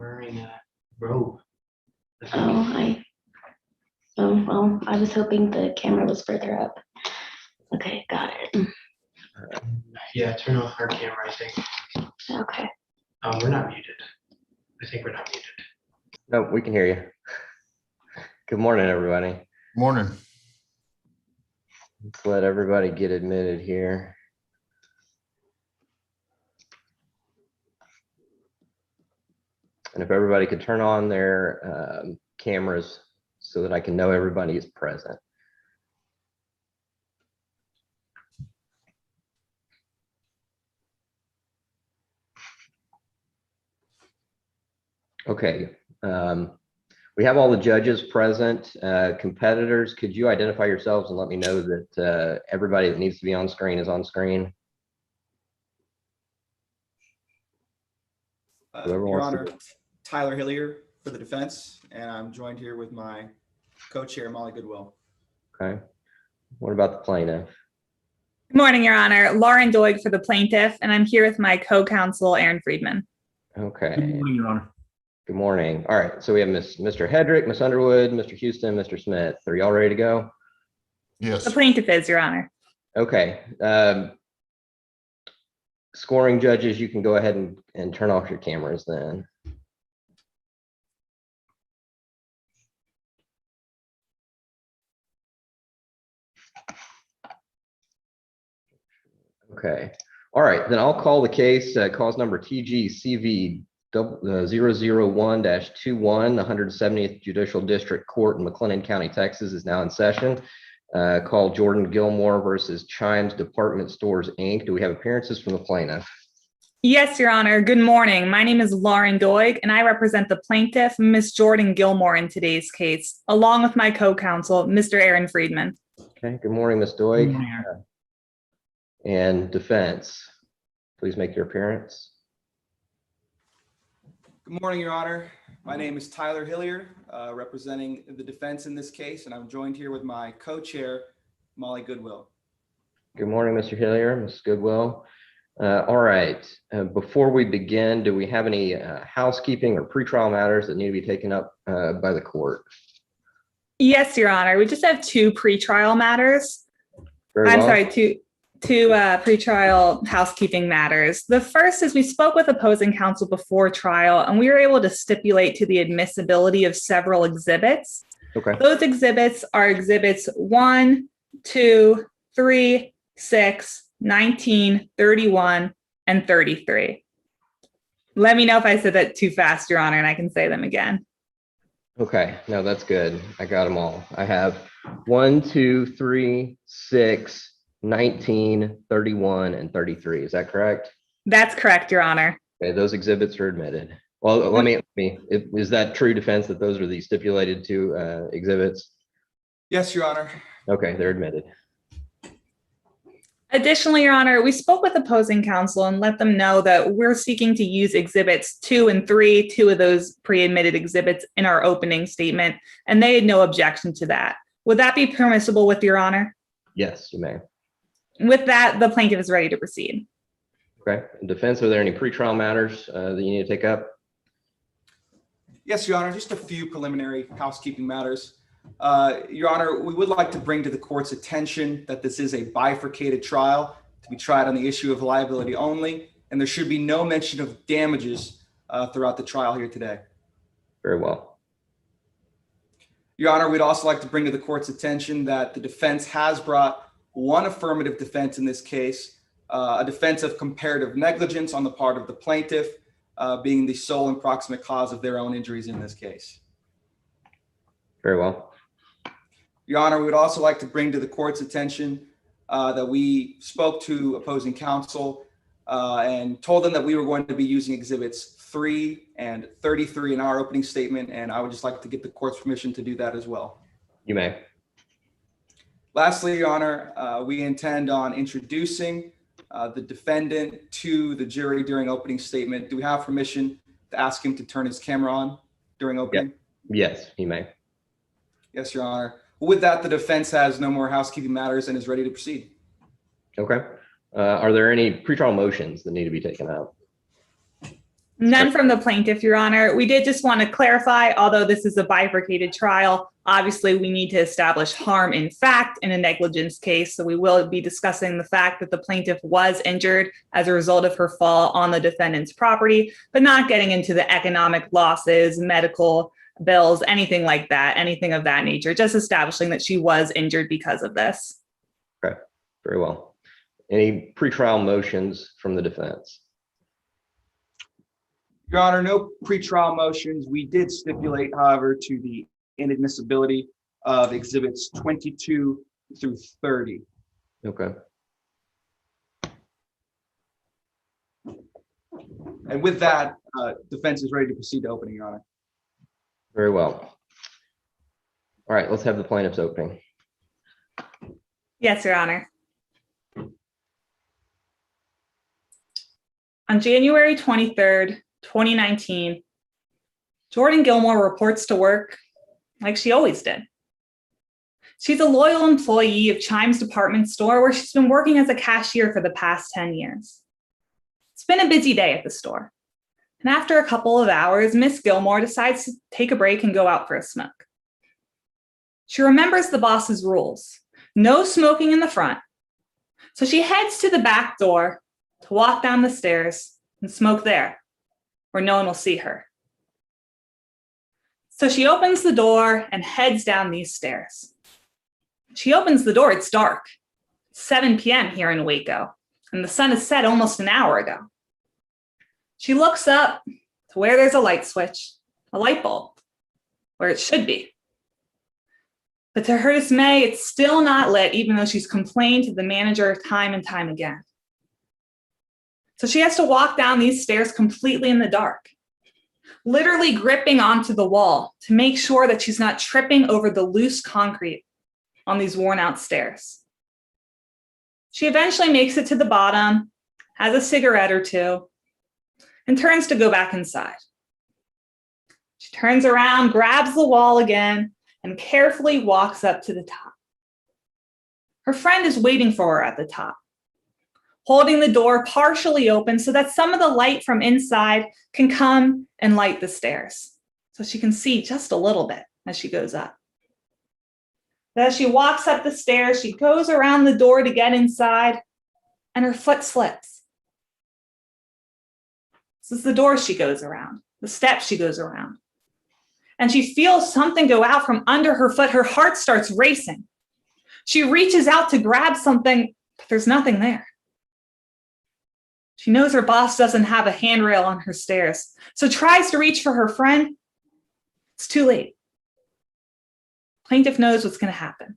wearing a robe. Well, I was hoping the camera was further up. Okay, got it. Yeah, turn off our camera, I think. Okay. We're not muted. I think we're not muted. No, we can hear you. Good morning, everybody. Morning. Let's let everybody get admitted here. And if everybody could turn on their cameras so that I can know everybody is present. Okay. We have all the judges present. Competitors, could you identify yourselves and let me know that everybody that needs to be on screen is on screen? Your Honor, Tyler Hillier for the defense, and I'm joined here with my co-chair, Molly Goodwill. Okay. What about the plaintiff? Good morning, Your Honor. Lauren Doig for the plaintiff, and I'm here with my co-counsel, Aaron Friedman. Okay. Good morning, Your Honor. Good morning. All right. So we have Mr. Hedrick, Ms. Underwood, Mr. Houston, Mr. Smith. Are y'all ready to go? Yes. The plaintiff is, Your Honor. Okay. Scoring judges, you can go ahead and turn off your cameras then. Okay. All right. Then I'll call the case, cause number TGCV 001-21, the 170th Judicial District Court in McLennan County, Texas is now in session. Call Jordan Gilmore versus Chimes Department Stores, Inc. Do we have appearances from the plaintiff? Yes, Your Honor. Good morning. My name is Lauren Doig, and I represent the plaintiff, Ms. Jordan Gilmore, in today's case, along with my co-counsel, Mr. Aaron Friedman. Okay. Good morning, Ms. Doig. Good morning. And defense, please make your appearance. Good morning, Your Honor. My name is Tyler Hillier, representing the defense in this case, and I'm joined here with my co-chair, Molly Goodwill. Good morning, Mr. Hillier, Ms. Goodwill. All right. Before we begin, do we have any housekeeping or pretrial matters that need to be taken up by the court? Yes, Your Honor. We just have two pretrial matters. Very I'm well. sorry, two pretrial housekeeping matters. The first is we spoke with opposing counsel before trial, and we were able to stipulate to the admissibility of several exhibits. Okay. Those exhibits are exhibits 1, 2, 3, 6, 19, 31, and 33. Let me know if I said that too fast, Your Honor, and I can say them again. Okay. No, that's good. I got them all. I have 1, 2, 3, 6, 19, 31, and 33. Is that correct? That's correct, Your Honor. Okay, those exhibits are admitted. Well, let me, is that true defense that those are the stipulated two exhibits? Yes, Your Honor. Okay, they're admitted. Additionally, Your Honor, we spoke with opposing counsel and let them know that we're seeking to use exhibits 2 and 3, two of those pre-admitted exhibits, in our opening statement, and they had no objection to that. Would that be permissible with Your Honor? Yes, you may. With that, the plaintiff is ready to proceed. Okay. In defense, are there any pretrial matters that you need to take up? Yes, Your Honor, just a few preliminary housekeeping matters. Your Honor, we would like to bring to the court's attention that this is a bifurcated trial to be tried on the issue of liability only, and there should be no mention of damages throughout the trial here today. Very well. Your Honor, we'd also like to bring to the court's attention that the defense has brought one affirmative defense in this case, a defense of comparative negligence on the part of the plaintiff, being the sole and proximate cause of their own injuries in this case. Very well. Your Honor, we would also like to bring to the court's attention that we spoke to opposing counsel and told them that we were going to be using exhibits 3 and 33 in our opening statement, and I would just like to get the court's permission to do that as well. You may. Lastly, Your Honor, we intend on introducing the defendant to the jury during opening statement. Do we have permission to ask him to turn his camera on during opening? Yes, you may. Yes, Your Honor. With that, the defense has no more housekeeping matters and is ready to proceed. Okay. Are there any pretrial motions that need to be taken up? None from the plaintiff, Your Honor. We did just want to clarify, although this is a bifurcated trial, obviously we need to establish harm in fact in a negligence case. So we will be discussing the fact that the plaintiff was injured as a result of her fall on the defendant's property, but not getting into the economic losses, medical bills, anything like that, anything of that nature, just establishing that she was injured because of this. Okay, very well. Any pretrial motions from the defense? Your Honor, no pretrial motions. We did stipulate, however, to the inadmissibility of exhibits 22 through 30. Okay, And with that, defense is ready to proceed to opening, Your Honor. very well. All right, let's have the plaintiff's opening. Yes, Your Honor. On January 23rd, 2019, Jordan Gilmore reports to work like she always did. She's a loyal employee of Chimes department store where she's been working as a cashier for the past 10 years. It's been a busy day at the store. And after a couple of hours, Miss Gilmore decides to take a break and go out for a smoke. She remembers the boss's rules, no smoking in the front. So she heads to the back door to walk down the stairs and smoke there, where no one will see her. So she opens the door and heads down these stairs. She opens the door, it's dark. It's 7 p.m. here in Waco, and the sun has set almost an hour ago. She looks up to where there's a light switch, a light bulb, where it should be. But to her dismay, it's still not lit, even though she's complained to the manager time and time again. So she has to walk down these stairs completely in the dark, literally gripping onto the wall to make sure that she's not tripping over the loose concrete on these worn out stairs. She eventually makes it to the bottom, has a cigarette or two, and turns to go back inside. She turns around, grabs the wall again, and carefully walks up to the top. Her friend is waiting for her at the top, holding the door partially open so that some of the light from inside can come and light the stairs, so she can see just a little bit as she goes up. But as she walks up the stairs, she goes around the door to get inside, and her foot slips. This is the door she goes around, the steps she goes around. And she feels something go out from under her foot. Her heart starts racing. She reaches out to grab something, but there's nothing there. She knows her boss doesn't have a handrail on her stairs, so tries to reach for her friend. It's too late. Plaintiff knows what's going to happen.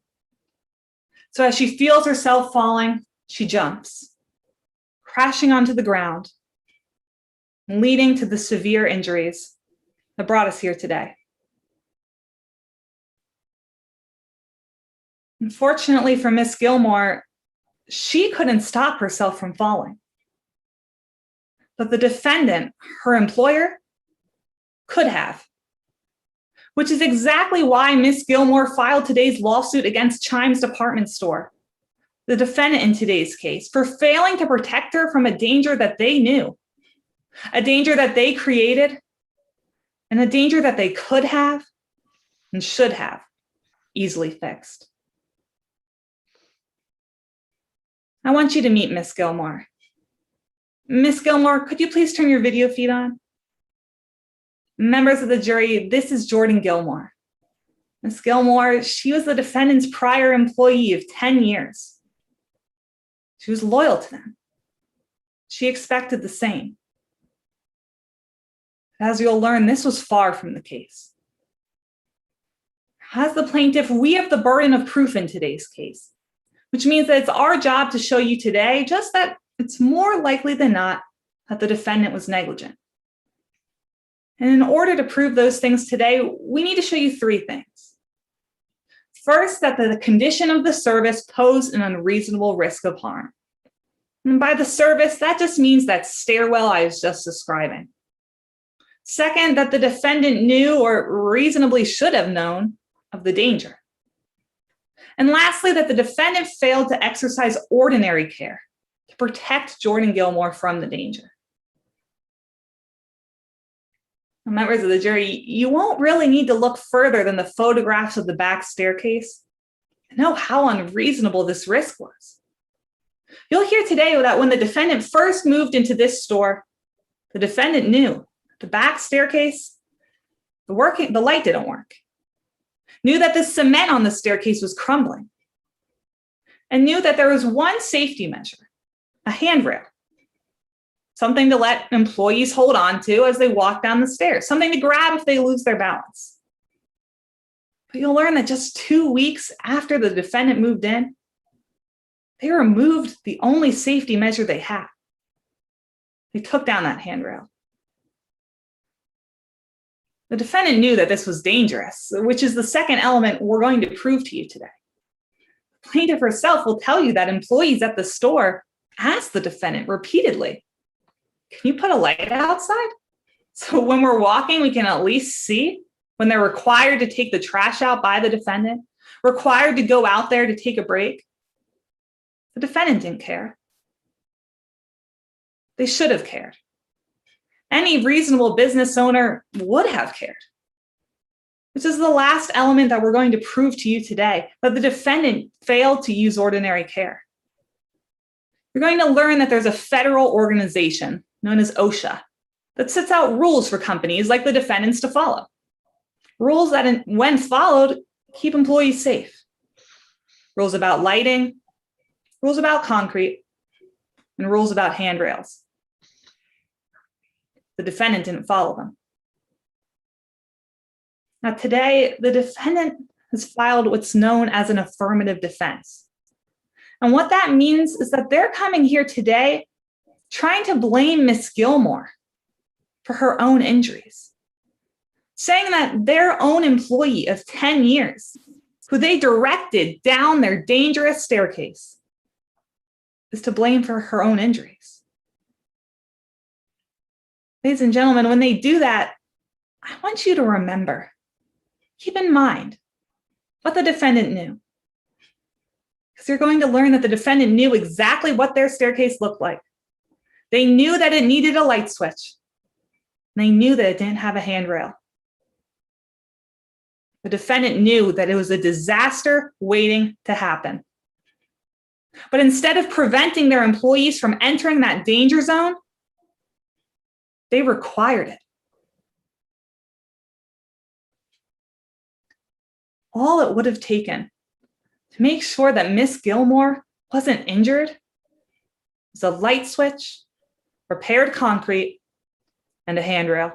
So as she feels herself falling, she jumps, crashing onto the ground, and leading to the severe injuries that brought us here today. Unfortunately for Miss Gilmore, she couldn't stop herself from falling. But the defendant, her employer, could have. Which is exactly why Miss Gilmore filed today's lawsuit against Chimes department store, the defendant in today's case, for failing to protect her from a danger that they knew, a danger that they created, and a danger that they could have and should have easily fixed. I want you to meet Miss Gilmore. Miss Gilmore, could you please turn your video feed on? Members of the jury, this is Jordan Gilmore. Miss Gilmore, she was the defendant's prior employee of 10 years. She was loyal to them. She expected the same. As you'll learn, this was far from the case. As the plaintiff, we have the burden of proof in today's case, which means that it's our job to show you today just that it's more likely than not that the defendant was negligent. And in order to prove those things today, we need to show you three things. First, that the condition of the service posed an unreasonable risk of harm. And by the service, that just means that stairwell I was just describing. Second, that the defendant knew or reasonably should have known of the danger. And lastly, that the defendant failed to exercise ordinary care to protect Jordan Gilmore from the danger. Members of the jury, you won't really need to look further than the photographs of the back staircase to know how unreasonable this risk was. You'll hear today that when the defendant first moved into this store, the defendant knew the back staircase, the light didn't work, knew that the cement on the staircase was crumbling, and knew that there was one safety measure, a handrail, something to let employees hold on to as they walk down the stairs, something to grab if they lose their balance. But you'll learn that just 2 weeks after the defendant moved in, they removed the only safety measure they had. They took down that handrail. The defendant knew that this was dangerous, which is the second element we're going to prove to you today. The plaintiff herself will tell you that employees at the store asked the defendant repeatedly, "Can you put a light outside? So when we're walking, we can at least see." When they're required to take the trash out by the defendant, required to go out there to take a break, the defendant didn't care. They should have cared. Any reasonable business owner would have cared. This is the last element that we're going to prove to you today, that the defendant failed to use ordinary care. You're going to learn that there's a federal organization known as OSHA that sets out rules for companies like the defendants to follow. Rules that, when followed, keep employees safe. Rules about lighting, rules about concrete, and rules about handrails. The defendant didn't follow them. Now today, the defendant has filed what's known as an affirmative defense. And what that means is that they're coming here today trying to blame Miss Gilmore for her own injuries, saying that their own employee of 10 years, who they directed down their dangerous staircase, is to blame for her own injuries. Ladies and gentlemen, when they do that, I want you to remember, keep in mind what the defendant knew. Because you're going to learn that the defendant knew exactly what their staircase looked like. They knew that it needed a light switch. They knew that it didn't have a handrail. The defendant knew that it was a disaster waiting to happen. But instead of preventing their employees from entering that danger zone, they required it. All it would have taken to make sure that Miss Gilmore wasn't injured was a light switch, repaired concrete, and a handrail.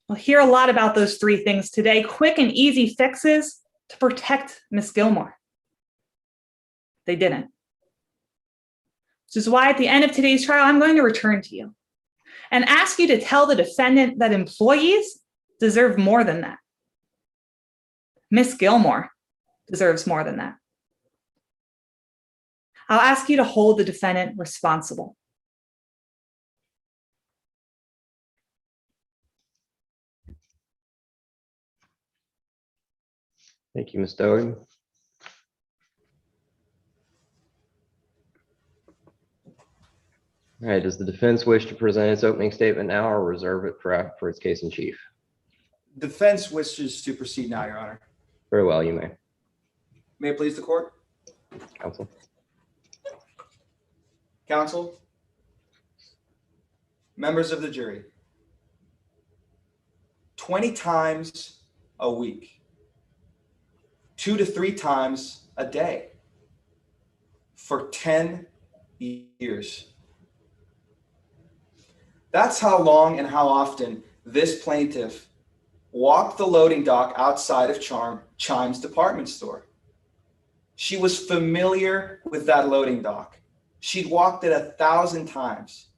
We'll hear a lot about those three things today, quick and easy fixes to protect Miss Gilmore. They didn't. Which is why at the end of today's trial, I'm going to return to you and ask you to tell the defendant that employees deserve more than that. Miss Gilmore deserves more than that. I'll ask you to hold the defendant responsible. Thank you, Ms. Doty. All right, does the defense wish to present its opening statement now or reserve it for its case in chief? Defense wishes to proceed now, Your Honor. Very well, you may. May it please the court? Counsel. Counsel, members of the jury, 20 times a week, 2 to 3 times a day for 10 years. That's how long and how often this plaintiff walked the loading dock outside of Chime's department store. She was familiar with that loading dock. She'd walked it 1,000 times.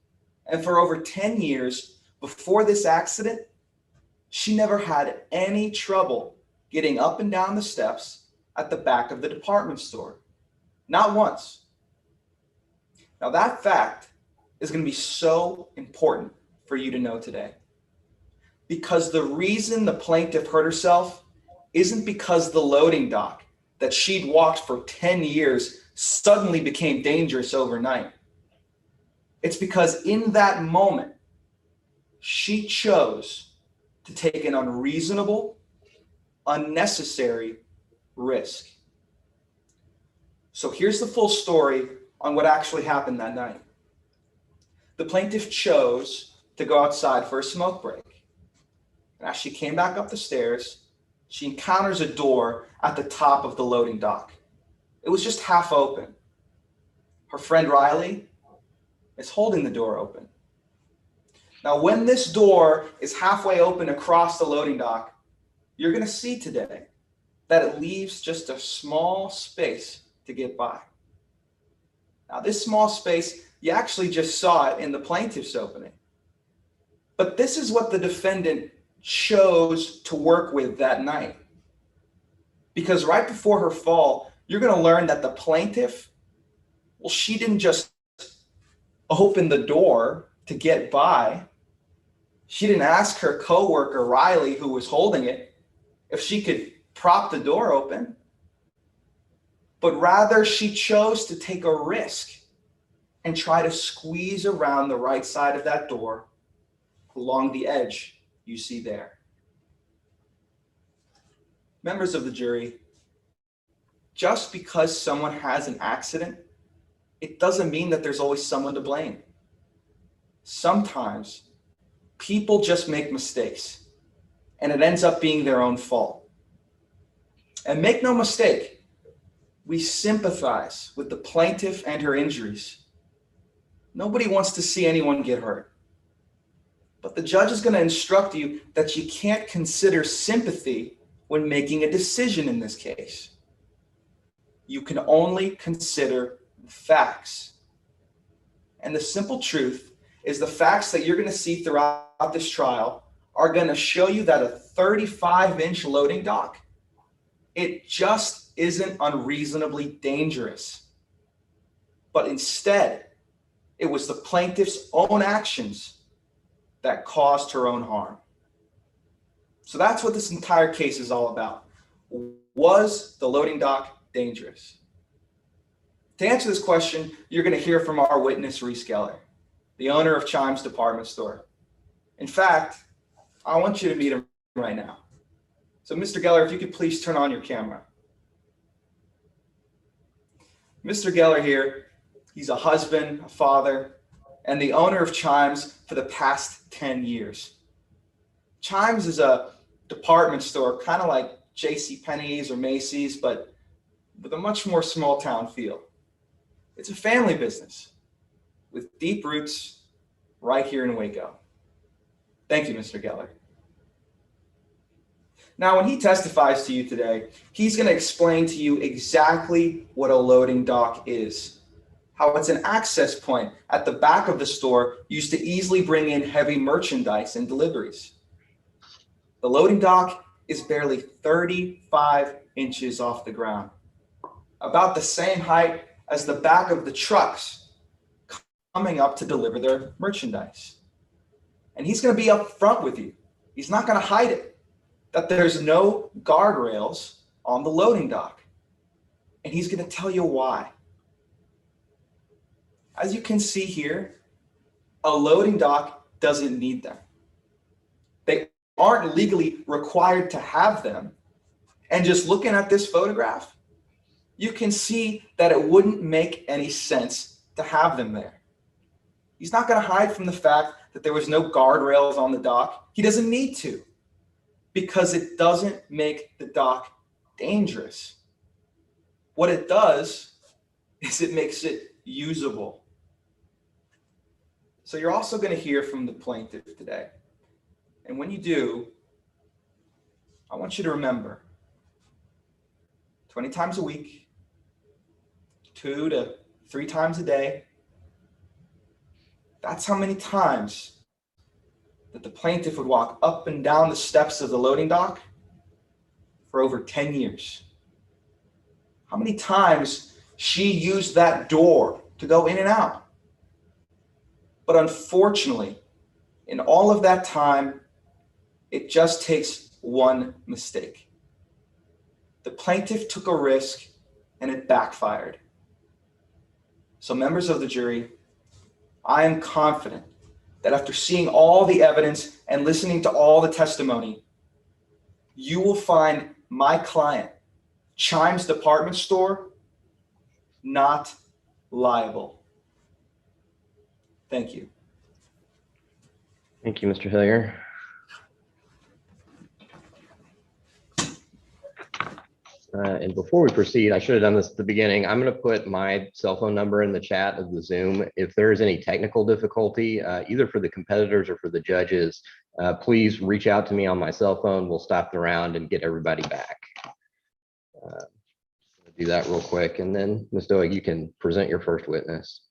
And for over 10 years before this accident, she never had any trouble getting up and down the steps at the back of the department store. Not once. Now that fact is going to be so important for you to know today. Because the reason the plaintiff hurt herself isn't because the loading dock that she'd walked for 10 years suddenly became dangerous overnight. It's because in that moment, she chose to take an unreasonable, unnecessary risk. So here's the full story on what actually happened that night. The plaintiff chose to go outside for a smoke break. And as she came back up the stairs, she encounters a door at the top of the loading dock. It was just half open. Her friend Riley is holding the door open. Now, when this door is halfway open across the loading dock, you're going to see today that it leaves just a small space to get by. Now, this small space, you actually just saw it in the plaintiff's opening. But this is what the defendant chose to work with that night. Because right before her fall, you're going to learn that the plaintiff, well, she didn't just open the door to get by. She didn't ask her coworker, Riley, who was holding it, if she could prop the door open. But rather, she chose to take a risk and try to squeeze around the right side of that door along the edge you see there. Members of the jury, just because someone has an accident, it doesn't mean that there's always someone to blame. Sometimes people just make mistakes, and it ends up being their own fault. And make no mistake, we sympathize with the plaintiff and her injuries. Nobody wants to see anyone get hurt. But the judge is going to instruct you that you can't consider sympathy when making a decision in this case. You can only consider facts. And the simple truth is the facts that you're going to see throughout this trial are going to show you that a 35-inch loading dock, it just isn't unreasonably dangerous. But instead, it was the plaintiff's own actions that caused her own harm. So that's what this entire case is all about. Was the loading dock dangerous? To answer this question, you're going to hear from our witness, Reese Geller, the owner of Chimes Department Store. In fact, I want you to meet him right now. So Mr. Geller, if you could please turn on your camera. Mr. Geller here, he's a husband, a father, and the owner of Chimes for the past 10 years. Chimes is a department store, kind of like JCPenney's or Macy's, but with a much more small town feel. It's a family business with deep roots right here in Waco. Thank you, Mr. Geller. Now, when he testifies to you today, he's going to explain to you exactly what a loading dock is, how it's an access point at the back of the store used to easily bring in heavy merchandise and deliveries. The loading dock is barely 35 inches off the ground, about the same height as the back of the trucks coming up to deliver their merchandise. And he's going to be up front with you. He's not going to hide it, that there's no guardrails on the loading dock. And he's going to tell you why. As you can see here, a loading dock doesn't need them. They aren't legally required to have them. And just looking at this photograph, you can see that it wouldn't make any sense to have them there. He's not going to hide from the fact that there was no guardrails on the dock. He doesn't need to, because it doesn't make the dock dangerous. What it does is it makes it usable. So you're also going to hear from the plaintiff today. And when you do, I want you to remember 20 times a week, 2 to 3 times a day. That's how many times that the plaintiff would walk up and down the steps of the loading dock for over 10 years. How many times she used that door to go in and out. But unfortunately, in all of that time, it just takes one mistake. The plaintiff took a risk and it backfired. So members of the jury, I am confident that after seeing all the evidence and listening to all the testimony, you will find my client, Chimes Department Store, not liable. Thank you. Thank you, Mr. Hillier. And before we proceed, I should have done this at the beginning. I'm going to put my cell phone number in the chat of the Zoom. If there is any technical difficulty, either for the competitors or for the judges, please reach out to me on my cell phone. We'll stop the round and get everybody back. Do that real quick. And then, Ms. Doig, you can present your first witness.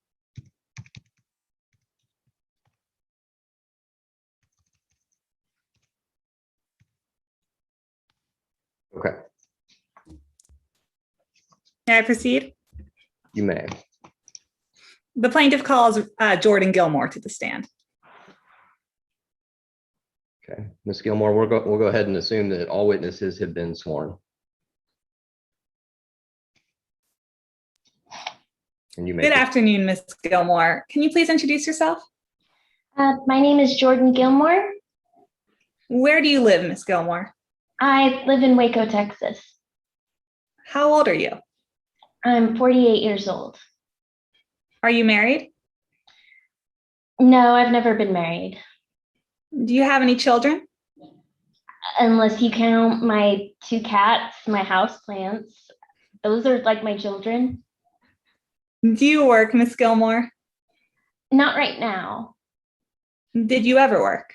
Okay, May I proceed? you may. The plaintiff calls Jordan Gilmore to the stand. Okay, Ms. Gilmore, we'll go ahead and assume that all witnesses have been sworn. And you may. Good afternoon, Ms. Gilmore. Can you please introduce yourself? My name is Jordan Gilmore. Where do you live, Ms. Gilmore? I live in Waco, Texas. How old are you? I'm 48 years old. Are you married? No, I've never been married, Do you have any children? unless you count my 2 cats, my house plants. Those are like my children. Do you work, Ms. Gilmore? Not right now. Did you ever work?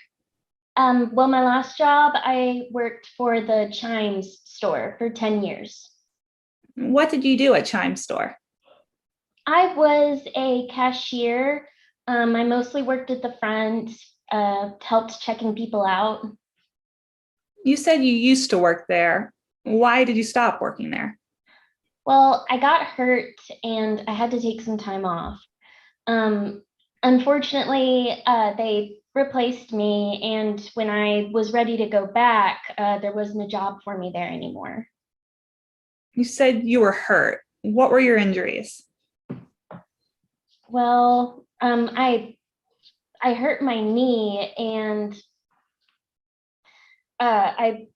Well, my last job, I worked for the Chimes store for 10 years. What did you do at Chime Store? I was a cashier. I mostly worked at the front, helped checking people out. You said you used to work there. Why did you stop working there? Well, I got hurt and I had to take some time off. Unfortunately, they replaced me, and when I was ready to go back, there wasn't a job for me there anymore. You said you were hurt. What were your injuries? Well, I hurt my knee, and I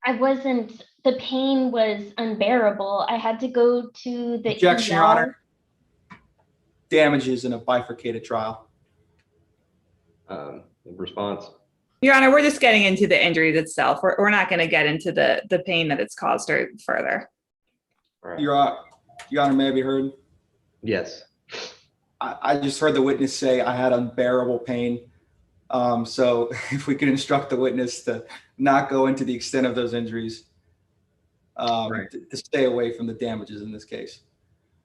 wasn't. The pain was unbearable. I had to go to the Objection, Your ER. Honor. Damages in a bifurcated trial. Response. Your Honor, we're just getting into the injuries itself. We're not going to get into the pain that it's caused her further. All right. Your Honor, may I be heard? Yes. I just heard the witness say I had unbearable pain. So if we could instruct the witness to not go into the extent of those injuries, Right. to stay away from the damages in this case.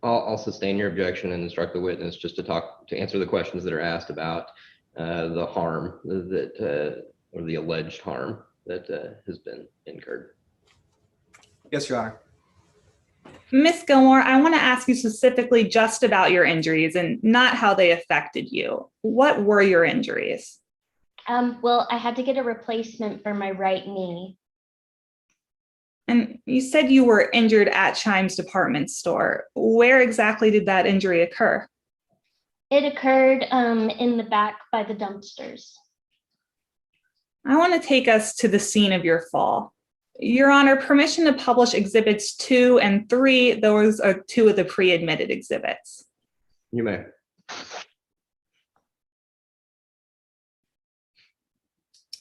I'll sustain your objection and instruct the witness just to answer the questions that are asked about the harm that or the alleged harm that has been incurred. Yes, Your Honor. Ms. Gilmore, I want to ask you specifically just about your injuries and not how they affected you. What were your injuries? Well, I had to get a replacement for my right knee. And you said you were injured at Chimes Department Store. Where exactly did that injury occur? It occurred in the back by the dumpsters. I want to take us to the scene of your fall. Your Honor, permission to publish exhibits 2 and 3, those are 2 of the pre-admitted exhibits. You may.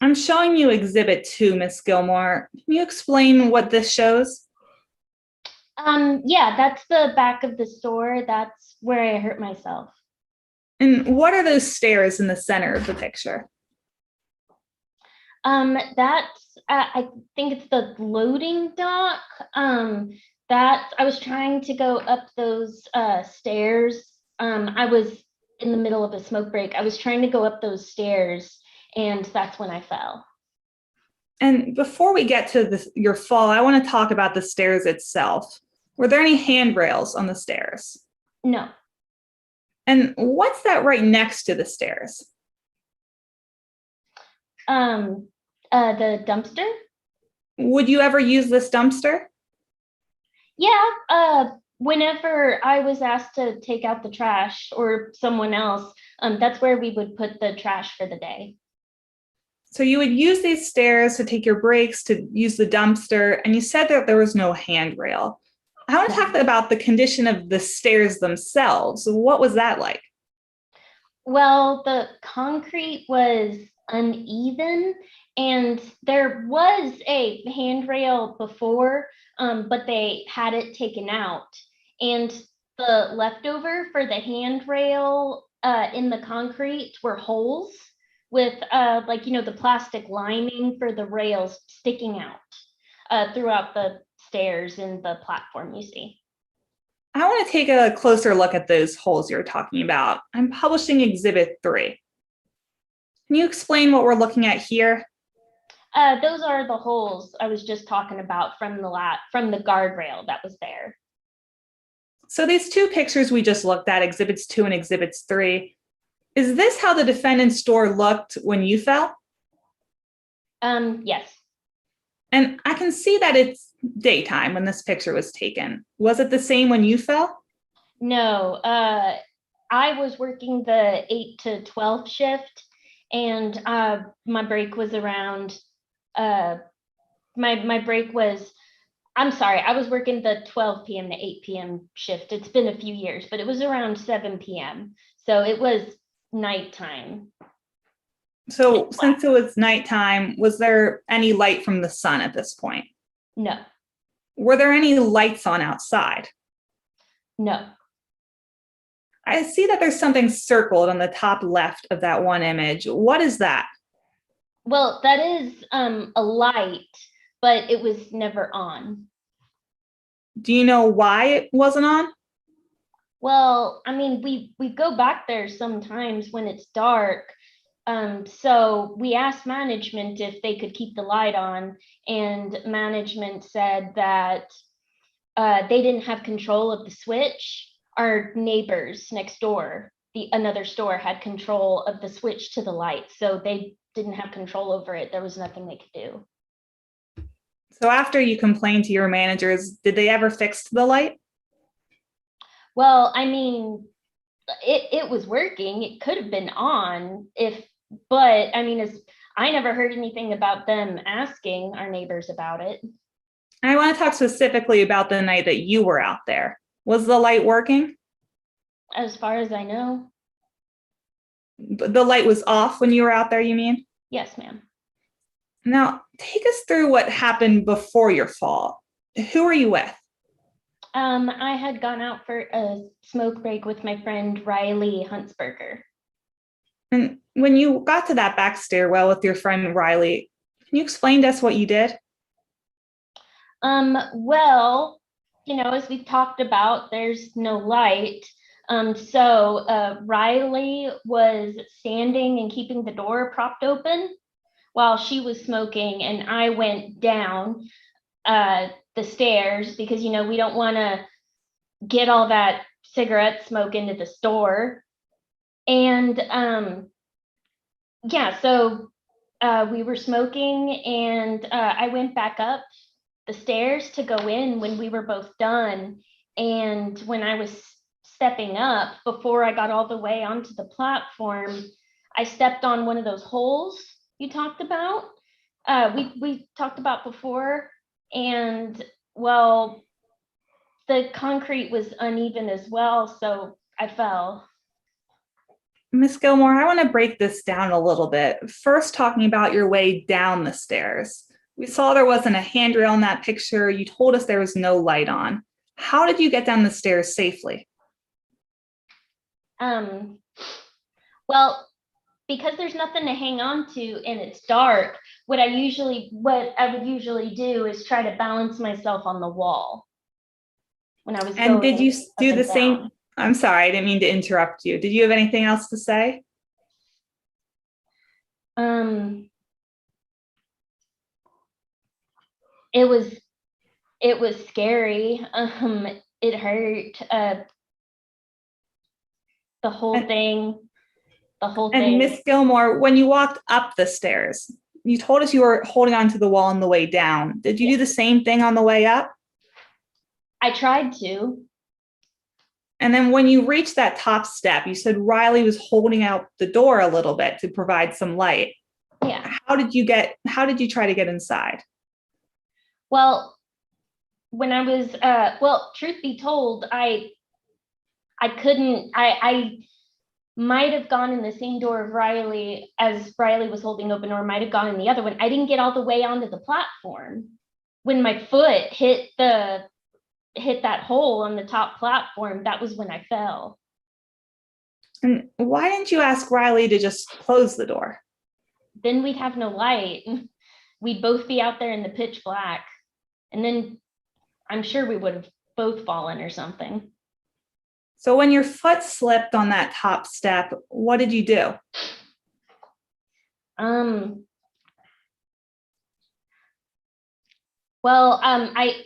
I'm showing you exhibit 2, Ms. Gilmore. Can you explain what this shows? Yeah, that's the back of the store. That's where I hurt myself. And what are those stairs in the center of the picture? That's I think it's the loading dock. That I was trying to go up those stairs. I was in the middle of a smoke break. I was trying to go up those stairs, and that's when I fell. And before we get to your fall, I want to talk about the stairs itself. Were there any handrails on the stairs? No. And what's that right next to the stairs? The dumpster. Would you ever use this dumpster? Yeah. Whenever I was asked to take out the trash or someone else, that's where we would put the trash for the day. So you would use these stairs to take your breaks, to use the dumpster, and you said that there was no handrail. I want to talk about the condition of the stairs themselves. What was that like? Well, the concrete was uneven and there was a handrail before, but they had it taken out. And the leftover for the handrail in the concrete were holes with the plastic lining for the rails sticking out throughout the stairs and the platform you see. I want to take a closer look at those holes you're talking about. I'm publishing Exhibit 3. Can you explain what we're looking at here? Those are the holes I was just talking about from the guardrail that was there. So these two pictures we just looked at, Exhibits 2 and Exhibits 3, is this how the defendant's door looked when you fell? Yes. And I can see that it's daytime when this picture was taken. Was it the same when you fell? No, I was working the 8 to 12 shift and my break was around, my break was, I'm sorry, I was working the 12 p.m. to 8 p.m. shift. It's been a few years, but it was around 7 p.m. So it was nighttime. So since it was nighttime, was there any light from the sun at this point? No, Were there any lights on outside? no. I see that there's something circled on the top left of that one image. What is that? Well, that is a light, but it was never on. Do you know why it wasn't on? Well, I mean, we go back there sometimes when it's dark. So we asked management if they could keep the light on, and management said that they didn't have control of the switch. Our neighbors next door, another store, had control of the switch to the light, so they didn't have control over it. There was nothing they could do. So after you complained to your managers, did they ever fix the light? Well, I mean, it was working. It could have been on but I mean, I never heard anything about them asking our neighbors about it. I want to talk specifically about the night that you were out there. Was the light working? As far as I know, The light was off when you were out there, you mean? yes, ma'am. Now, take us through what happened before your fall. Who were you with? I had gone out for a smoke break with my friend Riley Huntsberger. And when you got to that back stairwell with your friend Riley, can you explain to us what you did? Well, as we've talked about, there's no light. So Riley was standing and keeping the door propped open while she was smoking, and I went down the stairs because, we don't want to get all that cigarette smoke into the store. And so we were smoking, and I went back up the stairs to go in when we were both done. And when I was stepping up, before I got all the way onto the platform, I stepped on one of those holes you talked about. We talked about before. And well, the concrete was uneven as well, so I fell. Miss Gilmore, I want to break this down a little bit. First, talking about your way down the stairs. We saw there wasn't a handrail in that picture. You told us there was no light on. How did you get down the stairs safely? Well, because there's nothing to hang on to and it's dark, what I would usually do is try to balance myself on the wall when I was And going did you up do and the same? down. I'm sorry, I didn't mean to interrupt you. Did you have anything else to say? It was scary. It hurt. The whole And- thing. And Miss Gilmore, when you walked up the stairs, you told us you were holding onto the wall on the way down. Did you do the same thing on the way up? I tried to. And then when you reached that top step, you said Riley was holding out the door a little bit to provide some light. Yeah. How did you try to get inside? Well, when I was, truth be told, I couldn't, I might have gone in the same door of Riley as Riley was holding open, or might have gone in the other one. I didn't get all the way onto the platform. When my foot hit that hole on the top platform, that was when I fell. And why didn't you ask Riley to just close the door? Then we'd have no light. We'd both be out there in the pitch black. And then I'm sure we would have both fallen or something. So when your foot slipped on that top step, what did you do?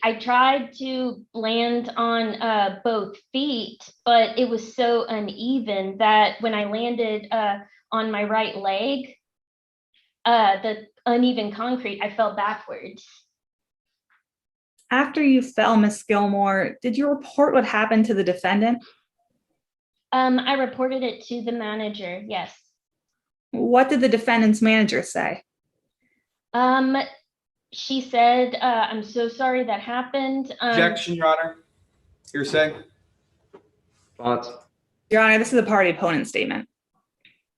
I tried to land on both feet, but it was so uneven that when I landed on my right leg, the uneven concrete, I fell backwards. After you fell, Miss Gilmore, did you report what happened to the defendant? I reported it to the manager, yes. What did the defendant's manager say? She said, I'm so sorry that happened. Objection, Your Honor. Hearsay. Response. Your Honor, this is a party opponent statement.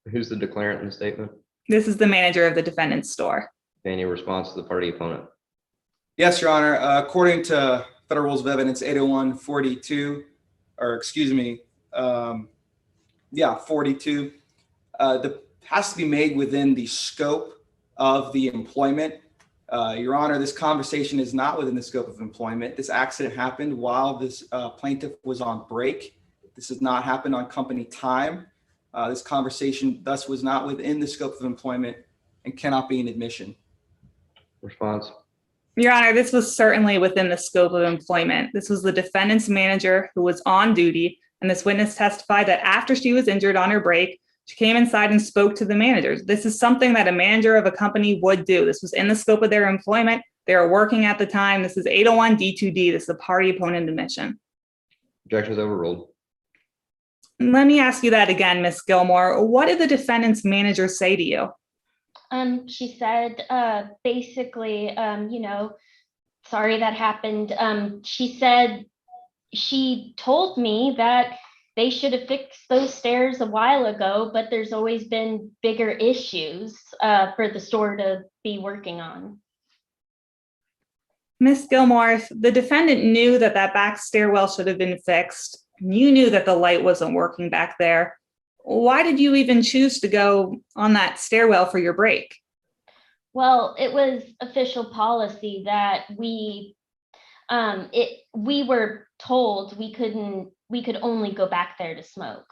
Who's the declarant in the statement? This is the manager of the defendant's store. Any response to the party opponent? Yes, Your Honor. According to Federal Rules of Evidence 801-42, or excuse me, 42, has to be made within the scope of the employment. Your Honor, this conversation is not within the scope of employment. This accident happened while this plaintiff was on break. This has not happened on company time. This conversation thus was not within the scope of employment and cannot be an admission. Response. Your Honor, this was certainly within the scope of employment. This was the defendant's manager who was on duty, and this witness testified that after she was injured on her break, she came inside and spoke to the managers. This is something that a manager of a company would do. This was in the scope of their employment. They were working at the time. This is 801 D2D. This is a party opponent admission. Objection is overruled. Let me ask you that again, Miss Gilmore. What did the defendant's manager say to you? She said, basically, sorry that happened. She said, she told me that they should have fixed those stairs a while ago, but there's always been bigger issues for the store to be working on. Miss Gilmore, if the defendant knew that that back stairwell should have been fixed, you knew that the light wasn't working back there, why did you even choose to go on that stairwell for your break? Well, it was official policy that we were told we could only go back there to smoke.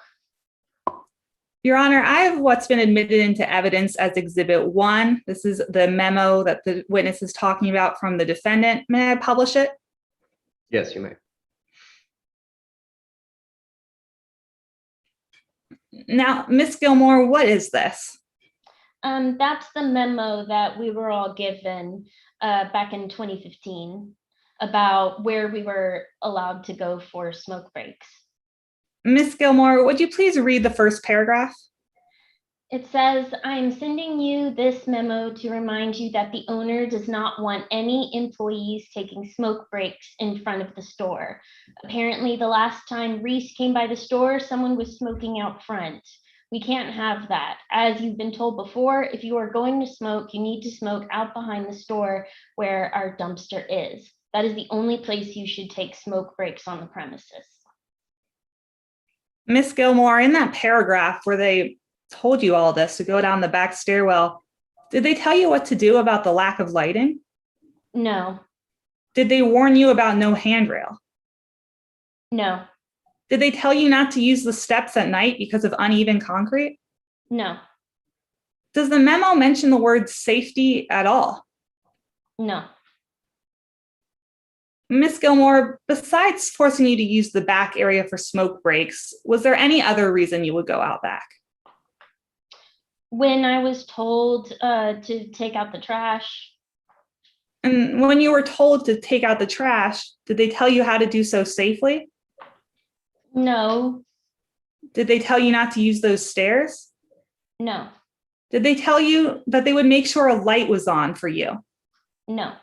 Your Honor, I have what's been admitted into evidence as Exhibit 1. This is the memo that the witness is talking about from the defendant. May I publish it? Yes, you may. Now, Miss Gilmore, what is this? That's the memo that we were all given back in 2015 about where we were allowed to go for smoke breaks. Miss Gilmore, would you please read the first paragraph? It says, I'm sending you this memo to remind you that the owner does not want any employees taking smoke breaks in front of the store. Apparently, the last time Reese came by the store, someone was smoking out front. We can't have that. As you've been told before, if you are going to smoke, you need to smoke out behind the store where our dumpster is. That is the only place you should take smoke breaks on the premises. Miss Gilmore, in that paragraph where they told you all this to go down the back stairwell, did they tell you what to do about the lack of lighting? No. Did they warn you about no handrail? No. Did they tell you not to use the steps at night because of uneven concrete? No. Does the memo mention the word safety at all? No. Miss Gilmore, besides forcing you to use the back area for smoke breaks, was there any other reason you would go out back? When I was told to take out the trash. And when you were told to take out the trash, did they tell you how to do so safely? No, Did they tell you not to use those stairs? no, Did they tell you that they would make sure a light was on for you? no.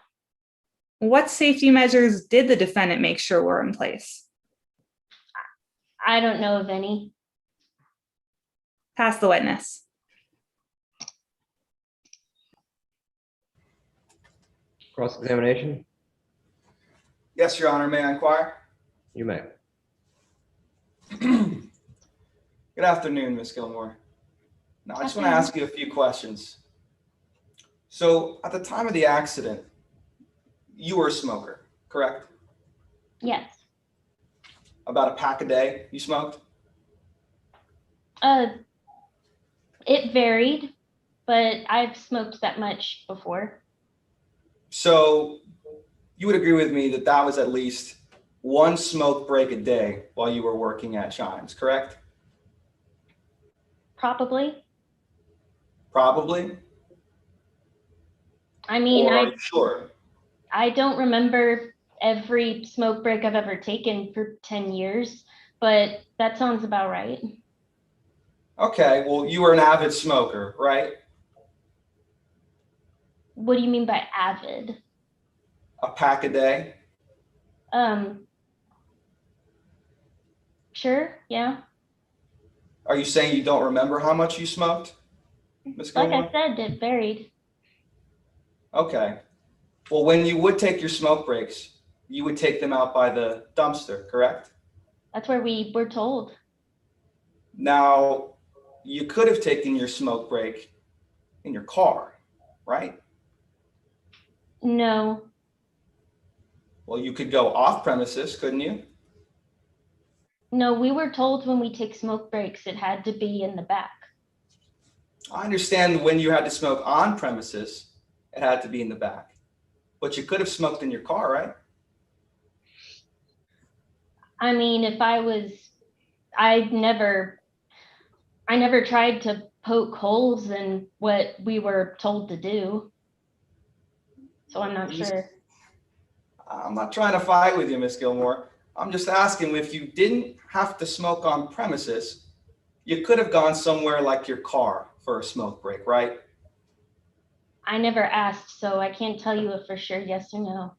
What safety measures did the defendant make sure were in place? I don't know of any. Pass the witness. Cross-examination? Yes, Your Honor, may I inquire? You may. Good afternoon, Ms. Gilmore. Now, I just want to ask you a few questions. So, at the time of the accident, you were a smoker, correct? Yes. About a pack a day you smoked? It varied, but I've smoked that much before. So, you would agree with me that that was at least one smoke break a day while you were working at Chimes, correct? Probably. Probably? I mean, Or are you sure? I don't remember every smoke break I've ever taken for 10 years, but that sounds about right. Okay, well, you were an avid smoker, right? What do you mean by avid? A pack a day? Sure, yeah. Are you saying you don't remember how much you smoked, Ms. Like Gilmore? I said, it varied. Okay. Well, when you would take your smoke breaks, you would take them out by the dumpster, correct? That's where we were told. Now, you could have taken your smoke break in your car, right? No, Well, you could go off premises, couldn't you? no, we were told when we take smoke breaks, it had to be in the back. I understand when you had to smoke on premises, it had to be in the back. But you could have smoked in your car, right? I mean, I never tried to poke holes in what we were told to do. So I'm not sure. I'm not trying to fight with you, Miss Gilmore. I'm just asking if you didn't have to smoke on premises, you could have gone somewhere like your car for a smoke break, right? I never asked, so I can't tell you a for sure yes or no.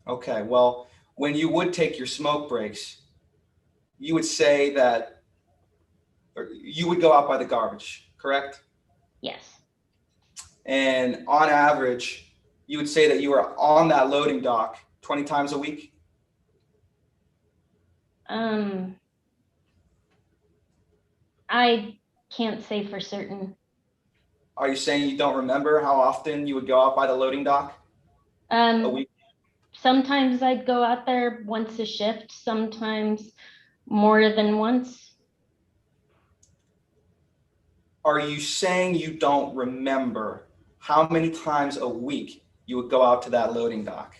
Okay, well, when you would take your smoke breaks, you would say that, or you would go out by the garbage, correct? Yes. And on average, you would say that you were on that loading dock 20 times a week? I can't say for certain. Are you saying you don't remember how often you would go out by the loading dock a week? Sometimes I'd go out there once a shift, sometimes more than once. Are you saying you don't remember how many times a week you would go out to that loading dock?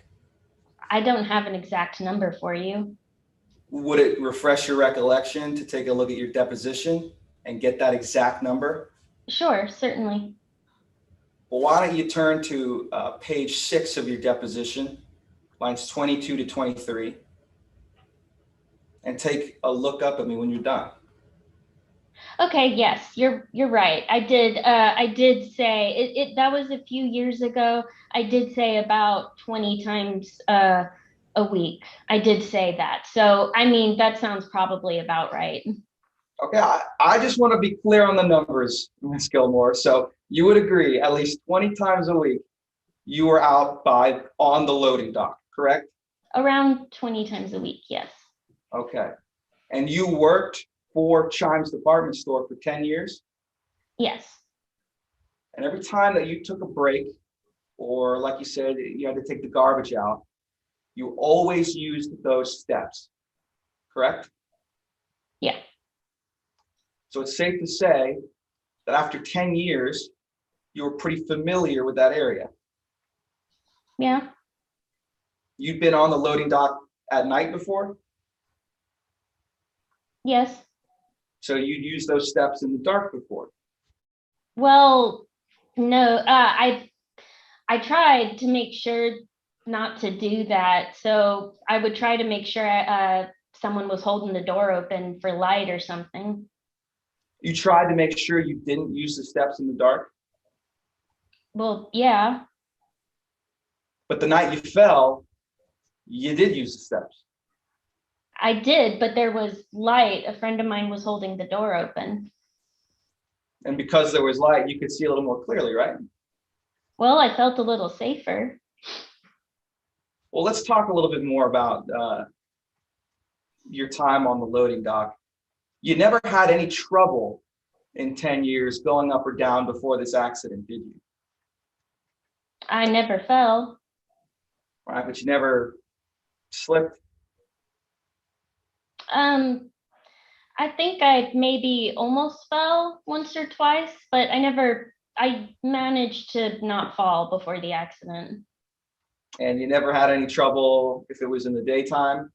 I don't have an exact number for you. Would it refresh your recollection to take a look at your deposition and get that exact number? Sure, certainly. Well, why don't you turn to page 6 of your deposition, lines 22 to 23, and take a look up at me when you're done. Okay, yes, you're right. I did say it that was a few years ago. I did say about 20 times a week. I did say that. So, I mean, that sounds probably about right. Okay, I just want to be clear on the numbers, Ms. Gilmore. So you would agree at least 20 times a week you were out on the loading dock, correct? Around 20 times a week, yes. Okay. And you worked for Chimes Department Store for 10 years? Yes. And every time that you took a break, or like you said, you had to take the garbage out, you always used those steps, correct? Yeah. So it's safe to say that after 10 years, you were pretty familiar with that area. Yeah. You'd been on the loading dock at night before? Yes. So you'd use those steps in the dark before? Well, no, I tried to make sure not to do that. So I would try to make sure someone was holding the door open for light or something. You tried to make sure you didn't use the steps in the dark, Well, yeah, but the night you fell, you did use the steps. I did, but there was light. A friend of mine was holding the door open. And because there was light, you could see a little more clearly, right? Well, I felt a little safer. Well, let's talk a little bit more about your time on the loading dock. You never had any trouble in 10 years going up or down before this accident, did you? I never fell. Right, but you never slipped. I think I maybe almost fell once or twice, but I managed to not fall before the accident. And you never had any trouble if it was in the daytime.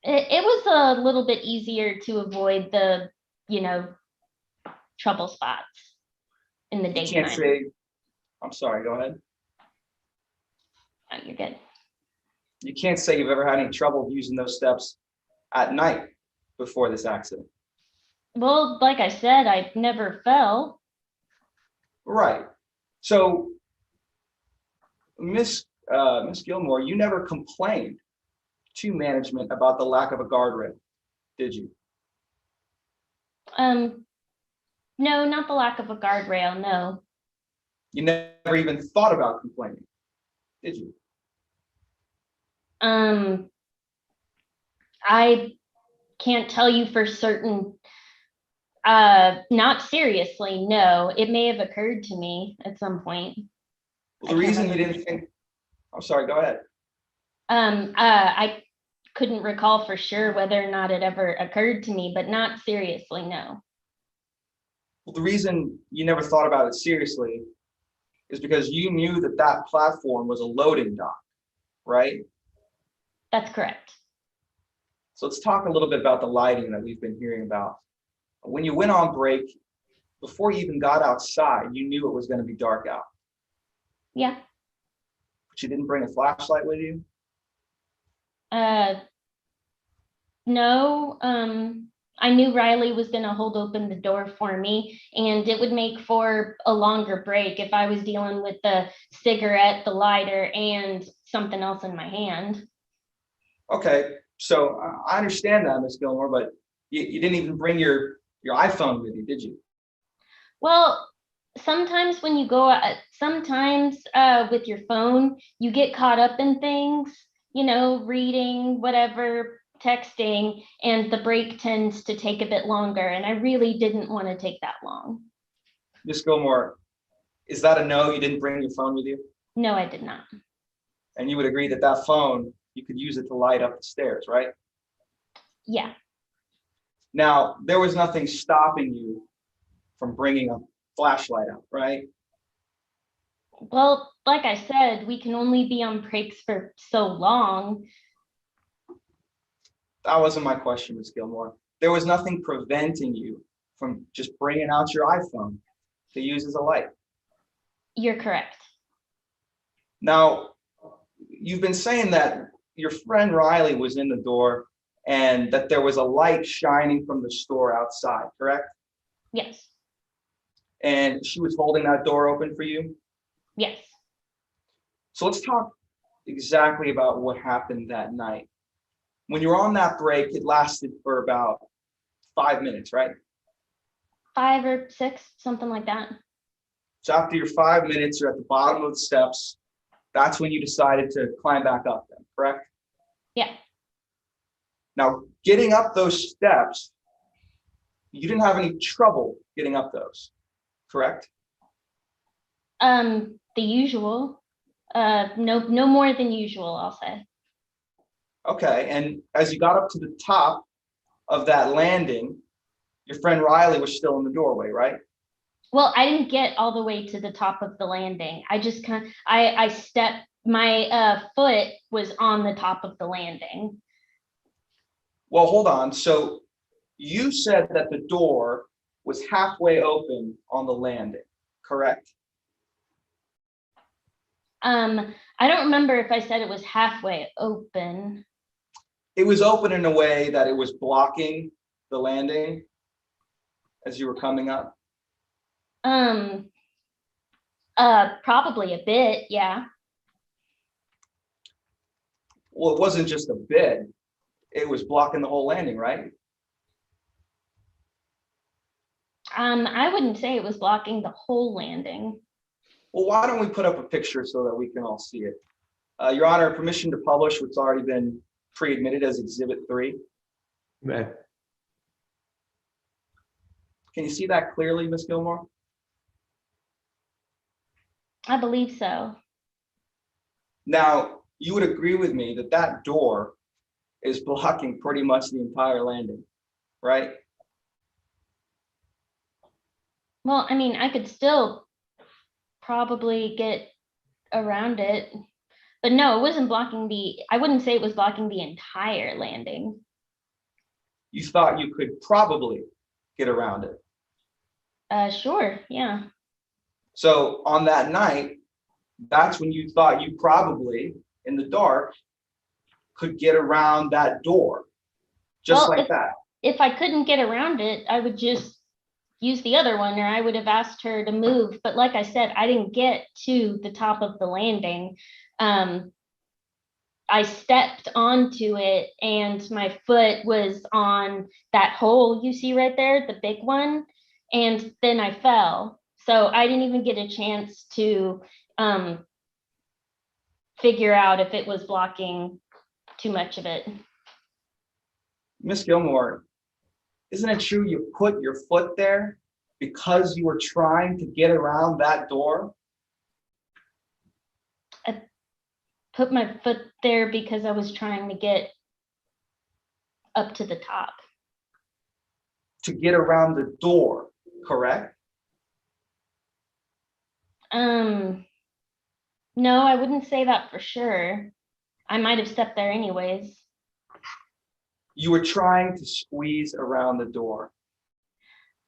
It was a little bit easier to avoid the, trouble spots in the You can't daytime. say, I'm sorry, go ahead. Oh, you're good. You can't say you've ever had any trouble using those steps at night before this accident. Well, like I said, I never fell. Right. So, Miss Gilmore, you never complained to management about the lack of a guardrail, did you? No, not the lack of a guardrail, no. You never even thought about complaining, did you? I can't tell you for certain. Not seriously, no. It may have occurred to me at some point. Well, the reason you didn't think, I'm sorry, go ahead. I couldn't recall for sure whether or not it ever occurred to me, but not seriously, no. Well, the reason you never thought about it seriously is because you knew that that platform was a loading dock, right? That's correct. So let's talk a little bit about the lighting that we've been hearing about. When you went on break, before you even got outside, you knew it was going to be dark out. Yeah. But you didn't bring a flashlight with you? No, I knew Riley was going to hold open the door for me, and it would make for a longer break if I was dealing with the cigarette, the lighter, and something else in my hand. Okay, so I understand that, Miss Gilmore, but you didn't even bring your iPhone with you, did you? Well, sometimes when you go out, sometimes with your phone, you get caught up in things, reading, whatever, texting, and the break tends to take a bit longer. And I really didn't want to take that long. Miss Gilmore, is that a no? You didn't bring your phone with you? No, I did not. And you would agree that that phone, you could use it to light up the stairs, right? Yeah. Now, there was nothing stopping you from bringing a flashlight out, right? Well, like I said, we can only be on breaks for so long. That wasn't my question, Ms. Gilmore. There was nothing preventing you from just bringing out your iPhone to use as a light. You're correct. Now, you've been saying that your friend Riley was in the door and that there was a light shining from the store outside, correct? Yes. And she was holding that door open for you? Yes. So let's talk exactly about what happened that night. When you were on that break, it lasted for about 5 minutes, right? 5 or 6, something like that. So after your 5 minutes, you're at the bottom of the steps. That's when you decided to climb back up then, correct? Yeah. Now, getting up those steps, you didn't have any trouble getting up those, correct? The usual. No more than usual, I'll say. Okay, and as you got up to the top of that landing, your friend Riley was still in the doorway, right? Well, I didn't get all the way to the top of the landing. I just I stepped, my foot was on the top of the landing. Well, hold on. So you said that the door was halfway open on the landing, correct? I don't remember if I said it was halfway open. It was open in a way that it was blocking the landing as you were coming up. Probably a bit, yeah. Well, it wasn't just a bit. It was blocking the whole landing, right? I wouldn't say it was blocking the whole landing. Well, why don't we put up a picture so that we can all see it? Your Honor, permission to publish what's already been pre-admitted as Exhibit 3. Okay. Can you see that clearly, Ms. Gilmore? I believe so. Now, you would agree with me that that door is blocking pretty much the entire landing, right? Well, I mean, I could still probably get around it, but no, it wasn't blocking I wouldn't say it was blocking the entire landing. You thought you could probably get around it. Sure, yeah. So on that night, that's when you thought you probably, in the dark, could get around that door, just Well, like that. If I couldn't get around it, I would just use the other one, or I would have asked her to move. But like I said, I didn't get to the top of the landing. I stepped onto it and my foot was on that hole you see right there, the big one, and then I fell. So I didn't even get a chance to figure out if it was blocking too much of it. Miss Gilmore, isn't it true you put your foot there because you were trying to get around that door? Put my foot there because I was trying to get up to the top. To get around the door, correct? No, I wouldn't say that for sure. I might have stepped there anyways. You were trying to squeeze around the door,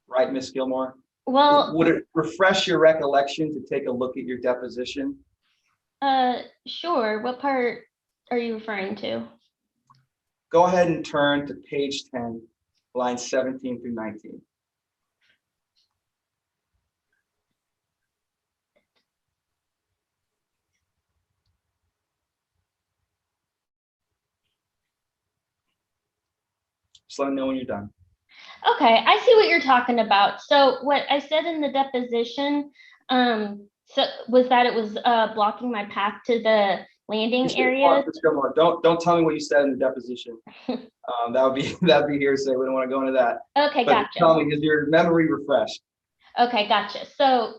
right, Miss Gilmore? Well, Would it refresh your recollection to take a look at your deposition? sure. What part are you referring to? Go ahead and turn to page 10, lines 17 through 19. Just let me know when you're done. Okay, I see what you're talking about. So what I said in the deposition, so was that it was blocking my path to the landing area. Miss Gilmore, don't tell me what you said in the deposition. That'd be hearsay. We don't want to go into that. Okay, But gotcha. tell me, is your memory refreshed? Okay, gotcha. So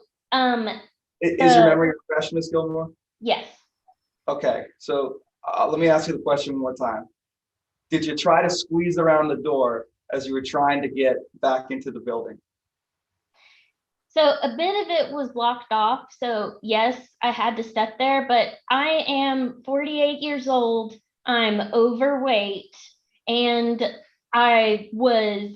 Is your memory refreshed, Miss Gilmore? yes. Okay, so let me ask you the question one more time. Did you try to squeeze around the door as you were trying to get back into the building? So a bit of it was blocked off. So yes, I had to step there, but I am 48 years old. I'm overweight and I was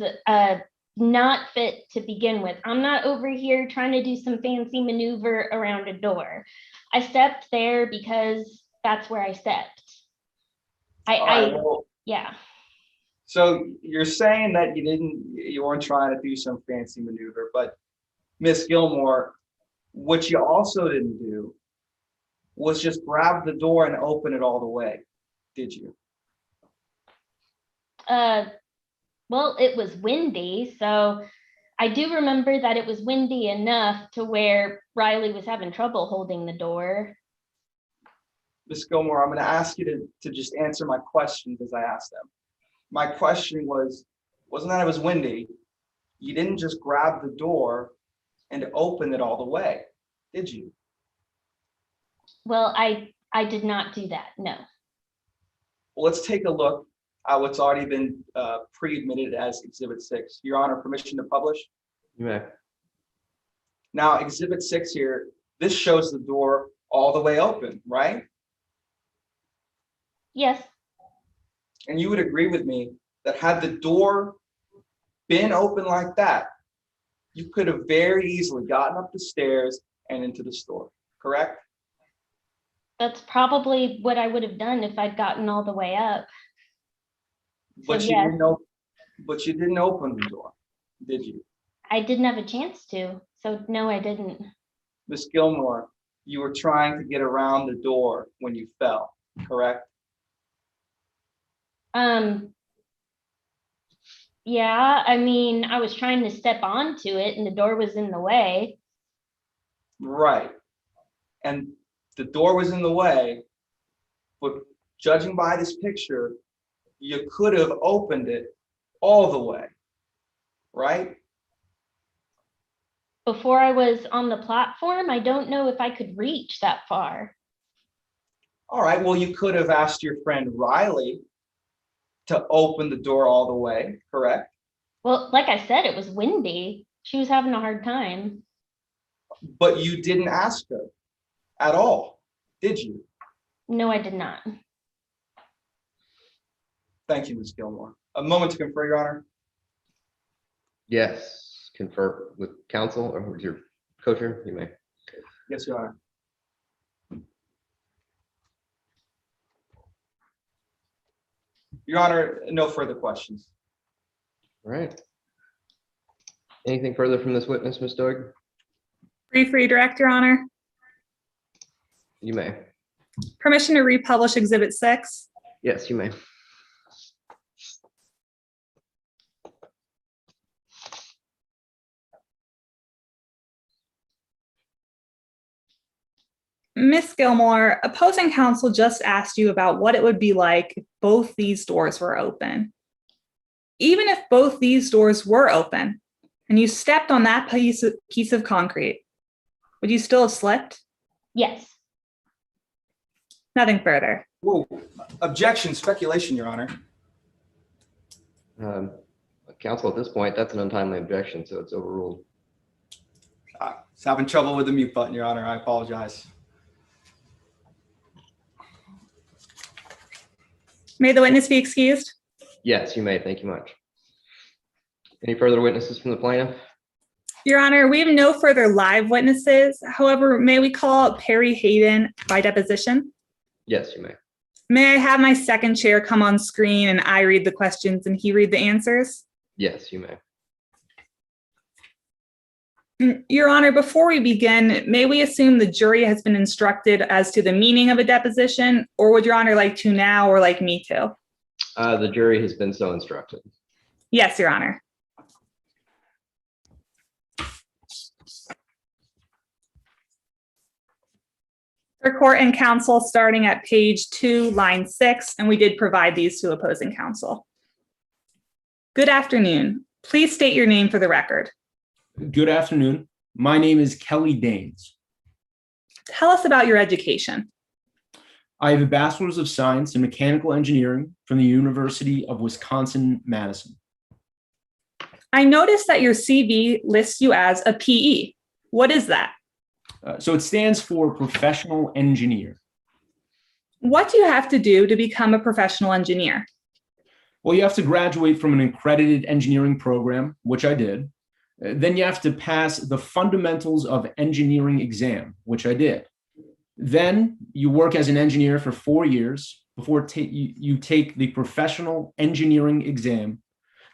not fit to begin with. I'm not over here trying to do some fancy maneuver around a door. I stepped there because that's where I stepped. Yeah. So you're saying that you weren't trying to do some fancy maneuver, but Miss Gilmore, what you also didn't do was just grab the door and open it all the way, did you? Well, it was windy, so I do remember that it was windy enough to where Riley was having trouble holding the door. Miss Gilmore, I'm going to ask you to just answer my questions as I asked them. My question wasn't that it was windy. You didn't just grab the door and open it all the way, did you? Well, I did not do that, no. Well, let's take a look at what's already been pre-admitted as Exhibit 6. Your Honor, permission to publish? You may. Now, Exhibit 6 here, this shows the door all the way open, right? Yes. And you would agree with me that had the door been open like that, you could have very easily gotten up the stairs and into the store, correct? That's probably what I would have done if I'd gotten all the way up. But you yes. didn't know, but you didn't open the door, did you? I didn't have a chance to, so no, I didn't. Miss Gilmore, you were trying to get around the door when you fell, correct? Yeah, I mean, I was trying to step onto it and the door was in the way. Right. And the door was in the way, but judging by this picture, you could have opened it all the way, right? Before I was on the platform, I don't know if I could reach that far. All right, well, you could have asked your friend Riley to open the door all the way, correct? Well, like I said, it was windy. She was having a hard time. But you didn't ask her at all, did you? No, I did not. Thank you, Ms. Gilmore. A moment to confer, Your Honor. Yes, confer with counsel or with your coach-room, you may. Yes, Your Honor. Your Honor, no further questions. All right. Anything further from this witness, Ms. Doig? Brief redirect, Your Honor. You may. Permission to republish Exhibit 6. Yes, you may. Miss Gilmore, opposing counsel just asked you about what it would be like if both these doors were open. Even if both these doors were open and you stepped on that piece of concrete, would you still have slipped? Yes. Nothing further. Whoa, objection, speculation, Your Honor. Counsel, at this point, that's an untimely objection, so it's overruled. I was having trouble with the mute button, Your Honor. I apologize. May the witness be excused? Yes, you may. Thank you much. Any further witnesses from the plaintiff? Your Honor, we have no further live witnesses. However, may we call Perry Hayden by deposition? Yes, you may. May I have my second chair come on screen and I read the questions and he read the answers? Yes, you may. Your Honor, before we begin, may we assume the jury has been instructed as to the meaning of a deposition, or would Your Honor like to now or like me to? The jury has been so instructed. Yes, Your Honor. For court and counsel, starting at page 2, line 6, and we did provide these to opposing counsel. Good afternoon. Please state your name for the record. Good afternoon. My name is Kelly Danes. Tell us about your education. I have a Bachelor's of Science in Mechanical Engineering from the University of Wisconsin-Madison. I noticed that your CV lists you as a PE. What is that? So it stands for Professional Engineer. What do you have to do to become a professional engineer? Well, you have to graduate from an accredited engineering program, which I did. Then you have to pass the Fundamentals of Engineering exam, which I did. Then you work as an engineer for 4 years before you take the Professional Engineering exam.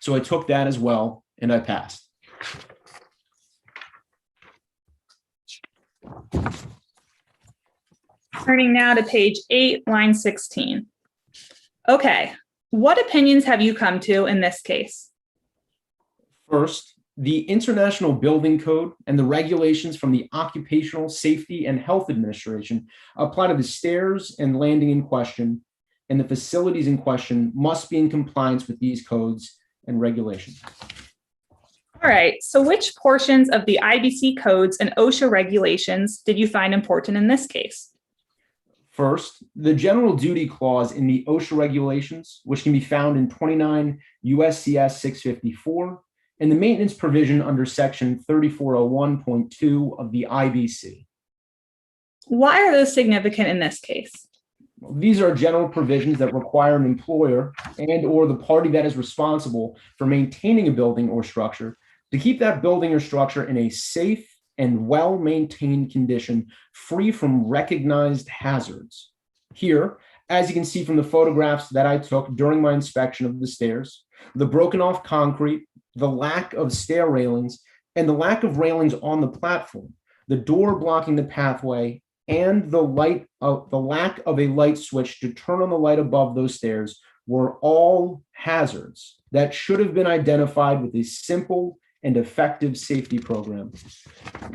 So I took that as well, and I passed. Turning now to page 8, line 16. Okay, what opinions have you come to in this case? First, the International Building Code and the regulations from the Occupational Safety and Health Administration apply to the stairs and landing in question, and the facilities in question must be in compliance with these codes and regulations. All right, so which portions of the IBC codes and OSHA regulations did you find important in this case? First, the general duty clause in the OSHA regulations, which can be found in 29 USCS 654, and the maintenance provision under section 3401.2 of the IBC. Why are those significant in this case? These are general provisions that require an employer and or the party that is responsible for maintaining a building or structure to keep that building or structure in a safe and well-maintained condition, free from recognized hazards. Here, as you can see from the photographs that I took during my inspection of the stairs, the broken off concrete, the lack of stair railings, and the lack of railings on the platform, the door blocking the pathway, and the lack of a light switch to turn on the light above those stairs were all hazards that should have been identified with a simple and effective safety program.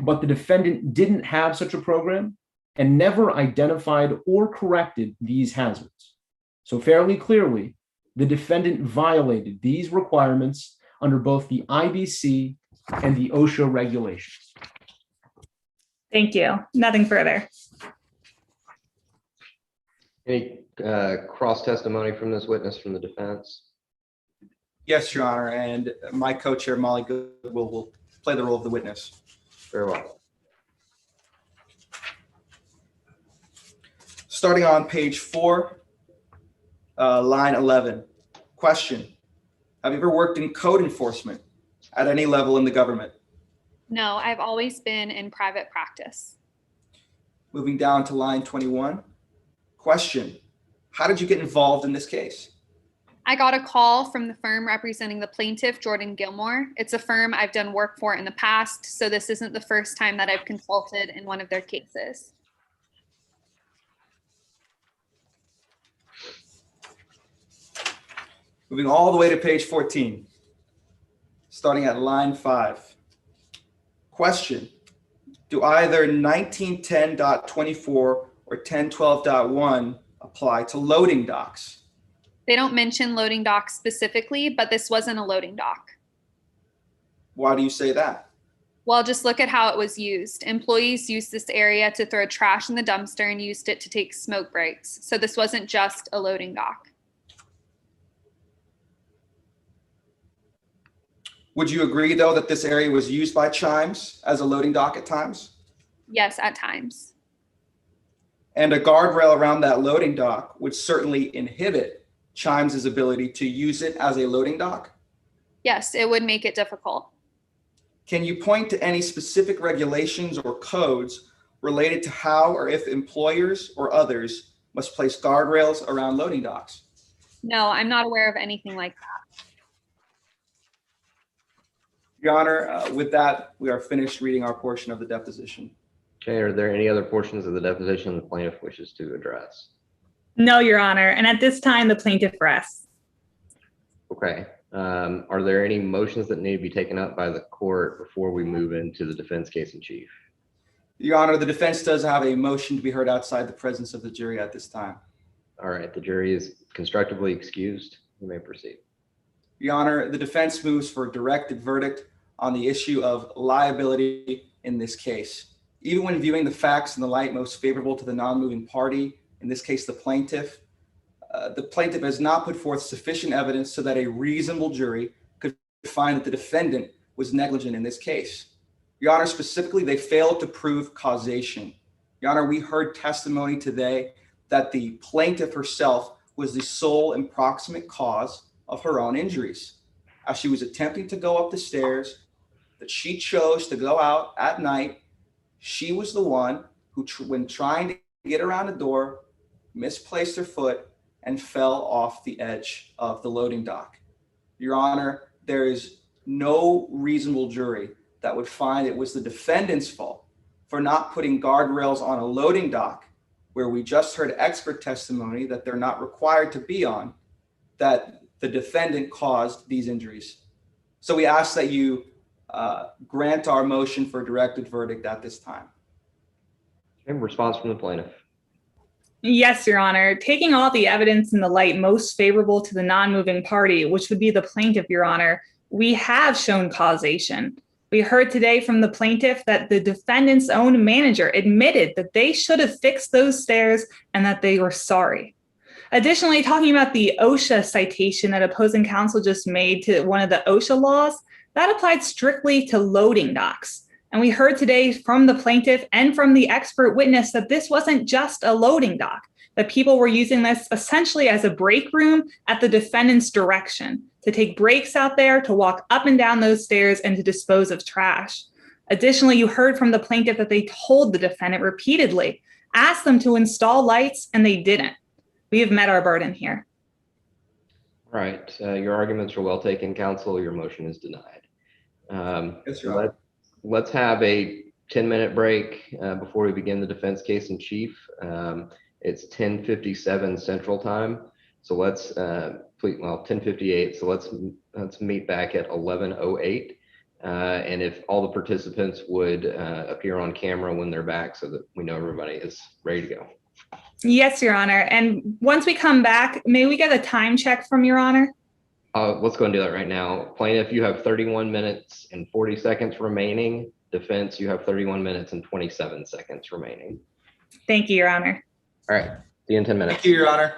But the defendant didn't have such a program and never identified or corrected these hazards. So fairly clearly, the defendant violated these requirements under both the IBC and the OSHA regulations. Thank you. Nothing further. Any cross testimony from this witness from the defense? Yes, Your Honor, and my co-chair, Molly Goodwill, will play the role of the witness. Very well. Starting on page 4, line 11. Question: have you ever worked in code enforcement at any level in the government? No, I've always been in private practice. Moving down to line 21. Question: how did you get involved in this case? I got a call from the firm representing the plaintiff, Jordan Gilmore. It's a firm I've done work for in the past, so this isn't the first time that I've consulted in one of their cases. Moving all the way to page 14, starting at line 5. Question: do either 1910.24 or 1012.1 apply to loading docks? They don't mention loading docks specifically, but this wasn't a loading dock. Why do you say that? Well, just look at how it was used. Employees used this area to throw trash in the dumpster and used it to take smoke breaks. So this wasn't just a loading dock. Would you agree, though, that this area was used by Chimes as a loading dock at times? Yes, at times. And a guardrail around that loading dock would certainly inhibit Chimes' ability to use it as a loading dock? Yes, it would make it difficult. Can you point to any specific regulations or codes related to how or if employers or others must place guardrails around loading docks? No, I'm not aware of anything like that. Your Honor, with that, we are finished reading our portion of the deposition. Okay, are there any other portions of the deposition the plaintiff wishes to address? No, Your Honor. And at this time, the plaintiff rests. Okay. Are there any motions that need to be taken up by the court before we move into the defense case in chief? Your Honor, the defense does have a motion to be heard outside the presence of the jury at this time. All right, the jury is constructively excused. You may proceed. Your Honor, the defense moves for a directed verdict on the issue of liability in this case. Even when viewing the facts in the light most favorable to the non-moving party, in this case, the plaintiff has not put forth sufficient evidence so that a reasonable jury could find that the defendant was negligent in this case. Your Honor, specifically, they failed to prove causation. Your Honor, we heard testimony today that the plaintiff herself was the sole and proximate cause of her own injuries. As she was attempting to go up the stairs, that she chose to go out at night, she was the one who, when trying to get around the door, misplaced her foot and fell off the edge of the loading dock. Your Honor, there is no reasonable jury that would find it was the defendant's fault for not putting guardrails on a loading dock where we just heard expert testimony that they're not required to be on, that the defendant caused these injuries. So we ask that you grant our motion for a directed verdict at this time. Okay, response from the plaintiff. Yes, Your Honor. Taking all the evidence in the light most favorable to the non-moving party, which would be the plaintiff, Your Honor, we have shown causation. We heard today from the plaintiff that the defendant's own manager admitted that they should have fixed those stairs and that they were sorry. Additionally, talking about the OSHA citation that opposing counsel just made to one of the OSHA laws, that applied strictly to loading docks. And we heard today from the plaintiff and from the expert witness that this wasn't just a loading dock, that people were using this essentially as a break room at the defendant's direction, to take breaks out there, to walk up and down those stairs, and to dispose of trash. Additionally, you heard from the plaintiff that they told the defendant repeatedly, asked them to install lights, and they didn't. We have met our burden here. All right, your arguments are well taken, counsel. Your motion is denied. Yes, Your Honor. Let's have a 10-minute break before we begin the defense case in chief. It's 10:57 Central Time. So let's, 10:58. So let's meet back at 11:08. And if all the participants would appear on camera when they're back so that we know everybody is ready to go. Yes, Your Honor. And once we come back, may we get a time check from Your Honor? Let's go and do that right now. Plaintiff, you have 31 minutes and 40 seconds remaining. Defense, you have 31 minutes and 27 seconds remaining. Thank you, Your Honor. All right, see you in 10 minutes. Thank you, Your Honor.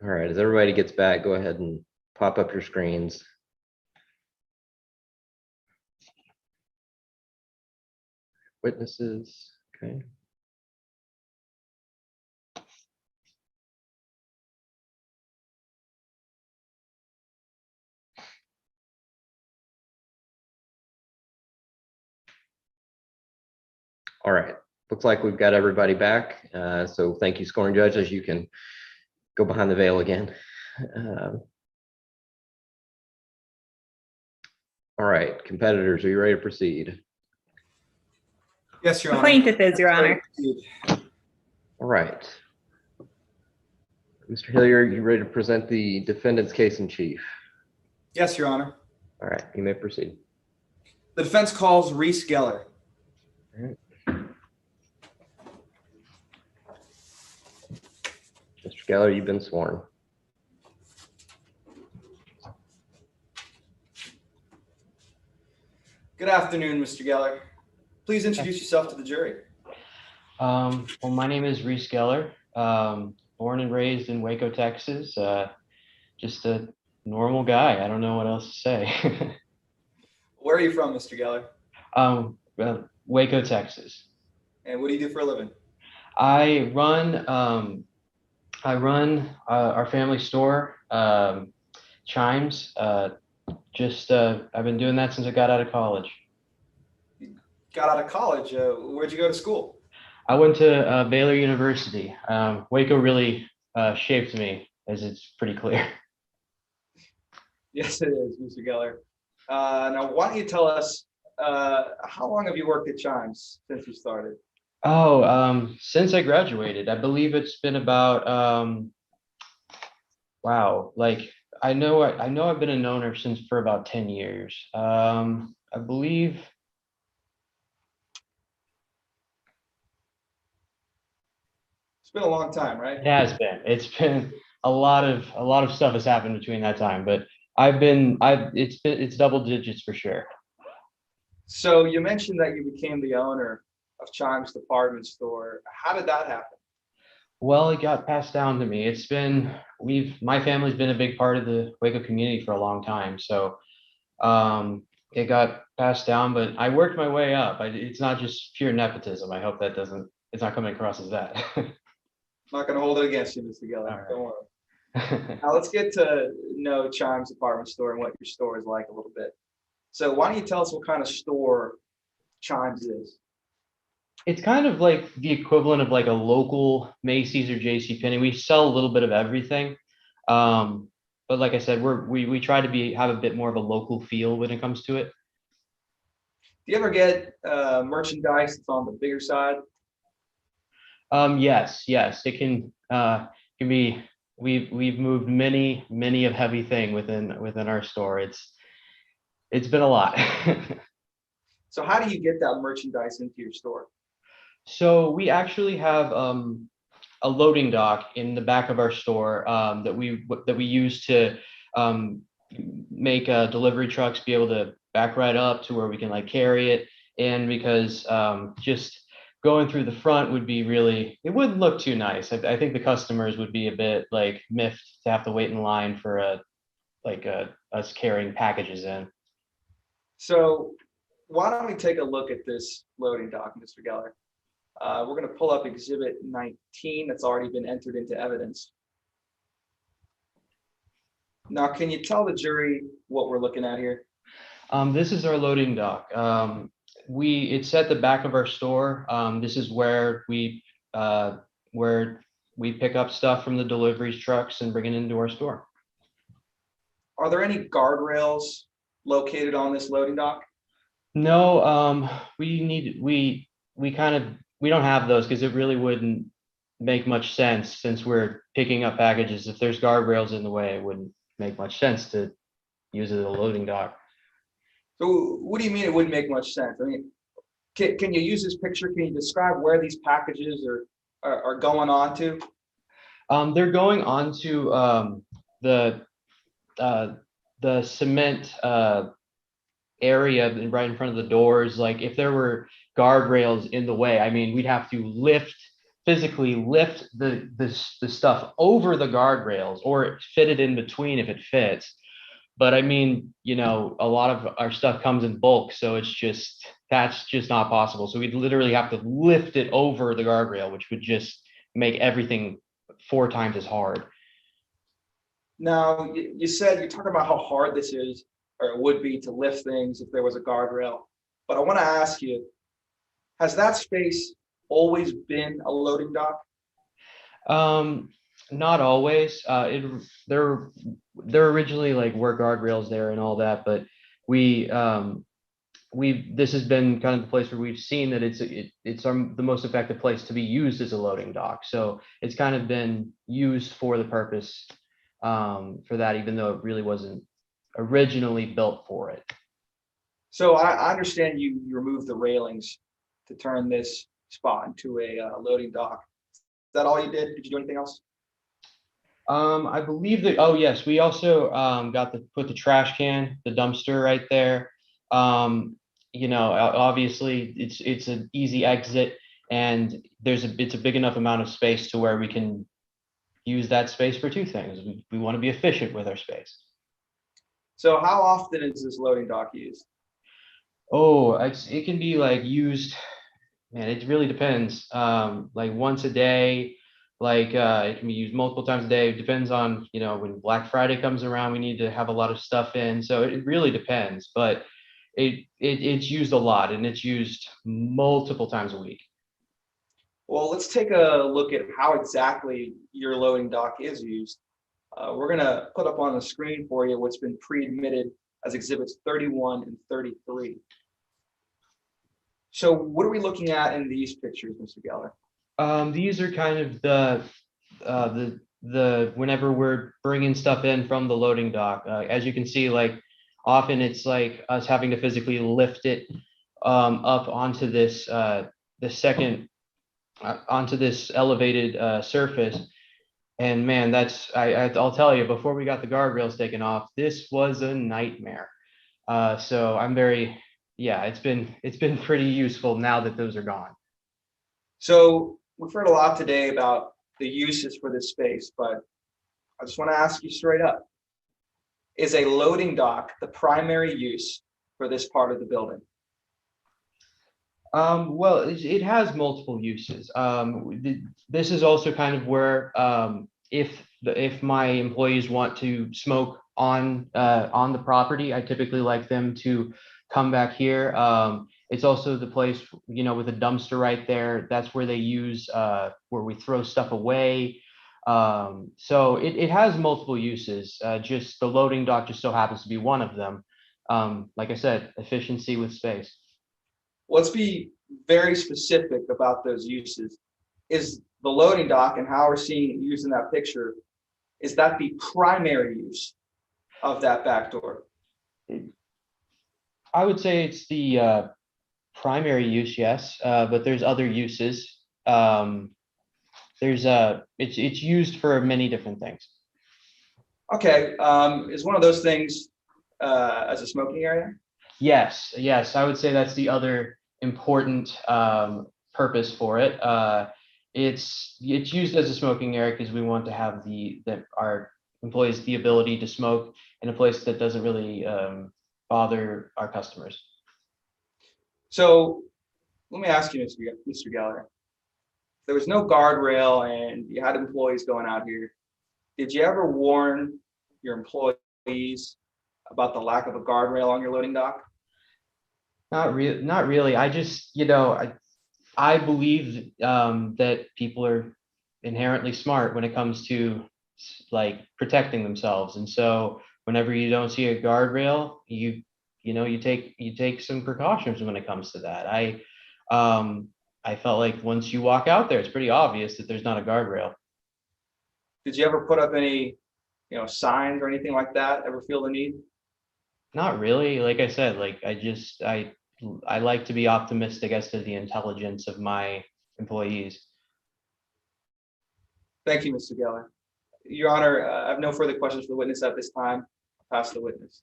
All right, as everybody gets back, go ahead and pop up your screens. Witnesses, okay. All right, looks like we've got everybody back. So thank you, scoring judges. You can go behind the veil again. All right, competitors, are you ready to proceed? Yes, Your The Honor. plaintiff is, Your Honor. All right. Mr. Hilliard, you ready to present the defendant's case in chief? Yes, Your Honor. All right, you may proceed. The defense calls Reese Geller. Mr. Geller, you've been sworn. Good afternoon, Mr. Geller. Please introduce yourself to the jury. Well, my name is Reese Geller, born and raised in Waco, Texas. Just a normal guy. I don't know what else to say. Where are you from, Mr. Geller? Waco, Texas. And what do you do for a living? I run our family store, Chimes. I've been doing that since I got out of college. Got out of college. Where'd you go to school? I went to Baylor University. Waco really shaped me, as it's pretty clear. Yes, it is, Mr. Geller. Now, why don't you tell us how long have you worked at Chimes since you started? Oh, since I graduated, I believe it's been about wow, like I know I've been an owner for about 10 years. I believe It's been a long time, right? it has been. It's been a lot of stuff has happened between that time, but it's double digits for sure. So you mentioned that you became the owner of Chimes Department Store. How did that happen? Well, it got passed down to me. My family's been a big part of the Waco community for a long time. So it got passed down, but I worked my way up. It's not just pure nepotism. I hope it's not coming across as that. I'm not going to hold it against you, Mr. Geller. All right. Don't worry. Now let's get to know Chimes Department Store and what your store is like a little bit. So why don't you tell us what kind of store Chimes is? It's kind of like the equivalent of like a local Macy's or JCPenney. We sell a little bit of everything. But like I said, we try to have a bit more of a local feel when it comes to it. Do you ever get merchandise that's on the bigger side? Yes, it can be. We've moved many of heavy thing within our store. It's been a lot. So how do you get that merchandise into your store? So we actually have a loading dock in the back of our store that we use to make delivery trucks be able to back right up to where we can like carry it. And because just going through the front it wouldn't look too nice. I think the customers would be a bit like miffed to have to wait in line for us carrying packages in. So why don't we take a look at this loading dock, Mr. Geller? We're going to pull up Exhibit 19 that's already been entered into evidence. Now, can you tell the jury what we're looking at here? This is our loading dock. It's at the back of our store. This is where we pick up stuff from the deliveries trucks and bring it into our store. Are there any guardrails located on this loading dock? No, we don't have those because it really wouldn't make much sense since we're picking up packages. If there's guardrails in the way, it wouldn't make much sense to use it as a loading dock. So what do you mean it wouldn't make much sense? I mean, can you use this picture? Can you describe where these packages are going on to? They're going onto the cement area right in front of the doors. Like if there were guardrails in the way, I mean, we'd have to lift physically lift the stuff over the guardrails or fit it in between if it fits. But I mean, you know, a lot of our stuff comes in bulk, so that's just not possible. So we'd literally have to lift it over the guardrail, which would just make everything 4 times as hard. Now, you said you're talking about how hard this is, or it would be to lift things if there was a guardrail. But I want to ask you, has that space always been a loading dock? Not always. There originally like were guardrails there and all that, but we this has been kind of the place where we've seen that the most effective place to be used as a loading dock. So it's kind of been used for the purpose for that, even though it really wasn't originally built for it. So I understand you removed the railings to turn this spot into a loading dock. Is that all you did? Did you do anything else? I believe that, oh yes, we also put the trash can, the dumpster right there. You know, obviously it's an easy exit, and it's a big enough amount of space to where we can use that space for 2 things. We want to be efficient with our space. So how often is this loading dock used? Oh, it can be like used, man, it really depends. Like once a day, like it can be used multiple times a day. It depends on, you know, when Black Friday comes around, we need to have a lot of stuff in. So it really depends, but it's used a lot, and it's used multiple times a week. Well, let's take a look at how exactly your loading dock is used. We're going to put up on the screen for you what's been pre-admitted as exhibits 31 and 33. So what are we looking at in these pictures, Mr. Geller? These are kind of the whenever we're bringing stuff in from the loading dock, as you can see, like often it's like us having to physically lift it up onto this onto this elevated surface. And man, I'll tell you, before we got the guardrails taken off, this was a nightmare. So I'm very, yeah, it's been pretty useful now that those are gone. So we've heard a lot today about the uses for this space, but I just want to ask you straight up, is a loading dock the primary use for this part of the building? Well, it has multiple uses. This is also kind of where if my employees want to smoke on the property, I typically like them to come back here. It's also the place, you know, with a dumpster right there. That's where they use where we throw stuff away. So it has multiple uses. Just the loading dock just so happens to be one of them. Like I said, efficiency with space. Let's be very specific about those uses. Is the loading dock and how we're seeing it used in that picture, is that the primary use of that back door? I would say it's the primary use, yes, but there's other uses. It's used for many different things. Okay, is one of those things as a smoking area? Yes, I would say that's the other important purpose for it. It's used as a smoking area because we want to have our employees the ability to smoke in a place that doesn't really bother our customers. So let me ask you, Mr. Geller, if there was no guardrail and you had employees going out here, did you ever warn your employees about the lack of a guardrail on your loading dock? Not really. I just, you know, I believe that people are inherently smart when it comes to like protecting themselves. And so whenever you don't see a guardrail, you take some precautions when it comes to that. I felt like once you walk out there, it's pretty obvious that there's not a guardrail. Did you ever put up any, signs or anything like that? Ever feel the need? Not really. Like I said, like I like to be optimistic as to the intelligence of my employees. Thank you, Mr. Geller. Your Honor, I have no further questions for the witness at this time. I'll pass the witness.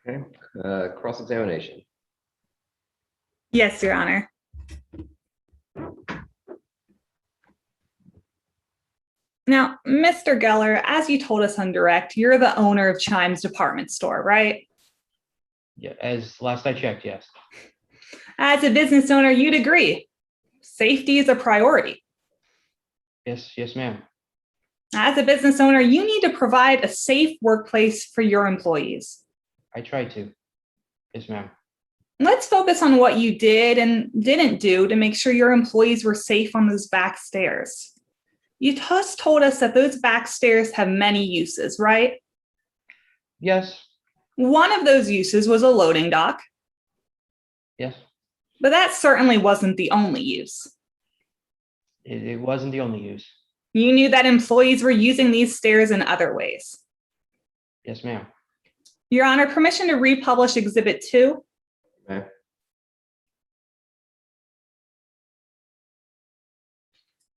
Okay, cross-examination. Yes, Your Honor. Now, Mr. Geller, as you told us on direct, you're the owner of Chimes Department Store, right? Yeah, as last I checked, yes. As a business owner, you'd agree. Safety is a priority. Yes, ma'am. As a business owner, you need to provide a safe workplace for your employees. I tried to. Yes, ma'am. Let's focus on what you did and didn't do to make sure your employees were safe on those back stairs. You just told us that those back stairs have many uses, right? Yes, One of those uses was a loading dock, yes. but that certainly wasn't the only use. It wasn't the only use. You knew that employees were using these stairs in other ways. Yes, ma'am. Your Honor, permission to republish Exhibit 2? Okay.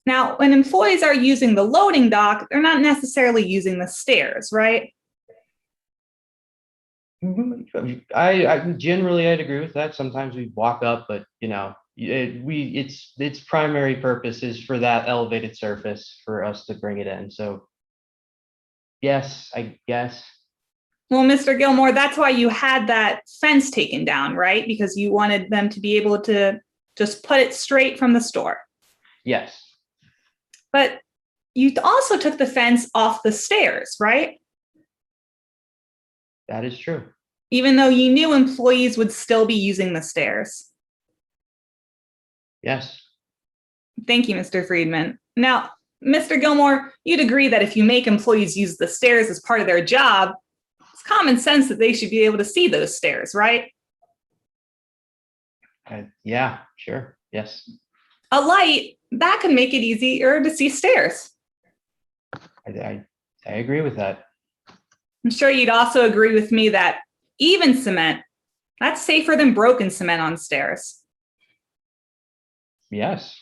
Now, when employees are using the loading dock, they're not necessarily using the stairs, right? I generally I'd agree with that. Sometimes we walk up, but you know, its primary purpose is for that elevated surface for us to bring it in. So yes, I guess. Well, Mr. Gilmore, that's why you had that fence taken down, right? Because you wanted them to be able to just put it straight from the store. Yes, But you also took the fence off the stairs, right? that is true. Even though you knew employees would still be using the stairs. Yes, Thank you, Mr. Friedman. Now, Mr. Gilmore, you'd agree that if you make employees use the stairs as part of their job, it's common sense that they should be able to see those stairs, right? yeah, sure. Yes, A light, that could make it easier to see stairs. I agree with that. I'm sure you'd also agree with me that even cement, that's safer than broken cement on stairs. Yes,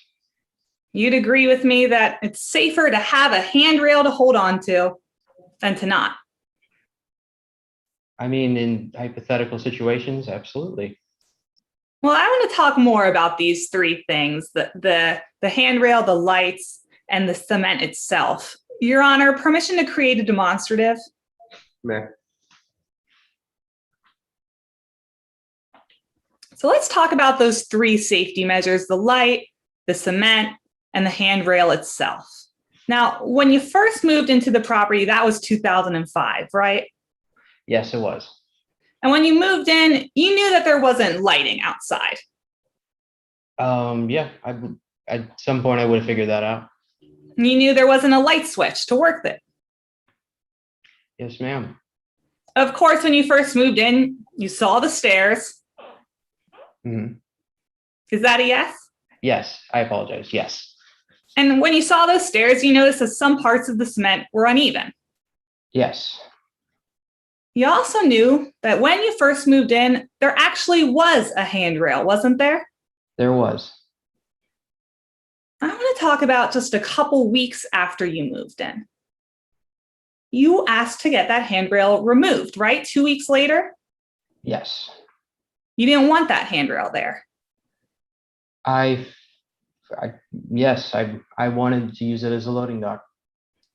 You'd agree with me that it's safer to have a handrail to hold on to than to not. I mean, in hypothetical situations, absolutely. Well, I want to talk more about these three things, the handrail, the lights, and the cement itself. Your Honor, permission to create a demonstrative? May. So let's talk about those three safety measures, the light, the cement, and the handrail itself. Now, when you first moved into the property, that was 2005, right? Yes, it was. And when you moved in, you knew that there wasn't lighting outside. Yeah, at some point I would have figured that out. You knew there wasn't a light switch to work it. Yes, ma'am. Of course, when you first moved in, you saw the stairs. Mhm. Is that a yes? Yes, I apologize. Yes. And when you saw those stairs, you noticed that some parts of the cement were uneven. Yes. You also knew that when you first moved in, there actually was a handrail, wasn't there? There was. I want to talk about just a couple weeks after you moved in. You asked to get that handrail removed, right? 2 weeks later? Yes. You didn't want that handrail there. Yes, I wanted to use it as a loading dock.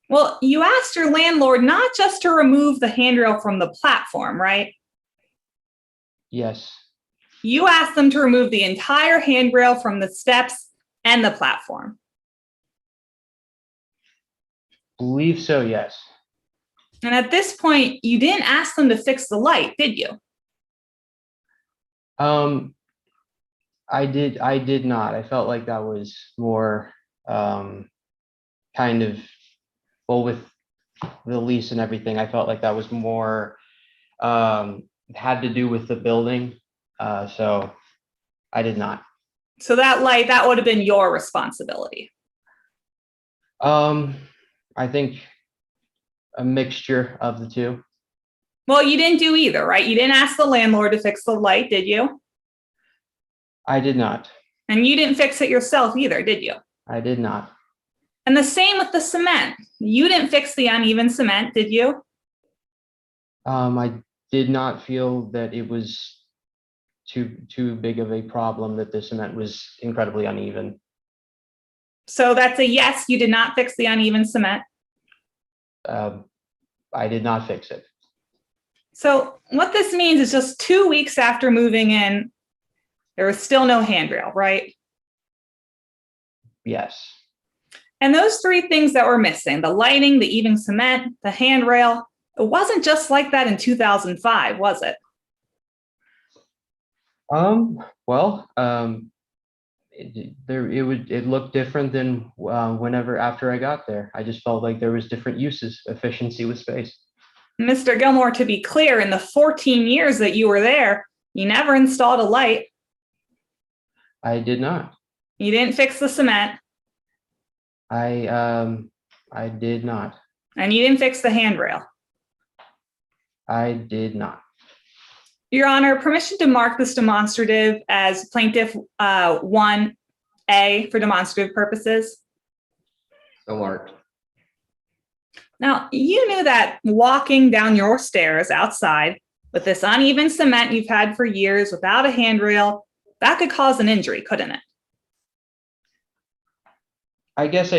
Well, you asked your landlord not just to remove the handrail from the platform, right? Yes. You asked them to remove the entire handrail from the steps and the platform. Believe so, yes. And at this point, you didn't ask them to fix the light, did you? I did not. I felt like that was more kind of, well, with the lease and everything, I felt like that was more had to do with the building. So I did not. So that light, that would have been your responsibility. I think a mixture of the two. Well, you didn't do either, right? You didn't ask the landlord to fix the light, did you? I did not. And you didn't fix it yourself either, did you? I did not. And the same with the cement. You didn't fix the uneven cement, did you? I did not feel that it was too big of a problem that the cement was incredibly uneven. So that's a yes, you did not fix the uneven cement. I did not fix it. So what this means is just 2 weeks after moving in, there was still no handrail, right? Yes. And those three things that were missing, the lighting, the even cement, the handrail, it wasn't just like that in 2005, was it? Well, it looked different than whenever after I got there. I just felt like there was different uses, efficiency with space. Mr. Gilmore, to be clear, in the 14 years that you were there, you never installed a light. I did not. You didn't fix the cement, I did not. and you didn't fix the handrail. I did not. Your Honor, permission to mark this demonstrative as plaintiff 1A for demonstrative purposes. So marked. Now, you knew that walking down your stairs outside with this uneven cement you've had for years without a handrail, that could cause an injury, couldn't it? I guess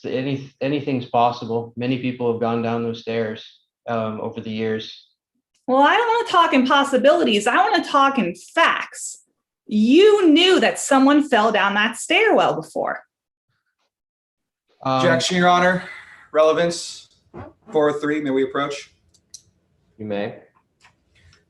anything's possible. Many people have gone down those stairs over the years. Well, I don't want to talk in possibilities. I want to talk in facts. You knew that someone fell down that stairwell before. Objection, Your Honor. Relevance 403. May we approach? You may.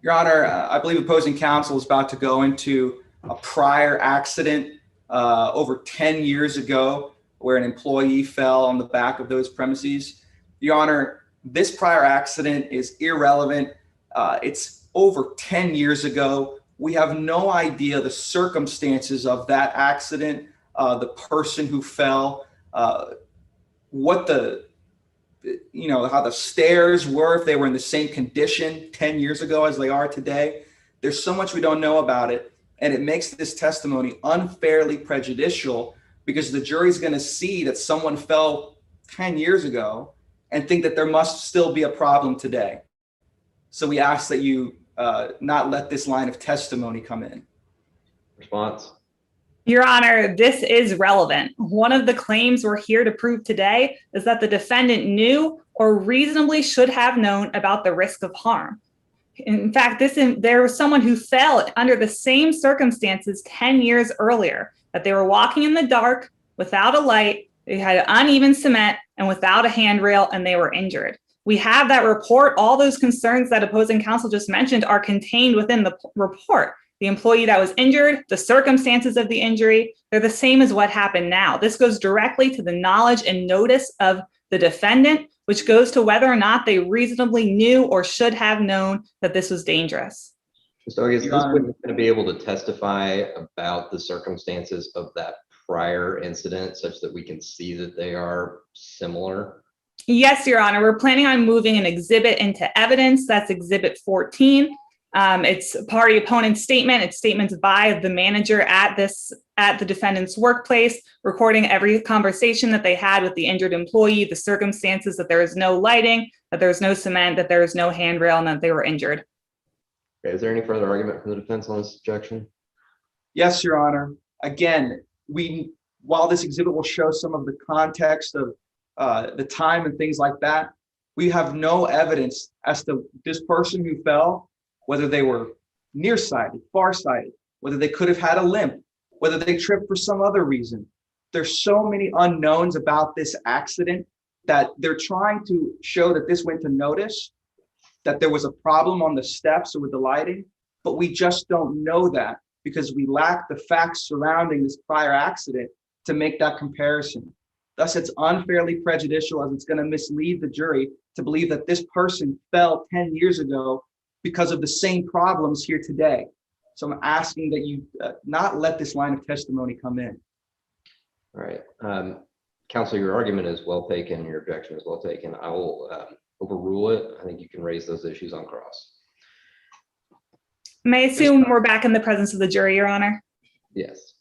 Your Honor, I believe opposing counsel is about to go into a prior accident over 10 years ago where an employee fell on the back of those premises. Your Honor, this prior accident is irrelevant. It's over 10 years ago. We have no idea the circumstances of that accident, the person who fell, what how the stairs were, if they were in the same condition 10 years ago as they are today. There's so much we don't know about it. And it makes this testimony unfairly prejudicial because the jury's going to see that someone fell 10 years ago and think that there must still be a problem today. So we ask that you not let this line of testimony come in. Response. Your Honor, this is relevant. One of the claims we're here to prove today is that the defendant knew or reasonably should have known about the risk of harm. In fact, there was someone who fell under the same circumstances 10 years earlier, that they were walking in the dark without a light, they had uneven cement and without a handrail, and they were injured. We have that report. All those concerns that opposing counsel just mentioned are contained within the report. The employee that was injured, the circumstances of the injury, they're the same as what happened now. This goes directly to the knowledge and notice of the defendant, which goes to whether or not they reasonably knew or should have known that this was dangerous. So I guess this witness going to be able to testify about the circumstances of that prior incident such that we can see that they are similar? Yes, Your Honor. We're planning on moving an exhibit into evidence. That's Exhibit 14. It's party opponent statement. It's statements by the manager at the defendant's workplace, recording every conversation that they had with the injured employee, the circumstances that there is no lighting, that there is no cement, that there is no handrail, and that they were injured. Okay, is there any further argument from the defense on this objection? Yes, Your Honor. Again, while this exhibit will show some of the context of the time and things like that, we have no evidence as to this person who fell, whether they were nearsighted, farsighted, whether they could have had a limp, whether they tripped for some other reason. There's so many unknowns about this accident that they're trying to show that this went to notice, that there was a problem on the steps or with the lighting, but we just don't know that because we lack the facts surrounding this prior accident to make that comparison. Thus, it's unfairly prejudicial as it's going to mislead the jury to believe that this person fell 10 years ago because of the same problems here today. So I'm asking that you not let this line of testimony come in. All right. Counsel, your argument is well taken. Your objection is well taken. I will overrule it. I think you can raise those issues on cross. May I assume we're back in the presence of the jury, Your Honor? Yes.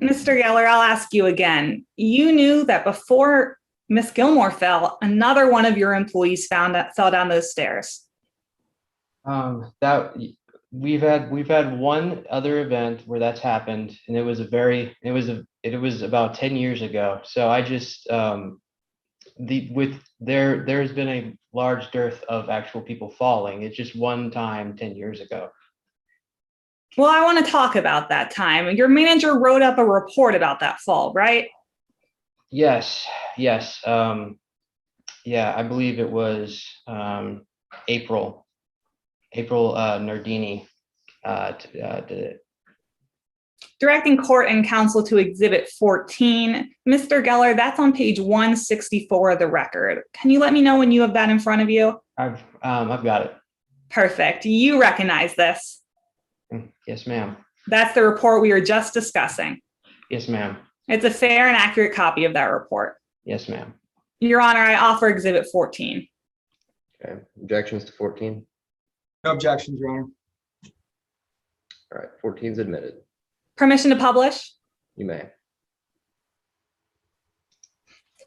Mr. Geller, I'll ask you again. You knew that before Miss Gilmore fell, another one of your employees fell down those stairs. That we've had one other event where that's happened, and it was about 10 years ago. So I just there's been a large dearth of actual people falling. It's just one time 10 years ago. Well, I want to talk about that time. Your manager wrote up a report about that fall, right? Yes, yes. Yeah, I believe it was April Nardini did it. Directing court and counsel to exhibit 14. Mr. Geller, that's on page 164 of the record. Can you let me know when you have that in front of you? I've got it. Perfect. You recognize this. Yes, ma'am. That's the report we were just discussing. Yes, ma'am. It's a fair and accurate copy of that report. Yes, ma'am. Your Honor, I offer exhibit 14. Okay, objections to 14? No objections, Your Honor. All right, 14 is admitted. Permission to publish? You may.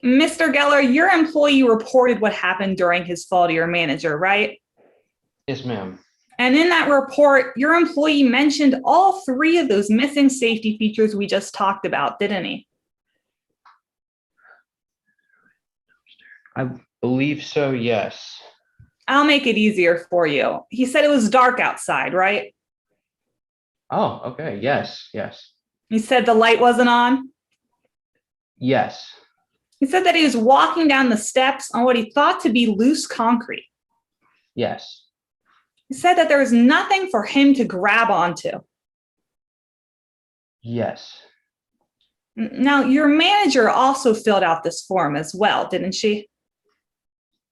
Mr. Geller, your employee reported what happened during his fall to your manager, right? Yes, ma'am. And in that report, your employee mentioned all three of those missing safety features we just talked about, didn't he? I believe so, yes. I'll make it easier for you. He said it was dark outside, right? Oh, okay. Yes, yes. He said the light wasn't on. Yes. He said that he was walking down the steps on what he thought to be loose concrete. Yes. He said that there was nothing for him to grab onto. Yes. Now, your manager also filled out this form as well, didn't she?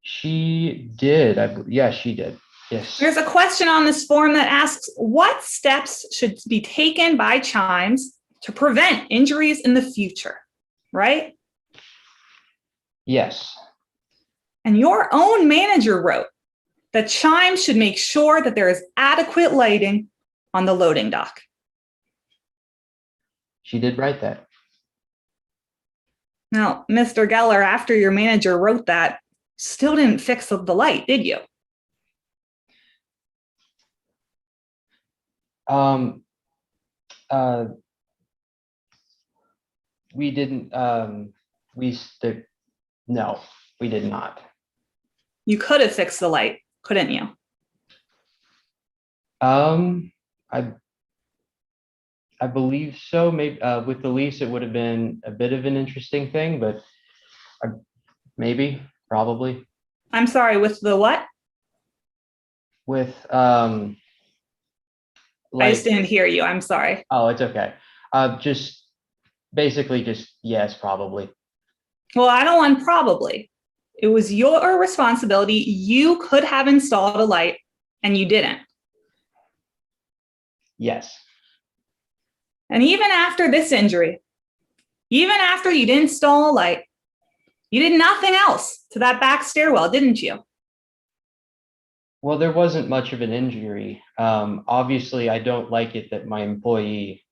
She did. Yes, she did. Yes. There's a question on this form that asks what steps should be taken by Chimes to prevent injuries in the future, right? Yes. And your own manager wrote that Chimes should make sure that there is adequate lighting on the loading dock. She did write that. Now, Mr. Geller, after your manager wrote that, still didn't fix the light, did you? We didn't, no, we did not. You could have fixed the light, couldn't you? I believe so. Maybe with the lease, it would have been a bit of an interesting thing, but maybe, probably. I'm sorry, with the what? With I like, just didn't hear you. I'm sorry. oh, it's okay. Just basically just yes, probably. Well, I don't want probably. It was your responsibility. You could have installed a light and you didn't. Yes. And even after this injury, even after you didn't install a light, you did nothing else to that back stairwell, didn't you? Well, there wasn't much of an injury. Obviously, I don't like it that my employee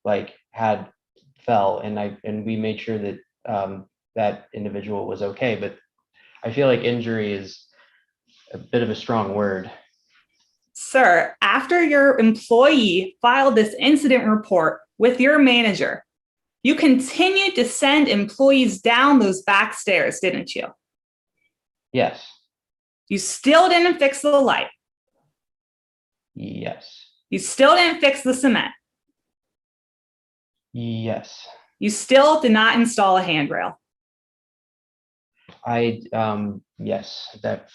fell, and we made sure that that individual was okay. But I feel like injury is a bit of a strong word. Sir, after your employee filed this incident report with your manager, you continued to send employees down those back stairs, didn't you? Yes. You still didn't fix the light. Yes. You still didn't fix the cement. Yes. You still did not install a handrail. Yes, that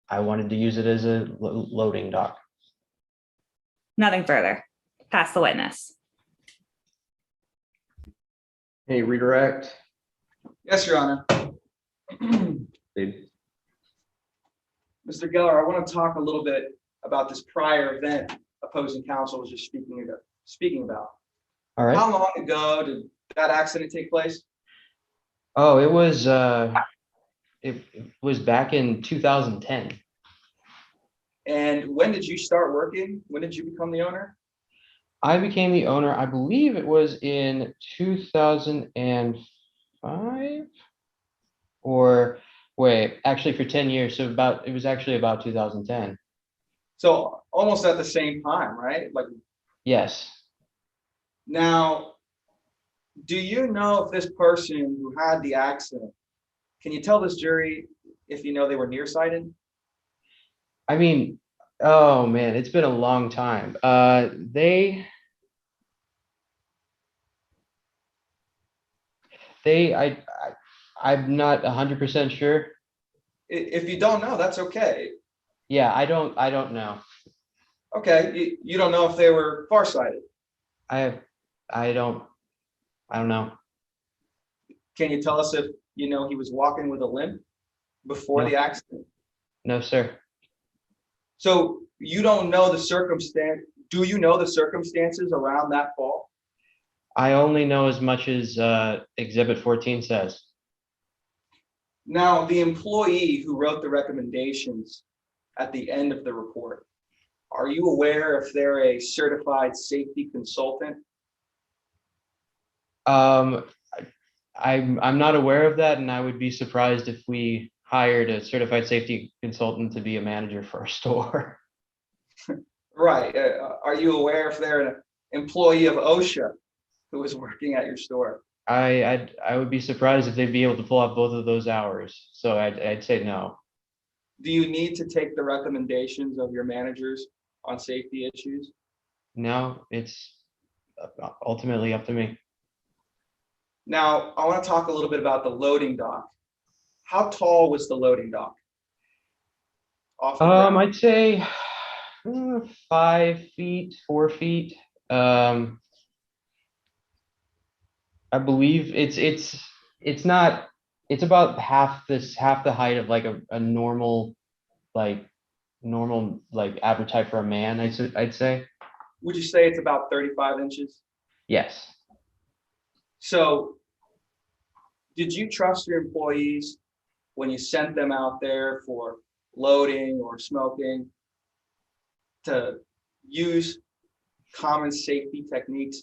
I wanted to use it as a loading dock. Nothing further. Pass the witness. Any redirect? Yes, Your Honor. Steve? Mr. Geller, I want to talk a little bit about this prior event opposing counsel was just speaking about. All right. How long ago did that accident take place? Oh, it was back in 2010. And when did you start working? When did you become the owner? I became the owner, I believe it was in 2005, or wait, actually for 10 years. So it was actually about 2010. So almost at the same time, right? Like, Yes. now, do you know if this person who had the accident Can you tell this jury if you know they were nearsighted? I mean, oh man, it's been a long time. I'm not 100% sure. If you don't know, that's okay. Yeah, I don't know. Okay, you don't know if they were farsighted. I I don't know. Can you tell us if you know he was walking with a limp before No. the accident? No, sir. So you don't know the circumstance. Do you know the circumstances around that fall? I only know as much as Exhibit 14 says. Now, the employee who wrote the recommendations at the end of the report, are you aware if they're a certified safety consultant? Um, I'm not aware of that, and I would be surprised if we hired a certified safety consultant to be a manager for a store. Right. Are you aware if they're an employee of OSHA who is working at your store? I would be surprised if they'd be able to pull off both of those hours. So I'd say no. Do you need to take the recommendations of your managers on safety issues? No, it's ultimately up to me. Now, I want to talk a little bit about the loading dock. How tall was the loading dock? Off the ground? I'd say 5 feet, 4 feet. I believe it's not, it's about half the height of like a normal like appetite for a man, I'd say. Would you say it's about 35 inches? Yes. So did you trust your employees when you sent them out there for loading or smoking to use common safety techniques?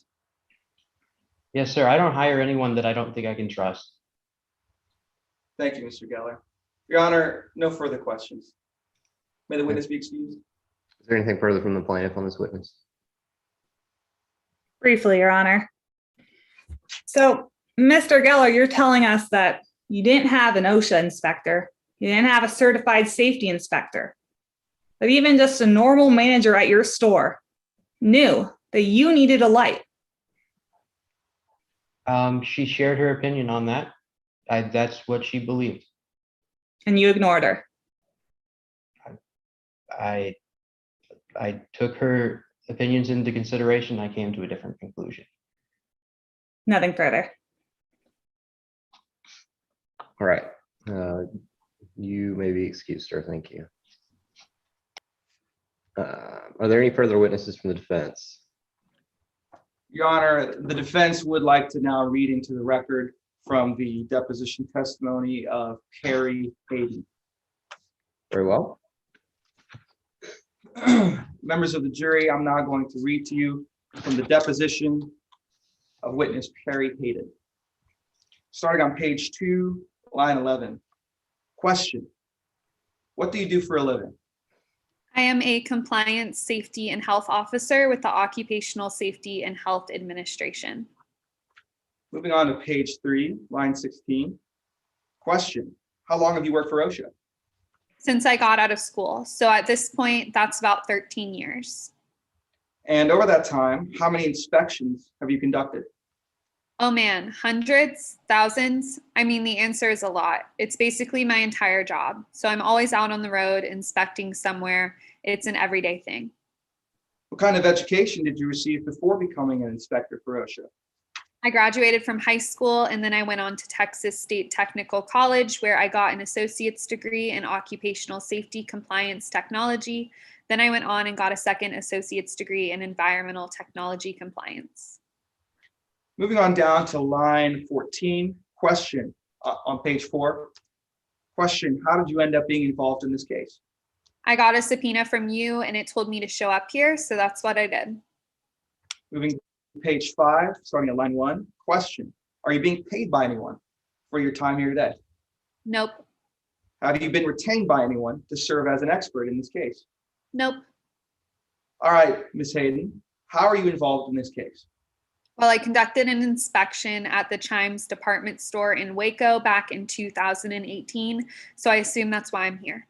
Yes, sir. I don't hire anyone that I don't think I can trust. Thank you, Mr. Geller. Your Honor, no further questions. May the witness be excused. Is there anything further from the plaintiff on this witness? Briefly, Your Honor. So, Mr. Geller, you're telling us that you didn't have an OSHA inspector, you didn't have a certified safety inspector, but even just a normal manager at your store knew that you needed a light. She shared her opinion on that. That's what she believed. And you ignored her. I took her opinions into consideration. I came to a different conclusion. Nothing further. All right. You may be excused, sir. Thank you. Are there any further witnesses from the defense? Your Honor, the defense would like to now read into the record from the deposition testimony of Perry Hayden. Very well. Members of the jury, I'm now going to read to you from the deposition of witness Perry Hayden. Starting on page 2, line 11. Question: what do you do for a living? I am a compliance, safety, and health officer with the Occupational Safety and Health Administration. Moving on to page 3, line 16. Question: how long have you worked for OSHA? Since I got out of school. So at this point, that's about 13 years. And over that time, how many inspections have you conducted? Oh man, hundreds, thousands. I mean, the answer is a lot. It's basically my entire job. So I'm always out on the road inspecting somewhere. It's an everyday thing. What kind of education did you receive before becoming an inspector for OSHA? I graduated from high school and then I went on to Texas State Technical College, where I got an associate's degree in occupational safety compliance technology. Then I went on and got a second associate's degree in environmental technology compliance. Moving on down to line 14. Question on page 4. Question: how did you end up being involved in this case? I got a subpoena from you and it told me to show up here, so that's what I did. Moving to page 5, starting at line 1. Question: are you being paid by anyone for your time here today? Nope. Have you been retained by anyone to serve as an expert in this case? Nope. All right, Ms. Hayden, how are you involved in this case? Well, I conducted an inspection at the Chimes department store in Waco back in 2018, so I assume that's why I'm here.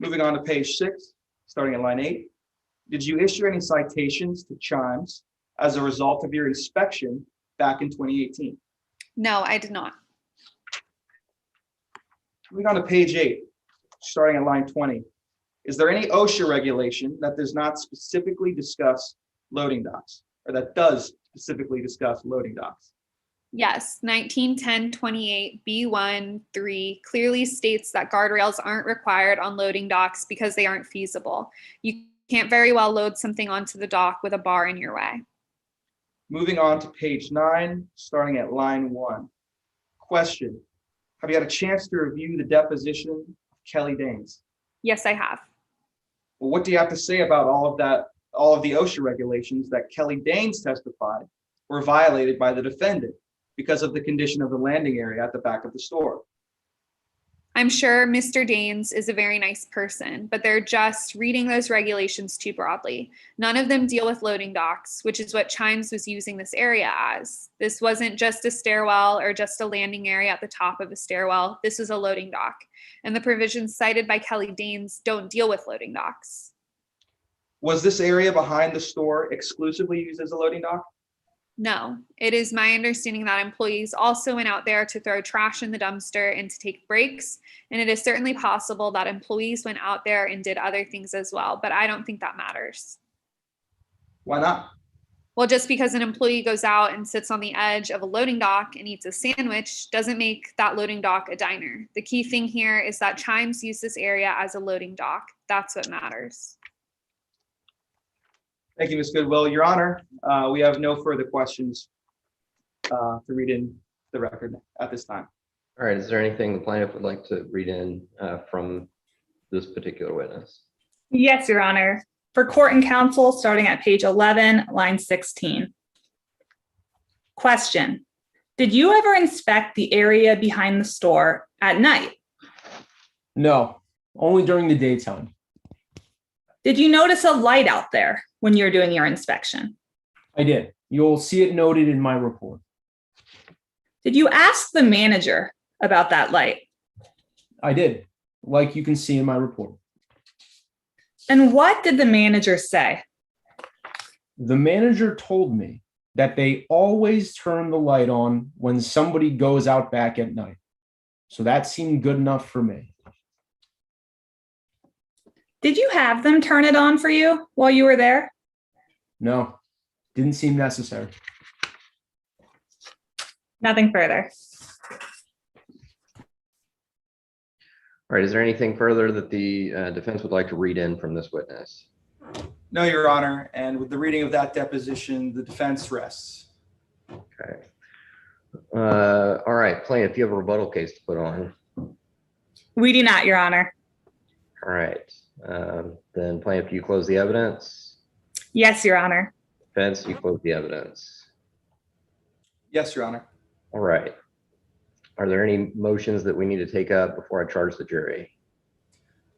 Moving on to page 6, starting at line 8. Did you issue any citations to Chimes as a result of your inspection back in 2018? No, I did not. Moving on to page 8, starting at line 20. Is there any OSHA regulation that does not specifically discuss loading docks, or that does specifically discuss loading docks? Yes, 1910-28 B1-3 clearly states that guardrails aren't required on loading docks because they aren't feasible. You can't very well load something onto the dock with a bar in your way. Moving on to page 9, starting at line 1. Question: have you had a chance to review the deposition of Kelly Danes? Yes, I have. Well, what do you have to say about all of the OSHA regulations that Kelly Danes testified were violated by the defendant because of the condition of the landing area at the back of the store? I'm sure Mr. Danes is a very nice person, but they're just reading those regulations too broadly. None of them deal with loading docks, which is what Chimes was using this area as. This wasn't just a stairwell or just a landing area at the top of a stairwell. This is a loading dock. And the provisions cited by Kelly Danes don't deal with loading docks. Was this area behind the store exclusively used as a loading dock? No, it is my understanding that employees also went out there to throw trash in the dumpster and to take breaks. And it is certainly possible that employees went out there and did other things as well, but I don't think that matters. Why not? Well, just because an employee goes out and sits on the edge of a loading dock and eats a sandwich doesn't make that loading dock a diner. The key thing here is that Chimes used this area as a loading dock. That's what matters. Thank you, Ms. Goodwill. Your Honor, we have no further questions to read in the record at this time. All right, is there anything the plaintiff would like to read in from this particular witness? Yes, Your Honor. For court and counsel, starting at page 11, line 16. Question: did you ever inspect the area behind the store at night? No, only during the daytime. Did you notice a light out there when you were doing your inspection? I did. You'll see it noted in my report. Did you ask the manager about that light? I did, like you can see in my report. And what did the manager say? The manager told me that they always turn the light on when somebody goes out back at night. So that seemed good enough for me. Did you have them turn it on for you while you were there? No, didn't seem necessary. Nothing further. All right, is there anything further that the defense would like to read in from this witness? No, Your Honor, and with the reading of that deposition, the defense rests. Okay. All right, plaintiff, you have a rebuttal case to put on. We do not, Your Honor. All right, then plaintiff, you close the evidence. Yes, Your Honor. Defense, you close the evidence. Yes, Your Honor. All right. Are there any motions that we need to take up before I charge the jury?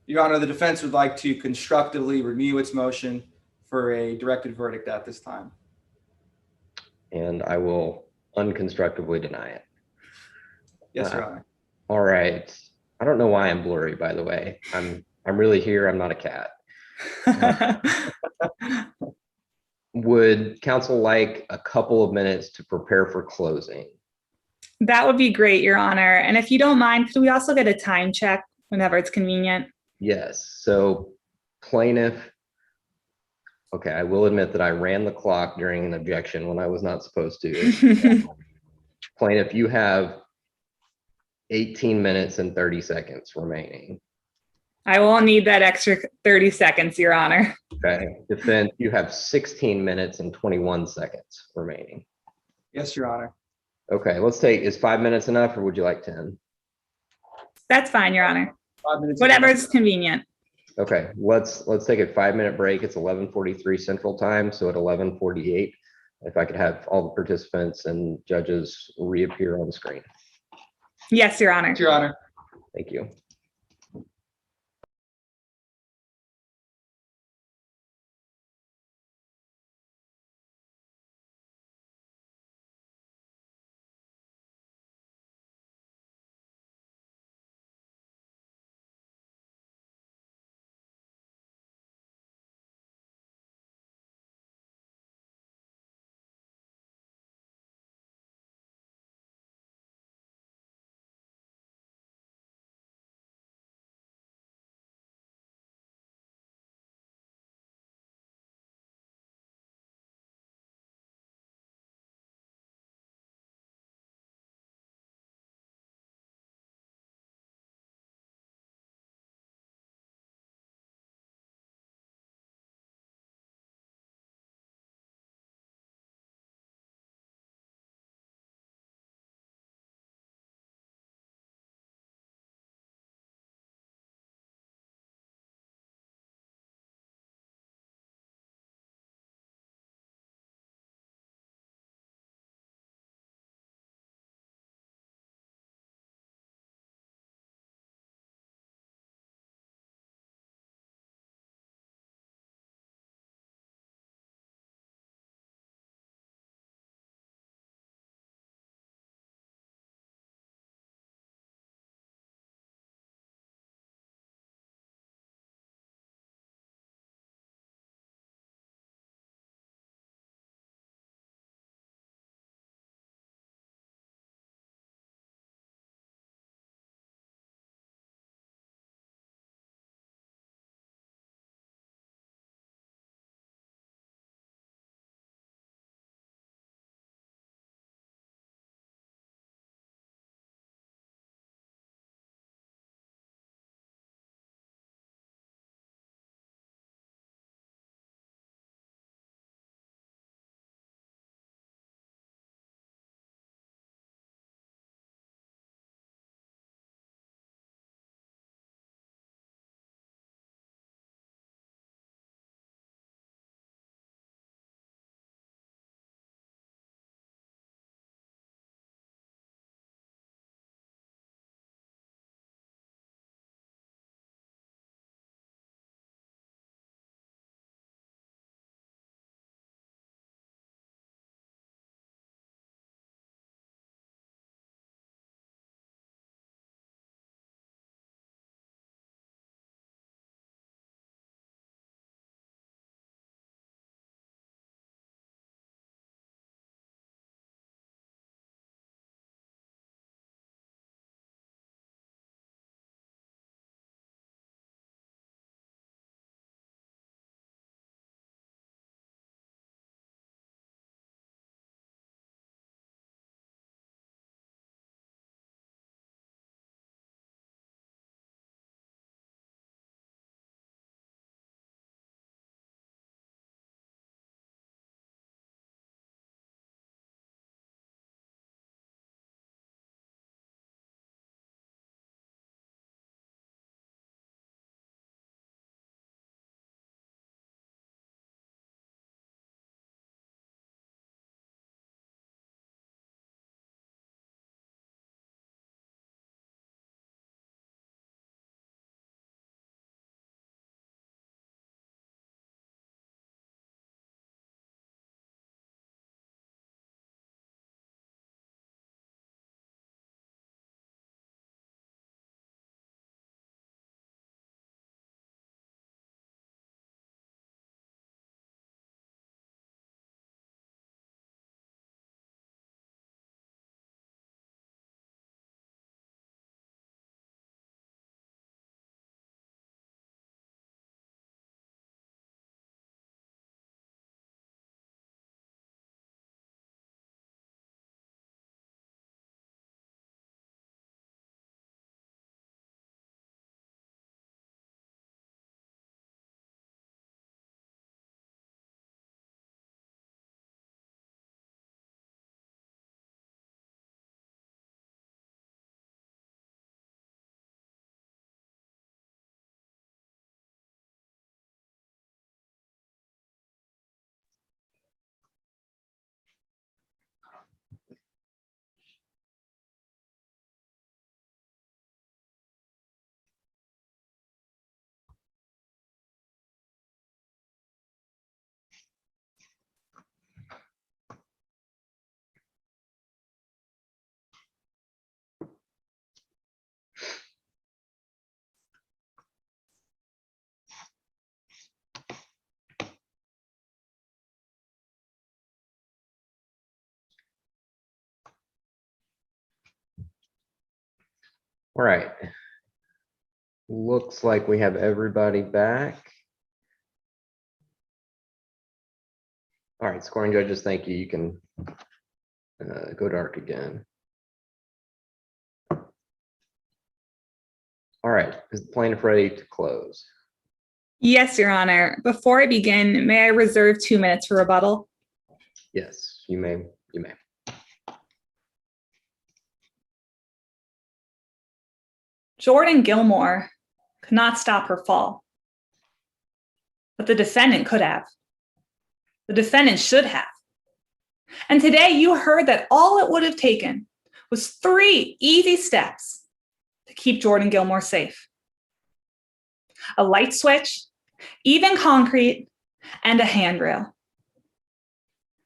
Your Honor, the defense would like to constructively renew its motion for a directed verdict at this time. And I will unconstructively deny it. Yes, Your Honor. All right. I don't know why I'm blurry, by the way. I'm really here. I'm not a cat. Would counsel like a couple of minutes to prepare for closing? That would be great, Your Honor. And if you don't mind, could we also get a time check whenever it's convenient? Yes. So plaintiff, okay, I will admit that I ran the clock during an objection when I was not supposed to. Plaintiff, you have 18 minutes and 30 seconds remaining. I won't need that extra 30 seconds, Your Honor. Okay. Defense, you have 16 minutes and 21 seconds remaining. Yes, Your Honor. Okay, let's take, is 5 minutes enough or would you like 10? That's fine, Your Honor. 5 minutes. Whatever is convenient. Okay, let's take a 5-minute break. It's 11:43 Central Time, so at 11:48, if I could have all the participants and judges reappear on the screen. Yes, Your Honor. Yes, Your Honor. Thank you. All right. Looks like we have everybody back. All right, scoring judges, thank you. You can go dark again. All right, is the plaintiff ready to close? Yes, Your Honor. Before I begin, may I reserve 2 minutes for rebuttal? Yes, you may. Jordan Gilmore could not stop her fall, but the defendant could have. The defendant should have. And today you heard that all it would have taken was 3 easy steps to keep Jordan Gilmore safe. A light switch, even concrete, and a handrail.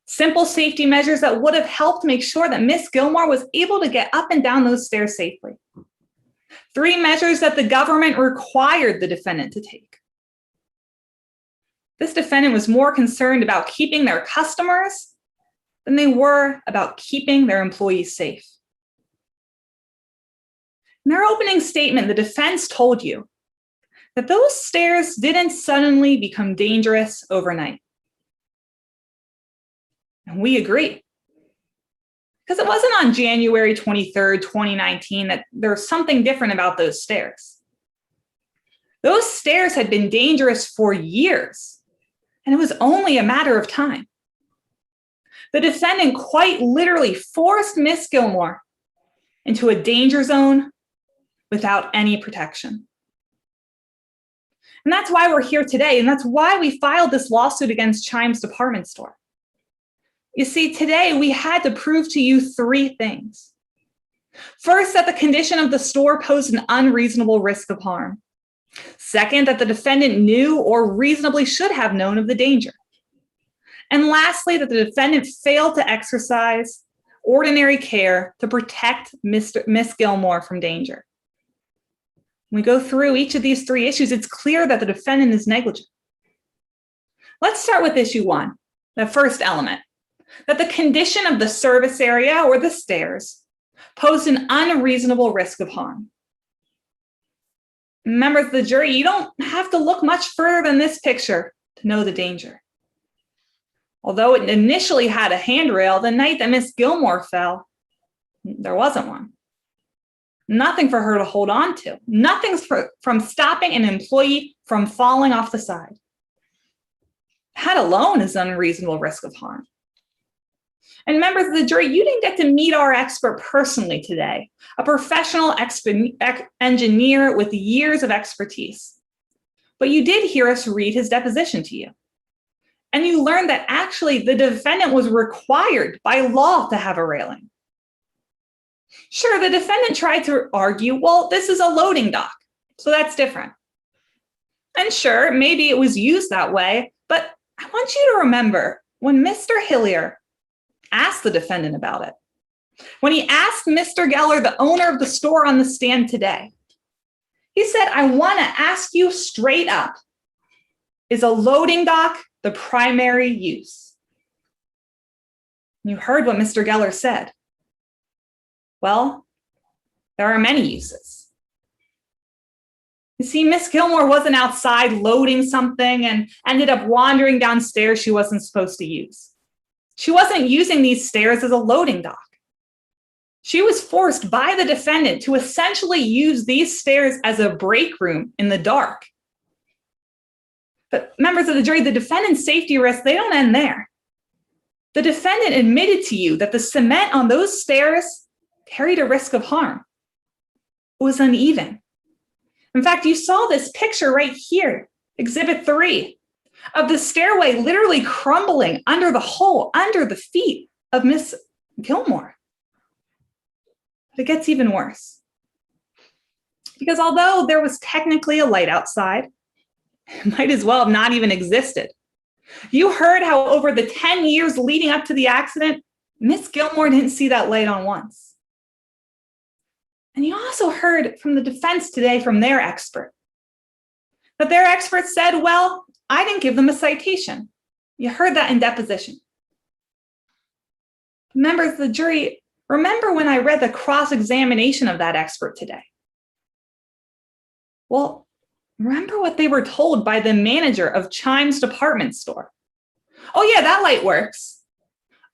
Simple safety measures that would have helped make sure that Miss Gilmore was able to get up and down those stairs safely. 3 measures that the government required the defendant to take. This defendant was more concerned about keeping their customers than they were about keeping their employees safe. In their opening statement, the defense told you that those stairs didn't suddenly become dangerous overnight. And we agree. Because it wasn't on January 23rd, 2019 that there was something different about those stairs. Those stairs had been dangerous for years, and it was only a matter of time. The defendant quite literally forced Miss Gilmore into a danger zone without any protection. And that's why we're here today, and that's why we filed this lawsuit against Chimes Department Store. You see, today we had to prove to you 3 things. First, that the condition of the store posed an unreasonable risk of harm. Second, that the defendant knew or reasonably should have known of the danger. And lastly, that the defendant failed to exercise ordinary care to protect Miss Gilmore from danger. When we go through each of these 3 issues, it's clear that the defendant is negligent. Let's start with issue 1, the first element, that the condition of the service area or the stairs posed an unreasonable risk of harm. Members of the jury, you don't have to look much further than this picture to know the danger. Although it initially had a handrail, the night that Miss Gilmore fell, there wasn't one. Nothing for her to hold on to. Nothing from stopping an employee from falling off the side. That alone is an unreasonable risk of harm. And members of the jury, you didn't get to meet our expert personally today, a professional engineer with years of expertise. But you did hear us read his deposition to you. And you learned that actually the defendant was required by law to have a railing. Sure, the defendant tried to argue, well, this is a loading dock, so that's different. And sure, maybe it was used that way, but I want you to remember when Mr. Hillier asked the defendant about it, when he asked Mr. Geller, the owner of the store, on the stand today, he said, I want to ask you straight up, is a loading dock the primary use? You heard what Mr. Geller said. Well, there are many uses. You see, Miss Gilmore wasn't outside loading something and ended up wandering downstairs she wasn't supposed to use. She wasn't using these stairs as a loading dock. She was forced by the defendant to essentially use these stairs as a break room in the dark. But members of the jury, the defendant's safety risks, they don't end there. The defendant admitted to you that the cement on those stairs carried a risk of harm. It was uneven. In fact, you saw this picture right here, Exhibit 3, of the stairway literally crumbling under the hole, under the feet of Miss Gilmore. But it gets even worse. Because although there was technically a light outside, it might as well have not even existed. You heard how over the 10 years leading up to the accident, Miss Gilmore didn't see that light on once. And you also heard from the defense today from their expert, that their expert said, well, I didn't give them a citation. You heard that in deposition. Members of the jury, remember when I read the cross-examination of that expert today? Well, remember what they were told by the manager of Chime's department store. Oh yeah, that light works.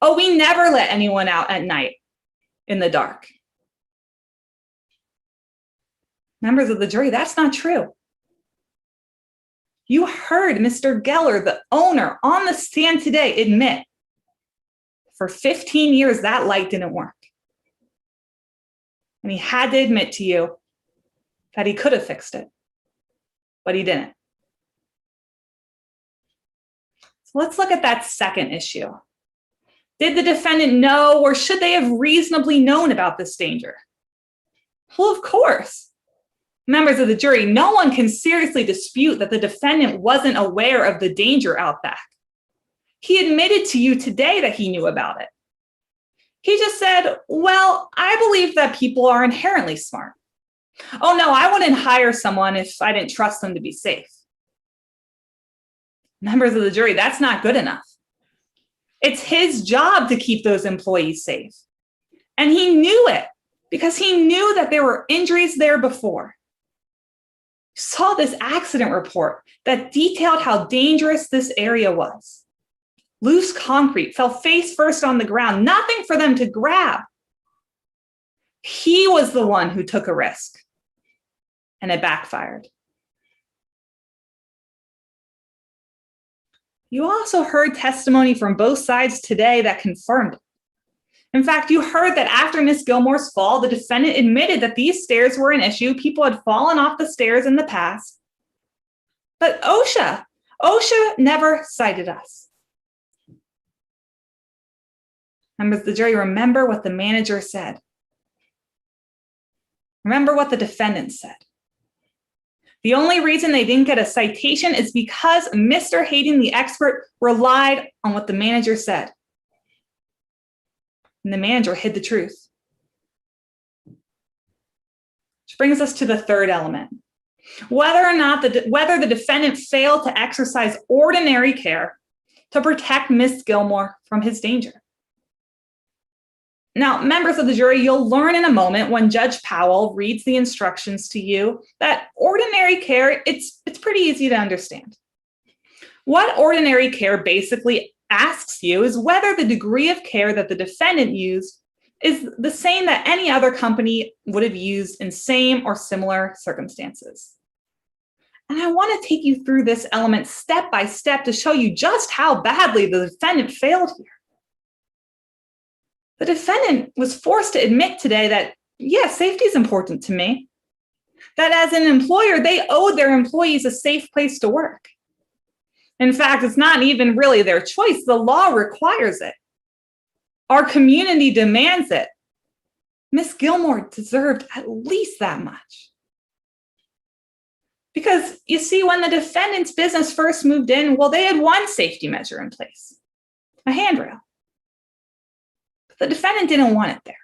Oh, we never let anyone out at night in the dark. Members of the jury, that's not true. You heard Mr. Geller, the owner, on the stand today admit for 15 years that light didn't work. And he had to admit to you that he could have fixed it, but he didn't. So let's look at that second issue. Did the defendant know, or should they have reasonably known about this danger? Well, of course. Members of the jury, no one can seriously dispute that the defendant wasn't aware of the danger out back. He admitted to you today that he knew about it. He just said, well, I believe that people are inherently smart. Oh no, I wouldn't hire someone if I didn't trust them to be safe. Members of the jury, that's not good enough. It's his job to keep those employees safe. And he knew it because he knew that there were injuries there before. You saw this accident report that detailed how dangerous this area was. Loose concrete fell face first on the ground, nothing for them to grab. He was the one who took a risk, and it backfired. You also heard testimony from both sides today that confirmed it. In fact, you heard that after Miss Gilmore's fall, the defendant admitted that these stairs were an issue. People had fallen off the stairs in the past. But OSHA never cited us. Members of the jury, remember what the manager said. Remember what the defendant said. The only reason they didn't get a citation is because Mr. Hayden, the expert, relied on what the manager said. And the manager hid the truth. Which brings us to the third element. Whether the defendant failed to exercise ordinary care to protect Miss Gilmore from his danger. Now, members of the jury, you'll learn in a moment when Judge Powell reads the instructions to you that ordinary care, it's pretty easy to understand. What ordinary care basically asks you is whether the degree of care that the defendant used is the same that any other company would have used in same or similar circumstances. And I want to take you through this element step by step to show you just how badly the defendant failed here. The defendant was forced to admit today that, yes, safety is important to me. That as an employer, they owed their employees a safe place to work. In fact, it's not even really their choice. The law requires it. Our community demands it. Miss Gilmore deserved at least that much. Because you see, when the defendant's business first moved in, well, they had one safety measure in place, a handrail. The defendant didn't want it there.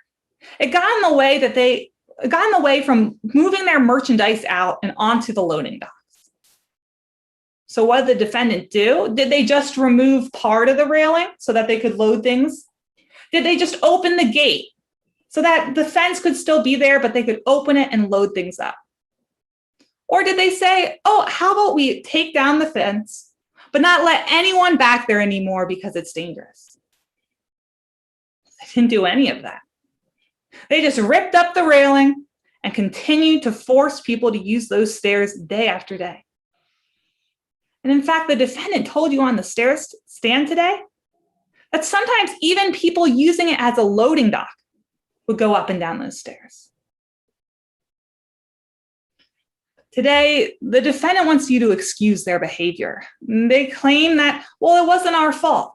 It got in the way from moving their merchandise out and onto the loading docks. So what did the defendant do? Did they just remove part of the railing so that they could load things? Did they just open the gate so that the fence could still be there, but they could open it and load things up? Or did they say, oh, how about we take down the fence, but not let anyone back there anymore because it's dangerous? They didn't do any of that. They just ripped up the railing and continued to force people to use those stairs day after day. And in fact, the defendant told you on the stairs stand today that sometimes even people using it as a loading dock would go up and down those stairs. Today, the defendant wants you to excuse their behavior. They claim that, well, it wasn't our fault.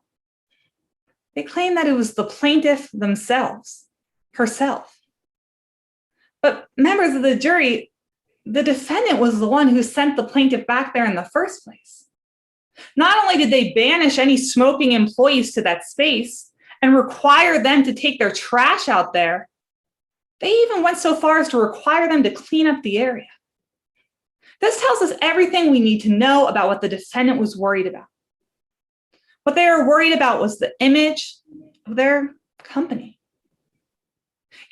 They claim that it was the plaintiff herself. But members of the jury, the defendant was the one who sent the plaintiff back there in the first place. Not only did they banish any smoking employees to that space and require them to take their trash out there, they even went so far as to require them to clean up the area. This tells us everything we need to know about what the defendant was worried about. What they were worried about was the image of their company.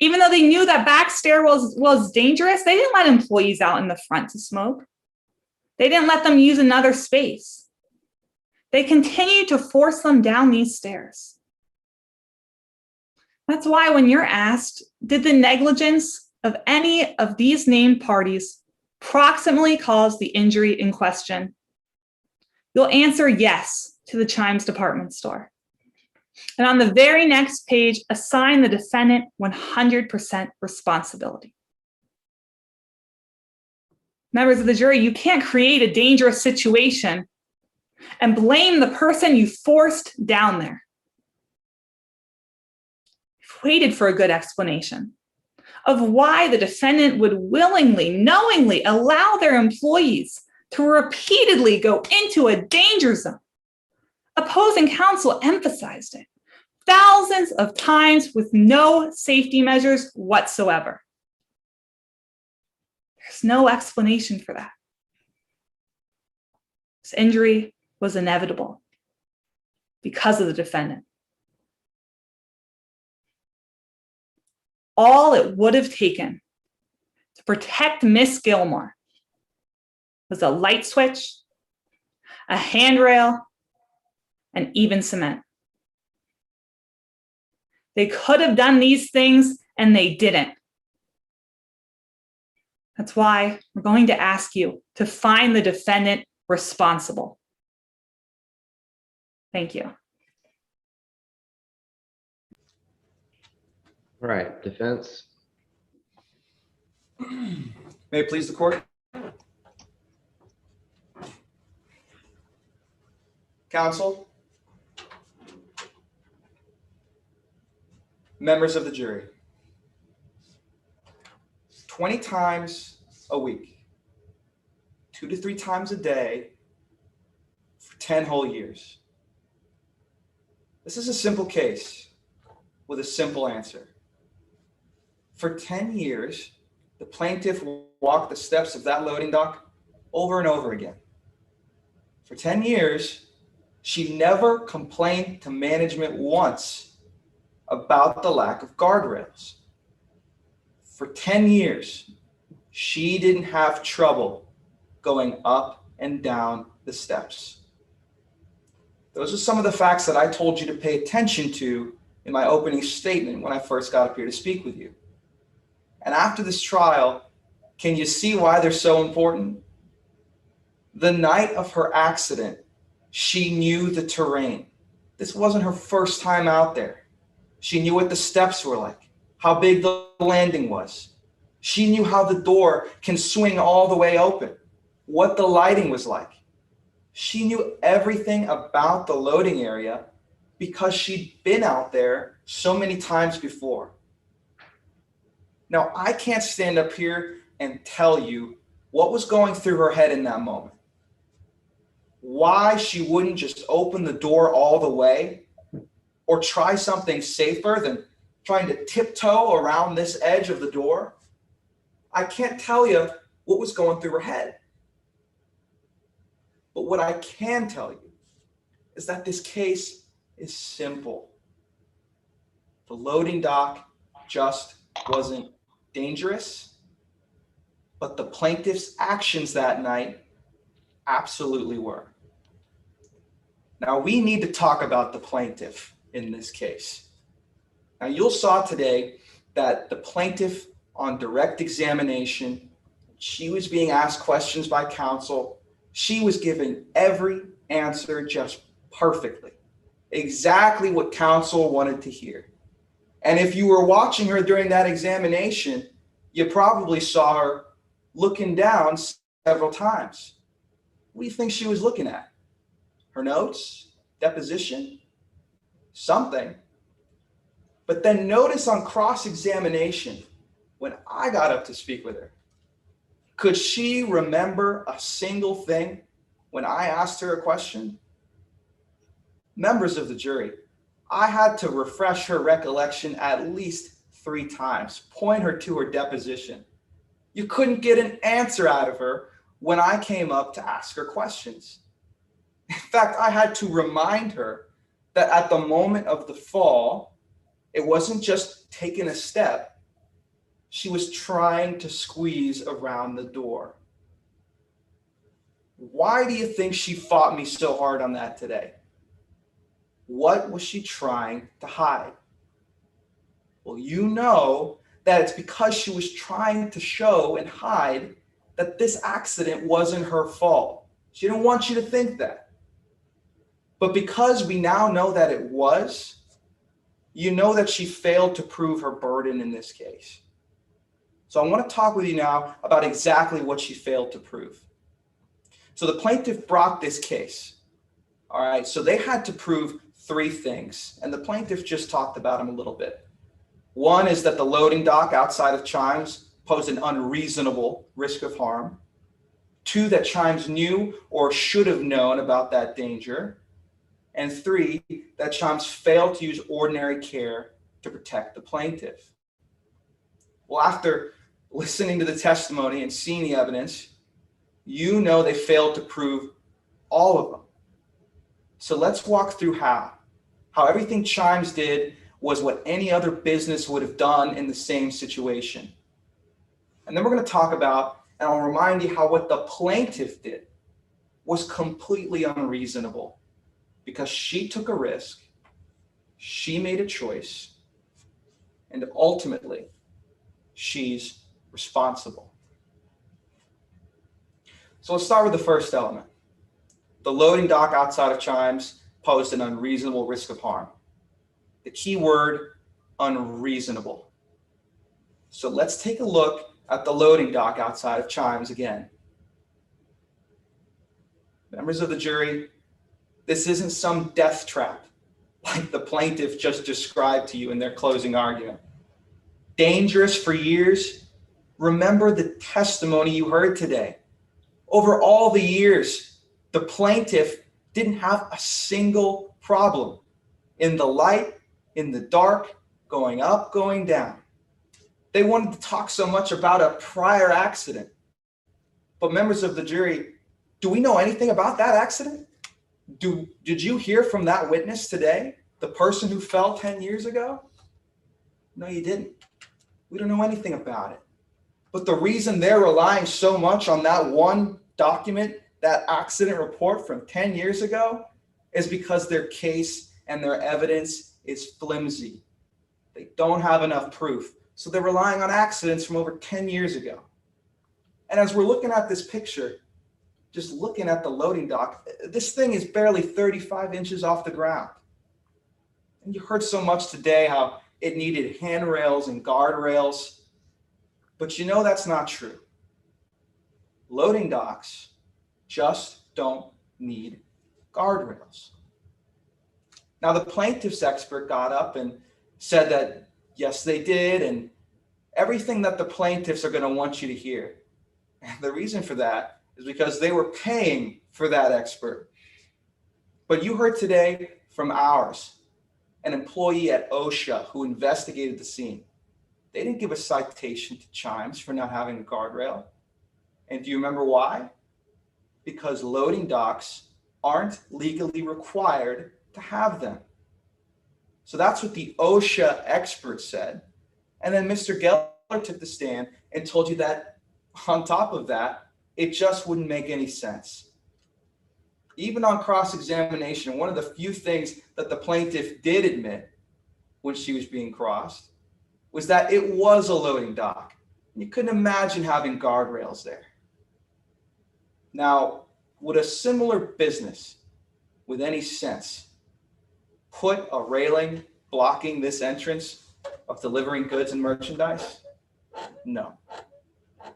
Even though they knew that back stair was dangerous, they didn't let employees out in the front to smoke. They didn't let them use another space. They continued to force them down these stairs. That's why when you're asked, did the negligence of any of these named parties proximately cause the injury in question, you'll answer yes to the Chimes department store. And on the very next page, assign the defendant 100% responsibility. Members of the jury, you can't create a dangerous situation and blame the person you forced down there. You've waited for a good explanation of why the defendant would willingly, knowingly allow their employees to repeatedly go into a danger zone. Opposing counsel emphasized it thousands of times with no safety measures whatsoever. There's no explanation for that. This injury was inevitable because of the defendant. All it would have taken to protect Miss Gilmore was a light switch, a handrail, and even cement. They could have done these things and they didn't. That's why we're going to ask you to find the defendant responsible. Thank you. All right, defense. May it please the court. Counsel, members of the jury, 20 times a week, 2 to 3 times a day for 10 whole years. This is a simple case with a simple answer. For 10 years, the plaintiff walked the steps of that loading dock over and over again. For 10 years, she never complained to management once about the lack of guardrails. For 10 years, she didn't have trouble going up and down the steps. Those are some of the facts that I told you to pay attention to in my opening statement when I first got up here to speak with you. And after this trial, can you see why they're so important? The night of her accident, she knew the terrain. This wasn't her first time out there. She knew what the steps were like, how big the landing was. She knew how the door can swing all the way open, what the lighting was like. She knew everything about the loading area because she'd been out there so many times before. Now, I can't stand up here and tell you what was going through her head in that moment. Why she wouldn't just open the door all the way or try something safer than trying to tiptoe around this edge of the door. I can't tell you what was going through her head. But what I can tell you is that this case is simple. The loading dock just wasn't dangerous, but the plaintiff's actions that night absolutely were. Now, we need to talk about the plaintiff in this case. Now, you saw today that the plaintiff on direct examination, she was being asked questions by counsel. She was giving every answer just perfectly, exactly what counsel wanted to hear. And if you were watching her during that examination, you probably saw her looking down several times. What do you think she was looking at? Her notes? Deposition? Something. But then notice on cross-examination, when I got up to speak with her, could she remember a single thing when I asked her a question? Members of the jury, I had to refresh her recollection at least 3 times, point her to her deposition. You couldn't get an answer out of her when I came up to ask her questions. In fact, I had to remind her that at the moment of the fall, it wasn't just taking a step, she was trying to squeeze around the door. Why do you think she fought me so hard on that today? What was she trying to hide? Well, you know that it's because she was trying to show and hide that this accident wasn't her fault. She didn't want you to think that. But because we now know that it was, you know that she failed to prove her burden in this case. So I want to talk with you now about exactly what she failed to prove. So the plaintiff brought this case. All right, so they had to prove three things, and the plaintiff just talked about them a little bit. One is that the loading dock outside of Chimes posed an unreasonable risk of harm. Two, that Chimes knew or should have known about that danger. And three, that Chimes failed to use ordinary care to protect the plaintiff. Well, after listening to the testimony and seeing the evidence, you know they failed to prove all of them. So let's walk through how everything Chimes did was what any other business would have done in the same situation. And then we're going to talk about, and I'll remind you how what the plaintiff did was completely unreasonable because she took a risk, she made a choice, and ultimately she's responsible. So let's start with the first element. The loading dock outside of Chimes posed an unreasonable risk of harm. The key word, unreasonable. So let's take a look at the loading dock outside of Chimes again. Members of the jury, this isn't some death trap like the plaintiff just described to you in their closing argument. Dangerous for years? Remember the testimony you heard today. Over all the years, the plaintiff didn't have a single problem in the light, in the dark, going up, going down. They wanted to talk so much about a prior accident. But members of the jury, do we know anything about that accident? Did you hear from that witness today? The person who fell 10 years ago? No, you didn't. We don't know anything about it. But the reason they're relying so much on that one document, that accident report from 10 years ago, is because their case and their evidence is flimsy. They don't have enough proof. So they're relying on accidents from over 10 years ago. And as we're looking at this picture, just looking at the loading dock, this thing is barely 35 inches off the ground. And you heard so much today how it needed handrails and guardrails, but you know that's not true. Loading docks just don't need guardrails. Now, the plaintiff's expert got up and said that, yes, they did, and everything that the plaintiffs are going to want you to hear. And the reason for that is because they were paying for that expert. But you heard today from ours, an employee at OSHA who investigated the scene. They didn't give a citation to Chimes for not having a guardrail. And do you remember why? Because loading docks aren't legally required to have them. So that's what the OSHA expert said. And then Mr. Geller took the stand and told you that on top of that, it just wouldn't make any sense. Even on cross-examination, one of the few things that the plaintiff did admit when she was being crossed was that it was a loading dock. You couldn't imagine having guardrails there. Now, would a similar business with any sense put a railing blocking this entrance of delivering goods and merchandise? No.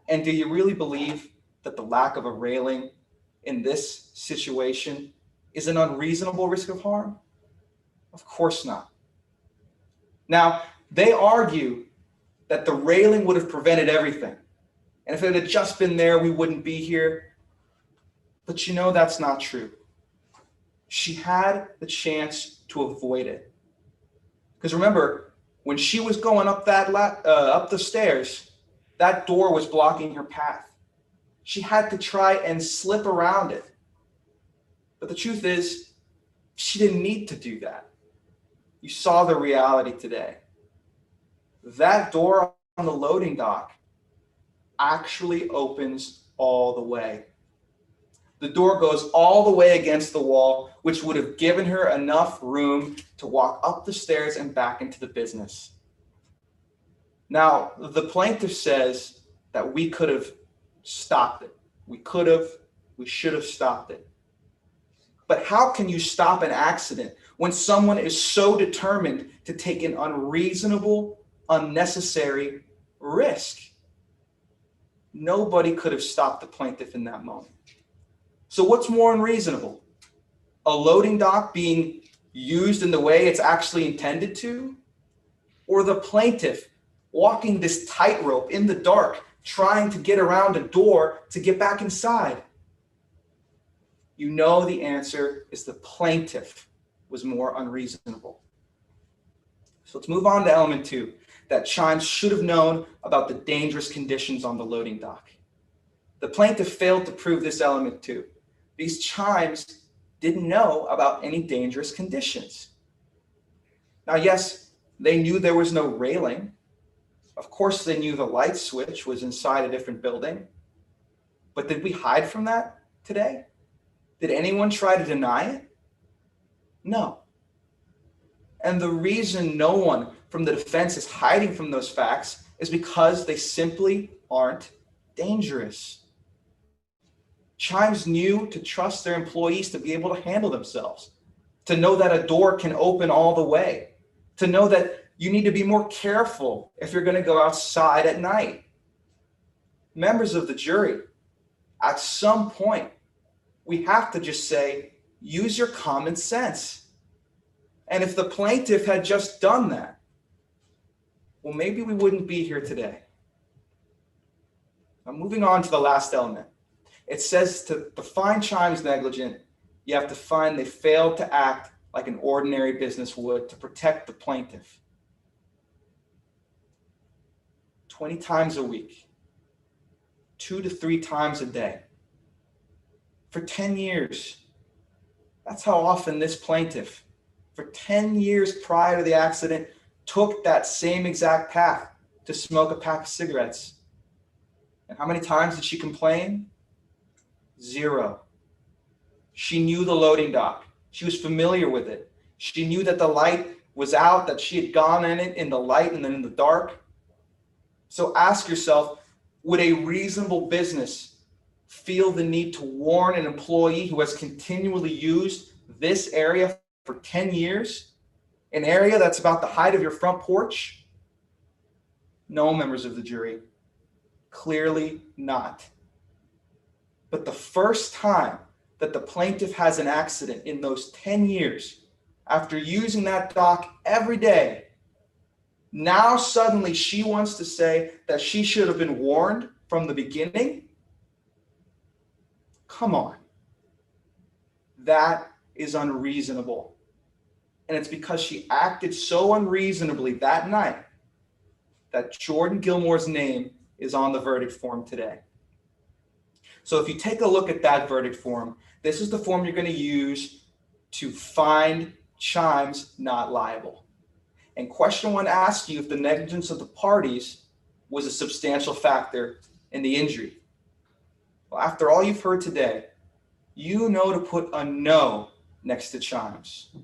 And do you really believe that the lack of a railing in this situation is an unreasonable risk of harm? Of course not. Now, they argue that the railing would have prevented everything. And if it had just been there, we wouldn't be here. But you know that's not true. She had the chance to avoid it. Because remember, when she was going up up the stairs, that door was blocking her path. She had to try and slip around it. But the truth is, she didn't need to do that. You saw the reality today. That door the loading dock actually opens all the way. The door goes all the way against the wall, which would have given her enough room to walk up the stairs and back into the business. Now, the plaintiff says that we could have stopped it. We should have stopped it. But how can you stop an accident when someone is so determined to take an unreasonable, unnecessary risk? Nobody could have stopped the plaintiff in that moment. So what's more unreasonable? A loading dock being used in the way it's actually intended to? Or the plaintiff walking this tightrope in the dark, trying to get around a door to get back inside? You know the answer is the plaintiff was more unreasonable. So let's move on to element 2, that Chimes should have known about the dangerous conditions on the loading dock. The plaintiff failed to prove this element 2. These Chimes didn't know about any dangerous conditions. Now, yes, they knew there was no railing. Of course, they knew the light switch was inside a different building. But did we hide from that today? Did anyone try to deny it? No. And the reason no one from the defense is hiding from those facts is because they simply aren't dangerous. Chimes knew to trust their employees to be able to handle themselves, to know that a door can open all the way, to know that you need to be more careful if you're going to go outside at night. Members of the jury, at some point, we have to just say, use your common sense. And if the plaintiff had just done that, well, maybe we wouldn't be here today. Now, moving on to the last element. It says to find Chimes negligent, you have to find they failed to act like an ordinary business would to protect the plaintiff. 20 times a week, 2 to 3 times a day, for 10 years. That's how often this plaintiff, for 10 years prior to the accident, took that same exact path to smoke a pack of cigarettes. And how many times did she complain? 0. She knew the loading dock. She was familiar with it. She knew that the light was out, that she had gone in it in the light and then in the dark. So ask yourself, would a reasonable business feel the need to warn an employee who has continually used this area for 10 years, an area that's about the height of your front porch? No, members of the jury, clearly not. But the first time that the plaintiff has an accident in those 10 years, after using that dock every day, now suddenly she wants to say that she should have been warned from the beginning? Come on. That is unreasonable. And it's because she acted so unreasonably that night that Jordan Gilmore's name is on the verdict form today. So if you take a look at that verdict form, this is the form you're going to use to find Chimes not liable. And question 1 asks you if the negligence of the parties was a substantial factor in the injury. Well, after all you've heard today, you know to put a no next to Chimes,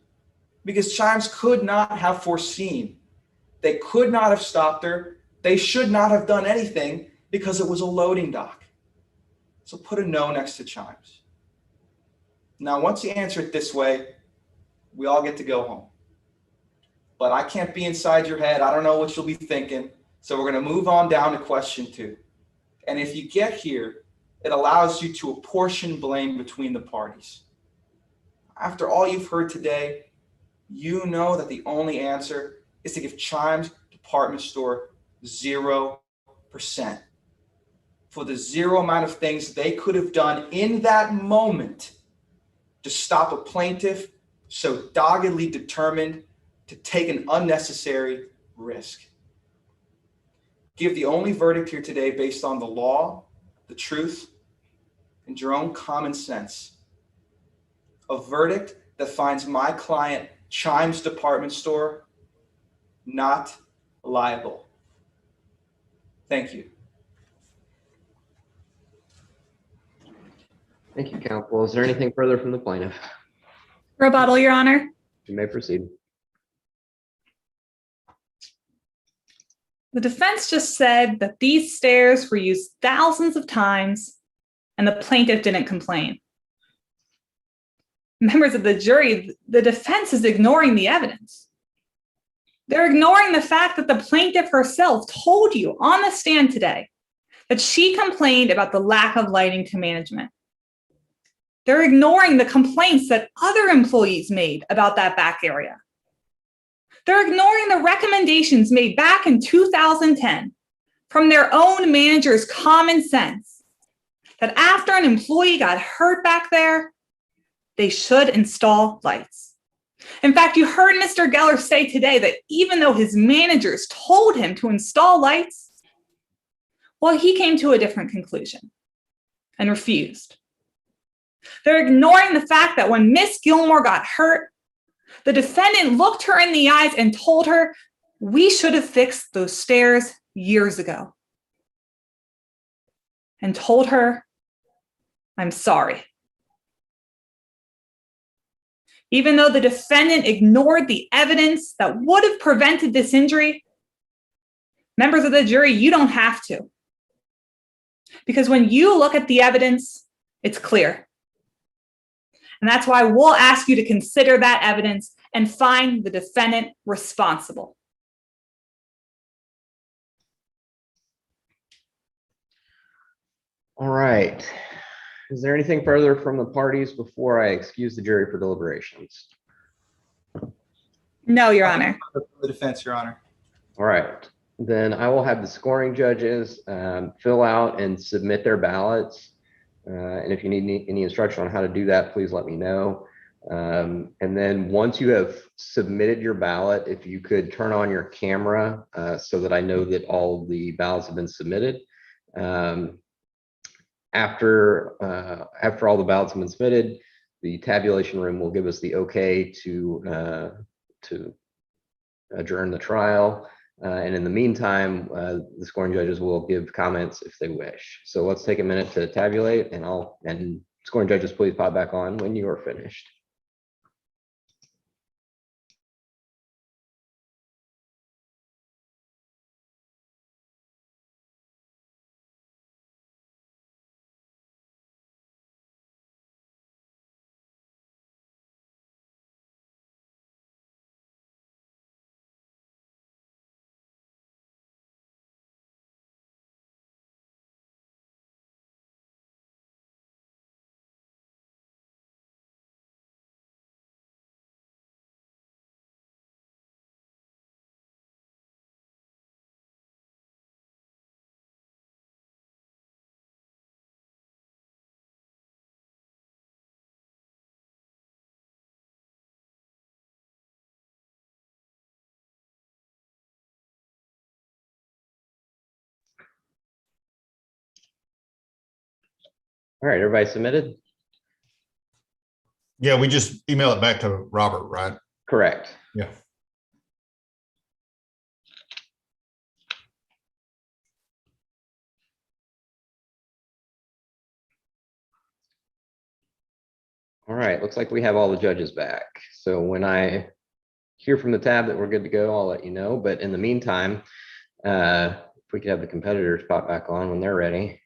because Chimes could not have foreseen. They could not have stopped her. They should not have done anything because it was a loading dock. So put a no next to Chimes. Now, once you answer it this way, we all get to go home. But I can't be inside your head. I don't know what you'll be thinking. So we're going to move on down to question 2. And if you get here, it allows you to apportion blame between the parties. After all you've heard today, you know that the only answer is to give Chimes department store 0% for the 0 amount of things they could have done in that moment to stop a plaintiff so doggedly determined to take an unnecessary risk. Give the only verdict here today based on the law, the truth, and your own common sense. A verdict that finds my client, Chimes Department Store, not liable. Thank you. Thank you, counsel. Is there anything further from the plaintiff? Rebuttal, Your Honor. You may proceed. The defense just said that these stairs were used thousands of times and the plaintiff didn't complain. Members of the jury, the defense is ignoring the evidence. They're ignoring the fact that the plaintiff herself told you on the stand today that she complained about the lack of lighting to management. They're ignoring the complaints that other employees made about that back area. They're ignoring the recommendations made back in 2010 from their own manager's common sense that after an employee got hurt back there, they should install lights. In fact, you heard Mr. Geller say today that even though his managers told him to install lights, well, he came to a different conclusion and refused. They're ignoring the fact that when Miss Gilmore got hurt, the defendant looked her in the eyes and told her, we should have fixed those stairs years ago. And told her, I'm sorry. Even though the defendant ignored the evidence that would have prevented this injury, members of the jury, you don't have to. Because when you look at the evidence, it's clear. And that's why we'll ask you to consider that evidence and find the defendant responsible. All right. Is there anything further from the parties before I excuse the jury for deliberations? No, Your Honor. The defense, Your Honor. All right. Then I will have the scoring judges fill out and submit their ballots. And if you need any instruction on how to do that, please let me know. And then once you have submitted your ballot, if you could turn on your camera so that I know that all the ballots have been submitted. After all the ballots have been submitted, the tabulation room will give us the okay to adjourn the trial. And in the meantime, the scoring judges will give comments if they wish. So let's take a minute to tabulate, and scoring judges, please pop back on when you are finished. All right, everybody submitted? Yeah, we just email it back to Robert, right? Correct. Yeah. All right, looks like we have all the judges back. So when I hear from the tab that we're good to go, I'll let you know. But in the meantime, if we could have the competitors pop back on when they're ready.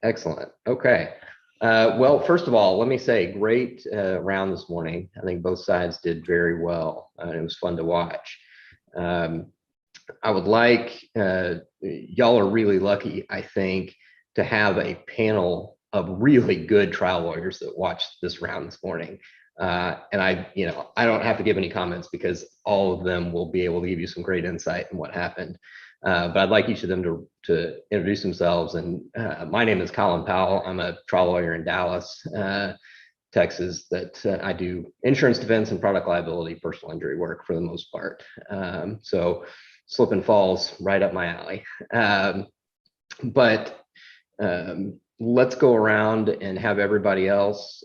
Excellent. Okay. Well, first of all, let me say great round this morning. I think both sides did very well. It was fun to watch. I would like, y'all are really lucky, I think, to have a panel of really good trial lawyers that watched this round this morning. And I don't have to give any comments because all of them will be able to give you some great insight in what happened. But I'd like each of them to introduce themselves. And my name is Colin Powell. I'm a trial lawyer in Dallas, Texas, that I do insurance defense and product liability, personal injury work for the most part. So slip and falls right up my alley. But let's go around and have everybody else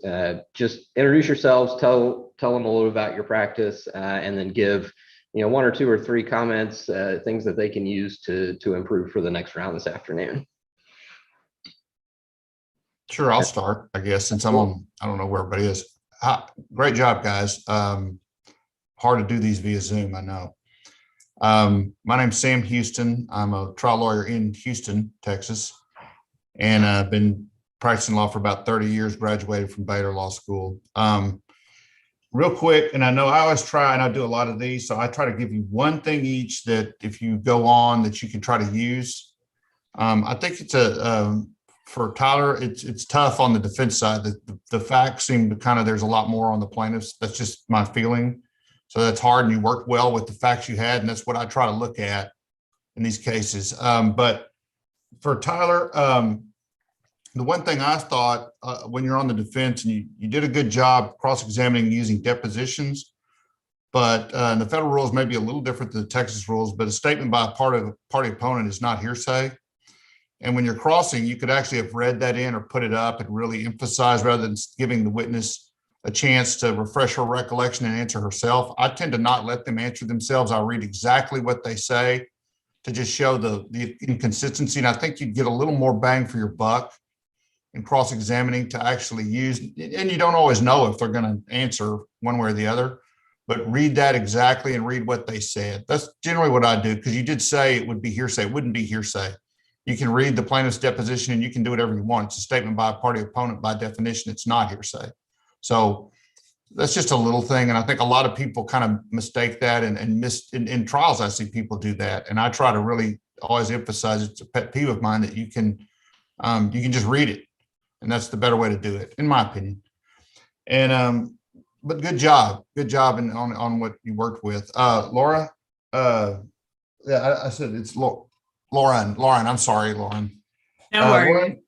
just introduce yourselves, tell them a little about your practice, and then give one or two or three comments, things that they can use to improve for the next round this afternoon. Sure, I'll start, I guess, since I don't know where everybody is. Great job, guys. Hard to do these via Zoom, I know. My name's Sam Houston. I'm a trial lawyer in Houston, Texas, and I've been practicing law for about 30 years, graduated from Baylor Law School. Real quick, and I know I always try, and I do a lot of these, so I try to give you one thing each that if you go on that you can try to use. I think it's for Tyler, it's tough on the defense side. The facts seem to kind of, there's a lot more on the plaintiffs. That's just my feeling. So that's hard, and you worked well with the facts you had, and that's what I try to look at in these cases. But for Tyler, the one thing I thought when you're on the defense, and you did a good job cross-examining using depositions, but the federal rules may be a little different than the Texas rules, but a statement by a party opponent is not hearsay. And when you're crossing, you could actually have read that in or put it up and really emphasize rather than giving the witness a chance to refresh her recollection and answer herself. I tend to not let them answer themselves. I read exactly what they say to just show the inconsistency. And I think you'd get a little more bang for your buck in cross-examining to actually use, and you don't always know if they're going to answer one way or the other, but read that exactly and read what they said. That's generally what I do, because you did say it would be hearsay. It wouldn't be hearsay. You can read the plaintiff's deposition and you can do whatever you want. It's a statement by a party opponent. By definition, it's not hearsay. So that's just a little thing. And I think a lot of people kind of mistake that and miss in trials. I see people do that. And I try to really always emphasize, it's a pet peeve of mine, that you can just read it. And that's the better way to do it, in my opinion. And but good job on what you worked with. Laura, yeah, I said it's Lauren, I'm sorry, Lauren. No worries. Lauren,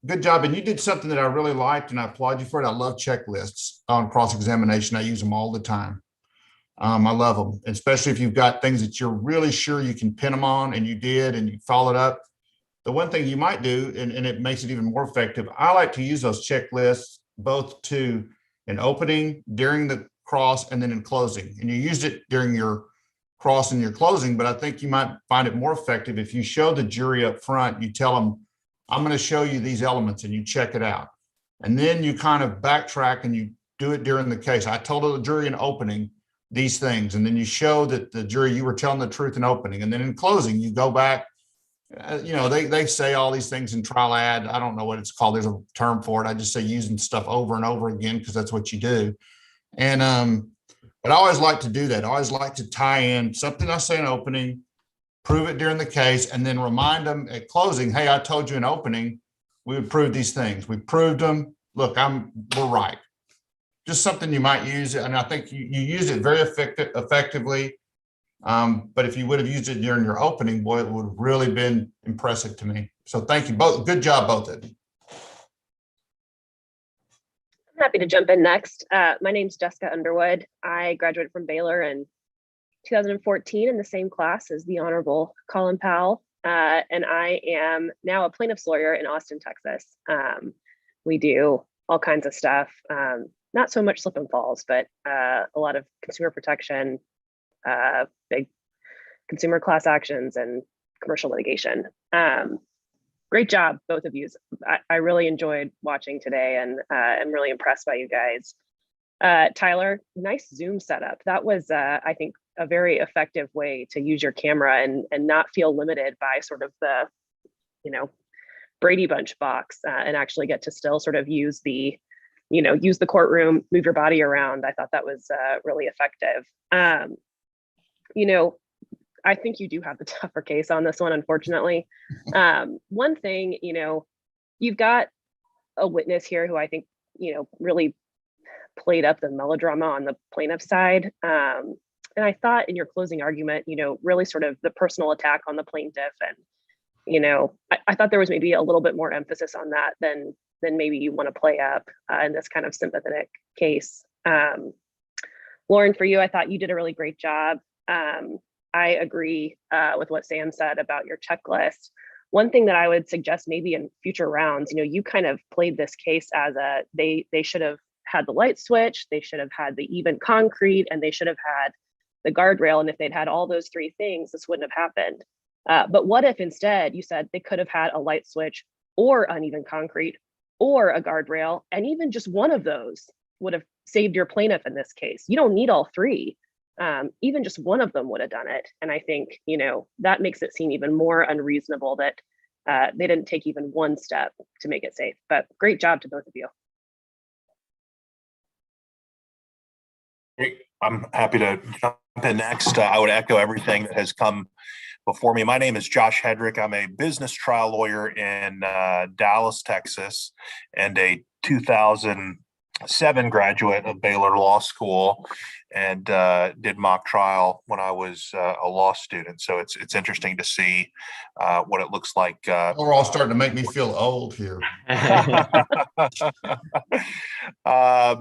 good job. And you did something that I really liked, and I applaud you for it. I love checklists on cross-examination. I use them all the time. I love them, especially if you've got things that you're really sure you can pin them on, and you did, and you followed up. The one thing you might do, and it makes it even more effective, I like to use those checklists both to an opening, during the cross, and then in closing. And you used it during your cross and your closing, but I think you might find it more effective if you show the jury up front, you tell them, I'm going to show you these elements, and you check it out. And then you kind of backtrack and you do it during the case. I told the jury in opening these things, and then you show that the jury, you were telling the truth in opening. And then in closing, you go back. They say all these things in trial ad. I don't know what it's called. There's a term for it. I just say using stuff over and over again because that's what you do. And but I always like to do that. I always like to tie in something I say in opening, prove it during the case, and then remind them at closing, hey, I told you in opening, we would prove these things. We proved them. Look, we're right. Just something you might use. And I think you use it very effectively. But if you would have used it during your opening, boy, it would have really been impressive to me. So thank you both. Good job, both of you. I'm happy to jump in next. My name's Jessica Underwood. I graduated from Baylor in 2014 in the same class as the Honorable Colin Powell. And I am now a plaintiff's lawyer in Austin, Texas. We do all kinds of stuff, not so much slip and falls, but a lot of consumer protection, big consumer class actions, and commercial litigation. Great job, both of you. I really enjoyed watching today, and I'm really impressed by you guys. Tyler, nice Zoom setup. That was, I think, a very effective way to use your camera and not feel limited by sort of the, Brady Bunch box, and actually get to still sort of use the courtroom, move your body around. I thought that was really effective. I think you do have the tougher case on this one, unfortunately. One thing, you've got a witness here who I think, really played up the melodrama on the plaintiff's side. And I thought in your closing argument, really sort of the personal attack on the plaintiff. And, I thought there was maybe a little bit more emphasis on that than maybe you want to play up in this kind of sympathetic case. Lauren, for you, I thought you did a really great job. I agree with what Sam said about your checklist. One thing that I would suggest maybe in future rounds, you kind of played this case as they should have had the light switch, they should have had the even concrete, and they should have had the guardrail. And if they'd had all those three things, this wouldn't have happened. But what if instead you said they could have had a light switch or uneven concrete or a guardrail, and even just one of those would have saved your plaintiff in this case? You don't need all three. Even just one of them would have done it. And I think, that makes it seem even more unreasonable that they didn't take even one step to make it safe. But great job to both of you. I'm happy to jump in next. I would echo everything that has come before me. My name is Josh Hedrick. I'm a business trial lawyer in Dallas, Texas, and a 2007 graduate of Baylor Law School, and did mock trial when I was a law student. So it's interesting to see what it looks like. We're all starting to make me feel old here. A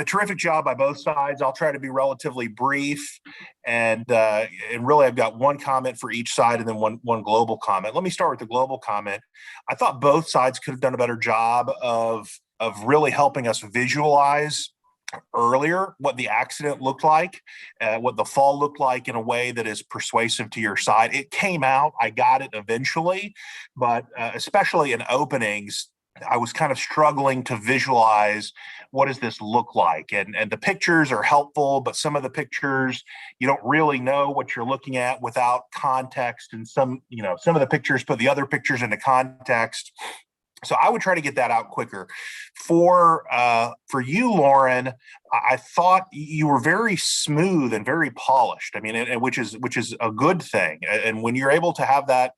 terrific job by both sides. I'll try to be relatively brief, and really I've got one comment for each side and then one global comment. Let me start with the global comment. I thought both sides could have done a better job of really helping us visualize earlier what the accident looked like, what the fall looked like in a way that is persuasive to your side. It came out, I got it eventually, but especially in openings, I was kind of struggling to visualize what does this look like. And the pictures are helpful, but some of the pictures, you don't really know what you're looking at without context. And some of the pictures put the other pictures into context. So I would try to get that out quicker. For you, Lauren, I thought you were very smooth and very polished. I mean, which is a good thing. And when you're able to have that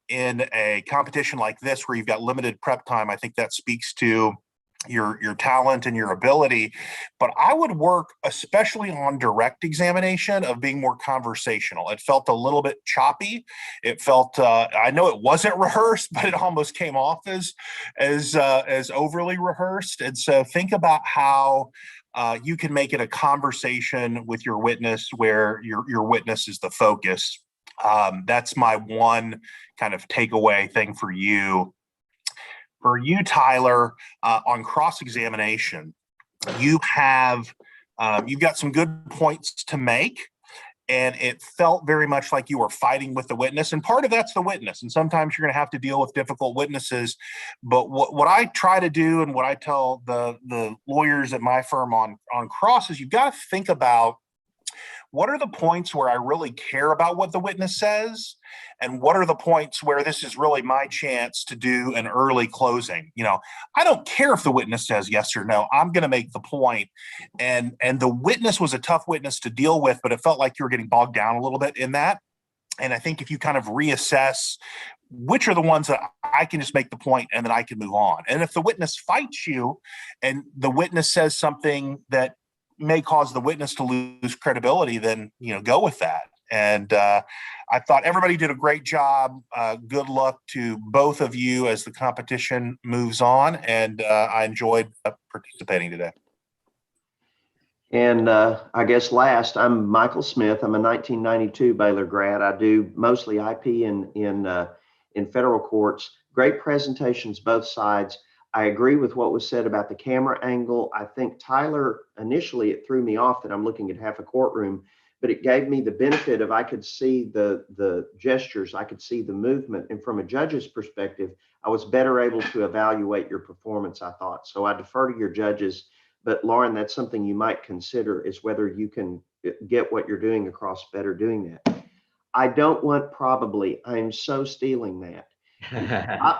in a competition like this, where you've got limited prep time, I think that speaks to your talent and your ability. But I would work especially on direct examination of being more conversational. It felt a little bit choppy. It felt I know it wasn't rehearsed, but it almost came off as overly rehearsed. And so think about how you can make it a conversation with your witness where your witness is the focus. That's my one kind of takeaway thing for you. For you, Tyler, on cross-examination, you've got some good points to make, and it felt very much like you were fighting with the witness. And part of that's the witness, and sometimes you're going to have to deal with difficult witnesses. But what I try to do, and what I tell the lawyers at my firm on cross, is you've got to think about, what are the points where I really care about what the witness says? And what are the points where this is really my chance to do an early closing? I don't care if the witness says yes or no. I'm going to make the point. And the witness was a tough witness to deal with, but it felt like you were getting bogged down a little bit in that. And I think if you kind of reassess which are the ones that I can just make the point and then I can move on. And if the witness fights you and the witness says something that may cause the witness to lose credibility, then go with that. And I thought everybody did a great job. Good luck to both of you as the competition moves on, and I enjoyed participating today. And I guess last, I'm Michael Smith. I'm a 1992 Baylor grad. I do mostly IP in federal courts. Great presentations, both sides. I agree with what was said about the camera angle. I think Tyler, initially it threw me off that I'm looking at half a courtroom, but it gave me the benefit of, I could see the gestures, I could see the movement. And from a judge's perspective, I was better able to evaluate your performance, I thought. So I defer to your judges, but Lauren, that's something you might consider, is whether you can get what you're doing across better doing that. I don't want probably, I'm so stealing that.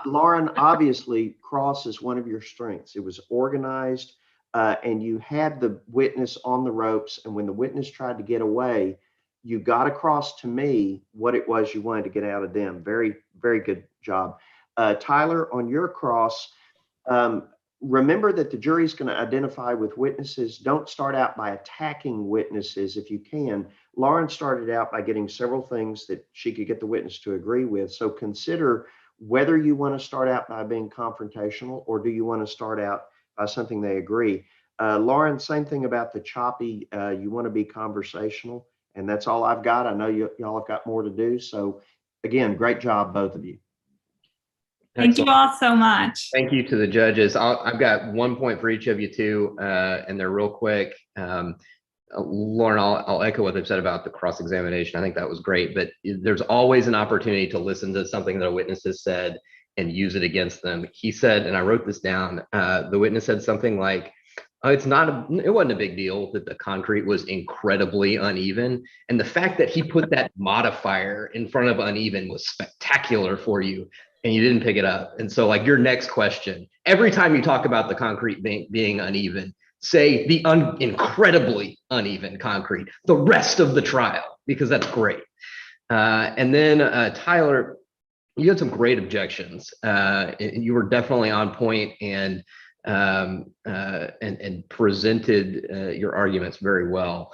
Lauren, obviously, cross is one of your strengths. It was organized, and you had the witness on the ropes. And when the witness tried to get away, you got across to me what it was you wanted to get out of them. Very, very good job. Tyler, on your cross, remember that the jury is going to identify with witnesses. Don't start out by attacking witnesses if you can. Lauren started out by getting several things that she could get the witness to agree with. So consider whether you want to start out by being confrontational, or do you want to start out by something they agree. Lauren, same thing about the choppy. You want to be conversational, and that's all I've got. I know y'all have got more to do. So again, great job, both of you. Thank you all so much. Thank you to the judges. I've got 1 point for each of you too, and they're real quick. Lauren, I'll echo what they've said about the cross-examination. I think that was great, but there's always an opportunity to listen to something that a witness has said and use it against them. He said, and I wrote this down, the witness said something like, oh, it wasn't a big deal that the concrete was incredibly uneven. And the fact that he put that modifier in front of uneven was spectacular for you, and you didn't pick it up. And so like your next question, every time you talk about the concrete being uneven, say the incredibly uneven concrete the rest of the trial, because that's great. And then Tyler, you had some great objections. You were definitely on point and presented your arguments very well.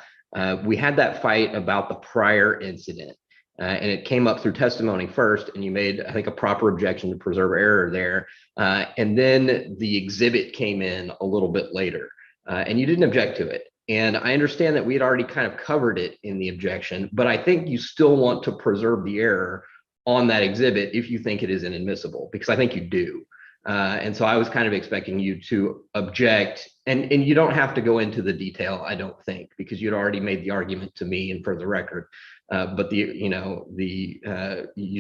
We had that fight about the prior incident, and it came up through testimony first, and you made, I think, a proper objection to preserve error there. And then the exhibit came in a little bit later, and you didn't object to it. And I understand that we had already kind of covered it in the objection, but I think you still want to preserve the error on that exhibit if you think it is inadmissible, because I think you do. And so I was kind of expecting you to object, and you don't have to go into the detail, I don't think, because you'd already made the argument to me and for the record. But you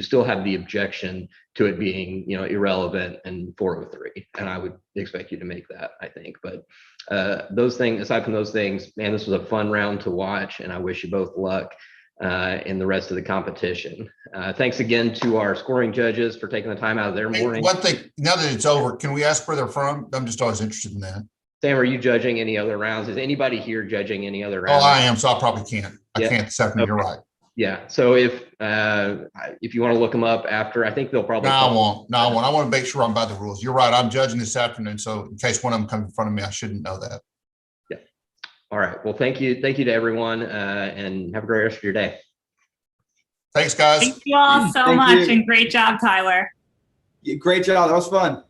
still have the objection to it being, irrelevant and 403, and I would expect you to make that, I think. But those things, aside from those things, man, this was a fun round to watch, and I wish you both luck in the rest of the competition. Thanks again to our scoring judges for taking the time out of their morning. One thing, now that it's over, can we ask where they're from? I'm just always interested in that. Sam, are you judging any other rounds? Is anybody here judging any other rounds? Oh, I am, so I probably can't. I Yeah. can't this afternoon. You're right. Yeah. So if you want to look them up after, I think they'll probably. No, I won't. I want to make sure I'm by the rules. You're right. I'm judging this afternoon, so in case one of them comes in front of me, I shouldn't know that. Yeah. All right. Well, thank you to everyone, and have a great rest of your day. Thanks, guys. Thank you all so Thank much, you. and great job, Tyler. Great job. That was fun.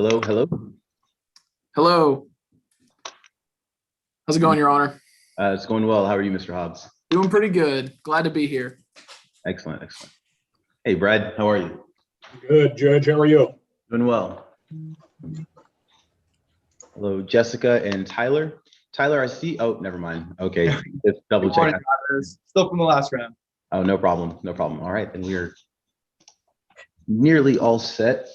Hello, hello. Hello. How's it going, Your Honor? It's going well. How are you, Mr. Hobbs? Doing pretty good. Glad to be here. Excellent, excellent. Hey, Brad, how are you? Good, Judge. How are you? Doing well. Hello, Jessica and Tyler. Tyler, I see. Oh, never mind. Okay, just double check. Still from the last round. Oh, no problem. No problem. All right, then we're nearly all set.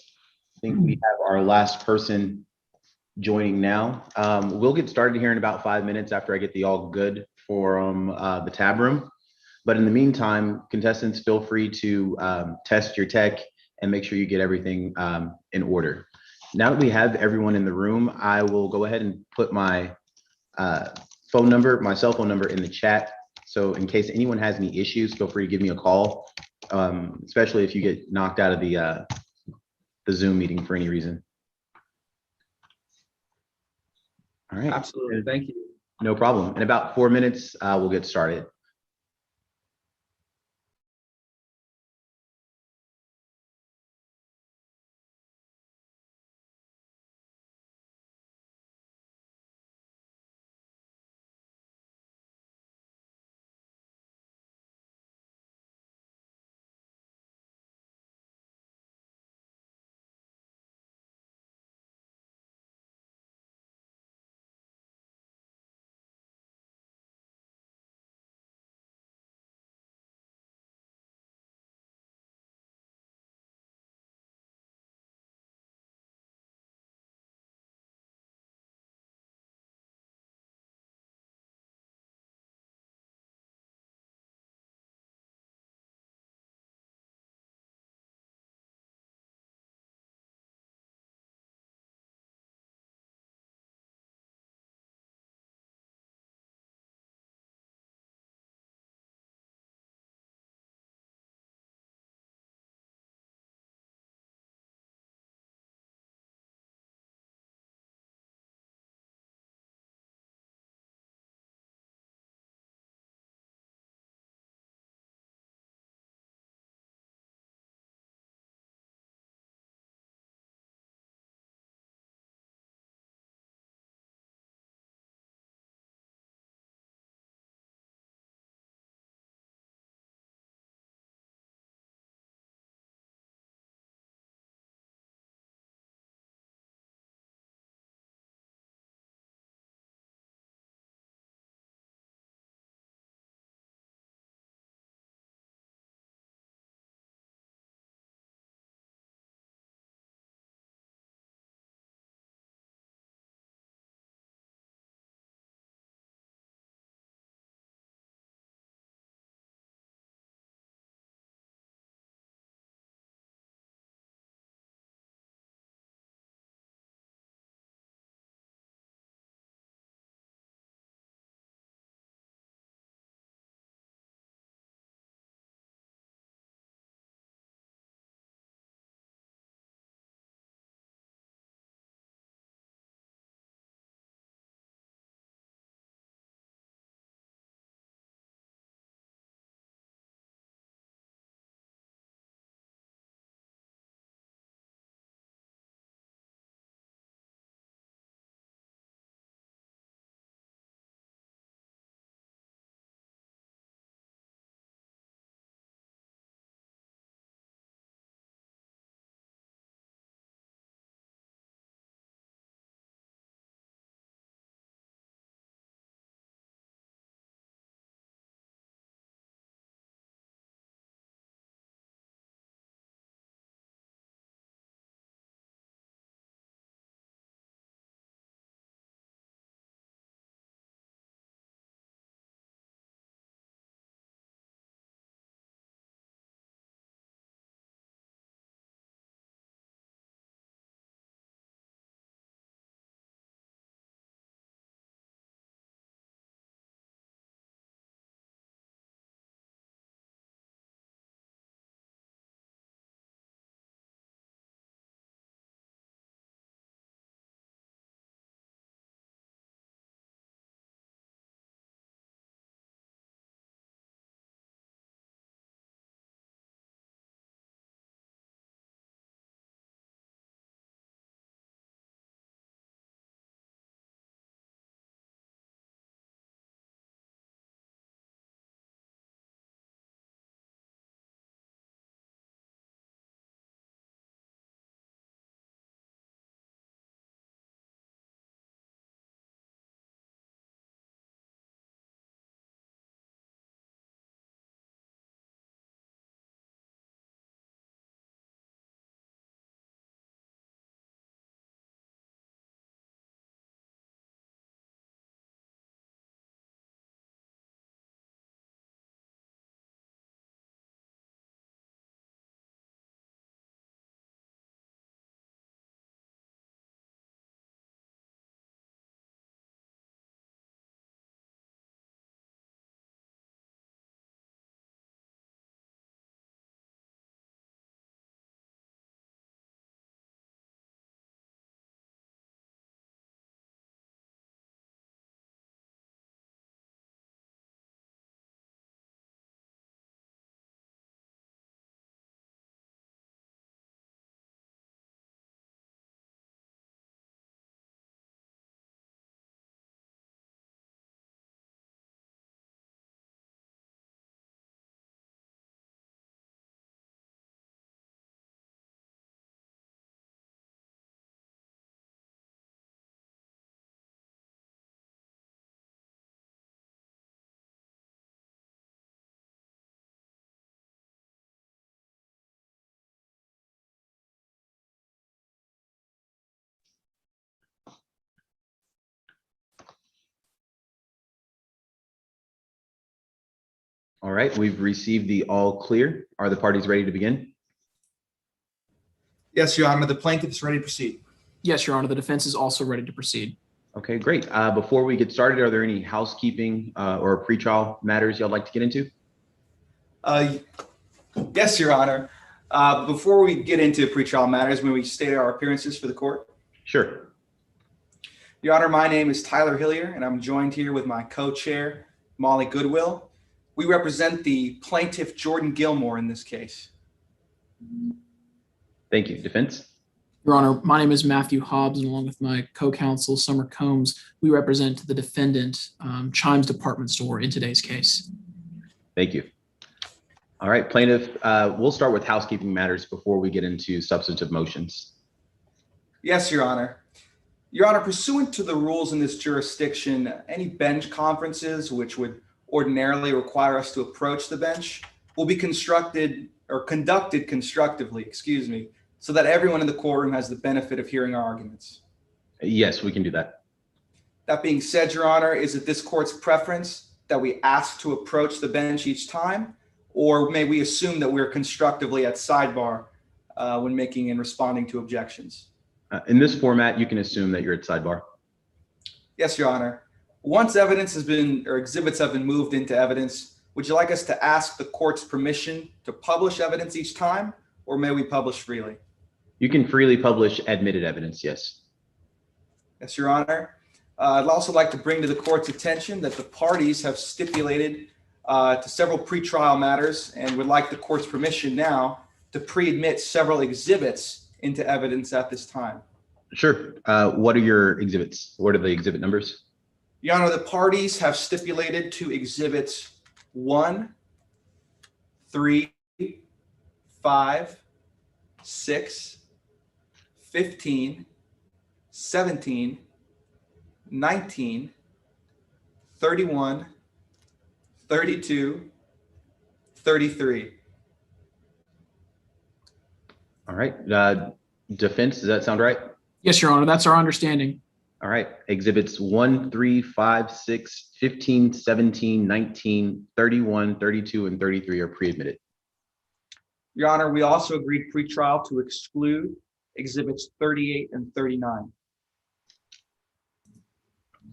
I think we have our last person joining now. We'll get started here in about 5 minutes after I get the all good for the tab room. But in the meantime, contestants, feel free to test your tech and make sure you get everything in order. Now that we have everyone in the room, I will go ahead and put my phone number, my cell phone number in the chat. So in case anyone has any issues, feel free to give me a call, especially if you get knocked out of the Zoom meeting for any reason. All right. Absolutely. Thank you. No problem. In about 4 minutes, we'll get started. All right, we've received the all clear. Are the parties ready to begin? Yes, Your Honor, the plaintiff is ready to proceed. Yes, Your Honor, the defense is also ready to proceed. Okay, great. Before we get started, are there any housekeeping or pretrial matters y'all like to get into? Yes, Your Honor. Before we get into pretrial matters, may we state our appearances for the court? Sure. Your Honor, my name is Tyler Hillier, and I'm joined here with my co-chair, Molly Goodwill. We represent the plaintiff, Jordan Gilmore, in this case. Thank you. Defense? Your Honor, my name is Matthew Hobbs, and along with my co-counsel, Summer Combs, we represent the defendant, Chimes Department Store, in today's case. Thank you. All right, plaintiff, we'll start with housekeeping matters before we get into substantive motions. Yes, Your Honor. Your Honor, pursuant to the rules in this jurisdiction, any bench conferences which would ordinarily require us to approach the bench will be conducted constructively, so that everyone in the courtroom has the benefit of hearing our arguments. Yes, we can do that. That being said, Your Honor, is it this court's preference that we ask to approach the bench each time, or may we assume that we're constructively at sidebar when making and responding to objections? In this format, you can assume that you're at sidebar. Yes, Your Honor. Once evidence has been, or exhibits have been moved into evidence, would you like us to ask the court's permission to publish evidence each time, or may we publish freely? You can freely publish admitted evidence, yes. Yes, Your Honor. I'd also like to bring to the court's attention that the parties have stipulated to several pretrial matters and would like the court's permission now to pre-admit several exhibits into evidence at this time. Sure. What are your exhibits? What are the exhibit numbers? Your Honor, the parties have stipulated to exhibits 1, 3, 5, 6, 15, 17, 19, 31, 32, 33. All right. Defense, does that sound right? Yes, Your Honor, that's our understanding. All right. Exhibits 1, 3, 5, 6, 15, 17, 19, 31, 32, and 33 are pre-admitted. Your Honor, we also agreed pretrial to exclude exhibits 38 and 39.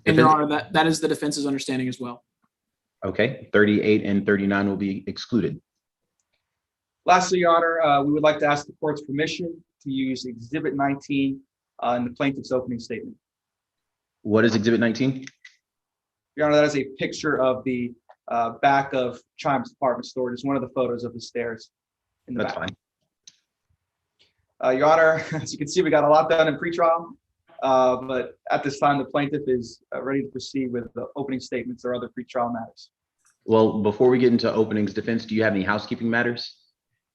And Your Honor, that is the defense's understanding as well. Okay. 38 and 39 will be excluded. Lastly, Your Honor, we would like to ask the court's permission to use exhibit 19 in the plaintiff's opening statement. What is exhibit 19? Your Honor, that is a picture of the back of Chimes Department Store. It's one of the photos of the stairs in the That's back. fine. Your Honor, as you can see, we got a lot done in pretrial, but at this time, the plaintiff is ready to proceed with the opening statements or other pretrial matters. Well, before we get into openings, defense, do you have any housekeeping matters?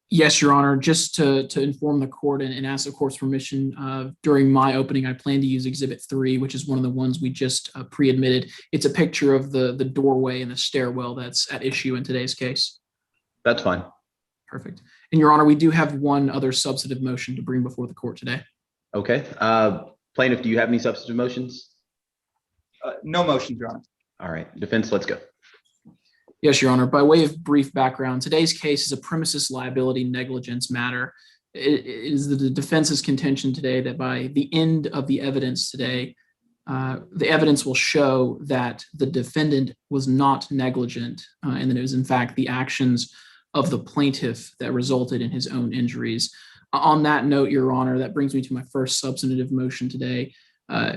Yes, Your Honor, just to inform the court and ask the court's permission, during my opening, I plan to use Exhibit 3, which is one of the ones we just pre-admitted. It's a picture of the doorway and the stairwell that's at issue in today's case. That's fine. Perfect. And Your Honor, we do have one other substantive motion to bring before the court today. Okay. Plaintiff, do you have any substantive motions? No motion, Your Honor. All right. Defense, let's go. Yes, Your Honor. By way of brief background, today's case is a premises liability negligence matter. It is the defense's contention today that by the end of the evidence today, the evidence will show that the defendant was not negligent, and that it was in fact the actions of the plaintiff that resulted in his own injuries. On that note, Your Honor, that brings me to my first substantive motion today.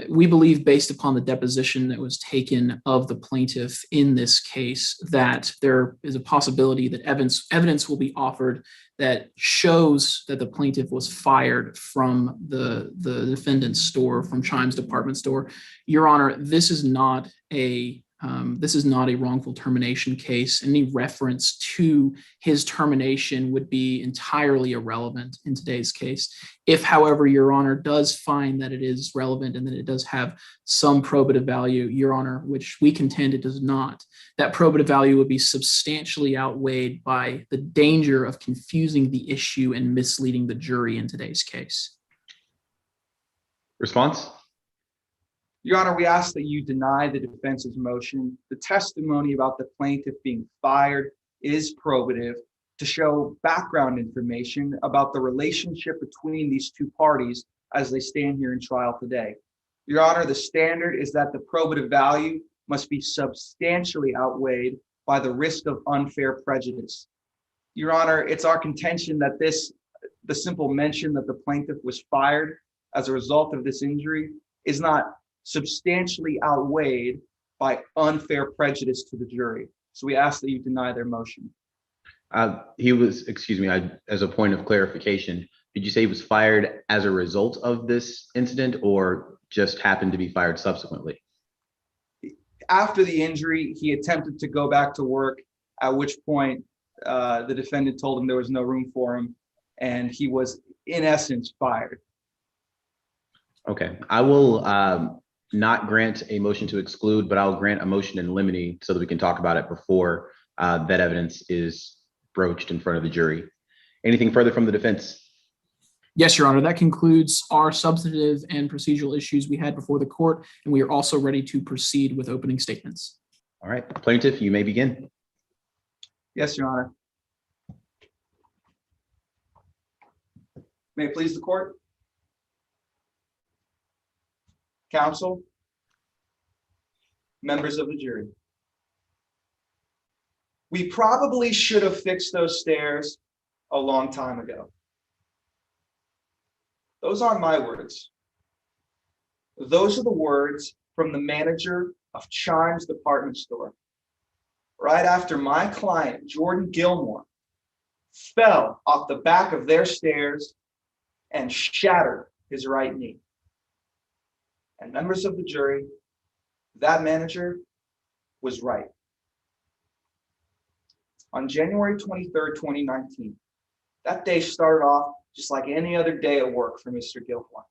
We believe, based upon the deposition that was taken of the plaintiff in this case, that there is a possibility that evidence will be offered that shows that the plaintiff was fired from the defendant's store, from Chimes Department Store. Your Honor, this is not a wrongful termination case. Any reference to his termination would be entirely irrelevant in today's case. If, however, Your Honor does find that it is relevant and that it does have some probative value, Your Honor, which we contend it does not, that probative value would be substantially outweighed by the danger of confusing the issue and misleading the jury in today's case. Response? Your Honor, we ask that you deny the defense's motion. The testimony about the plaintiff being fired is probative to show background information about the relationship between these two parties as they stand here in trial today. Your Honor, the standard is that the probative value must be substantially outweighed by the risk of unfair prejudice. Your Honor, it's our contention that the simple mention that the plaintiff was fired as a result of this injury is not substantially outweighed by unfair prejudice to the jury. So we ask that you deny their motion. Excuse me, as a point of clarification, did you say he was fired as a result of this incident or just happened to be fired subsequently? After the injury, he attempted to go back to work, at which point the defendant told him there was no room for him, and he was, in essence, fired. Okay, I will not grant a motion to exclude, but I'll grant a motion in limine so that we can talk about it before that evidence is broached in front of the jury. Anything further from the defense? Yes, Your Honor, that concludes our substantive and procedural issues we had before the court, and we are also ready to proceed with opening statements. All right, plaintiff, you may begin. Yes, Your Honor. May it please the court? Counsel, members of the jury. We probably should have fixed those stairs a long time ago. Those aren't my words. Those are the words from the manager of Chime's department store. Right after my client, Jordan Gilmore, fell off the back of their stairs and shattered his right knee. And members of the jury, that manager was right. On January 23rd, 2019, that day started off just like any other day at work for Mr. Gilmore.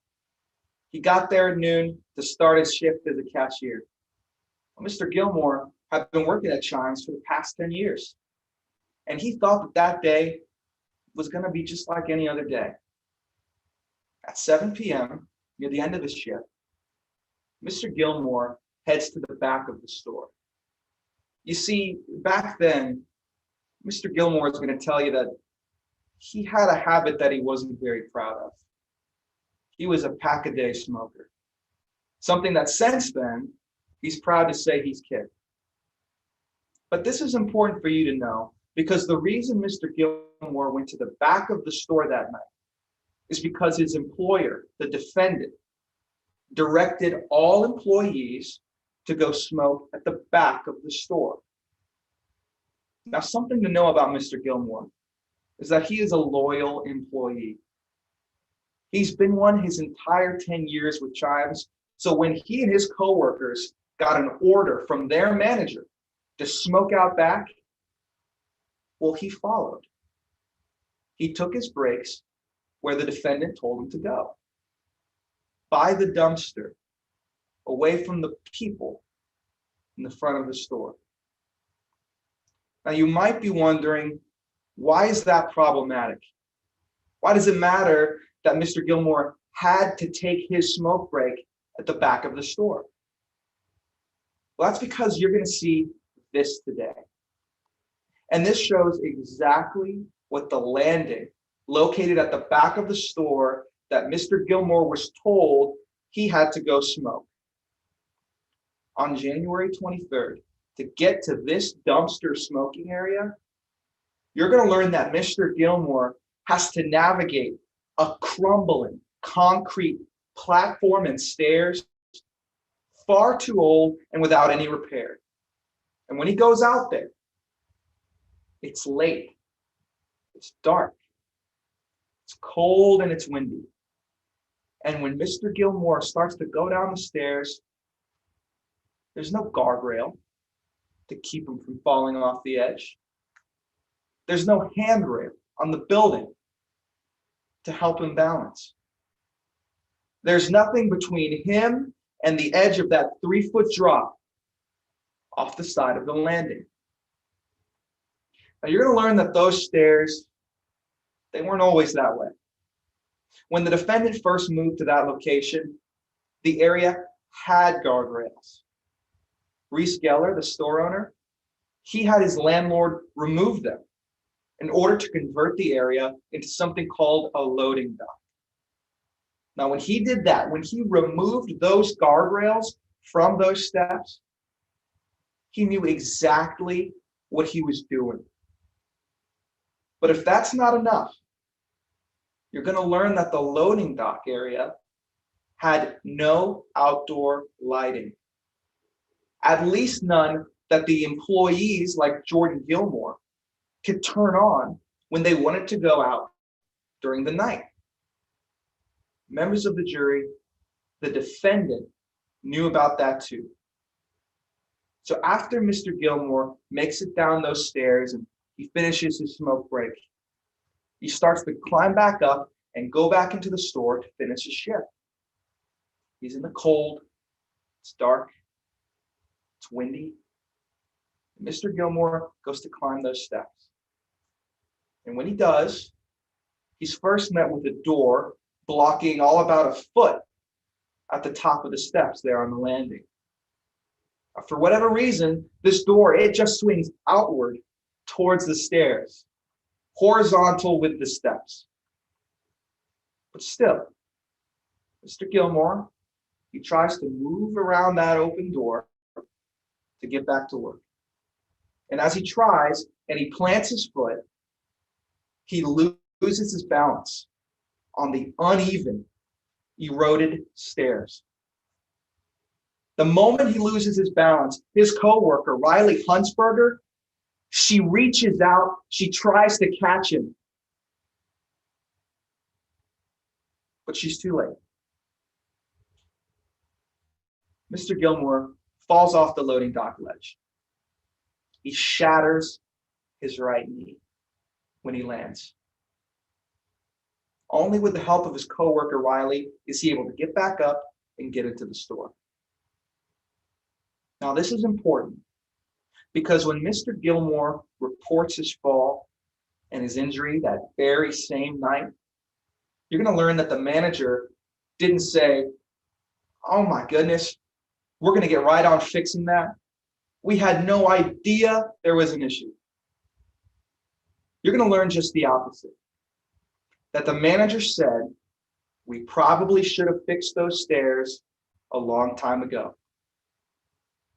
He got there at noon to start his shift as a cashier. Well, Mr. Gilmore had been working at Chimes for the past 10 years. And he thought that day was going to be just like any other day. At 7 p.m., near the end of his shift, Mr. Gilmore heads to the back of the store. You see, back then, Mr. Gilmore is going to tell you that he had a habit that he wasn't very proud of. He was a pack-a-day smoker, something that since then, he's proud to say he's kicked. But this is important for you to know because the reason Mr. Gilmore went to the back of the store that night is because his employer, the defendant, directed all employees to go smoke at the back of the store. Now, something to know about Mr. Gilmore is that he is a loyal employee. He's been one his entire 10 years with Chimes. So when he and his coworkers got an order from their manager to smoke out back, well, he followed. He took his breaks where the defendant told him to go, by the dumpster, away from the people in the front of the store. Now, you might be wondering, why is that problematic? Why does it matter that Mr. Gilmore had to take his smoke break at the back of the store? Well, that's because you're going to see this today. And this shows exactly what the landing located at the back of the store that Mr. Gilmore was told he had to go smoke. On January 23rd, to get to this dumpster smoking area, you're going to learn that Mr. Gilmore has to navigate a crumbling concrete platform and stairs, far too old and without any repair. And when he goes out there, it's late, it's dark, it's cold, and it's windy. And when Mr. Gilmore starts to go down the stairs, there's no guardrail to keep him from falling off the edge. There's no handrail on the building to help him balance. There's nothing between him and the edge of that 3-foot drop off the side of the landing. Now, you're going to learn that those stairs, they weren't always that way. When the defendant first moved to that location, the area had guardrails. Reese Geller, the store owner, he had his landlord remove them in order to convert the area into something called a loading dock. Now, when he did that, when he removed those guardrails from those steps, he knew exactly what he was doing. But if that's not enough, you're going to learn that the loading dock area had no outdoor lighting, at least none that the employees like Jordan Gilmore could turn on when they wanted to go out during the night. Members of the jury, the defendant knew about that too. So after Mr. Gilmore makes it down those stairs and he finishes his smoke break, he starts to climb back up and go back into the store to finish his shift. He's in the cold, it's dark, it's windy. Mr. Gilmore goes to climb those steps. And when he does, he's first met with a door blocking all about a foot at the top of the steps there on the landing. For whatever reason, this door, it just swings outward towards the stairs, horizontal with the steps. But still, Mr. Gilmore, he tries to move around that open door to get back to work. And as he tries and he plants his foot, he loses his balance on the uneven, eroded stairs. The moment he loses his balance, his coworker, Riley Huntsberger, she reaches out, she tries to catch him. But she's too late. Mr. Gilmore falls off the loading dock ledge. He shatters his right knee when he lands. Only with the help of his coworker, Riley, is he able to get back up and get into the store. Now, this is important because when Mr. Gilmore reports his fall and his injury that very same night, you're going to learn that the manager didn't say, "Oh my goodness, we're going to get right on fixing that. We had no idea there was an issue." You're going to learn just the opposite. That the manager said, "We probably should have fixed those stairs a long time ago."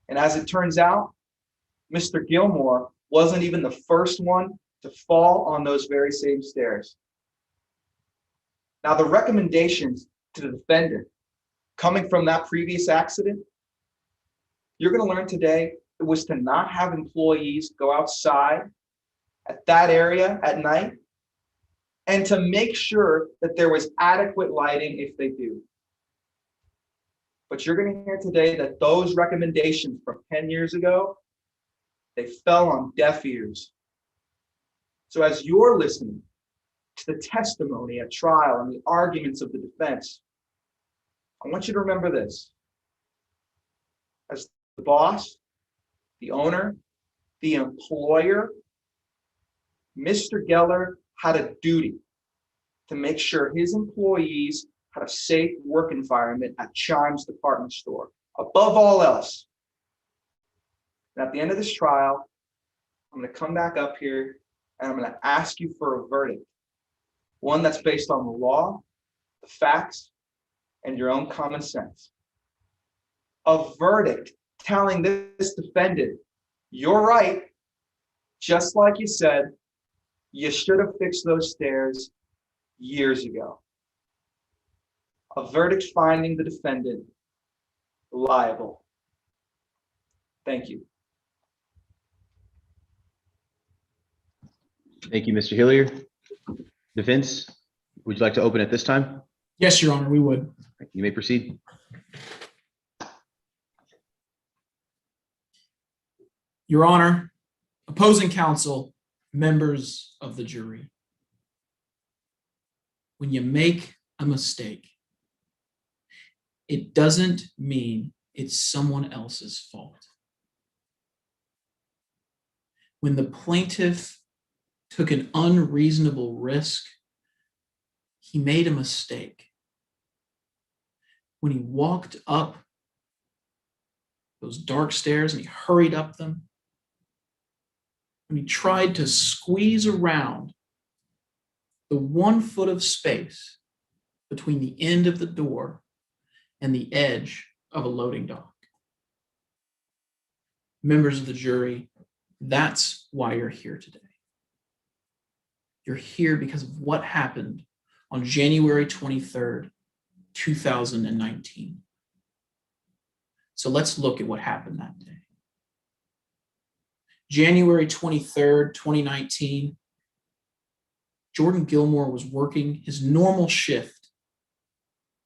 And as it turns out, Mr. Gilmore wasn't even the first one to fall on those very same stairs. Now, the recommendations to the defendant coming from that previous accident, you're going to learn today, it was to not have employees go outside at that area at night and to make sure that there was adequate lighting if they do. But you're going to hear today that those recommendations from 10 years ago, they fell on deaf ears. So as you're listening to the testimony at trial and the arguments of the defense, I want you to remember this. As the boss, the owner, the employer, Mr. Geller had a duty to make sure his employees had a safe work environment at Chimes department store, above all else. And at the end of this trial, I'm going to come back up here and I'm going to ask you for a verdict, one that's based on the law, the facts, and your own common sense. A verdict telling this defendant, "You're right, just like you said, you should have fixed those stairs years ago." A verdict finding the defendant liable. Thank you. Thank you, Mr. Hillier. Defense, would you like to open at this time? Yes, Your Honor, we would. You may proceed. Your Honor, opposing counsel, members of the jury, when you make a mistake, it doesn't mean it's someone else's fault. When the plaintiff took an unreasonable risk, he made a mistake. When he walked up those dark stairs and he hurried up them, when he tried to squeeze around the 1 foot of space between the end of the door and the edge of a loading dock. Members of the jury, that's why you're here today. You're here because of what happened on January 23rd, 2019. So let's look at what happened that day. January 23rd, 2019, Jordan Gilmore was working his normal shift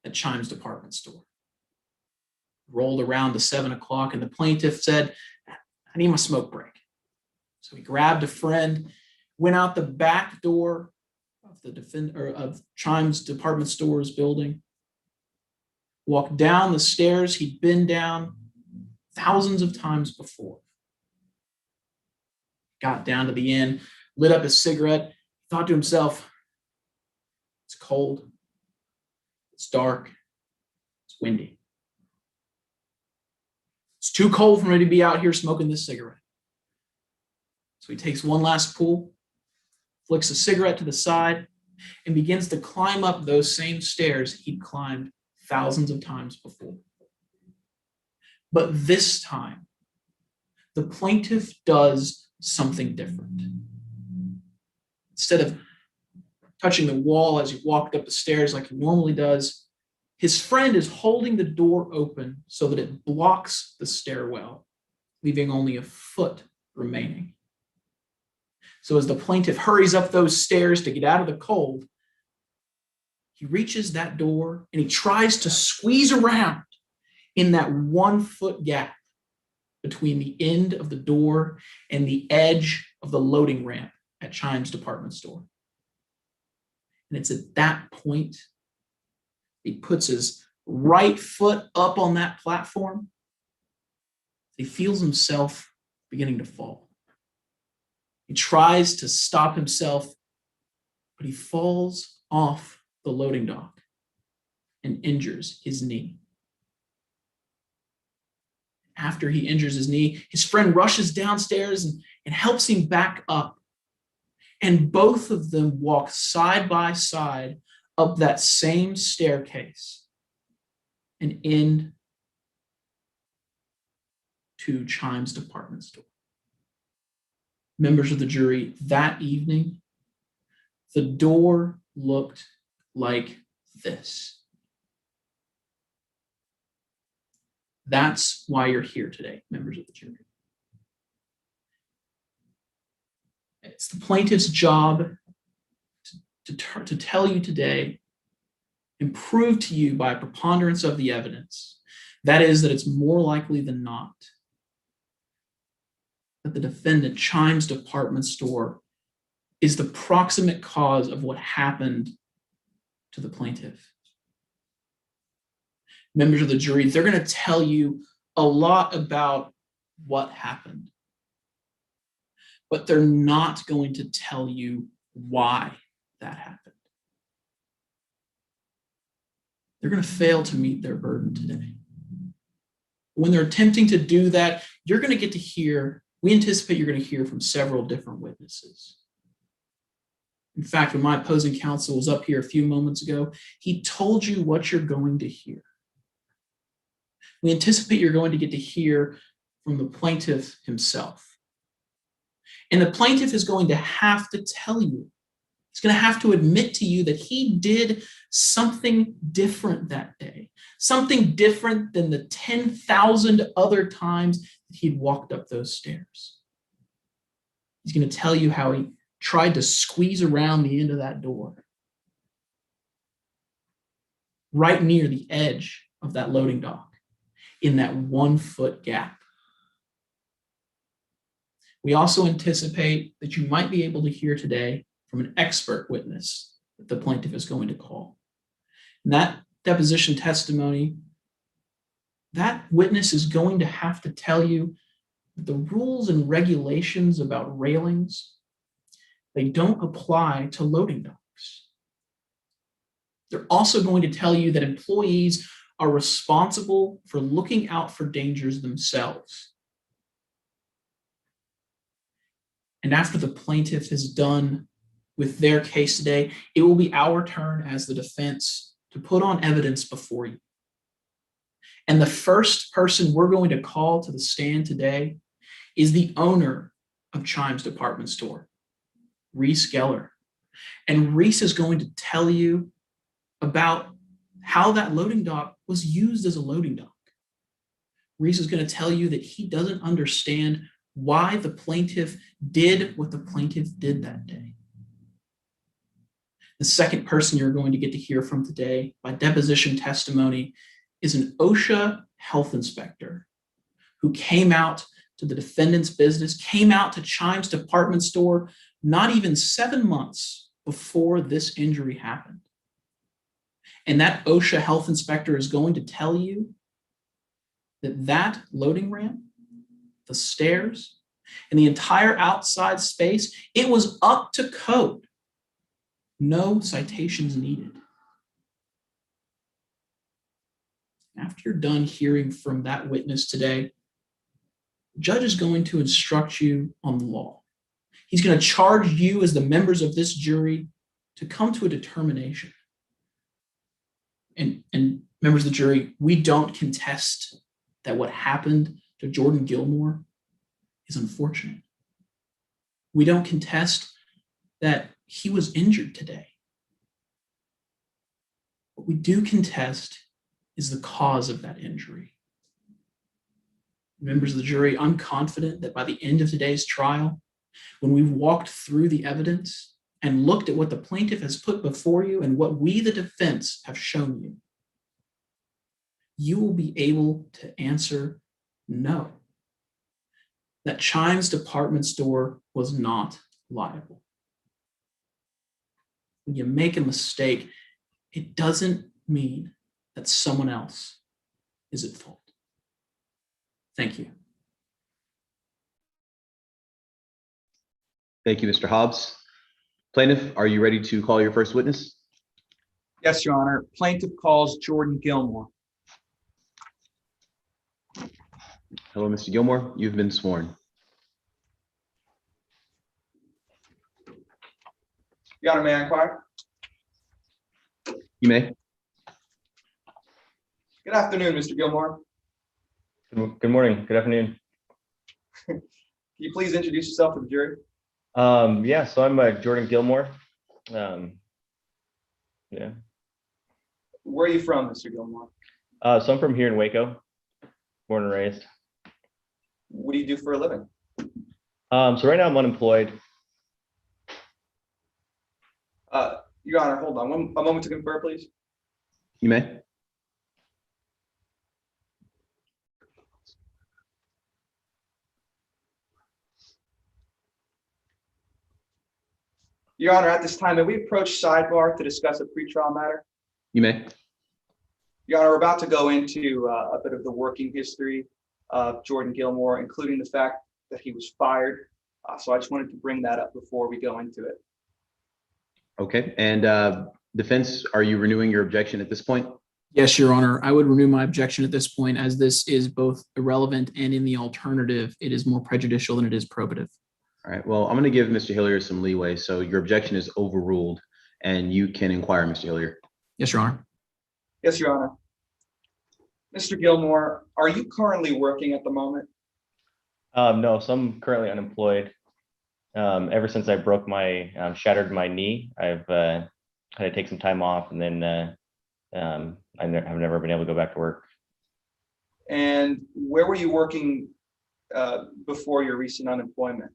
at Chimes department store. Rolled around to 7 o'clock and the plaintiff said, "I need my smoke break." So he grabbed a friend, went out the back door of of Chimes department store's building, walked down the stairs he'd been down thousands of times before. Got down to the end, lit up his cigarette, thought to himself, it's cold, it's dark, it's windy. It's too cold for me to be out here smoking this cigarette. So he takes one last pull, flicks a cigarette to the side, and begins to climb up those same stairs he'd climbed thousands of times before. But this time, the plaintiff does something different. Instead of touching the wall as he walked up the stairs like he normally does, his friend is holding the door open so that it blocks the stairwell, leaving only a foot remaining. So as the plaintiff hurries up those stairs to get out of the cold, he reaches that door and he tries to squeeze around in that 1 foot gap between the end of the door and the edge of the loading ramp at Chimes department store. And it's at that point he puts his right foot up on that platform. He feels himself beginning to fall. He tries to stop himself, but he falls off the loading dock and injures his knee. After he injures his knee, his friend rushes downstairs and helps him back up. And both of them walk side by side up that same staircase and into Chimes department store. Members of the jury, that evening, the door looked like this. That's why you're here today, members of the jury. It's the plaintiff's job to tell you today and prove to you by a preponderance of the evidence, that is, that it's more likely than not that the defendant, Chimes department store, is the proximate cause of what happened to the plaintiff. Members of the jury, they're going to tell you a lot about what happened, but they're not going to tell you why that happened. They're going to fail to meet their burden today. When they're attempting to do that, you're going to get to hear, we anticipate you're going to hear from several different witnesses. In fact, when my opposing counsel was up here a few moments ago, he told you what you're going to hear. We anticipate you're going to get to hear from the plaintiff himself. And the plaintiff is going to have to tell you, he's going to have to admit to you that he did something different that day, something different than the 10,000 other times that he'd walked up those stairs. He's going to tell you how he tried to squeeze around the end of that door, right near the edge of that loading dock, in that 1 foot gap. We also anticipate that you might be able to hear today from an expert witness that the plaintiff is going to call. In that deposition testimony, that witness is going to have to tell you that the rules and regulations about railings, they don't apply to loading docks. They're also going to tell you that employees are responsible for looking out for dangers themselves. And after the plaintiff is done with their case today, it will be our turn as the defense to put on evidence before you. And the first person we're going to call to the stand today is the owner of Chimes Department Store, Reese Geller. And Reese is going to tell you about how that loading dock was used as a loading dock. Reese is going to tell you that he doesn't understand why the plaintiff did what the plaintiff did that day. The second person you're going to get to hear from today by deposition testimony is an OSHA health inspector who came out to the defendant's business, came out to Chimes Department Store not even 7 months before this injury happened. And that OSHA health inspector is going to tell you that that loading ramp, the stairs, and the entire outside space, it was up to code. No citations needed. After you're done hearing from that witness today, the judge is going to instruct you on the law. He's going to charge you as the members of this jury to come to a determination. And members of the jury, we don't contest that what happened to Jordan Gilmore is unfortunate. We don't contest that he was injured today. What we do contest is the cause of that injury. Members of the jury, I'm confident that by the end of today's trial, when we've walked through the evidence and looked at what the plaintiff has put before you and what we, the defense, have shown you, you will be able to answer no. That Chimes Department Store was not liable. When you make a mistake, it doesn't mean that someone else is at fault. Thank you. Thank you, Mr. Hobbs. Plaintiff, are you ready to call your first witness? Yes, Your Honor. Plaintiff calls Jordan Gilmore. Hello, Mr. Gilmore. You've been sworn. Your Honor, may I inquire? You may. Good afternoon, Mr. Gilmore. Good morning. Good afternoon. Can you please introduce yourself to the jury? Yeah, so I'm Jordan Gilmore. Yeah. Where are you from, Mr. Gilmore? So I'm from here in Waco, born and raised. What do you do for a living? So right now I'm unemployed. Your Honor, hold on a moment to confer, please. You may. Your Honor, at this time, may we approach sidebar to discuss a pretrial matter? You may. Your Honor, we're about to go into a bit of the working history of Jordan Gilmore, including the fact that he was fired. So I just wanted to bring that up before we go into it. Okay. And defense, are you renewing your objection at this point? Yes, Your Honor. I would renew my objection at this point, as this is both irrelevant and in the alternative, it is more prejudicial than it is probative. All right. Well, I'm going to give Mr. Hillier some leeway. So your objection is overruled and you can inquire, Mr. Hillier. Yes, Your Honor. Yes, Your Honor. Mr. Gilmore, are you currently working at the moment? No, so I'm currently unemployed. Ever since I broke my, shattered my knee, I've had to take some time off, and then I've never been able to go back to work. And where were you working before your recent unemployment?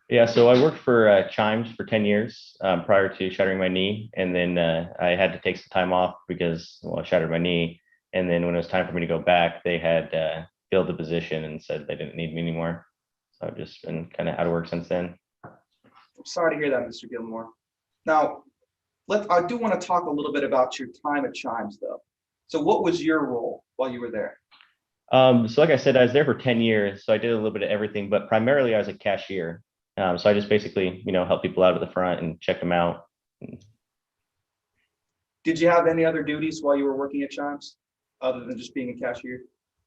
Yeah, so I worked for Chimes for 10 years prior to shattering my knee. And then I had to take some time off because, well, I shattered my knee. And then when it was time for me to go back, they had filled the position and said they didn't need me anymore. So I've just been kind of out of work since then. I'm sorry to hear that, Mr. Gilmore. Now, I do want to talk a little bit about your time at Chimes, though. So what was your role while you were there? So like I said, I was there for 10 years. So I did a little bit of everything, but primarily I was a cashier. So I just basically, help people out at the front and check them out. Did you have any other duties while you were working at Chimes other than just being a cashier?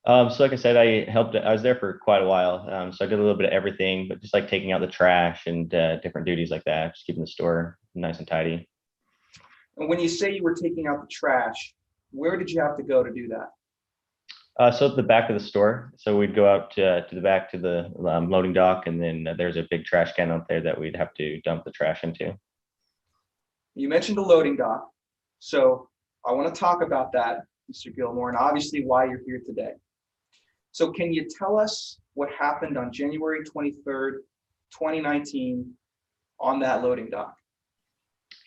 So like I said, I was there for quite a while. So I did a little bit of everything, but just like taking out the trash and different duties like that, just keeping the store nice and tidy. And when you say you were taking out the trash, where did you have to go to do that? So at the back of the store. So we'd go out to the back to the loading dock, and then there's a big trash can out there that we'd have to dump the trash into. You mentioned the loading dock. So I want to talk about that, Mr. Gilmore, and obviously why you're here today. So can you tell us what happened on January 23rd, 2019 on that loading dock?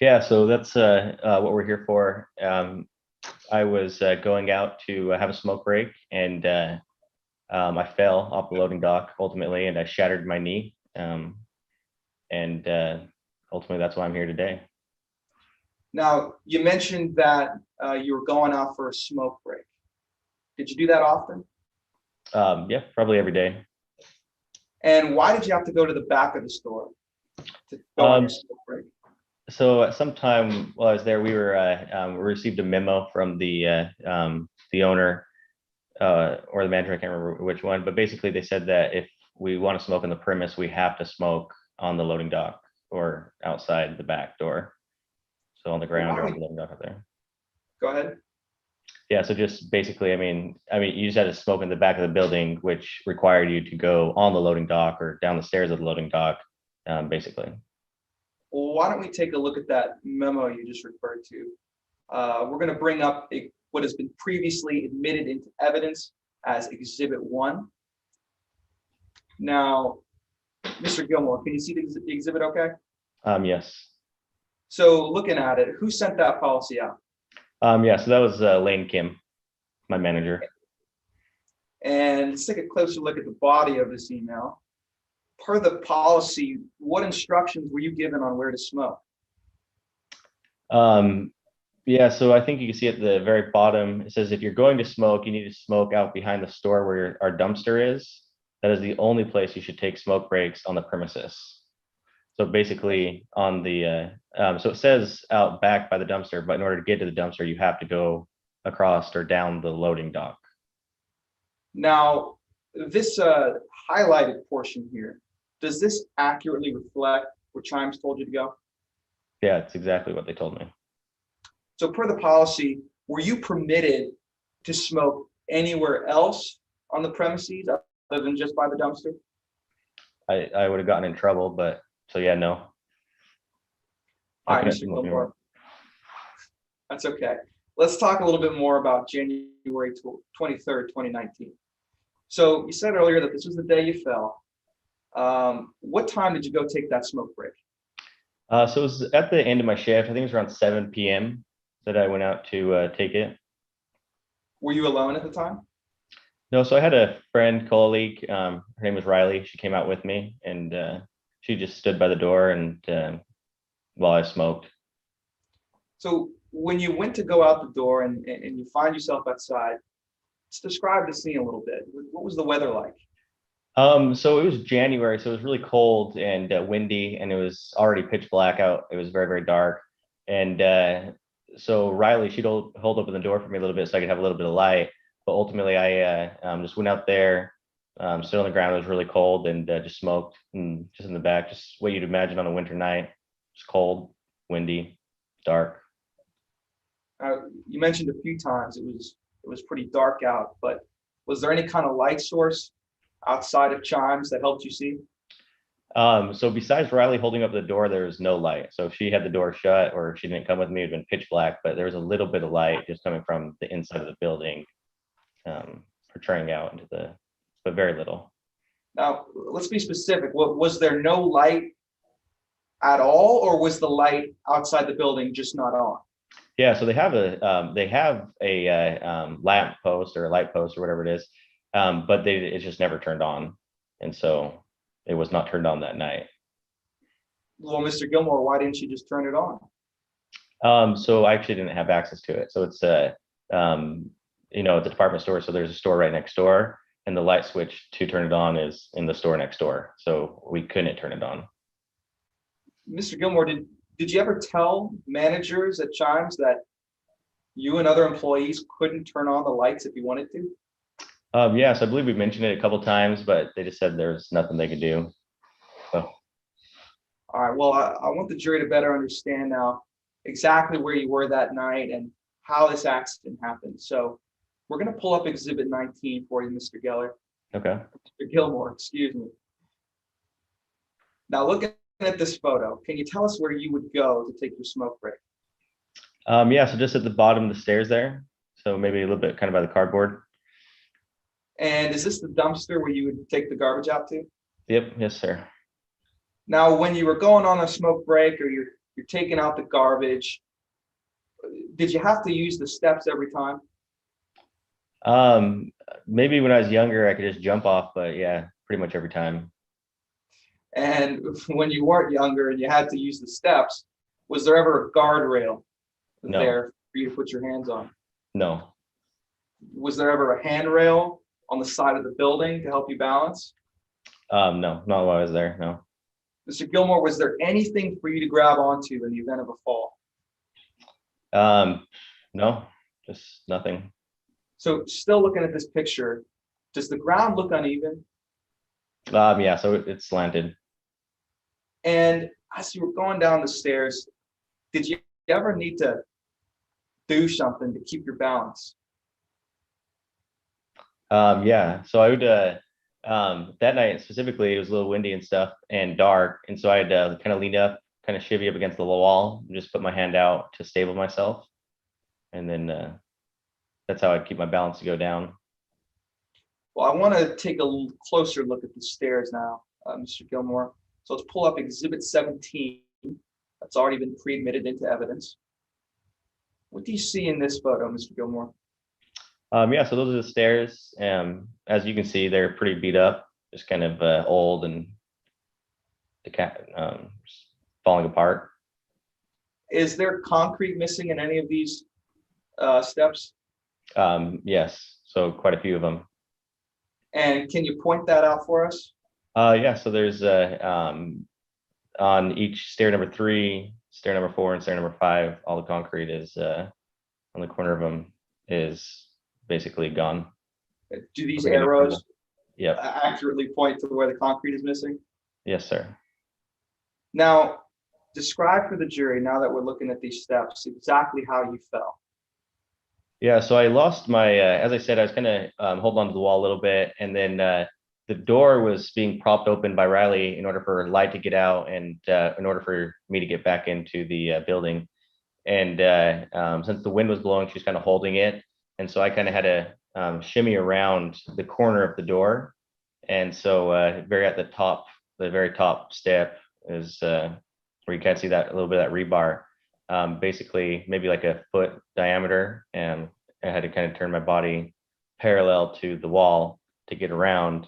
Yeah, so that's what we're here for. I was going out to have a smoke break, and I fell off the loading dock ultimately, and I shattered my knee. And ultimately, that's why I'm here today. Now, you mentioned that you were going out for a smoke break. Did you do that often? Yeah, probably every day. And why did you have to go to the back of the store to go on your smoke break? So at some time while I was there, we received a memo from the owner or the manager, I can't remember which one, but basically they said that if we want to smoke on the premise, we have to smoke on the loading dock or outside the back door. So on the ground or on the loading dock up there. Go ahead. Yeah, so just basically, I mean, you just had to smoke in the back of the building, which required you to go on the loading dock or down the stairs of the loading dock, basically. Well, why don't we take a look at that memo you just referred to? We're going to bring up what has been previously admitted into evidence as Exhibit 1. Now, Mr. Gilmore, can you see the exhibit okay? Yes. So looking at it, who sent that policy out? Yeah, so that was Lane Kim, my manager. And let's take a closer look at the body of this email. Per the policy, what instructions were you given on where to smoke? Yeah, so I think you can see at the very bottom, it says if you're going to smoke, you need to smoke out behind the store where our dumpster is. That is the only place you should take smoke breaks on the premises. So basically on the, so it says out back by the dumpster, but in order to get to the dumpster, you have to go across or down the loading dock. Now, this highlighted portion here, does this accurately reflect where Chimes told you to go? Yeah, it's exactly what they told me. So per the policy, were you permitted to smoke anywhere else on the premises other than just by the dumpster? I would have gotten in trouble, but so yeah, no. All right, Mr. Gilmore. That's okay. Let's talk a little bit more about January 23rd, 2019. So you said earlier that this was the day you fell. What time did you go take that smoke break? So it was at the end of my shift. I think it was around 7 p.m. that I went out to take it. Were you alone at the time? No, so I had a friend, colleague. Her name was Riley. She came out with me, and she just stood by the door and while I smoked. So when you went to go out the door and you find yourself outside, let's describe the scene a little bit. What was the weather like? So it was January, so it was really cold and windy, and it was already pitch black out. It was very, very dark. And so Riley, she'd hold open the door for me a little bit so I could have a little bit of light. But ultimately, I just went out there, stood on the ground. It was really cold, and just smoked, and just in the back, just what you'd imagine on a winter night. It's cold, windy, dark. You mentioned a few times it was pretty dark out, but was there any kind of light source outside of Chimes that helped you see? So besides Riley holding up the door, there was no light. So if she had the door shut or if she didn't come with me, it'd been pitch black, but there was a little bit of light just coming from the inside of the building, portraying out into but very little. Now, let's be specific. Was there no light at all, or was the light outside the building just not on? Yeah, so they have a lamp post or a light post or whatever it is, but it's just never turned on, and so it was not turned on that night. Well, Mr. Gilmore, why didn't you just turn it on? So I actually didn't have access to it. So it's it's a department store, so there's a store right next door, and the light switch to turn it on is in the store next door, so we couldn't turn it on. Mr. Gilmore, did you ever tell managers at Chimes that you and other employees couldn't turn on the lights if you wanted to? Yeah, so I believe we mentioned it a couple times, but they just said there's nothing they could do. So, All right, well, I want the jury to better understand now exactly where you were that night and how this accident happened. So we're going to pull up Exhibit 19 for you, Mr. Geller. okay. Mr. Gilmore, excuse me. Now, looking at this photo, can you tell us where you would go to take your smoke break? Yeah, so just at the bottom of the stairs there. So maybe a little bit kind of by the cardboard. And is this the dumpster where you would take the garbage out to? Yep, yes, sir. Now, when you were going on a smoke break or you're taking out the garbage, did you have to use the steps every time? Maybe when I was younger, I could just jump off, but yeah, pretty much every time. And when you weren't younger and you had to use the steps, was there ever a guardrail No. there for you to put your hands on? No. Was there ever a handrail on the side of the building to help you balance? No, not while I was there. No. Mr. Gilmore, was there anything for you to grab onto in the event of a fall? No, just nothing. So still looking at this picture, does the ground look uneven? Yeah, so it's slanted. And as you were going down the stairs, did you ever need to do something to keep your balance? Yeah, so I would that night specifically, it was a little windy and stuff and dark, and so I'd kind of lean up, kind of shivvy up against the wall, and just put my hand out to stable myself, and then that's how I'd keep my balance to go down. Well, I want to take a closer look at the stairs now, Mr. Gilmore. So let's pull up Exhibit 17. That's already been pre-admitted into evidence. What do you see in this photo, Mr. Gilmore? Yeah, so those are the stairs. As you can see, they're pretty beat up, just kind of old and falling apart. Is there concrete missing in any of these steps? Yes, so quite a few of them. And can you point that out for us? Yeah, so there's on each stair number 3, stair number 4, and stair number 5, all the concrete is on the corner of them is basically gone. Do these arrows Yep. accurately point to where the concrete is missing? Yes, sir. Now, describe for the jury, now that we're looking at these steps, exactly how you fell. Yeah, so I lost my, as I said, I was kind of holding onto the wall a little bit, and then the door was being propped open by Riley in order for light to get out and in order for me to get back into the building. And since the wind was blowing, she was kind of holding it. And so I kind of had to shimmy around the corner of the door. And so very at the top, the very top step is where you can see that a little bit of that rebar. Basically maybe like a foot diameter, and I had to kind of turn my body parallel to the wall to get around.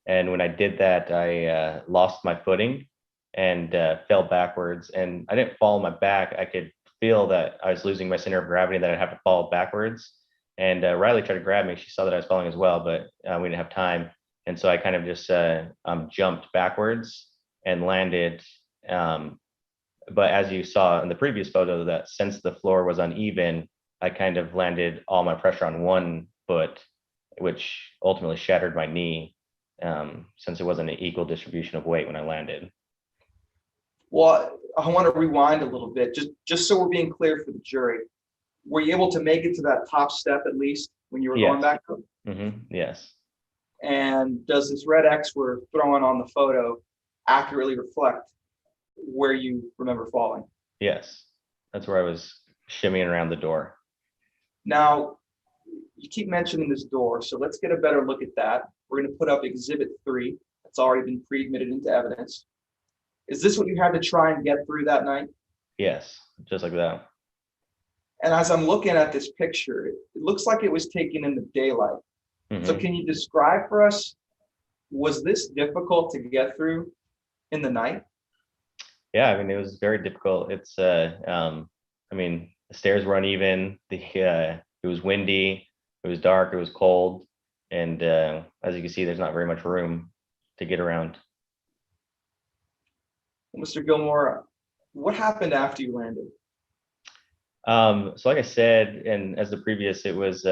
And when I did that, I lost my footing and fell backwards. And I didn't fall on my back. I could feel that I was losing my center of gravity, that I'd have to fall backwards. And Riley tried to grab me. She saw that I was falling as well, but we didn't have time. And so I kind of just jumped backwards and landed. But as you saw in the previous photo, that since the floor was uneven, I kind of landed all my pressure on one foot, which ultimately shattered my knee, since it wasn't an equal distribution of weight when I landed. Well, I want to rewind a little bit, just so we're being clear for the jury. Were you able to make it to that top step at least when you were going back up? Yes. And does this red X we're throwing on the photo accurately reflect where you remember falling? Yes, that's where I was shimmying around the door. Now, you keep mentioning this door, so let's get a better look at that. We're going to put up Exhibit 3. That's already been pre-admitted into evidence. Is this what you had to try and get through that night? Yes, just like that. And as I'm looking at this picture, it looks like it was taken in the daylight. So can you describe for us, was this difficult to get through in the night? Yeah, I mean, it was very difficult. It's, I mean, the stairs were uneven. It was windy. It was dark. It was cold. And as you can see, there's not very much room to get around. Mr. Gilmore, what happened after you landed? So like I said, and as the previous, it was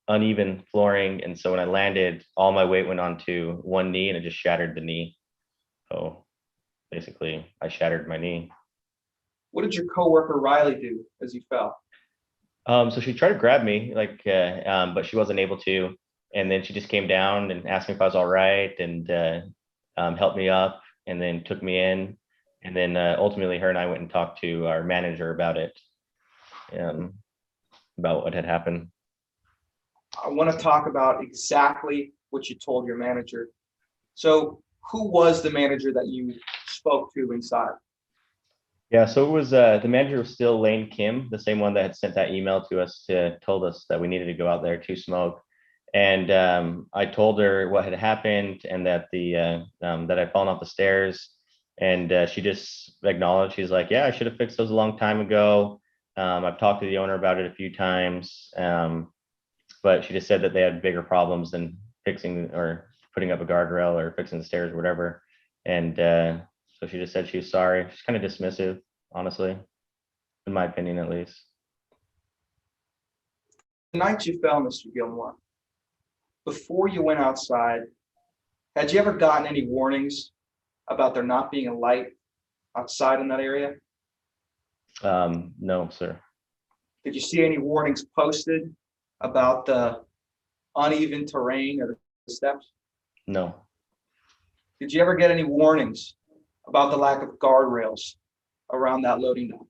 uneven flooring. And so when I landed, all my weight went onto one knee and it just shattered the knee. So basically I shattered my knee. What did your coworker Riley do as you fell? So she tried to grab me, but she wasn't able to. And then she just came down and asked me if I was all right, and helped me up, and then took me in. And then ultimately her and I went and talked to our manager about it, about what had happened. I want to talk about exactly what you told your manager. So who was the manager that you spoke to inside? Yeah, so it was the manager was still Lane Kim, the same one that had sent that email to us told us that we needed to go out there to smoke. And I told her what had happened and that that I'd fallen off the stairs. And she just acknowledged, she's like, yeah, I should have fixed those a long time ago. I've talked to the owner about it a few times. But she just said that they had bigger problems than fixing or putting up a guardrail or fixing the stairs or whatever. And so she just said she was sorry. She's kind of dismissive, honestly, in my opinion, at least. The night you fell, Mr. Gilmore, before you went outside, had you ever gotten any warnings about there not being a light outside in that area? No, sir. Did you see any warnings posted about the uneven terrain or the steps? No. Did you ever get any warnings about the lack of guardrails around that loading dock?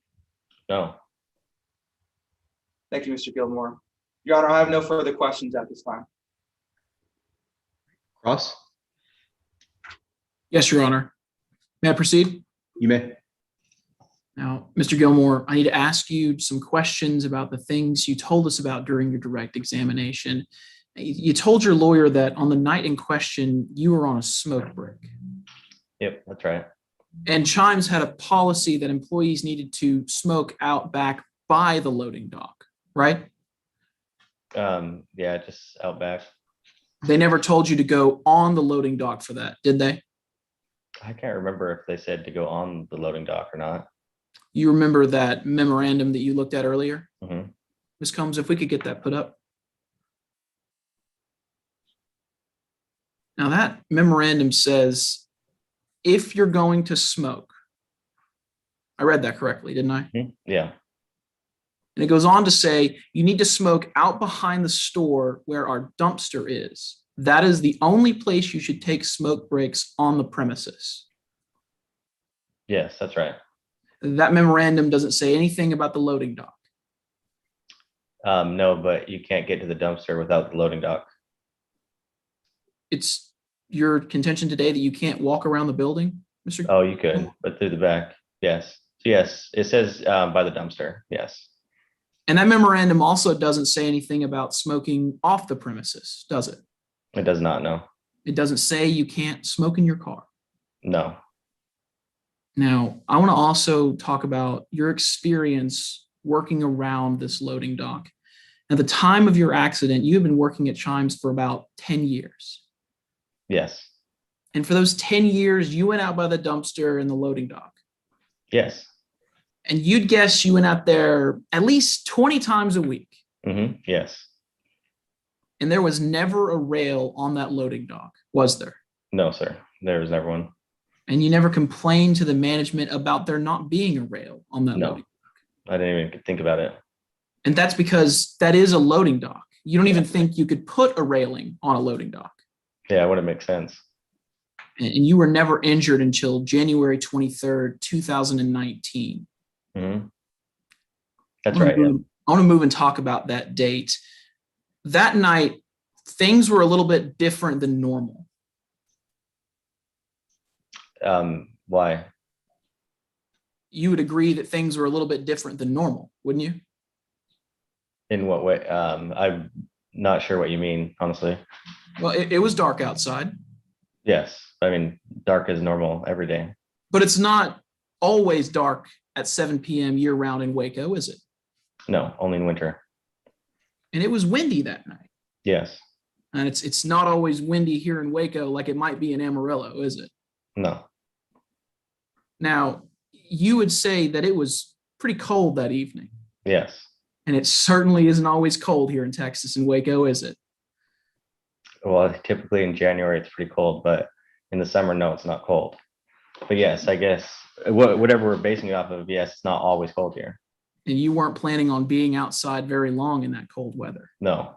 No. Thank you, Mr. Gilmore. Your Honor, I have no further questions at this time. Ross? Yes, Your Honor. May I proceed? You may. Now, Mr. Gilmore, I need to ask you some questions about the things you told us about during your direct examination. You told your lawyer that on the night in question, you were on a smoke break. Yep, that's right. And Chimes had a policy that employees needed to smoke out back by the loading dock, right? Yeah, just out back. They never told you to go on the loading dock for that, did they? I can't remember if they said to go on the loading dock or not. You remember that memorandum that you looked at earlier? Mm-hmm. Ms. Combs, if we could get that put up. Now that memorandum says, if you're going to smoke, I read that correctly, didn't I? Mm-hmm. Yeah. And it goes on to say, you need to smoke out behind the store where our dumpster is. That is the only place you should take smoke breaks on the premises. Yes, that's right. That memorandum doesn't say anything about the loading dock. No, but you can't get to the dumpster without the loading dock. It's your contention today that you can't walk around the building, Mr. Oh, you could, but through the back. Yes. Yes, it says by the dumpster. Yes. And that memorandum also doesn't say anything about smoking off the premises, does it? It does not, no. It doesn't say you can't smoke in your car. No. Now, I want to also talk about your experience working around this loading dock. At the time of your accident, you have been working at Chimes for about 10 years. Yes. And for those 10 years, you went out by the dumpster and the loading dock. Yes. And you'd guess you went out there at least 20 times a week. Mm-hmm. Yes. And there was never a rail on that loading dock, was there? No, sir. There was never one. And you never complained to the management about there not being a rail on that loading dock? I didn't even think about it. And that's because that is a loading dock. You don't even think you could put a railing on a loading dock. Yeah, it wouldn't make sense. And you were never injured until January 23rd, 2019. Mm-hmm. That's right. I want to move and talk about that date. That night, things were a little bit different than normal. Why? You would agree that things were a little bit different than normal, wouldn't you? In what way? I'm not sure what you mean, honestly. Well, it was dark outside. Yes. I mean, dark is normal every day. But it's not always dark at 7 p.m. year round in Waco, is it? No, only in winter. And it was windy that night. Yes. And it's not always windy here in Waco like it might be in Amarillo, is it? No. Now, you would say that it was pretty cold that evening. Yes. And it certainly isn't always cold here in Texas and Waco, is it? Well, typically in January, it's pretty cold, but in the summer, no, it's not cold. But yes, I guess whatever we're basing it off of, yes, it's not always cold here. And you weren't planning on being outside very long in that cold weather. No.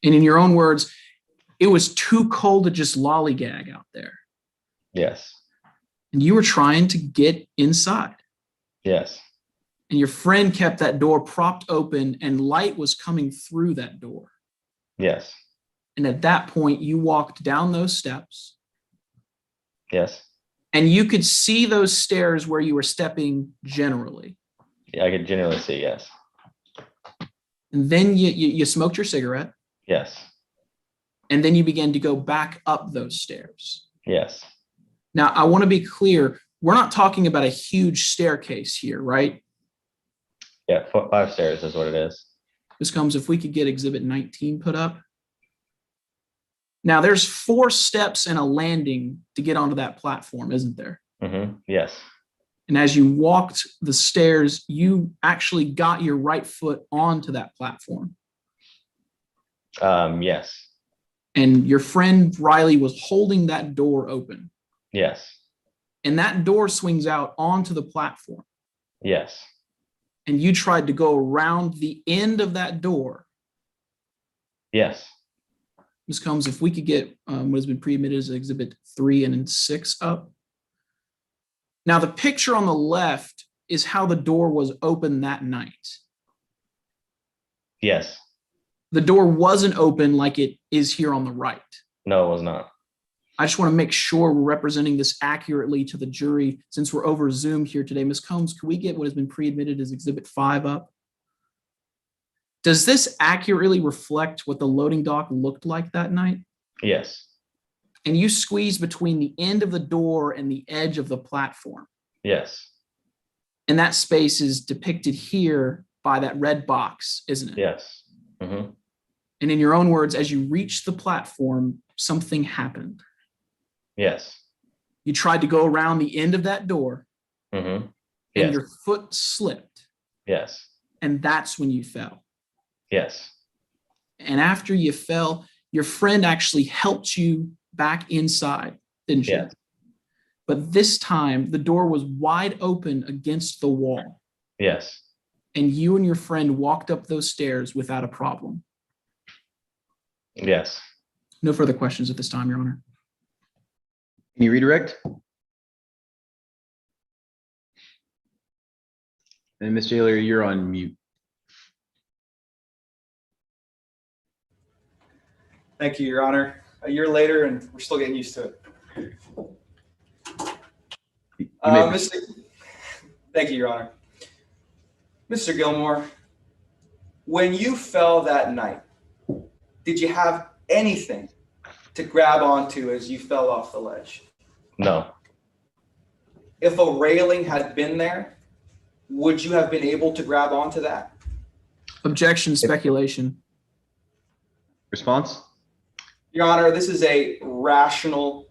And in your own words, it was too cold to just lollygag out there. Yes. And you were trying to get inside. Yes. And your friend kept that door propped open and light was coming through that door. Yes. And at that point, you walked down those steps. Yes. And you could see those stairs where you were stepping generally. Yeah, I could generally see, yes. And then you smoked your cigarette. Yes. And then you began to go back up those stairs. Yes. Now, I want to be clear. We're not talking about a huge staircase here, right? Yeah, 5 stairs is what it is. This comes if we could get exhibit 19 put up. Now, there's 4 steps and a landing to get onto that platform, isn't there? Mm-hmm. Yes. And as you walked the stairs, you actually got your right foot onto that platform. Yes. And your friend Riley was holding that door open. Yes. And that door swings out onto the platform. Yes. And you tried to go around the end of that door. Yes. Ms. Combs, if we could get what has been pre-admitted as exhibit 3 and then 6 up. Now, the picture on the left is how the door was open that night. Yes. The door wasn't open like it is here on the right. No, it was not. I just want to make sure we're representing this accurately to the jury since we're over Zoom here today. Ms. Combs, can we get what has been pre-admitted as exhibit 5 up? Does this accurately reflect what the loading dock looked like that night? Yes. And you squeezed between the end of the door and the edge of the platform. Yes. And that space is depicted here by that red box, isn't it? Yes. Mm-hmm. And in your own words, as you reached the platform, something happened. Yes. You tried to go around the end of that door, Mm-hmm. and your foot slipped. Yes. And that's when you fell. Yes. And after you fell, your friend actually helped you back inside, didn't she? Yes. But this time, the door was wide open against the wall. Yes. And you and your friend walked up those stairs without a problem. Yes. No further questions at this time, Your Honor. Can you redirect? And Ms. Taylor, you're on mute. Thank you, Your Honor. A year later, and we're still getting used to it. Thank you, Your Honor. Mr. Gilmore, when you fell that night, did you have anything to grab onto as you fell off the ledge? No. If a railing had been there, would you have been able to grab onto that? Objection, speculation. Response? Your Honor, this is a rationally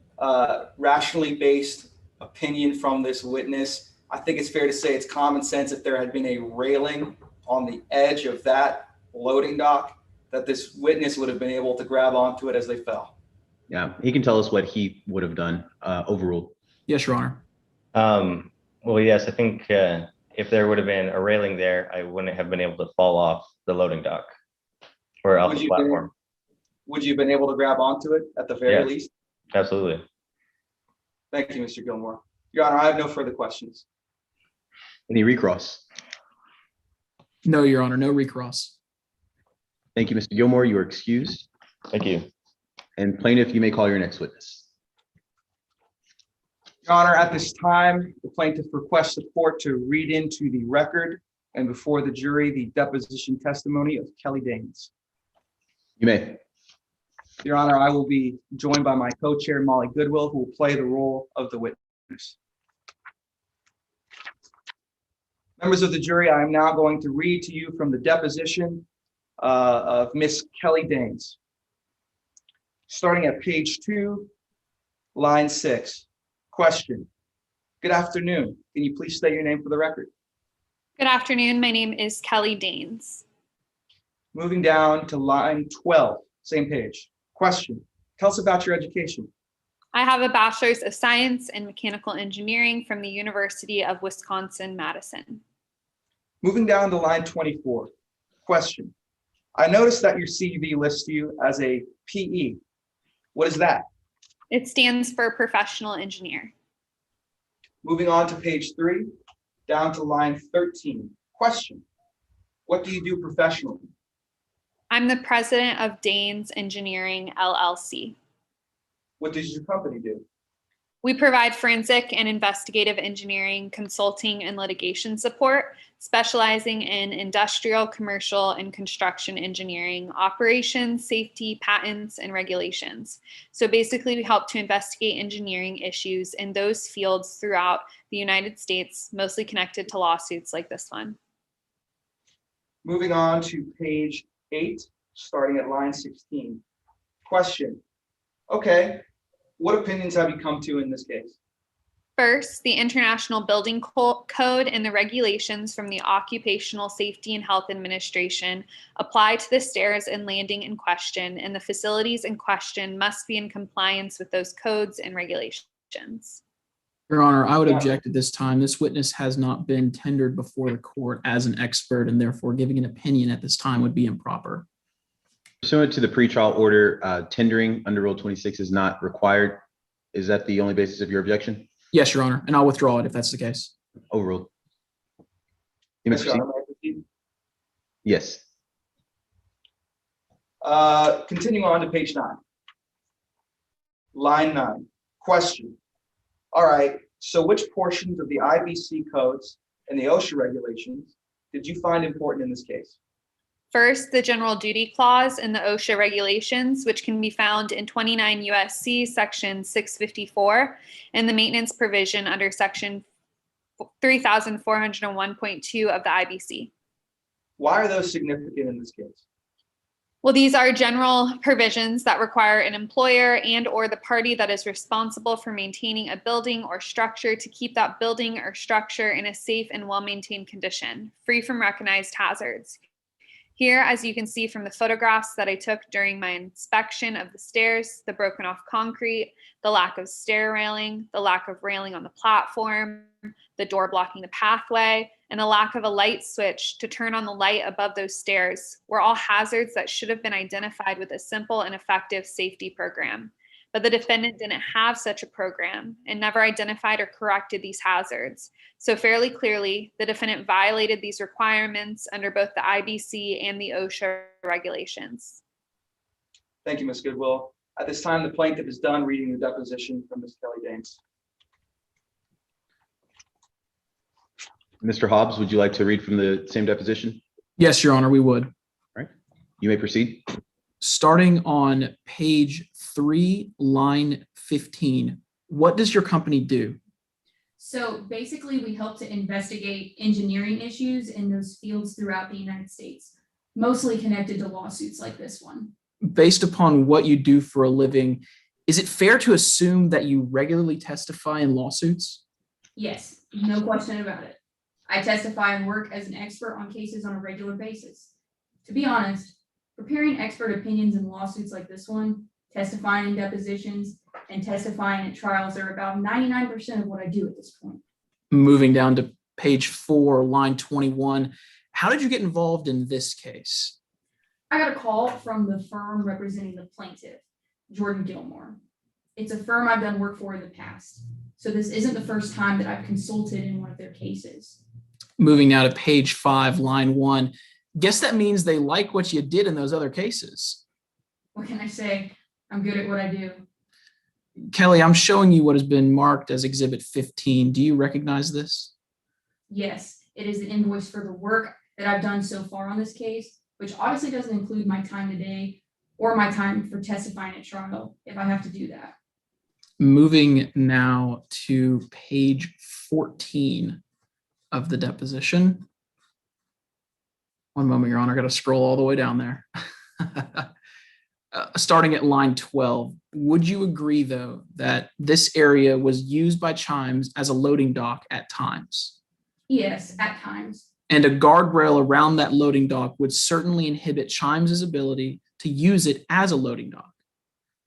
based opinion from this witness. I think it's fair to say it's common sense if there had been a railing on the edge of that loading dock, that this witness would have been able to grab onto it as they fell. Yeah, he can tell us what he would have done. Overruled. Yes, Your Honor. Well, yes, I think if there would have been a railing there, I wouldn't have been able to fall off the loading dock or off the platform. Would you have been able to grab onto it at the very least? Absolutely. Thank you, Mr. Gilmore. Your Honor, I have no further questions. Any recross? No, Your Honor, no recross. Thank you, Mr. Gilmore. You are excused. Thank you. And plaintiff, you may call your next witness. Your Honor, at this time, the plaintiff requests the court to read into the record and before the jury the deposition testimony of Kelly Danes. You may. Your Honor, I will be joined by my co-chair, Molly Goodwill, who will play the role of the witness. Members of the jury, I am now going to read to you from the deposition of Miss Kelly Danes. Starting at page 2, line 6. Question. Good afternoon. Can you please state your name for the record? Good afternoon. My name is Kelly Danes. Moving down to line 12, same page. Question, tell us about your education. I have a bachelor's of science in mechanical engineering from the University of Wisconsin-Madison. Moving down to line 24. Question, I noticed that your CV lists you as a PE. What is that? It stands for professional engineer. Moving on to page 3, down to line 13. Question, what do you do professionally? I'm the president of Danes Engineering, LLC. What does your company do? We provide forensic and investigative engineering, consulting, and litigation support, specializing in industrial, commercial, and construction engineering, operations, safety, patents, and regulations. So basically, we help to investigate engineering issues in those fields throughout the United States, mostly connected to lawsuits like this one. Moving on to page 8, starting at line 16. Question, okay, what opinions have you come to in this case? First, the International Building Code and the regulations from the Occupational Safety and Health Administration apply to the stairs and landing in question, and the facilities in question must be in compliance with those codes and regulations. Your Honor, I would object at this time. This witness has not been tendered before the court as an expert, and therefore giving an opinion at this time would be improper. Pursuant to the pretrial order, tendering under Rule 26 is not required. Is that the only basis of your objection? Yes, Your Honor, and I'll withdraw it if that's the case. Overruled. You may Yes, Your proceed. Honor, may I proceed? Yes. Continuing on to page 9. Line 9. Question. All right, so which portions of the IBC codes and the OSHA regulations did you find important in this case? First, the general duty clause in the OSHA regulations, which can be found in 29 USC section 654, and the maintenance provision under section 3401.2 of the IBC. Why are those significant in this case? Well, these are general provisions that require an employer and or the party that is responsible for maintaining a building or structure to keep that building or structure in a safe and well-maintained condition, free from recognized hazards. Here, as you can see from the photographs that I took during my inspection of the stairs, the broken off concrete, the lack of stair railing, the lack of railing on the platform, the door blocking the pathway, and the lack of a light switch to turn on the light above those stairs were all hazards that should have been identified with a simple and effective safety program. But the defendant didn't have such a program and never identified or corrected these hazards. So fairly clearly, the defendant violated these requirements under both the IBC and the OSHA regulations. Thank you, Ms. Goodwill. At this time, the plaintiff is done reading the deposition from Ms. Kelly Danes. Mr. Hobbs, would you like to read from the same deposition? Yes, Your Honor, we would. All right, you may proceed. Starting on page 3, line 15, what does your company do? So basically, we help to investigate engineering issues in those fields throughout the United States, mostly connected to lawsuits like this one. Based upon what you do for a living, is it fair to assume that you regularly testify in lawsuits? Yes, no question about it. I testify and work as an expert on cases on a regular basis. To be honest, preparing expert opinions in lawsuits like this one, testifying in depositions, and testifying at trials are about 99% of what I do at this point. Moving down to page 4, line 21, how did you get involved in this case? I got a call from the firm representing the plaintiff, Jordan Gilmore. It's a firm I've done work for in the past, so this isn't the first time that I've consulted in one of their cases. Moving now to page 5, line 1, guess that means they like what you did in those other cases. What can I say? I'm good at what I do. Kelly, I'm showing you what has been marked as Exhibit 15. Do you recognize this? Yes, it is the invoice for the work that I've done so far on this case, which obviously doesn't include my time today or my time for testifying at trial if I have to do that. Moving now to page 14 of the deposition. One moment, Your Honor, I got to scroll all the way down there. Starting at line 12, would you agree, though, that this area was used by Chimes as a loading dock at times? Yes, at times. And a guardrail around that loading dock would certainly inhibit Chimes's ability to use it as a loading dock.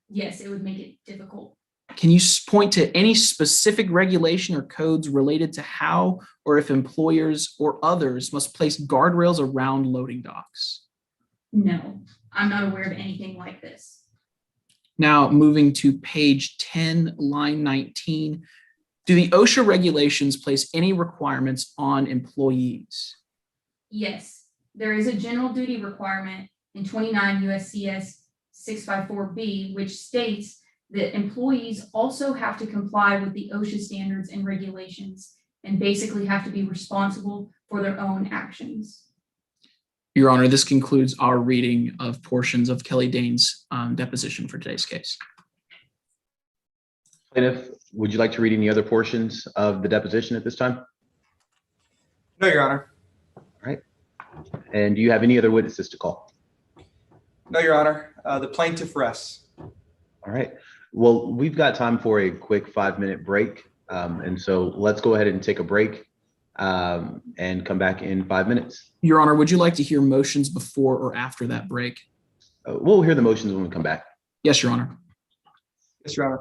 Yes, it would make it difficult. Can you point to any specific regulation or codes related to how or if employers or others must place guardrails around loading docks? No, I'm not aware of anything like this. Now, moving to page 10, line 19, do the OSHA regulations place any requirements on employees? Yes, there is a general duty requirement in 29 USCS 654B, which states that employees also have to comply with the OSHA standards and regulations and basically have to be responsible for their own actions. Your Honor, this concludes our reading of portions of Kelly Dane's deposition for today's case. Plaintiff, would you like to read any other portions of the deposition at this time? No, Your Honor. All right. And do you have any other witnesses to call? No, Your Honor. The plaintiff rests. All right. Well, we've got time for a quick 5-minute break. And so let's go ahead and take a break and come back in 5 minutes. Your Honor, would you like to hear motions before or after that break? We'll hear the motions when we come back. Yes, Your Honor. Yes, Your Honor.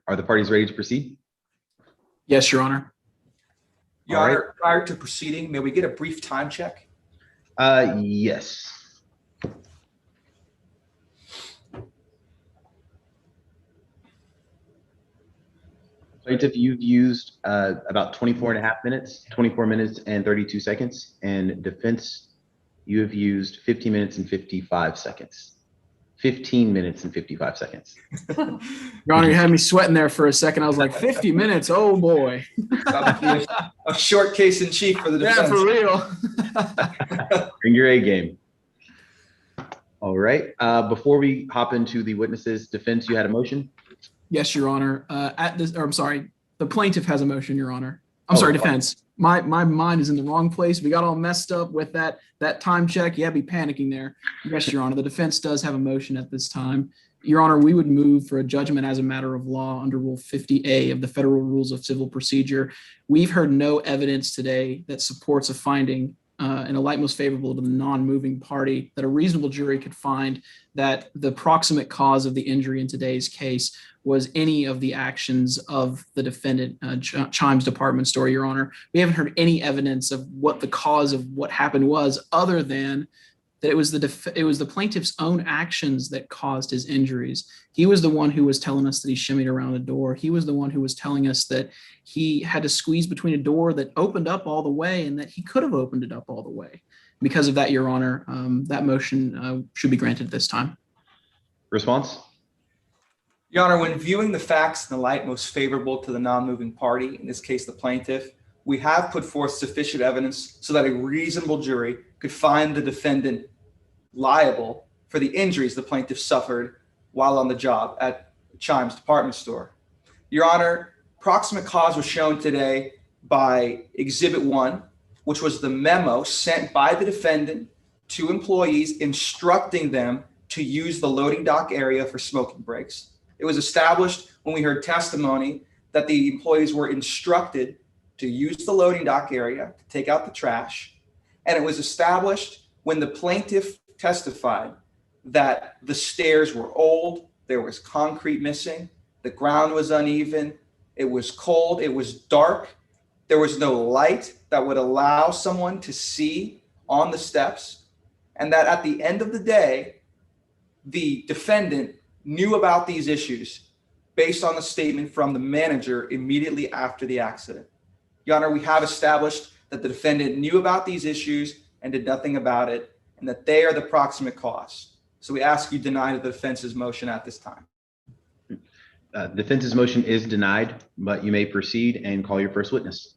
Are the parties ready to proceed? Yes, Your Honor. Your All right. Honor, prior to proceeding, may we get a brief time check? Yes. Plaintiff, you've used about 24 and a half minutes, 24 minutes and 32 seconds. And defense, you have used 50 minutes and 55 seconds. 15 minutes and 55 seconds. Your Honor, you had me sweating there for a second. I was like, 50 minutes. Oh boy. A short case in chief for the defense. Yeah, for real. Bring your A game. All right. Before we hop into the witnesses, defense, you had a motion? Yes, Your Honor. I'm sorry. The plaintiff has a motion, Your Honor. I'm sorry, defense. My mind is in the wrong place. We got all messed up with that time check. Yeah, be panicking there. Yes, Your Honor. The defense does have a motion at this time. Your Honor, we would move for a judgment as a matter of law under Rule 50A of the Federal Rules of Civil Procedure. We've heard no evidence today that supports a finding in a light most favorable to the non-moving party that a reasonable jury could find that the proximate cause of the injury in today's case was any of the actions of the defendant, Chimes Department Store, Your Honor. We haven't heard any evidence of what the cause of what happened was, other than that it was the plaintiff's own actions that caused his injuries. He was the one who was telling us that he shimmied around a door. He was the one who was telling us that he had to squeeze between a door that opened up all the way and that he could have opened it up all the way. Because of that, Your Honor, that motion should be granted this time. Response? Your Honor, when viewing the facts in the light most favorable to the non-moving party, in this case, the plaintiff, we have put forth sufficient evidence so that a reasonable jury could find the defendant liable for the injuries the plaintiff suffered while on the job at Chimes Department Store. Your Honor, proximate cause was shown today by Exhibit 1, which was the memo sent by the defendant to employees instructing them to use the loading dock area for smoking breaks. It was established when we heard testimony that the employees were instructed to use the loading dock area to take out the trash. And it was established when the plaintiff testified that the stairs were old, there was concrete missing, the ground was uneven, it was cold, it was dark, there was no light that would allow someone to see on the steps, and that at the end of the day, the defendant knew about these issues based on the statement from the manager immediately after the accident. Your Honor, we have established that the defendant knew about these issues and did nothing about it, and that they are the proximate cause. So we ask you deny the defense's motion at this time. Defense's motion is denied, but you may proceed and call your first witness.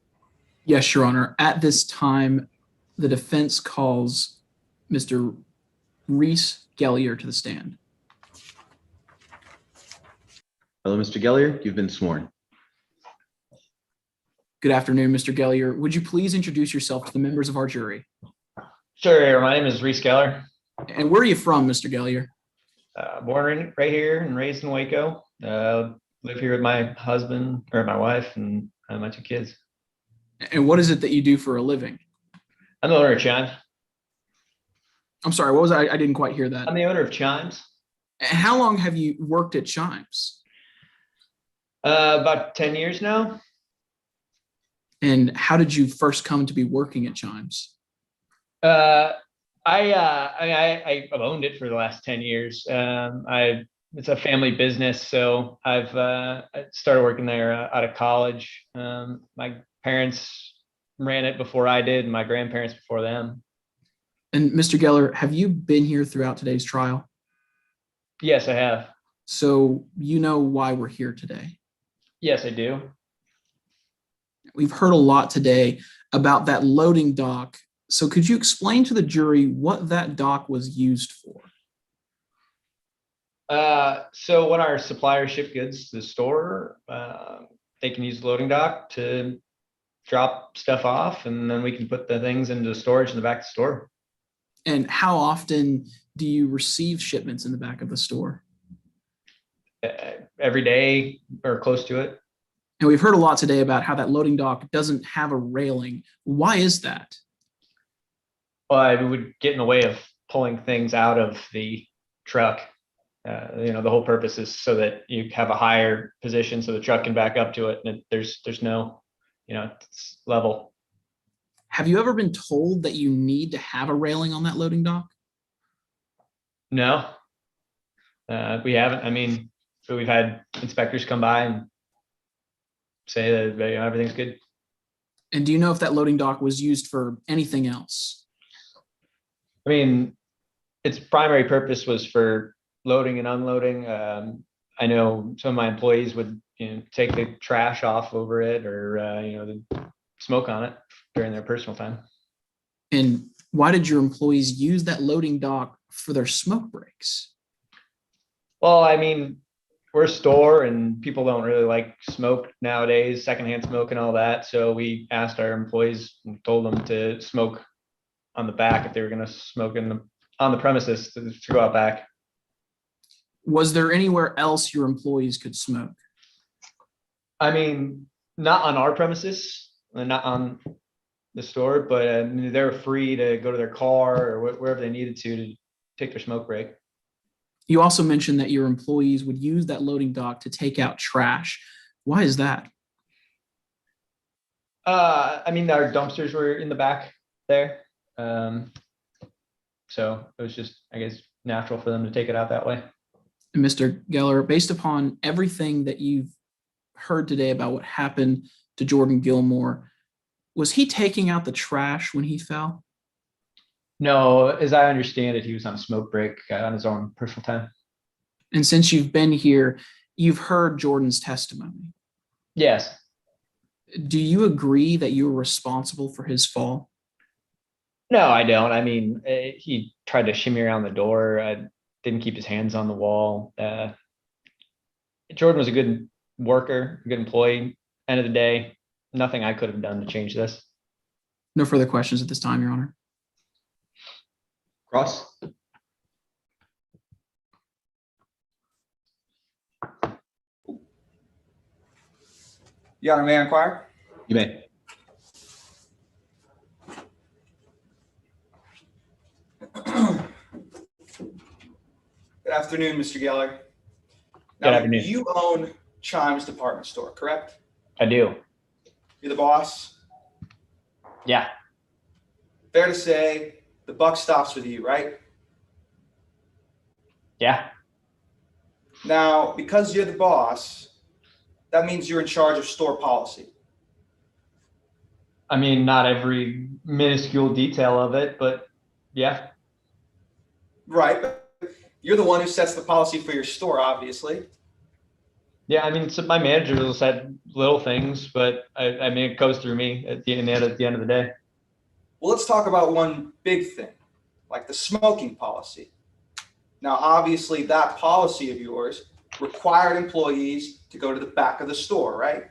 Yes, Your Honor. At this time, the defense calls Mr. Reese Gellier to the stand. Hello, Mr. Gellier. You've been sworn. Good afternoon, Mr. Gellier. Would you please introduce yourself to the members of our jury? Sure. My name is Reese Geller. And where are you from, Mr. Gellier? Born right here and raised in Waco. Live here with my husband or my wife and my two kids. And what is it that you do for a living? I'm the owner of Chimes. I'm sorry, what was I didn't quite hear that. I'm the owner of Chimes. And how long have you worked at Chimes? About 10 years now. And how did you first come to be working at Chimes? I've owned it for the last 10 years. It's a family business, so I started working there out of college. My parents ran it before I did, and my grandparents before them. And Mr. Geller, have you been here throughout today's trial? Yes, I have. So you know why we're here today? Yes, I do. We've heard a lot today about that loading dock. So could you explain to the jury what that dock was used for? So when our suppliers ship goods to the store, they can use the loading dock to drop stuff off, and then we can put the things into storage in the back of the store. And how often do you receive shipments in the back of the store? Every day or close to it. And we've heard a lot today about how that loading dock doesn't have a railing. Why is that? Well, it would get in the way of pulling things out of the truck. The whole purpose is so that you have a higher position so the truck can back up to it, and there's no, it's level. Have you ever been told that you need to have a railing on that loading dock? No, we haven't. I mean, so we've had inspectors come by and say that everything's good. And do you know if that loading dock was used for anything else? I mean, its primary purpose was for loading and unloading. I know some of my employees would take the trash off over it, or the smoke on it during their personal time. And why did your employees use that loading dock for their smoke breaks? Well, I mean, we're a store and people don't really like smoke nowadays, secondhand smoke and all that. So we asked our employees and told them to smoke on the back if they were going to smoke on the premises to go out back. Was there anywhere else your employees could smoke? I mean, not on our premises, not on the store, but they're free to go to their car or wherever they needed to take their smoke break. You also mentioned that your employees would use that loading dock to take out trash. Why is that? I mean, our dumpsters were in the back there. So it was just, I guess, natural for them to take it out that way. Mr. Geller, based upon everything that you've heard today about what happened to Jordan Gilmore, was he taking out the trash when he fell? No, as I understand it, he was on a smoke break on his own personal time. And since you've been here, you've heard Jordan's testimony. Yes. Do you agree that you were responsible for his fall? No, I don't. I mean, he tried to shimmy around the door. Didn't keep his hands on the wall. Jordan was a good worker, a good employee. End of the day, nothing I could have done to change this. No further questions at this time, Your Honor. Cross. Your Honor, may I inquire? You may. Good afternoon, Mr. Geller. Good afternoon. You own Chimes Department Store, correct? I do. You're the boss? Yeah. Fair to say the buck stops with you, right? Yeah. Now, because you're the boss, that means you're in charge of store policy. I mean, not every minuscule detail of it, but yeah. Right, but you're the one who sets the policy for your store, obviously. Yeah, I mean, so my manager will said little things, but I mean, it goes through me at the end of the day. Well, let's talk about one big thing, like the smoking policy. Now, obviously, that policy of yours required employees to go to the back of the store, right?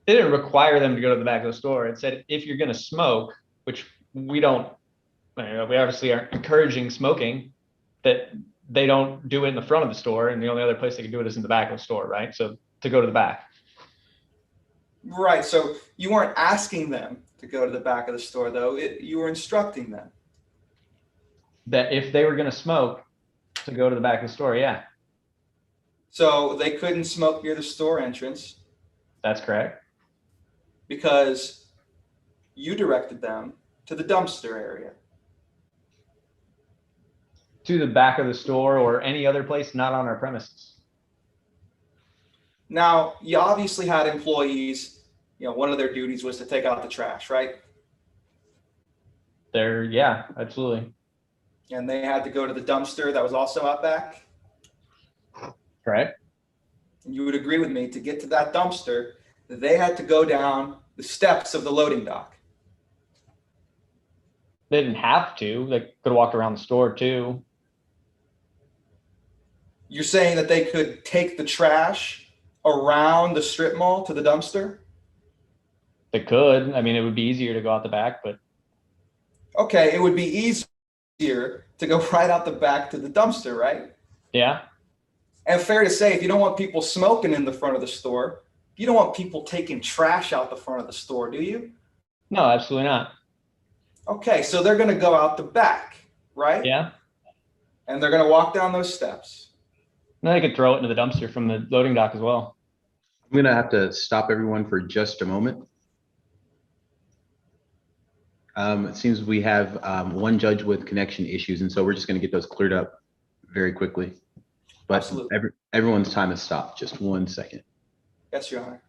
It didn't require them to go to the back of the store. It said, if you're going to smoke, which we don't, we obviously aren't encouraging smoking, that they don't do it in the front of the store. And the only other place they can do it is in the back of the store, right? So to go to the back. Right. So you weren't asking them to go to the back of the store, though. You were instructing them. That if they were going to smoke, to go to the back of the store, yeah. So they couldn't smoke near the store entrance. That's correct. Because you directed them to the dumpster area. To the back of the store or any other place not on our premises. Now, you obviously had employees, one of their duties was to take out the trash, right? Yeah, absolutely. And they had to go to the dumpster that was also out back. Correct. And you would agree with me, to get to that dumpster, they had to go down the steps of the loading dock. They didn't have to. They could have walked around the store too. You're saying that they could take the trash around the strip mall to the dumpster? They could. I mean, it would be easier to go out the back, but. Okay, it would be easier to go right out the back to the dumpster, right? Yeah. And fair to say, if you don't want people smoking in the front of the store, you don't want people taking trash out the front of the store, do you? No, absolutely not. Okay, so they're going to go out the back, right? Yeah. And they're going to walk down those steps. Then they could throw it into the dumpster from the loading dock as well. I'm gonna have to stop everyone for just a moment. It seems we have one judge with connection issues, and so we're just gonna get those cleared up very quickly. But Absolutely. everyone's time has stopped. Just 1 second. Yes, Your Honor.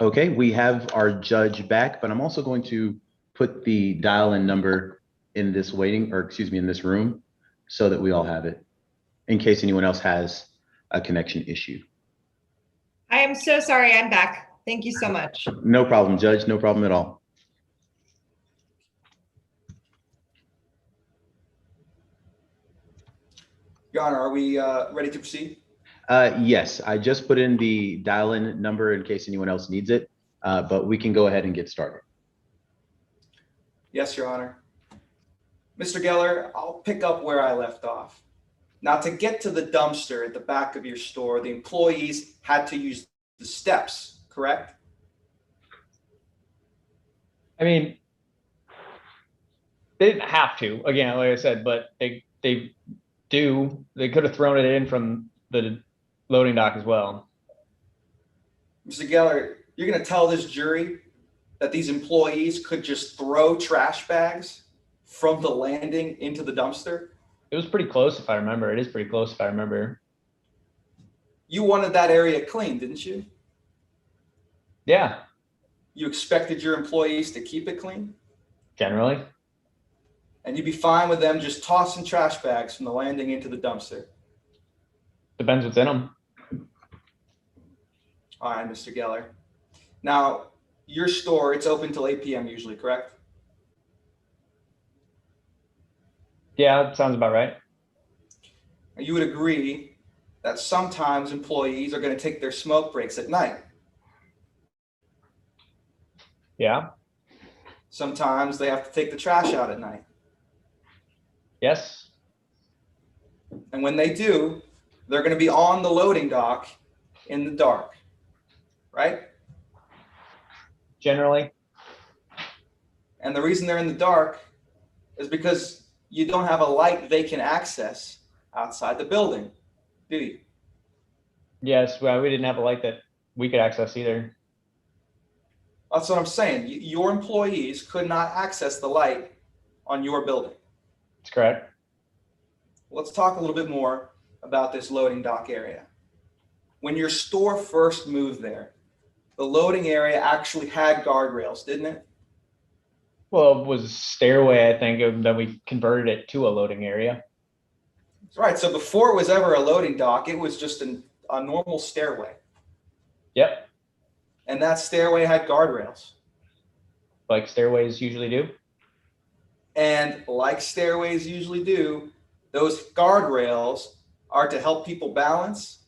Okay, we have our judge back, but I'm also going to put the dial-in number in this in this room so that we all have it in case anyone else has a connection issue. I am so sorry. I'm back. Thank you so much. No problem, Judge. No problem at all. Your Honor, are we ready to proceed? Yes, I just put in the dial-in number in case anyone else needs it, but we can go ahead and get started. Yes, Your Honor. Mr. Geller, I'll pick up where I left off. Now, to get to the dumpster at the back of your store, the employees had to use the steps, correct? I mean, they didn't have to, again, like I said, but they could have thrown it in from the loading dock as well. Mr. Geller, you're going to tell this jury that these employees could just throw trash bags from the landing into the dumpster? It was pretty close if I remember. It is pretty close if I remember. You wanted that area clean, didn't you? Yeah. You expected your employees to keep it clean? Generally. And you'd be fine with them just tossing trash bags from the landing into the dumpster? Depends what's in them. All right, Mr. Geller. Now, your store, it's open till 8 p.m. usually, correct? Yeah, that sounds about right. You would agree that sometimes employees are going to take their smoke breaks at night. Yeah. Sometimes they have to take the trash out at night. Yes. And when they do, they're going to be on the loading dock in the dark, right? Generally. And the reason they're in the dark is because you don't have a light they can access outside the building, do you? Yes. Well, we didn't have a light that we could access either. That's what I'm saying. Your employees could not access the light on your building. That's correct. Let's talk a little bit more about this loading dock area. When your store first moved there, the loading area actually had guardrails, didn't it? Well, it was a stairway, I think, and then we converted it to a loading area. Right. So before it was ever a loading dock, it was just a normal stairway. Yep. And that stairway had guardrails. Like stairways usually do. And like stairways usually do, those guardrails are to help people balance.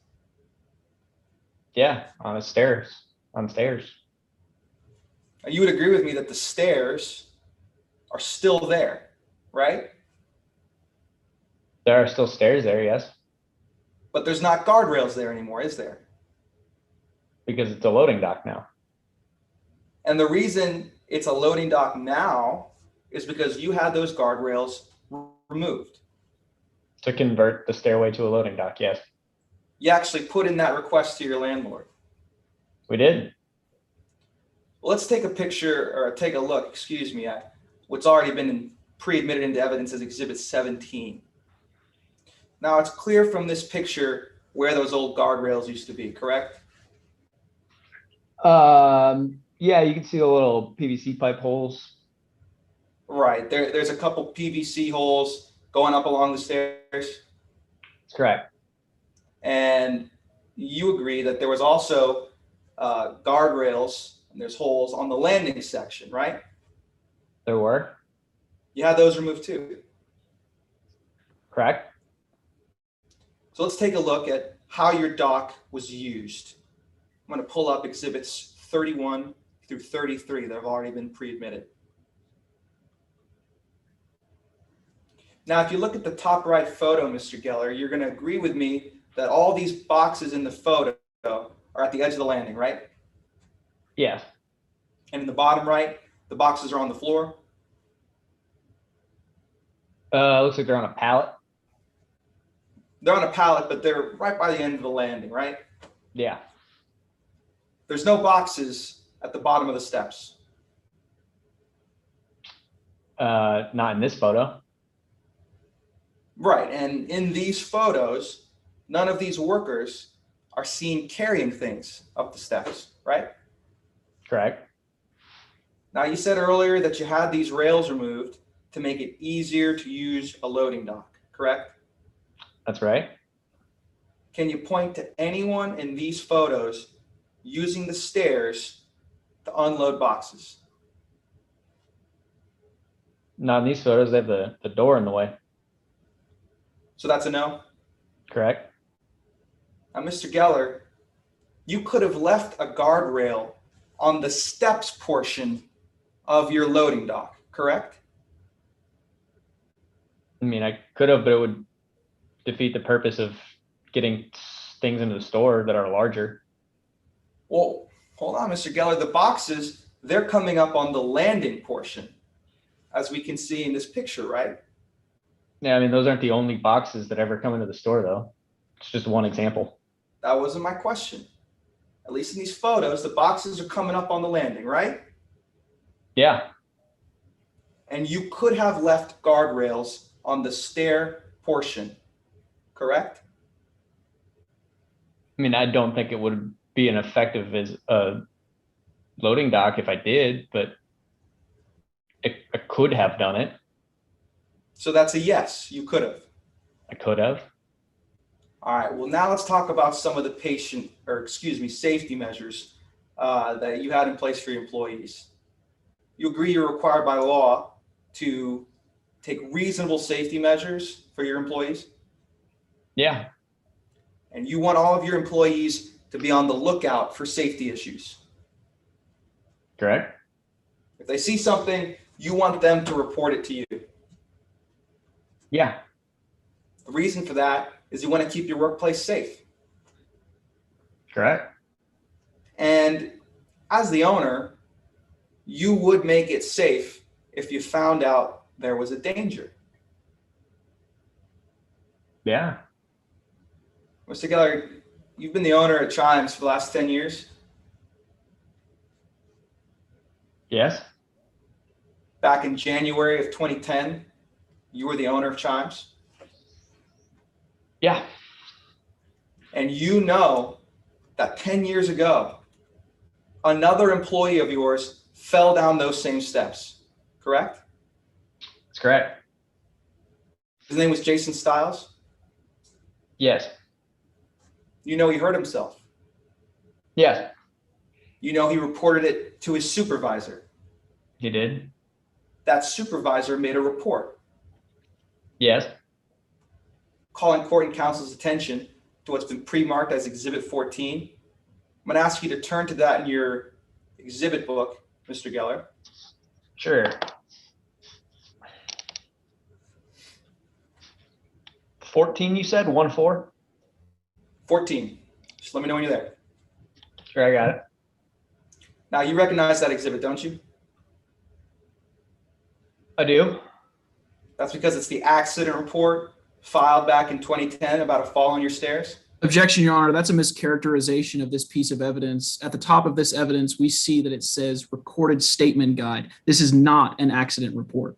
Yeah, on stairs. You would agree with me that the stairs are still there, right? There are still stairs there, yes. But there's not guardrails there anymore, is there? Because it's a loading dock now. And the reason it's a loading dock now is because you had those guardrails removed. To convert the stairway to a loading dock, yes. You actually put in that request to your landlord. We did. Well, let's take a picture or take a look, excuse me, at what's already been pre-admitted into evidence as Exhibit 17. Now, it's clear from this picture where those old guardrails used to be, correct? Yeah, you can see the little PVC pipe holes. Right. There's a couple PVC holes going up along the stairs. That's correct. And you agree that there was also guardrails and there's holes on the landing section, right? There were. You had those removed too. Correct. So let's take a look at how your dock was used. I'm going to pull up exhibits 31 through 33 that have already been pre-admitted. Now, if you look at the top right photo, Mr. Geller, you're going to agree with me that all these boxes in the photo are at the edge of the landing, right? Yes. And in the bottom right, the boxes are on the floor. Looks like they're on a pallet. They're on a pallet, but they're right by the end of the landing, right? Yeah. There's no boxes at the bottom of the steps. Not in this photo. Right, and in these photos, none of these workers are seen carrying things up the steps, right? Correct. Now, you said earlier that you had these rails removed to make it easier to use a loading dock, correct? That's right. Can you point to anyone in these photos using the stairs to unload boxes? Not in these photos. They have the door in the way. So that's a no? Correct. Now, Mr. Geller, you could have left a guardrail on the steps portion of your loading dock, correct? I mean, I could have, but it would defeat the purpose of getting things into the store that are larger. Well, hold on, Mr. Geller. The boxes, they're coming up on the landing portion, as we can see in this picture, right? Yeah, I mean, those aren't the only boxes that ever come into the store, though. It's just one example. That wasn't my question. At least in these photos, the boxes are coming up on the landing, right? Yeah. And you could have left guardrails on the stair portion, correct? I mean, I don't think it would be an effective as a loading dock if I did, but I could have done it. So that's a yes, you could have. I could have. All right, well, now let's talk about some of the safety measures that you had in place for your employees. You agree you're required by law to take reasonable safety measures for your employees? Yeah. And you want all of your employees to be on the lookout for safety issues. Correct. If they see something, you want them to report it to you. Yeah. The reason for that is you want to keep your workplace safe. Correct. And as the owner, you would make it safe if you found out there was a danger. Yeah. Mr. Geller, you've been the owner at Chimes for the last 10 years. Yes. Back in January of 2010, you were the owner of Chimes. Yeah. And you know that 10 years ago, another employee of yours fell down those same steps, correct? That's correct. His name was Jason Stiles. Yes. You know he hurt himself. Yes. You know he reported it to his supervisor. He did. That supervisor made a report. Yes. Calling court and counsel's attention to what's been pre-marked as Exhibit 14. I'm going to ask you to turn to that in your exhibit book, Mr. Geller. Sure. 14, you said? 1-4? 14. Just let me know when you're there. Sure, I got it. Now, you recognize that exhibit, don't you? I do. That's because it's the accident report filed back in 2010 about a fall on your stairs. Objection, Your Honor. That's a mischaracterization of this piece of evidence. At the top of this evidence, we see that it says recorded statement guide. This is not an accident report.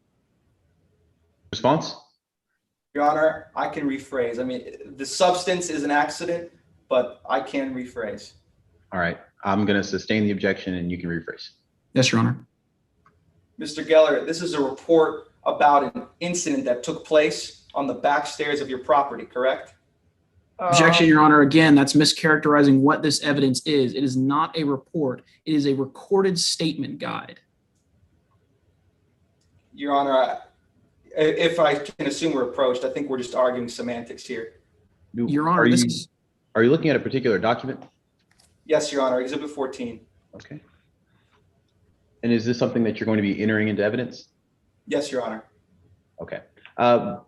Response? Your Honor, I can rephrase. I mean, the substance is an accident, but I can rephrase. All right. I'm going to sustain the objection and you can rephrase. Yes, Your Honor. Mr. Geller, this is a report about an incident that took place on the back stairs of your property, correct? Objection, Your Honor. Again, that's mischaracterizing what this evidence is. It is not a report. It is a recorded statement guide. Your Honor, if I can assume we're approached, I think we're just arguing semantics here. Your Honor, are you looking at a particular document? Yes, Your Honor, Exhibit 14. Okay. And is this something that you're going to be entering into evidence? Yes, Your Honor. Okay.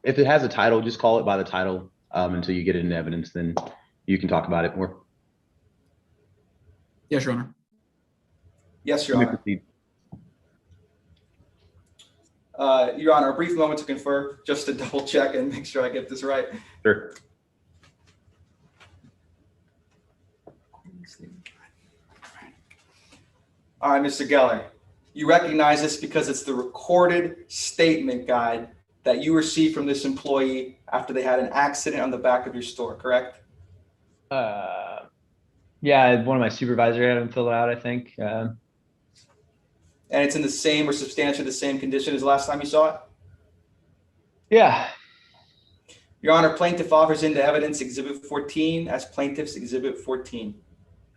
If it has a title, just call it by the title until you get it in evidence, then you can talk about it more. Yes, Your Honor. Yes, Your Honor. Proceed. Your Honor, a brief moment to confer, just to double check and make sure I get this right. Sure. All right, Mr. Geller, you recognize this because it's the recorded statement guide that you received from this employee after they had an accident on the back of your store, correct? Yeah, one of my supervisors had him fill it out, I think. And it's in the same or substantially the same condition as the last time you saw it? Yeah. Your Honor, plaintiff offers into evidence Exhibit 14 as plaintiff's Exhibit 14.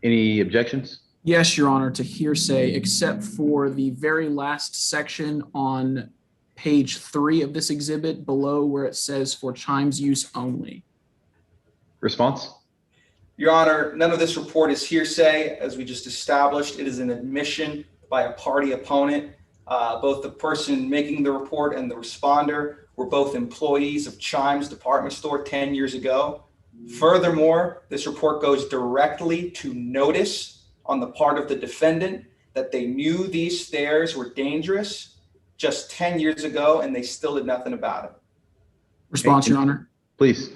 Any objections? Yes, Your Honor, to hearsay, except for the very last section on page 3 of this exhibit below where it says for Chimes use only. Response? Your Honor, none of this report is hearsay. As we just established, it is an admission by a party opponent. Both the person making the report and the responder were both employees of Chimes department store 10 years ago. Furthermore, this report goes directly to notice on the part of the defendant that they knew these stairs were dangerous just 10 years ago and they still did nothing about it. Response, Your Honor. Please.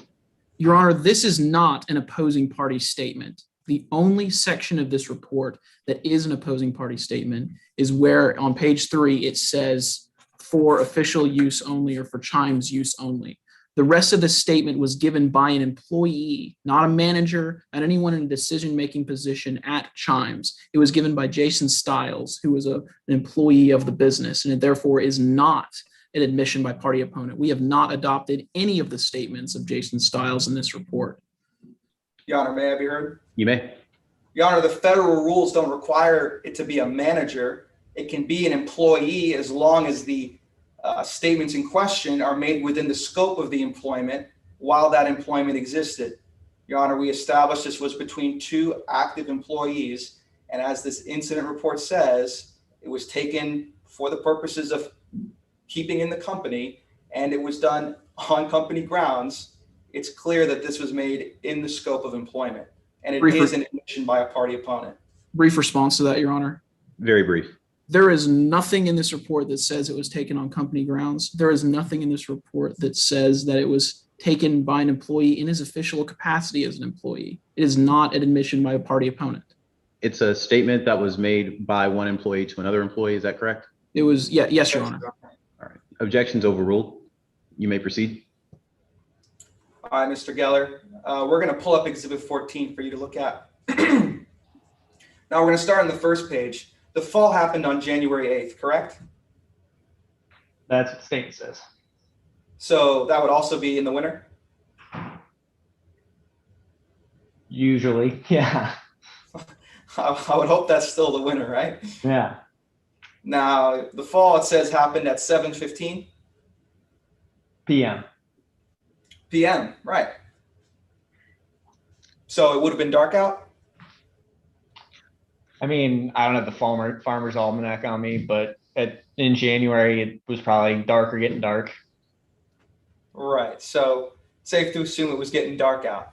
Your Honor, this is not an opposing party statement. The only section of this report that is an opposing party statement is where on page 3 it says for official use only or for Chimes use only. The rest of the statement was given by an employee, not a manager, not anyone in a decision-making position at Chimes. It was given by Jason Stiles, who was an employee of the business, and it therefore is not an admission by party opponent. We have not adopted any of the statements of Jason Stiles in this report. Your Honor, may I be heard? You may. Your Honor, the federal rules don't require it to be a manager. It can be an employee as long as the statements in question are made within the scope of the employment while that employment existed. Your Honor, we established this was between two active employees, and as this incident report says, it was taken for the purposes of keeping in the company, and it was done on company grounds. It's clear that this was made in the scope of employment, and it is an admission by a party opponent. Brief response to that, Your Honor. Very brief. There is nothing in this report that says it was taken on company grounds. There is nothing in this report that says that it was taken by an employee in his official capacity as an employee. It is not an admission by a party opponent. It's a statement that was made by one employee to another employee. Is that correct? It was, yeah, yes, Your Honor. All right. Objections overruled. You may proceed. All right, Mr. Geller, we're going to pull up Exhibit 14 for you to look at. Now we're going to start on the first page. The fall happened on January 8th, correct? That's what the statement says. So that would also be in the winter? Usually, yeah. I would hope that's still the winter, right? Yeah. Now, the fall, it says, happened at 7:15 PM. PM, right. So it would have been dark out? I mean, I don't have the farmer's almanac on me, but in January, it was probably dark or getting dark. Right. So safe to assume it was getting dark out.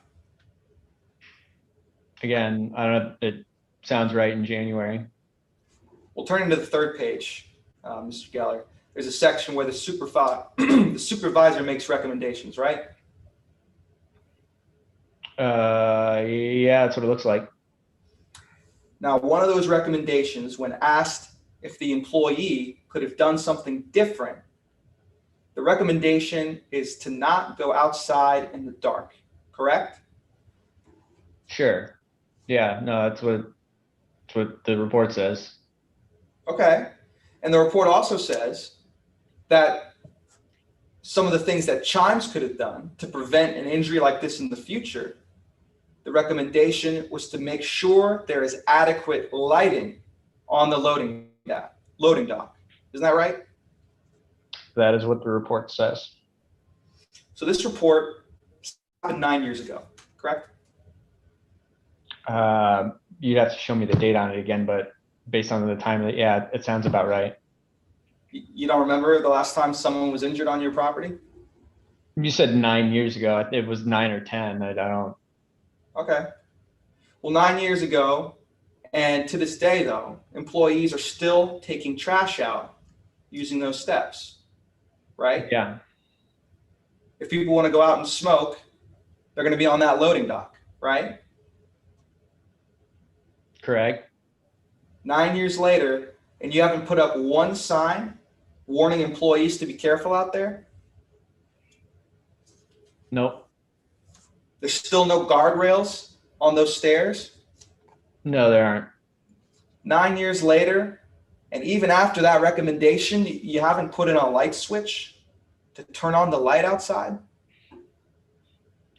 Again, I don't know. It sounds right in January. We'll turn into the third page, Mr. Geller. There's a section where the supervisor makes recommendations, right? Yeah, that's what it looks like. Now, one of those recommendations, when asked if the employee could have done something different, the recommendation is to not go outside in the dark, correct? Sure. Yeah, no, that's what the report says. Okay. And the report also says that some of the things that Chimes could have done to prevent an injury like this in the future, the recommendation was to make sure there is adequate lighting on the loading dock. Isn't that right? That is what the report says. So this report happened 9 years ago, correct? You'd have to show me the date on it again, but based on the time that, yeah, it sounds about right. You don't remember the last time someone was injured on your property? You said 9 years ago. It was 9 or 10. I don't. Okay. Well, 9 years ago, and to this day, though, employees are still taking trash out using those steps, right? Yeah. If people want to go out and smoke, they're going to be on that loading dock, right? Correct. 9 years later, and you haven't put up one sign warning employees to be careful out there? Nope. There's still no guardrails on those stairs? No, there aren't. 9 years later, and even after that recommendation, you haven't put in a light switch to turn on the light outside?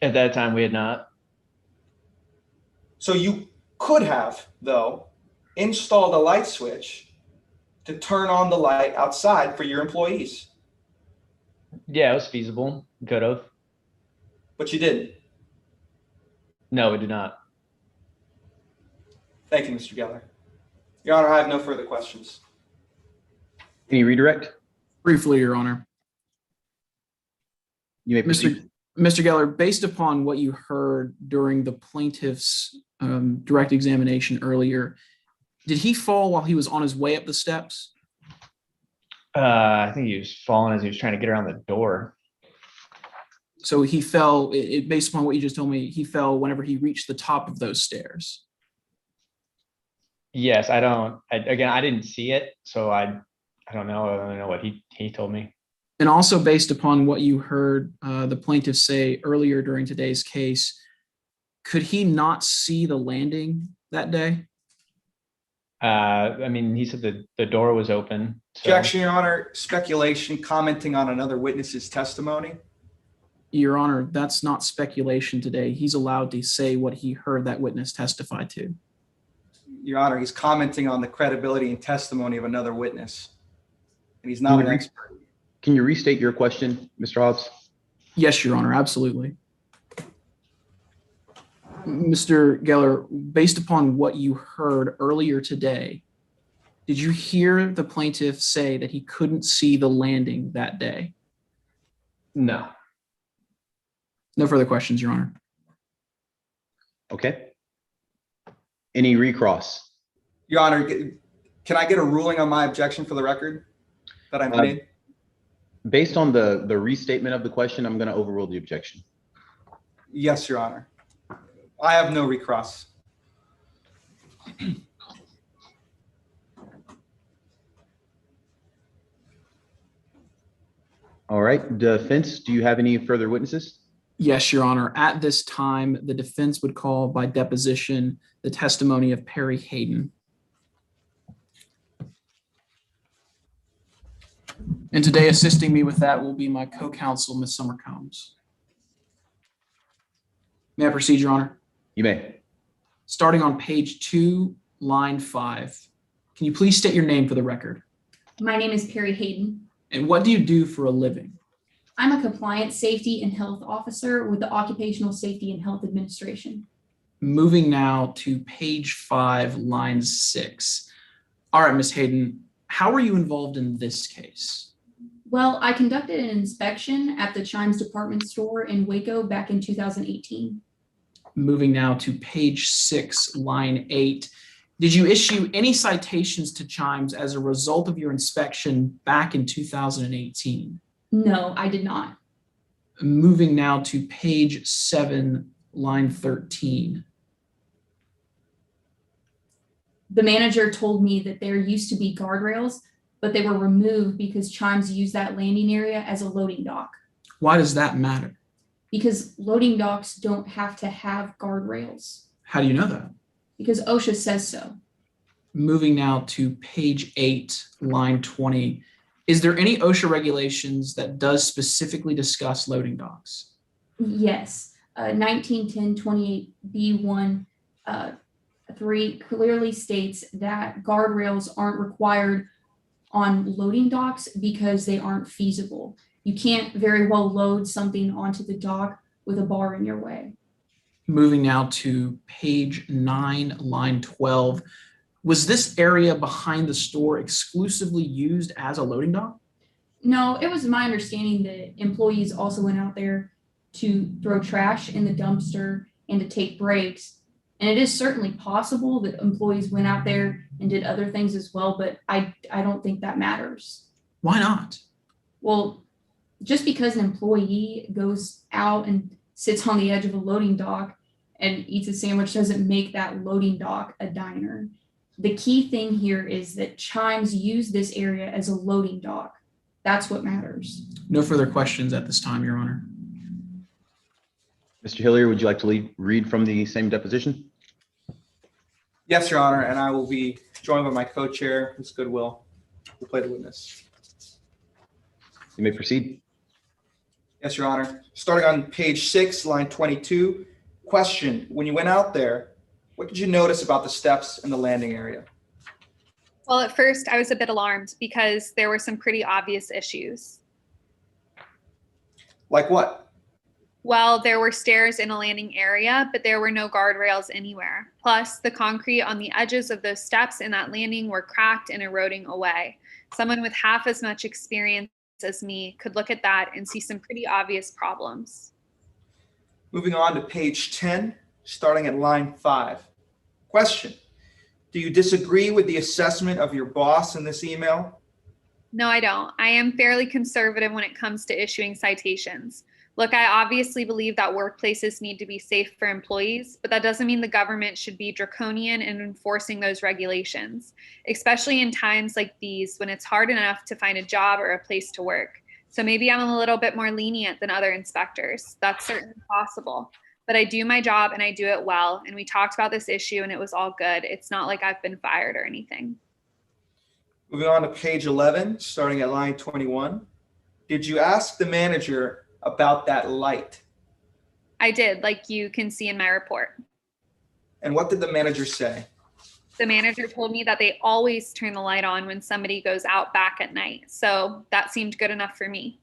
At that time, we had not. So you could have, though, installed a light switch to turn on the light outside for your employees. Yeah, it was feasible. Could have. But you didn't. No, we did not. Thank you, Mr. Geller. Your Honor, I have no further questions. Any redirect? Briefly, Your Honor. You may proceed. Mr. Geller, based upon what you heard during the plaintiff's direct examination earlier, did he fall while he was on his way up the steps? I think he was falling as he was trying to get around the door. So he fell, based upon what you just told me, he fell whenever he reached the top of those stairs. Yes, I didn't see it, so I don't know. I don't know what he told me. And also based upon what you heard the plaintiff say earlier during today's case, could he not see the landing that day? I mean, he said the door was open. So. Objection, Your Honor. Speculation, commenting on another witness's testimony. Your Honor, that's not speculation today. He's allowed to say what he heard that witness testify to. Your Honor, he's commenting on the credibility and testimony of another witness, and he's not an expert. Can you restate your question, Mr. Hobbs? Yes, Your Honor, absolutely. Mr. Geller, based upon what you heard earlier today, did you hear the plaintiff say that he couldn't see the landing that day? No. No further questions, Your Honor. Okay. Any recross? Your Honor, can I get a ruling on my objection for the record that I made? Based on the restatement of the question, I'm going to overrule the objection. Yes, Your Honor. I have no recross. All right. Defense, do you have any further witnesses? Yes, Your Honor. At this time, the defense would call by deposition the testimony of Perry Hayden. And today assisting me with that will be my co-counsel, Ms. Summer Combs. May I proceed, Your Honor? You may. Starting on page 2, line 5. Can you please state your name for the record? My name is Perry Hayden. And what do you do for a living? I'm a compliance safety and health officer with the Occupational Safety and Health Administration. Moving now to page 5, line 6. All right, Ms. Hayden, how were you involved in this case? Well, I conducted an inspection at the Chimes department store in Waco back in 2018. Moving now to page 6, line 8. Did you issue any citations to Chimes as a result of your inspection back in 2018? No, I did not. Moving now to page 7, line 13. The manager told me that there used to be guardrails, but they were removed because Chimes used that landing area as a loading dock. Why does that matter? Because loading docks don't have to have guardrails. How do you know that? Because OSHA says so. Moving now to page 8, line 20. Is there any OSHA regulations that does specifically discuss loading docks? Yes, 1910-28B1 3 clearly states that guardrails aren't required on loading docks because they aren't feasible. You can't very well load something onto the dock with a bar in your way. Moving now to page 9, line 12. Was this area behind the store exclusively used as a loading dock? No, it was my understanding that employees also went out there to throw trash in the dumpster and to take breaks. And it is certainly possible that employees went out there and did other things as well, but I don't think that matters. Why not? Well, just because an employee goes out and sits on the edge of a loading dock and eats a sandwich doesn't make that loading dock a diner. The key thing here is that Chimes use this area as a loading dock. That's what matters. No further questions at this time, Your Honor. Mr. Hillier, would you like to read from the same deposition? Yes, Your Honor, and I will be joined by my co-chair, Ms. Goodwill, who played the witness. You may proceed. Yes, Your Honor. Starting on page 6, line 22. Question, when you went out there, what did you notice about the steps in the landing area? Well, at first I was a bit alarmed because there were some pretty obvious issues. Like what? Well, there were stairs in a landing area, but there were no guardrails anywhere. Plus, the concrete on the edges of those steps in that landing were cracked and eroding away. Someone with half as much experience as me could look at that and see some pretty obvious problems. Moving on to page 10, starting at line 5. Question, do you disagree with the assessment of your boss in this email? No, I don't. I am fairly conservative when it comes to issuing citations. Look, I obviously believe that workplaces need to be safe for employees, but that doesn't mean the government should be draconian in enforcing those regulations, especially in times like these when it's hard enough to find a job or a place to work. So maybe I'm a little bit more lenient than other inspectors. That's certainly possible. But I do my job and I do it well. And we talked about this issue and it was all good. It's not like I've been fired or anything. Moving on to page 11, starting at line 21. Did you ask the manager about that light? I did, like you can see in my report. And what did the manager say? the manager told me that they always turn the light on when somebody goes out back at night. So that seemed good enough for me.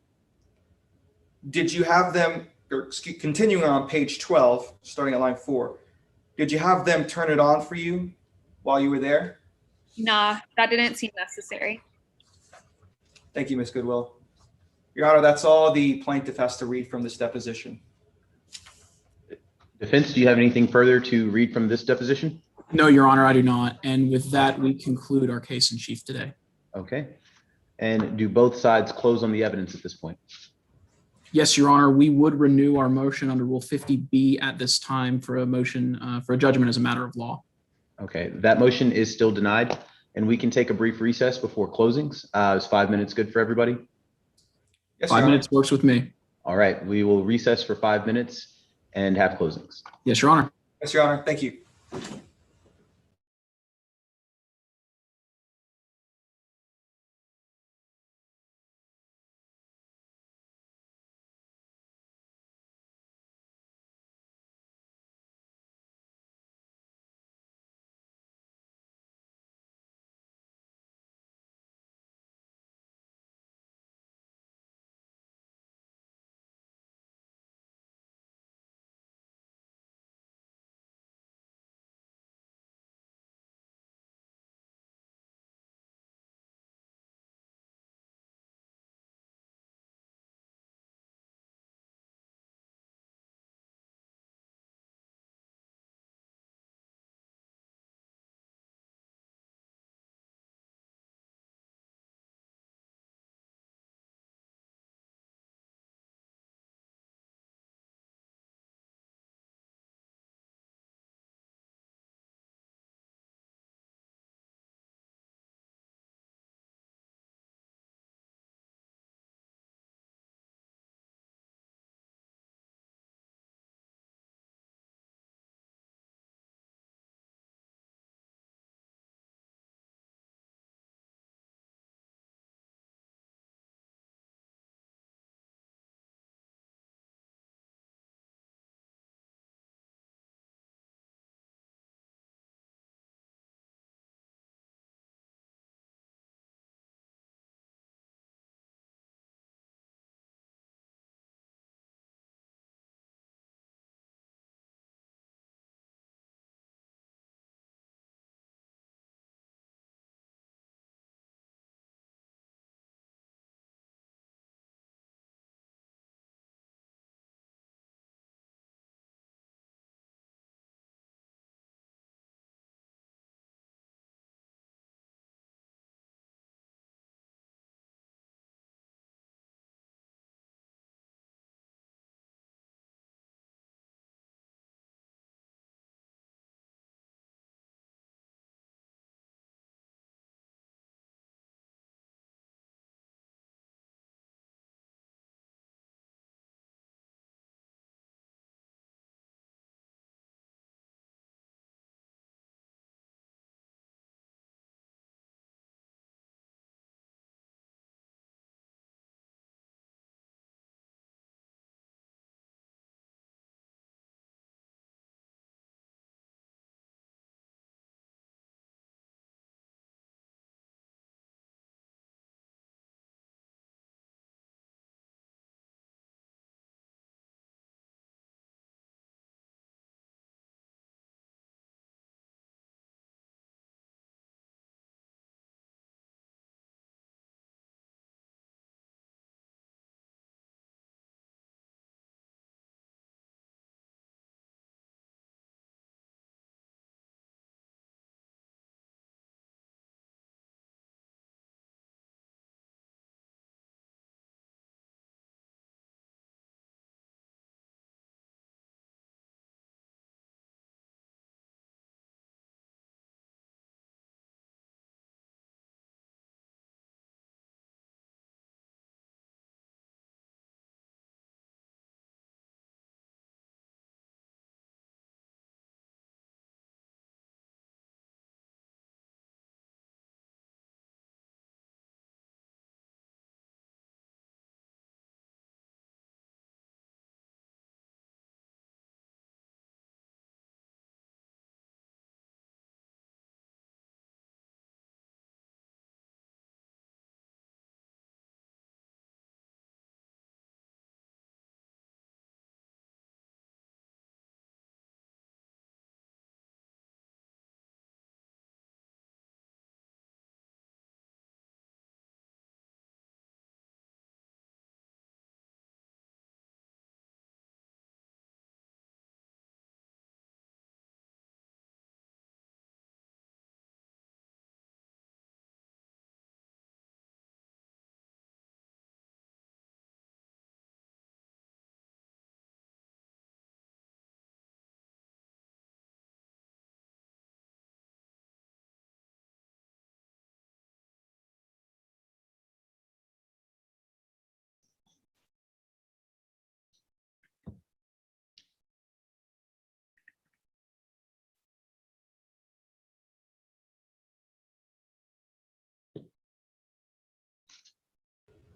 Did you have them, or continuing on page 12, starting at line 4, did you have them turn it on for you while you were there? Nah, that didn't seem necessary. Thank you, Ms. Goodwill. Your Honor, that's all the plaintiff has to read from this deposition. Defense, do you have anything further to read from this deposition? No, Your Honor, I do not. And with that, we conclude our case in chief today. Okay. And do both sides close on the evidence at this point? Yes, Your Honor, we would renew our motion under Rule 50B at this time for a motion for a judgment as a matter of law. Okay, that motion is still denied, and we can take a brief recess before closings. Is 5 minutes good for everybody? Yes, 5 minutes works with me. All right, we will recess for 5 minutes and have closings. Yes, Your Honor. Yes, Your Honor. Thank you.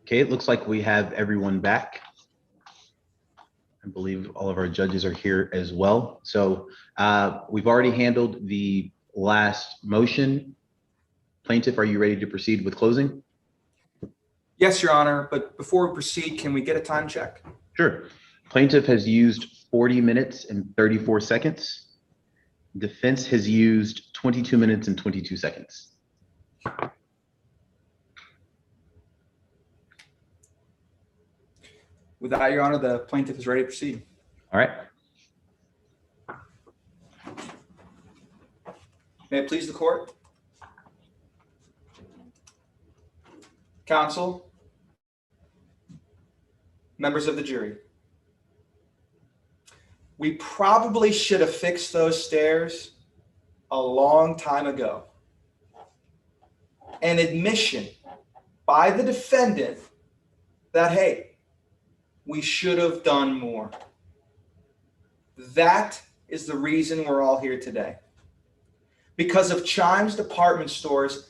Okay, it looks like we have everyone back. I believe all of our judges are here as well. So we've already handled the last motion. Plaintiff, are you ready to proceed with closing? Yes, Your Honor, but before we proceed, can we get a time check? Sure. Plaintiff has used 40 minutes and 34 seconds. Defense has used 22 minutes and 22 seconds. With that, Your Honor, the plaintiff is ready to proceed. All right. May it please the court? Counsel, members of the jury. We probably should have fixed those stairs a long time ago. An admission by the defendant that, hey, we should have done more. That is the reason we're all here today. Because of Chimes department store's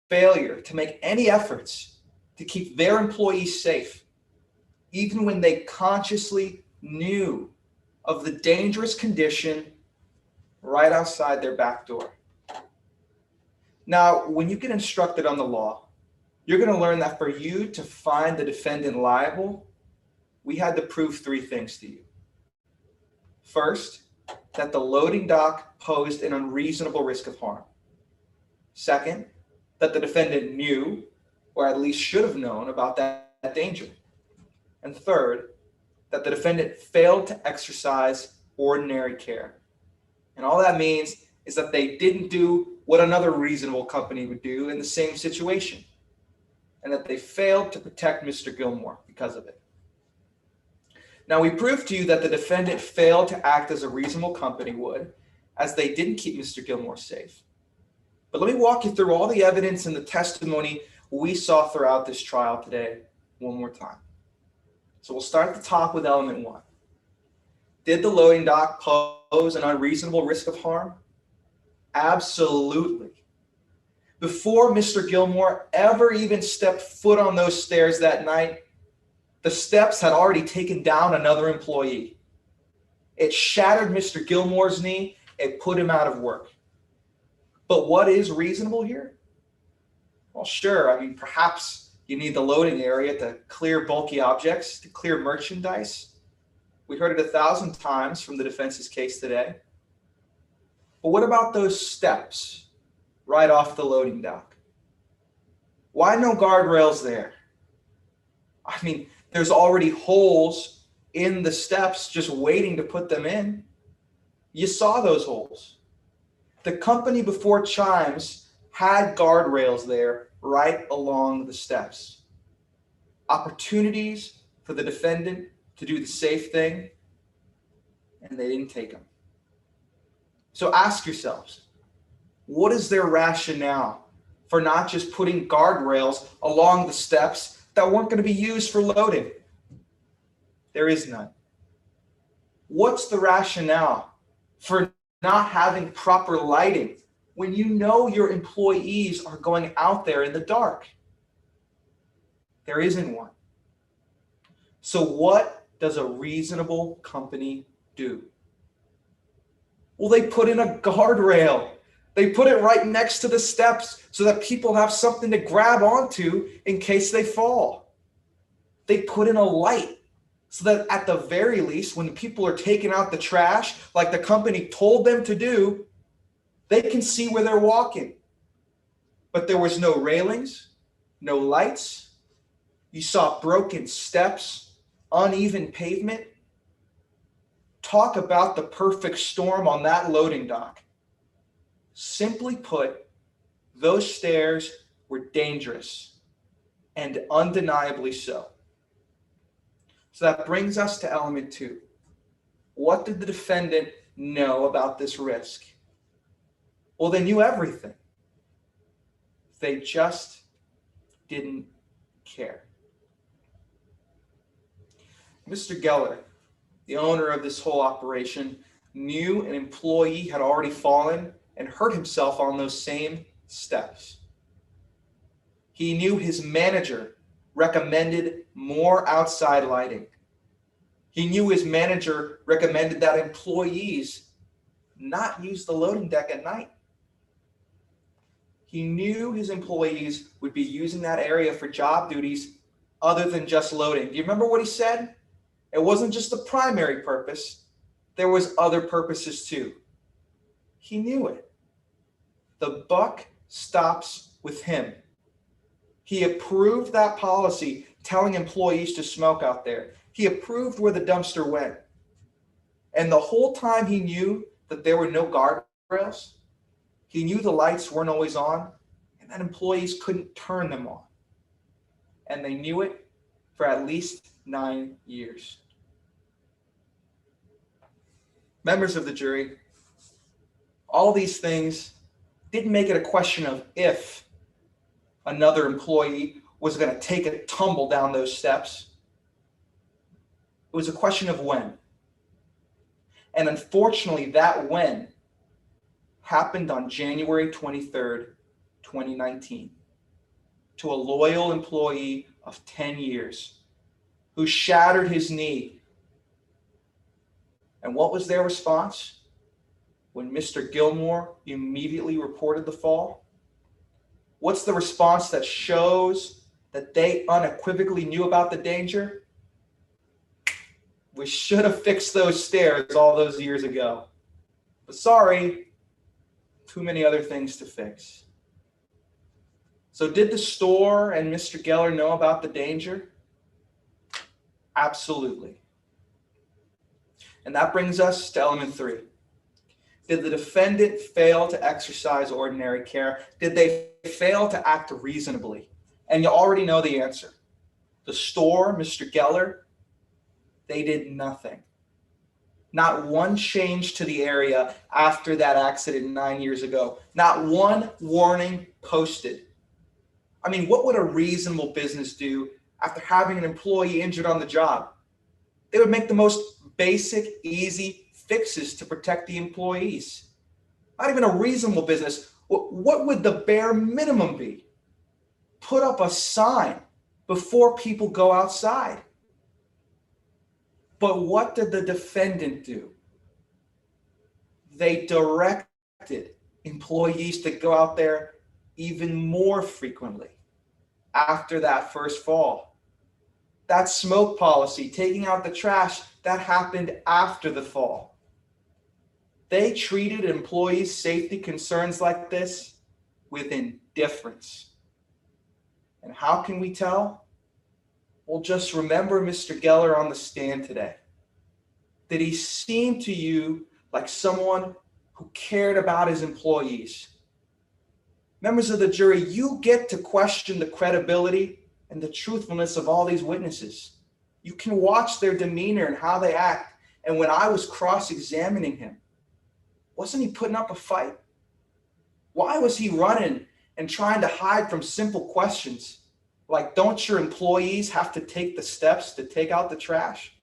failure to make any efforts to keep their employees safe, even when they consciously knew of the dangerous condition right outside their back door. Now, when you get instructed on the law, you're going to learn that for you to find the defendant liable, we had to prove three things to you. First, that the loading dock posed an unreasonable risk of harm. Second, that the defendant knew, or at least should have known, about that danger. And third, that the defendant failed to exercise ordinary care. And all that means is that they didn't do what another reasonable company would do in the same situation, and that they failed to protect Mr. Gilmore because of it. Now, we proved to you that the defendant failed to act as a reasonable company would, as they didn't keep Mr. Gilmore safe. But let me walk you through all the evidence and the testimony we saw throughout this trial today one more time. So we'll start at the top with element one. Did the loading dock pose an unreasonable risk of harm? Absolutely. Before Mr. Gilmore ever even stepped foot on those stairs that night, the steps had already taken down another employee. It shattered Mr. Gilmore's knee. It put him out of work. But what is reasonable here? Well, sure. I mean, perhaps you need the loading area to clear bulky objects, to clear merchandise. We heard it 1,000 times from the defense's case today. But what about those steps right off the loading dock? Why no guardrails there? I mean, there's already holes in the steps just waiting to put them in. You saw those holes. The company before Chimes had guardrails there right along the steps. Opportunities for the defendant to do the safe thing, and they didn't take them. So ask yourselves, what is their rationale for not just putting guardrails along the steps that weren't going to be used for loading? There is none. What's the rationale for not having proper lighting when you know your employees are going out there in the dark? There isn't one. So what does a reasonable company do? Well, they put in a guardrail. They put it right next to the steps so that people have something to grab onto in case they fall. They put in a light so that at the very least, when people are taking out the trash, like the company told them to do, they can see where they're walking. But there was no railings, no lights. You saw broken steps, uneven pavement. Talk about the perfect storm on that loading dock. Simply put, those stairs were dangerous, and undeniably so. So that brings us to element two. What did the defendant know about this risk? Well, they knew everything. They just didn't care. Mr. Geller, the owner of this whole operation, knew an employee had already fallen and hurt himself on those same steps. He knew his manager recommended more outside lighting. He knew his manager recommended that employees not use the loading deck at night. He knew his employees would be using that area for job duties other than just loading. Do you remember what he said? It wasn't just the primary purpose. There was other purposes too. He knew it. The buck stops with him. He approved that policy telling employees to smoke out there. He approved where the dumpster went. And the whole time he knew that there were no guardrails. He knew the lights weren't always on and that employees couldn't turn them on. And they knew it for at least 9 years. Members of the jury, all these things didn't make it a question of if another employee was going to take a tumble down those steps. It was a question of when. And unfortunately, that when happened on January 23rd, 2019, to a loyal employee of 10 years who shattered his knee. And what was their response when Mr. Gilmore immediately reported the fall? What's the response that shows that they unequivocally knew about the danger? We should have fixed those stairs all those years ago. But sorry, too many other things to fix. So did the store and Mr. Geller know about the danger? Absolutely. And that brings us to element 3. Did the defendant fail to exercise ordinary care? Did they fail to act reasonably? And you already know the answer. The store, Mr. Geller, they did nothing. Not one change to the area after that accident 9 years ago. Not one warning posted. I mean, what would a reasonable business do after having an employee injured on the job? They would make the most basic, easy fixes to protect the employees. Not even a reasonable business. What would the bare minimum be? Put up a sign before people go outside. But what did the defendant do? They directed employees to go out there even more frequently after that first fall. That smoke policy, taking out the trash, that happened after the fall. They treated employees' safety concerns like this with indifference. And how can we tell? Well, just remember Mr. Geller on the stand today. Did he seem to you like someone who cared about his employees? Members of the jury, you get to question the credibility and the truthfulness of all these witnesses. You can watch their demeanor and how they act. And when I was cross-examining him, wasn't he putting up a fight? Why was he running and trying to hide from simple questions like, don't your employees have to take the steps to take out the trash?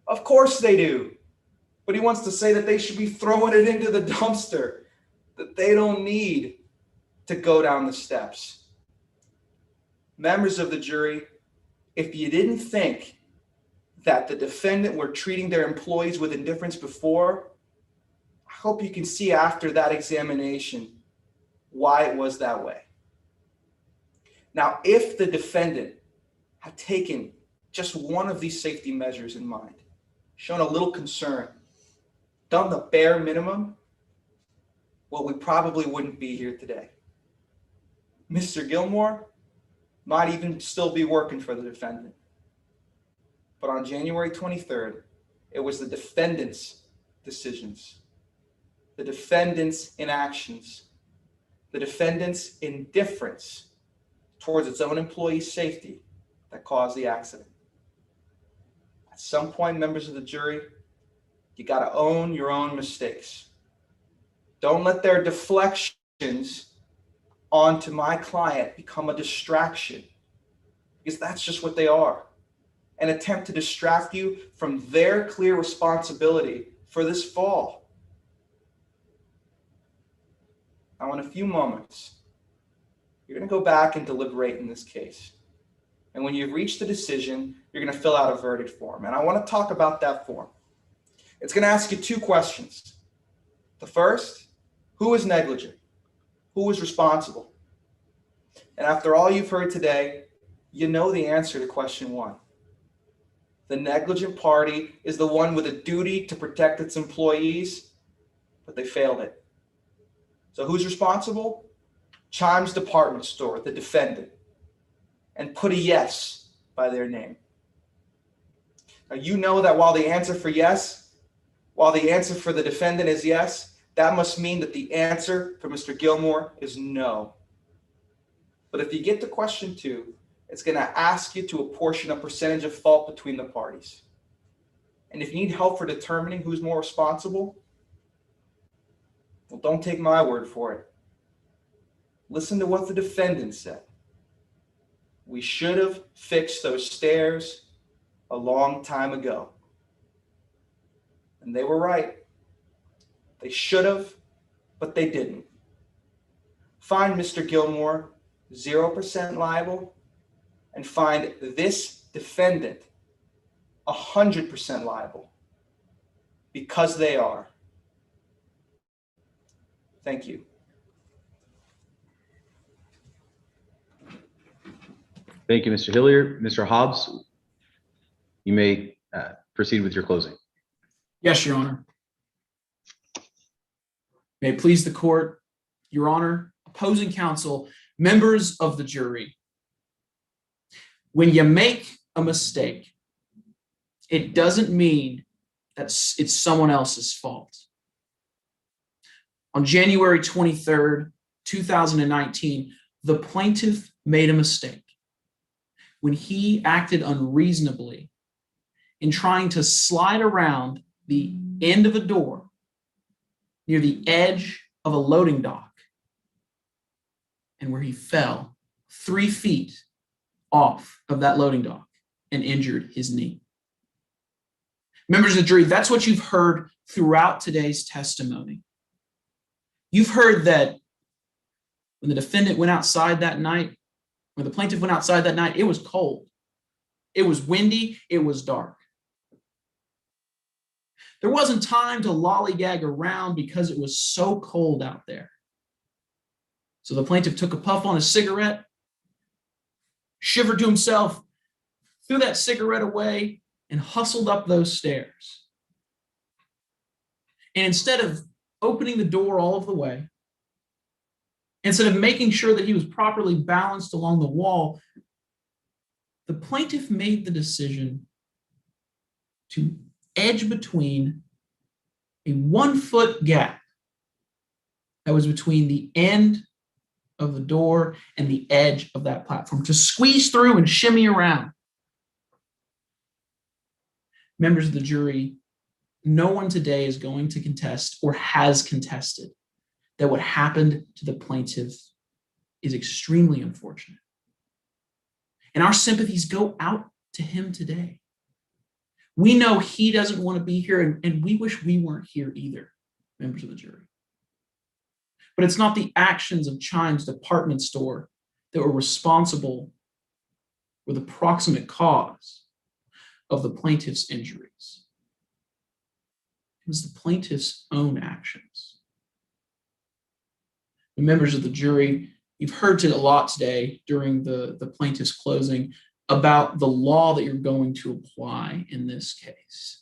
Of course they do. But he wants to say that they should be throwing it into the dumpster, that they don't need to go down the steps. Members of the jury, if you didn't think that the defendant were treating their employees with indifference before, I hope you can see after that examination why it was that way. Now, if the defendant had taken just one of these safety measures in mind, shown a little concern, done the bare minimum, well, we probably wouldn't be here today. Mr. Gilmore might even still be working for the defendant. But on January 23rd, it was the defendant's decisions, the defendant's inactions, the defendant's indifference towards its own employees' safety that caused the accident. At some point, members of the jury, you got to own your own mistakes. Don't let their deflections onto my client become a distraction, because that's just what they are. An attempt to distract you from their clear responsibility for this fall. Now, in a few moments, you're going to go back and deliberate in this case. And when you've reached the decision, you're going to fill out a verdict form. And I want to talk about that form. It's going to ask you two questions. The first, who is negligent? Who is responsible? And after all you've heard today, you know the answer to question one. The negligent party is the one with a duty to protect its employees, but they failed it. So who's responsible? Chimes Department Store, the defendant, and put a yes by their name. Now you know that while the answer for the defendant is yes, that must mean that the answer for Mr. Gilmore is no. But if you get to question two, it's going to ask you to apportion a percentage of fault between the parties. And if you need help for determining who's more responsible, well, don't take my word for it. Listen to what the defendant said. We should have fixed those stairs a long time ago. And they were right. They should have, but they didn't. Find Mr. Gilmore 0% liable and find this defendant 100% liable, because they are. Thank you. Thank you, Mr. Hilliard. Mr. Hobbs, you may proceed with your closing. Yes, Your Honor. May it please the court, Your Honor, opposing counsel, members of the jury. When you make a mistake, it doesn't mean that it's someone else's fault. On January 23rd, 2019, the plaintiff made a mistake when he acted unreasonably in trying to slide around the end of a door near the edge of a loading dock, and where he fell 3 feet off of that loading dock and injured his knee. Members of the jury, that's what you've heard throughout today's testimony. You've heard that when the defendant went outside that night, when the plaintiff went outside that night, it was cold. It was windy, it was dark. There wasn't time to lollygag around because it was so cold out there. So the plaintiff took a puff on a cigarette, shivered to himself, threw that cigarette away, and hustled up those stairs. And instead of opening the door all of the way, instead of making sure that he was properly balanced along the wall, the plaintiff made the decision to edge between a 1 foot gap that was between the end of the door and the edge of that platform, to squeeze through and shimmy around. Members of the jury, no one today is going to contest or has contested that what happened to the plaintiff is extremely unfortunate. And our sympathies go out to him today. We know he doesn't want to be here, and we wish we weren't here either, members of the jury. But it's not the actions of Chimes Department Store that were responsible or the proximate cause of the plaintiff's injuries. It was the plaintiff's own actions. The members of the jury, you've heard a lot today during the plaintiff's closing about the law that you're going to apply in this case.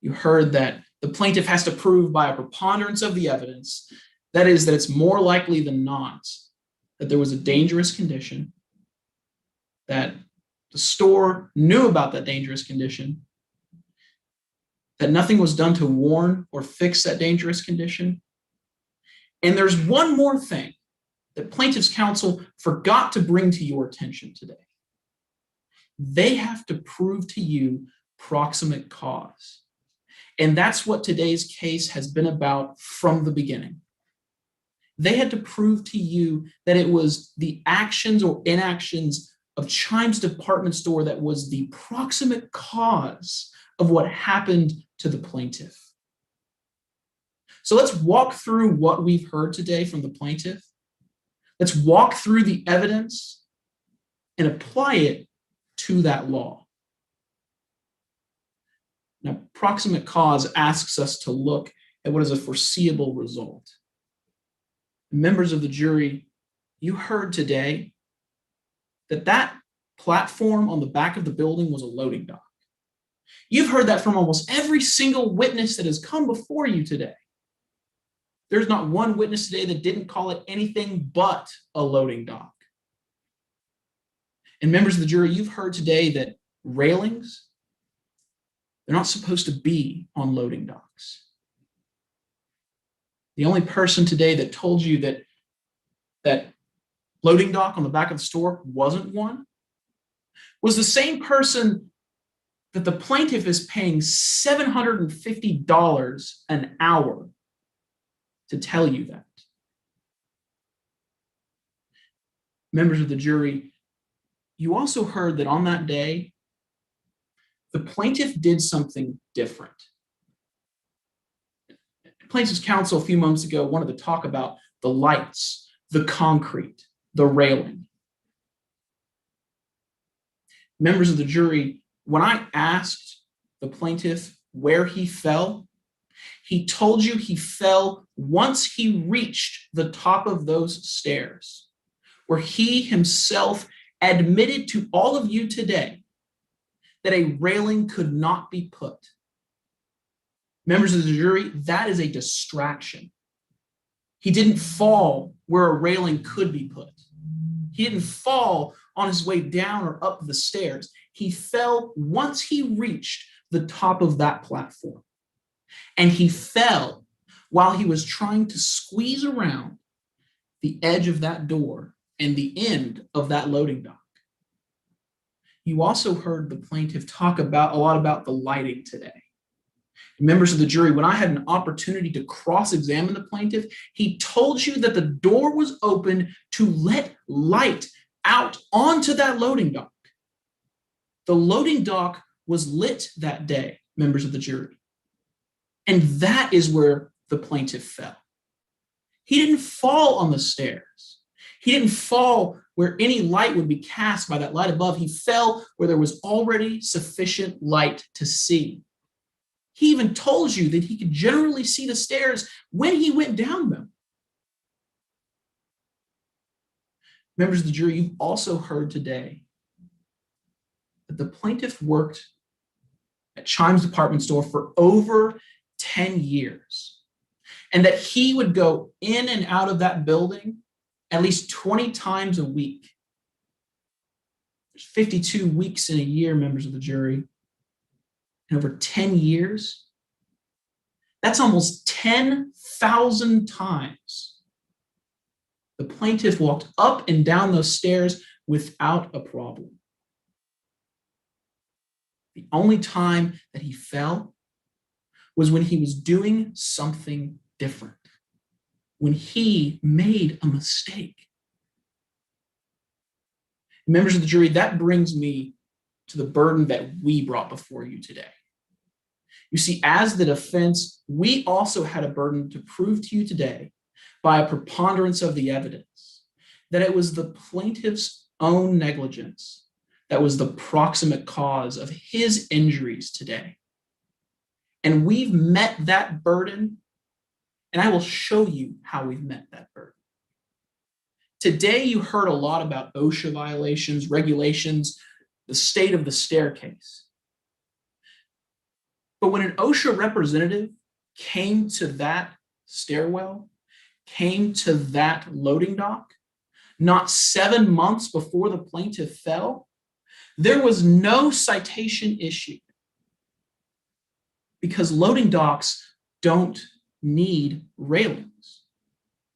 You heard that the plaintiff has to prove by a preponderance of the evidence, that is, that it's more likely than not that there was a dangerous condition, that the store knew about that dangerous condition, that nothing was done to warn or fix that dangerous condition. And there's one more thing that plaintiff's counsel forgot to bring to your attention today. They have to prove to you proximate cause. And that's what today's case has been about from the beginning. They had to prove to you that it was the actions or inactions of Chimes Department Store that was the proximate cause of what happened to the plaintiff. So let's walk through what we've heard today from the plaintiff. Let's walk through the evidence. and apply it to that law. Now, proximate cause asks us to look at what is a foreseeable result. Members of the jury, you heard today that that platform on the back of the building was a loading dock. You've heard that from almost every single witness that has come before you today. There's not one witness today that didn't call it anything but a loading dock. And members of the jury, you've heard today that railings, they're not supposed to be on loading docks. The only person today that told you that loading dock on the back of the store wasn't one was the same person that the plaintiff is paying $750 an hour to tell you that. Members of the jury, you also heard that on that day, the plaintiff did something different. Plaintiff's counsel a few moments ago wanted to talk about the lights, the concrete, the railing. Members of the jury, when I asked the plaintiff where he fell, he told you he fell once he reached the top of those stairs, where he himself admitted to all of you today that a railing could not be put. Members of the jury, that is a distraction. He didn't fall where a railing could be put. He didn't fall on his way down or up the stairs. He fell once he reached the top of that platform. And he fell while he was trying to squeeze around the edge of that door and the end of that loading dock. You also heard the plaintiff talk a lot about the lighting today. Members of the jury, when I had an opportunity to cross-examine the plaintiff, he told you that the door was open to let light out onto that loading dock. The loading dock was lit that day, members of the jury. And that is where the plaintiff fell. He didn't fall on the stairs. He didn't fall where any light would be cast by that light above. He fell where there was already sufficient light to see. He even told you that he could generally see the stairs when he went down them. Members of the jury, you've also heard today that the plaintiff worked at Chime's department store for over 10 years, and that he would go in and out of that building at least 20 times a week. There's 52 weeks in a year, members of the jury. In over 10 years, that's almost 10,000 times the plaintiff walked up and down those stairs without a problem. The only time that he fell was when he was doing something different, when he made a mistake. Members of the jury, that brings me to the burden that we brought before you today. You see, as the defense, we also had a burden to prove to you today by a preponderance of the evidence that it was the plaintiff's own negligence that was the proximate cause of his injuries today. And we've met that burden, and I will show you how we've met that burden. Today, you heard a lot about OSHA violations, regulations, the state of the staircase. But when an OSHA representative came to that stairwell, came to that loading dock, not 7 months before the plaintiff fell, there was no citation issued because loading docks don't need railings.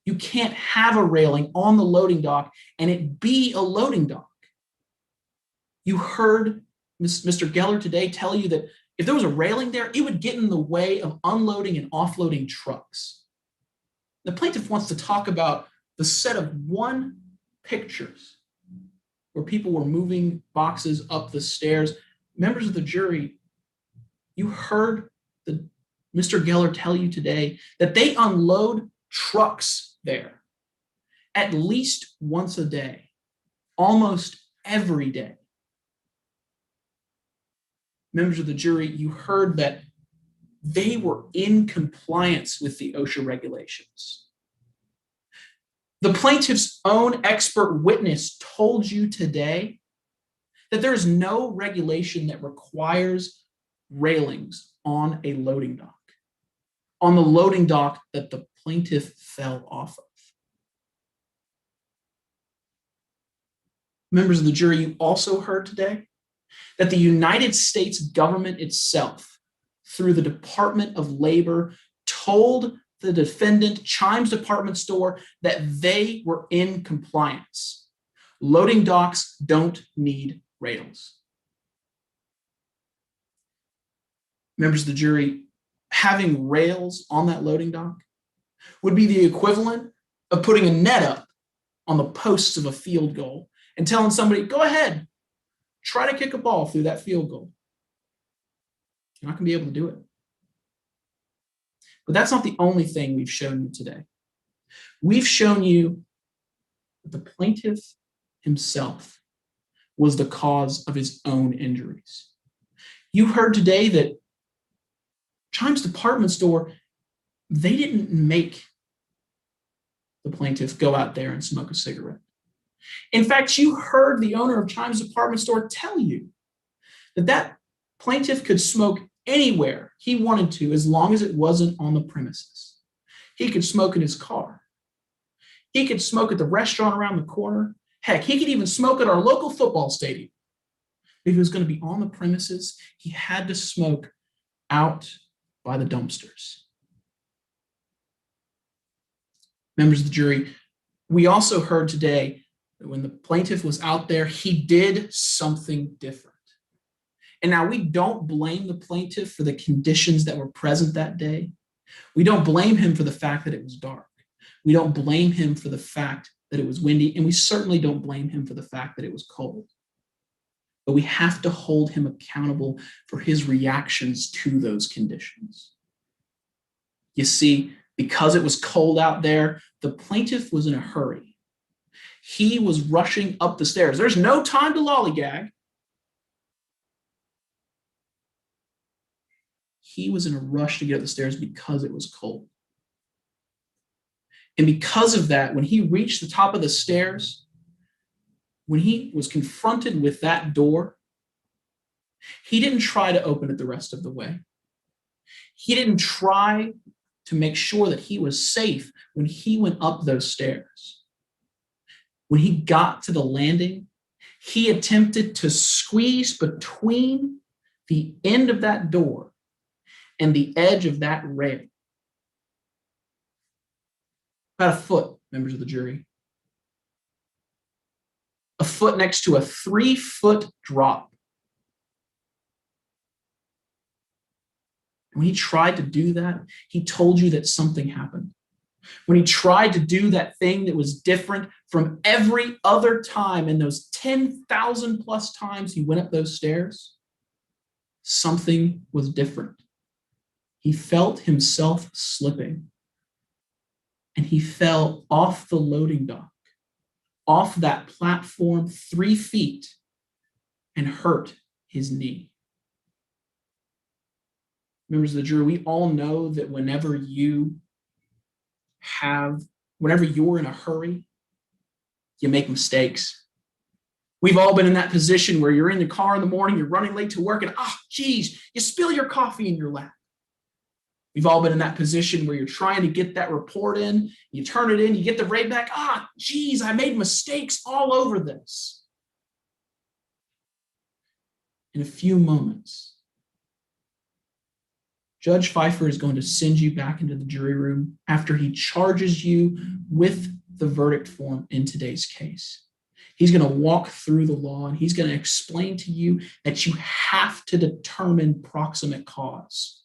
You can't have a railing on the loading dock and it be a loading dock. You heard Mr. Geller today tell you that if there was a railing there, it would get in the way of unloading and offloading trucks. The plaintiff wants to talk about the set of one pictures where people were moving boxes up the stairs. Members of the jury, you heard Mr. Geller tell you today that they unload trucks there at least once a day, almost every day. Members of the jury, you heard that they were in compliance with the OSHA regulations. The plaintiff's own expert witness told you today that there is no regulation that requires railings on a loading dock, on the loading dock that the plaintiff fell off of. Members of the jury, you also heard today that the United States government itself, through the Department of Labor, told the defendant, Chimes Department Store, that they were in compliance. Loading docks don't need rails. Members of the jury, having rails on that loading dock would be the equivalent of putting a net up on the posts of a field goal and telling somebody, go ahead, try to kick a ball through that field goal. You're not going to be able to do it. But that's not the only thing we've shown you today. We've shown you that the plaintiff himself was the cause of his own injuries. You heard today that Chimes Department Store, they didn't make the plaintiff go out there and smoke a cigarette. In fact, you heard the owner of Chimes Department Store tell you that that plaintiff could smoke anywhere he wanted to as long as it wasn't on the premises. He could smoke in his car. He could smoke at the restaurant around the corner. Heck, he could even smoke at our local football stadium. If he was going to be on the premises, he had to smoke out by the dumpsters. Members of the jury, we also heard today that when the plaintiff was out there, he did something different. And now we don't blame the plaintiff for the conditions that were present that day. We don't blame him for the fact that it was dark. We don't blame him for the fact that it was windy, and we certainly don't blame him for the fact that it was cold. But we have to hold him accountable for his reactions to those conditions. You see, because it was cold out there, the plaintiff was in a hurry. He was rushing up the stairs. There's no time to lollygag. He was in a rush to get up the stairs because it was cold. And because of that, when he reached the top of the stairs, when he was confronted with that door, he didn't try to open it the rest of the way. He didn't try to make sure that he was safe when he went up those stairs. When he got to the landing, he attempted to squeeze between the end of that door and the edge of that rail. About a foot, members of the jury. A foot next to a 3-foot drop. And when he tried to do that, he told you that something happened. When he tried to do that thing that was different from every other time in those 10,000 plus times he went up those stairs, something was different. He felt himself slipping, and he fell off the loading dock, off that platform 3 feet, and hurt his knee. Members of the jury, we all know that whenever you're in a hurry, you make mistakes. We've all been in that position where you're in the car in the morning, you're running late to work, and geez, you spill your coffee in your lap. We've all been in that position where you're trying to get that report in, you turn it in, you get the rate back. Geez, I made mistakes all over this. In a few moments, Judge Pfeiffer is going to send you back into the jury room after he charges you with the verdict form in today's case. He's going to walk through the law, and he's going to explain to you that you have to determine proximate cause.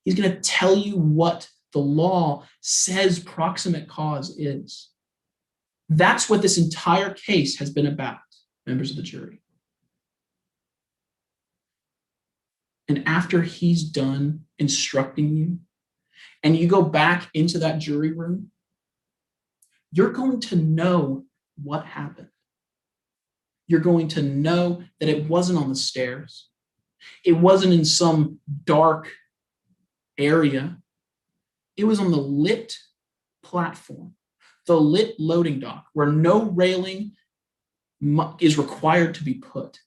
He's going to tell you what the law says proximate cause is. That's what this entire case has been about, members of the jury. And after he's done instructing you, and you go back into that jury room, you're going to know what happened. you're going to know that it wasn't on the stairs. It wasn't in some dark area. It was on the lit platform, the lit loading dock, where no railing is required to be put,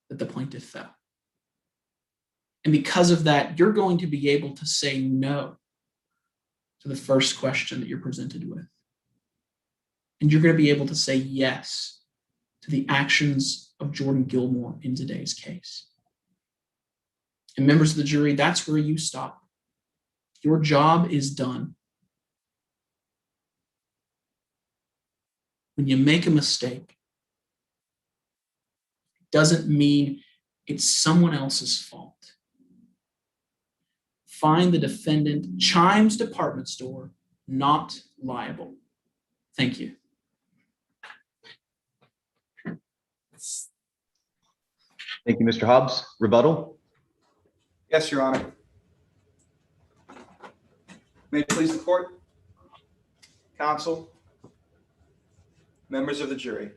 that the plaintiff fell. And because of that, you're going to be able to say no to the first question that you're presented with. And you're going to be able to say yes to the actions of Jordan Gilmore in today's case. And members of the jury, that's where you stop. Your job is done. When you make a mistake, it doesn't mean it's someone else's fault. Find the defendant, Chimes Department Store, not liable. Thank you. Thank you, Mr. Hobbs. Rebuttal? Yes, Your Honor. May it please the court, counsel, members of the jury.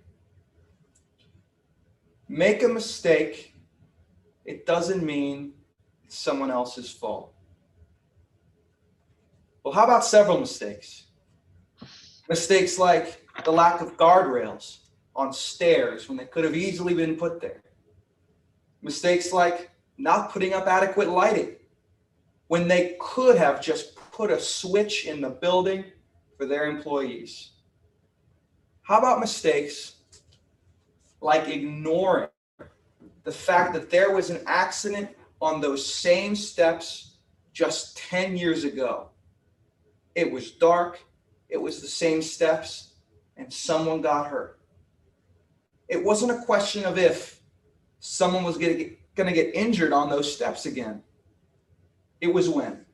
Make a mistake, it doesn't mean it's someone else's fault. Well, how about several mistakes? Mistakes like the lack of guardrails on stairs when they could have easily been put there. Mistakes like not putting up adequate lighting when they could have just put a switch in the building for their employees. How about mistakes like ignoring the fact that there was an accident on those same steps just 10 years ago? It was dark, it was the same steps, and someone got hurt. It wasn't a question of if someone was going to get injured on those steps again. It was when.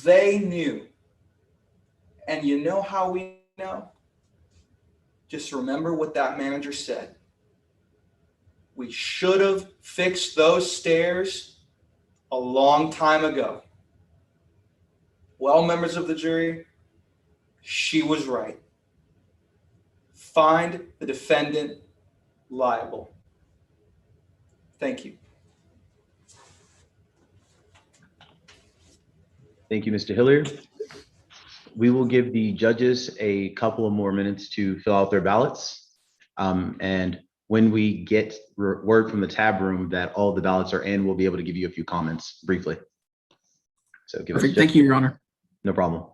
They knew. And you know how we know? Just remember what that manager said. We should have fixed those stairs a long time ago. Well, members of the jury, she was right. Find the defendant liable. Thank you. Thank you, Mr. Hilliard. We will give the judges a couple of more minutes to fill out their ballots. And when we get word from the tab room that all the ballots are in, we'll be able to give you a few comments briefly. So give us Perfect. Thank you, Your Honor. No problem.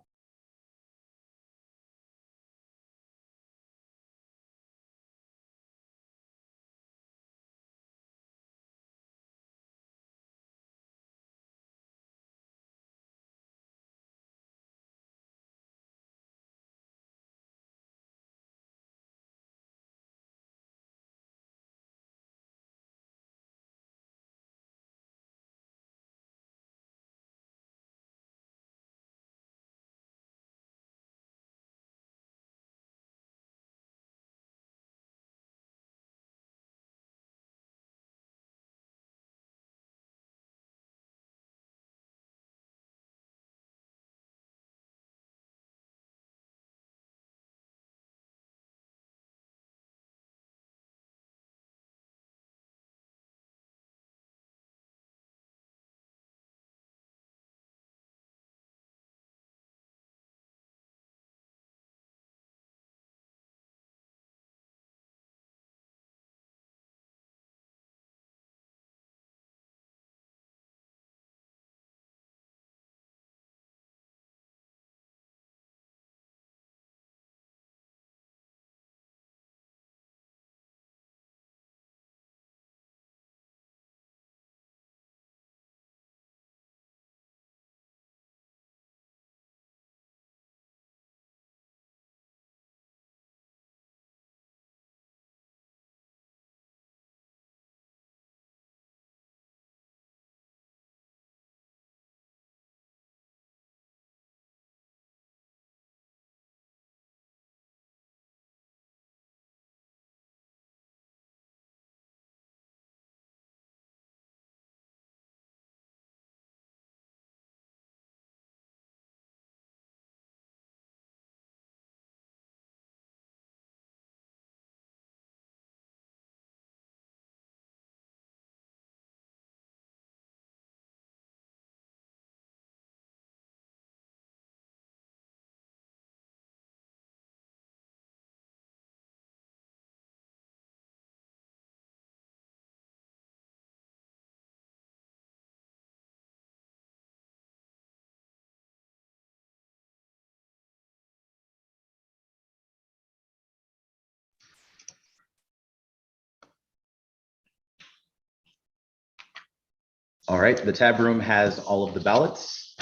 All right, the tab room has all of the ballots.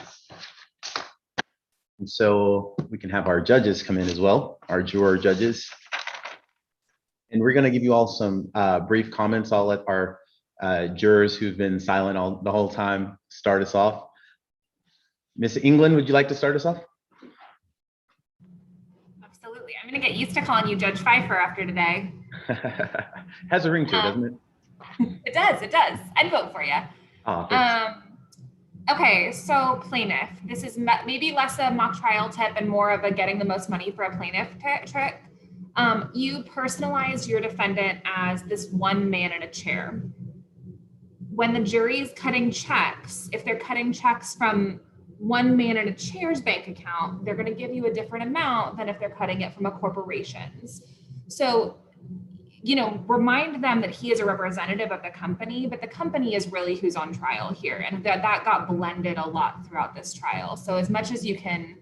And so we can have our judges come in as well, our juror judges. And we're going to give you all some brief comments. I'll let our jurors who've been silent the whole time start us off. Miss England, would you like to start us off? Absolutely. I'm going to get used to calling you Judge Pfeiffer after today. Has a ring to it, doesn't it? It does. It does. I'd vote for you. Oh, thanks. Okay, so plaintiff. This is maybe less a mock trial tip and more of a getting the most money for a plaintiff trick. You personalized your defendant as this one man in a chair. When the jury's cutting checks, if they're cutting checks from one man in a chair's bank account, they're going to give you a different amount than if they're cutting it from a corporation's. So, you know, remind them that he is a representative of the company, but the company is really who's on trial here. And that got blended a lot throughout this trial. So as much as you can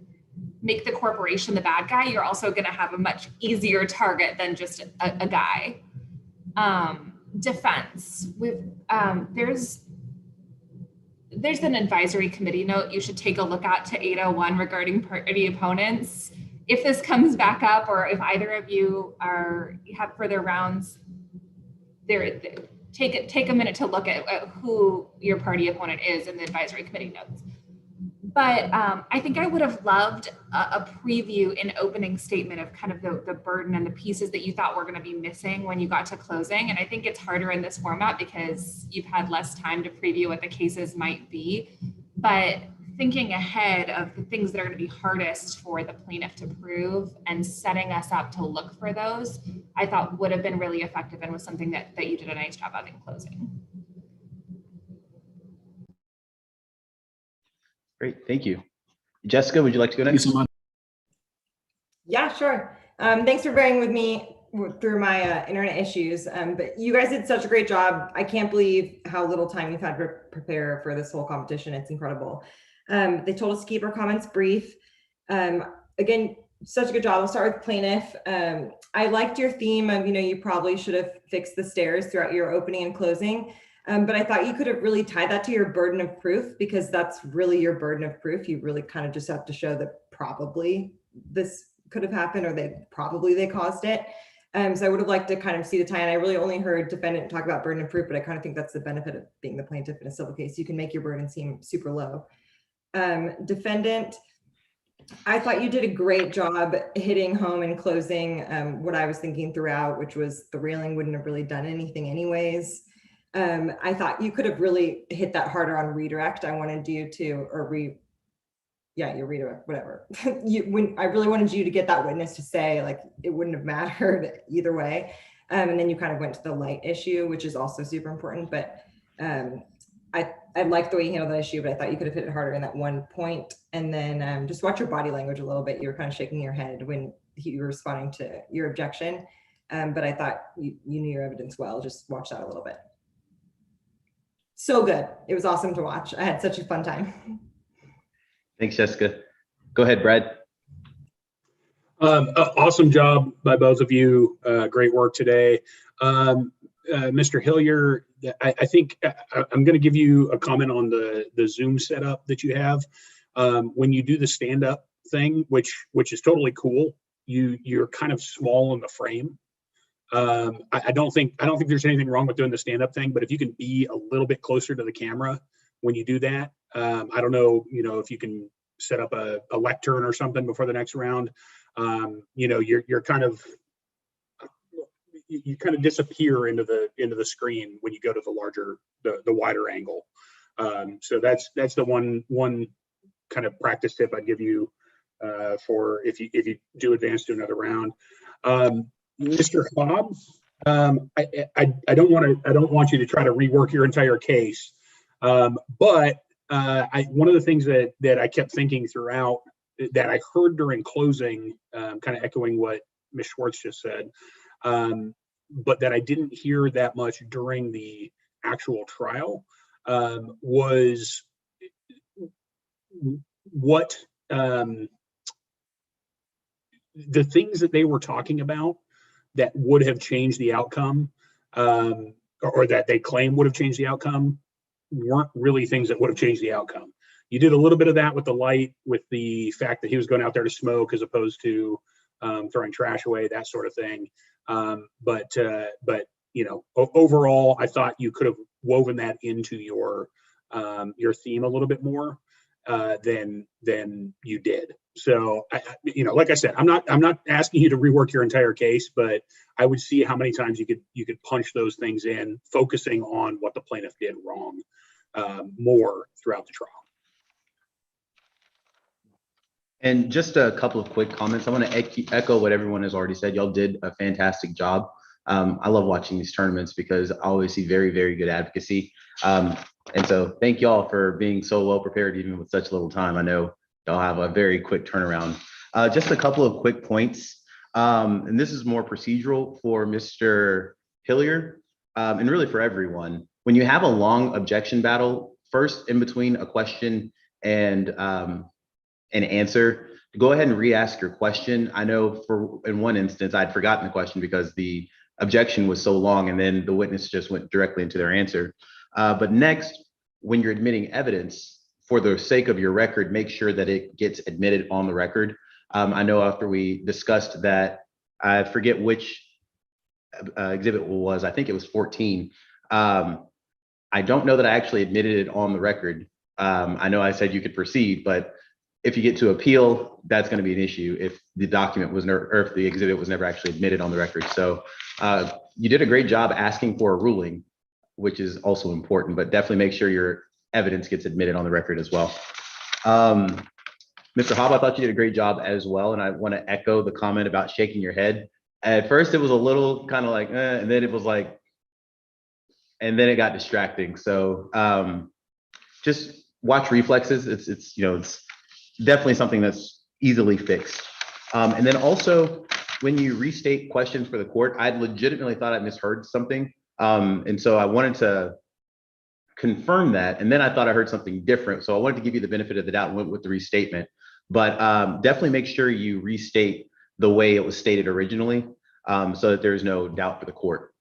make the corporation the bad guy, you're also going to have a much easier target than just a guy. Defense. There's an advisory committee note you should take a look at to 801 regarding party opponents. If this comes back up, or if either of you have further rounds, take a minute to look at who your party opponent is in the advisory committee notes. But I think I would have loved a preview in opening statement of kind of the burden and the pieces that you thought were going to be missing when you got to closing. And I think it's harder in this format because you've had less time to preview what the cases might be. But thinking ahead of the things that are going to be hardest for the plaintiff to prove and setting us up to look for those, I thought would have been really effective and was something that you did a nice job of in closing. Great, thank you. Jessica, would you like to go next? Thank you so much. Yeah, sure. Thanks for bearing with me through my internet issues. But you guys did such a great job. I can't believe how little time you've had to prepare for this whole competition. It's incredible. They told us to keep our comments brief. Again, such a good job. We'll start with plaintiff. I liked your theme of, you probably should have fixed the stairs throughout your opening and closing. But I thought you could have really tied that to your burden of proof, because that's really your burden of proof. You really kind of just have to show that probably this could have happened, or they caused it. So I would have liked to kind of see the tie. And I really only heard defendant talk about burden of proof, but I kind of think that's the benefit of being the plaintiff in a civil case. You can make your burden seem super low. Defendant, I thought you did a great job hitting home and closing what I was thinking throughout, which was the railing wouldn't have really done anything anyways. I thought you could have really hit that harder on redirect. I wanted you to, your redirect, whatever. I really wanted you to get that witness to say, like, it wouldn't have mattered either way. And then you kind of went to the light issue, which is also super important. But I like the way you handled that issue, but I thought you could have hit it harder in that one point. And then just watch your body language a little bit. You were kind of shaking your head when you were responding to your objection. But I thought you knew your evidence well. Just watch that a little bit. So good. It was awesome to watch. I had such a fun time. Thanks, Jessica. Go ahead, Brad. Awesome job by both of you. Great work today. Mr. Hillier, I think I'm going to give you a comment on the Zoom setup that you have. When you do the stand-up thing, which is totally cool, you're kind of small in the frame. I don't think there's anything wrong with doing the stand-up thing, but if you can be a little bit closer to the camera when you do that, I don't know, if you can set up a lectern or something before the next round. You're kind of, you kind of disappear into the screen when you go to the wider angle. So that's the one kind of practice tip I'd give you for if you do advance to another round. Mr. Hobbs, I don't want you to try to rework your entire case, but one of the things that I kept thinking throughout that I heard during closing, kind of echoing what Ms. Schwartz just said, but that I didn't hear that much during the actual trial, was what the things that they were talking about that would have changed the outcome, or that they claim would have changed the outcome, weren't really things that would have changed the outcome. You did a little bit of that with the light, with the fact that he was going out there to smoke as opposed to throwing trash away, that sort of thing. But overall, I thought you could have woven that into your theme a little bit more than you did. So, like I said, I'm not asking you to rework your entire case, but I would see how many times you could punch those things in, focusing on what the plaintiff did wrong more throughout the trial. And just a couple of quick comments. I want to echo what everyone has already said. Y'all did a fantastic job. I love watching these tournaments because I always see very, very good advocacy. And so thank y'all for being so well prepared, even with such little time. I know y'all have a very quick turnaround. Just a couple of quick points. And this is more procedural for Mr. Hillier, and really for everyone. When you have a long objection battle, first in between a question and an answer, go ahead and re-ask your question. I know in one instance, I'd forgotten the question because the objection was so long and then the witness just went directly into their answer. But next, when you're admitting evidence, for the sake of your record, make sure that it gets admitted on the record. I know after we discussed that, I forget which exhibit it was, I think it was 14. I don't know that I actually admitted it on the record. I know I said you could proceed, but if you get to appeal, that's going to be an issue if the document was never, or if the exhibit was never actually admitted on the record. So you did a great job asking for a ruling, which is also important, but definitely make sure your evidence gets admitted on the record as well. Mr. Hobb, I thought you did a great job as well. And I want to echo the comment about shaking your head. At first, it was a little kind of like, and then it was like, and then it got distracting. So just watch reflexes. It's definitely something that's easily fixed. And then also, when you restate questions for the court, I legitimately thought I misheard something. And so I wanted to confirm that. And then I thought I heard something different. So I wanted to give you the benefit of the doubt and went with the restatement. But definitely make sure you restate the way it was stated originally, so that there's no doubt for the court.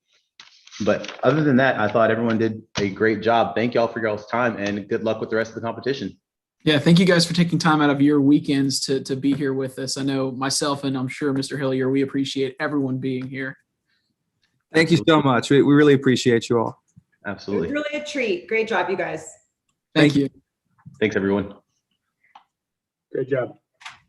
But other than that, I thought everyone did a great job. Thank y'all for y'all's time and good luck with the rest of the competition. Yeah, thank you guys for taking time out of your weekends to be here with us. I know myself and I'm sure Mr. Hillier, we appreciate everyone being here. Thank you so much. We really appreciate you all. Absolutely. It was really a treat. Great job, you guys. Thank you. Thanks, everyone. Good job.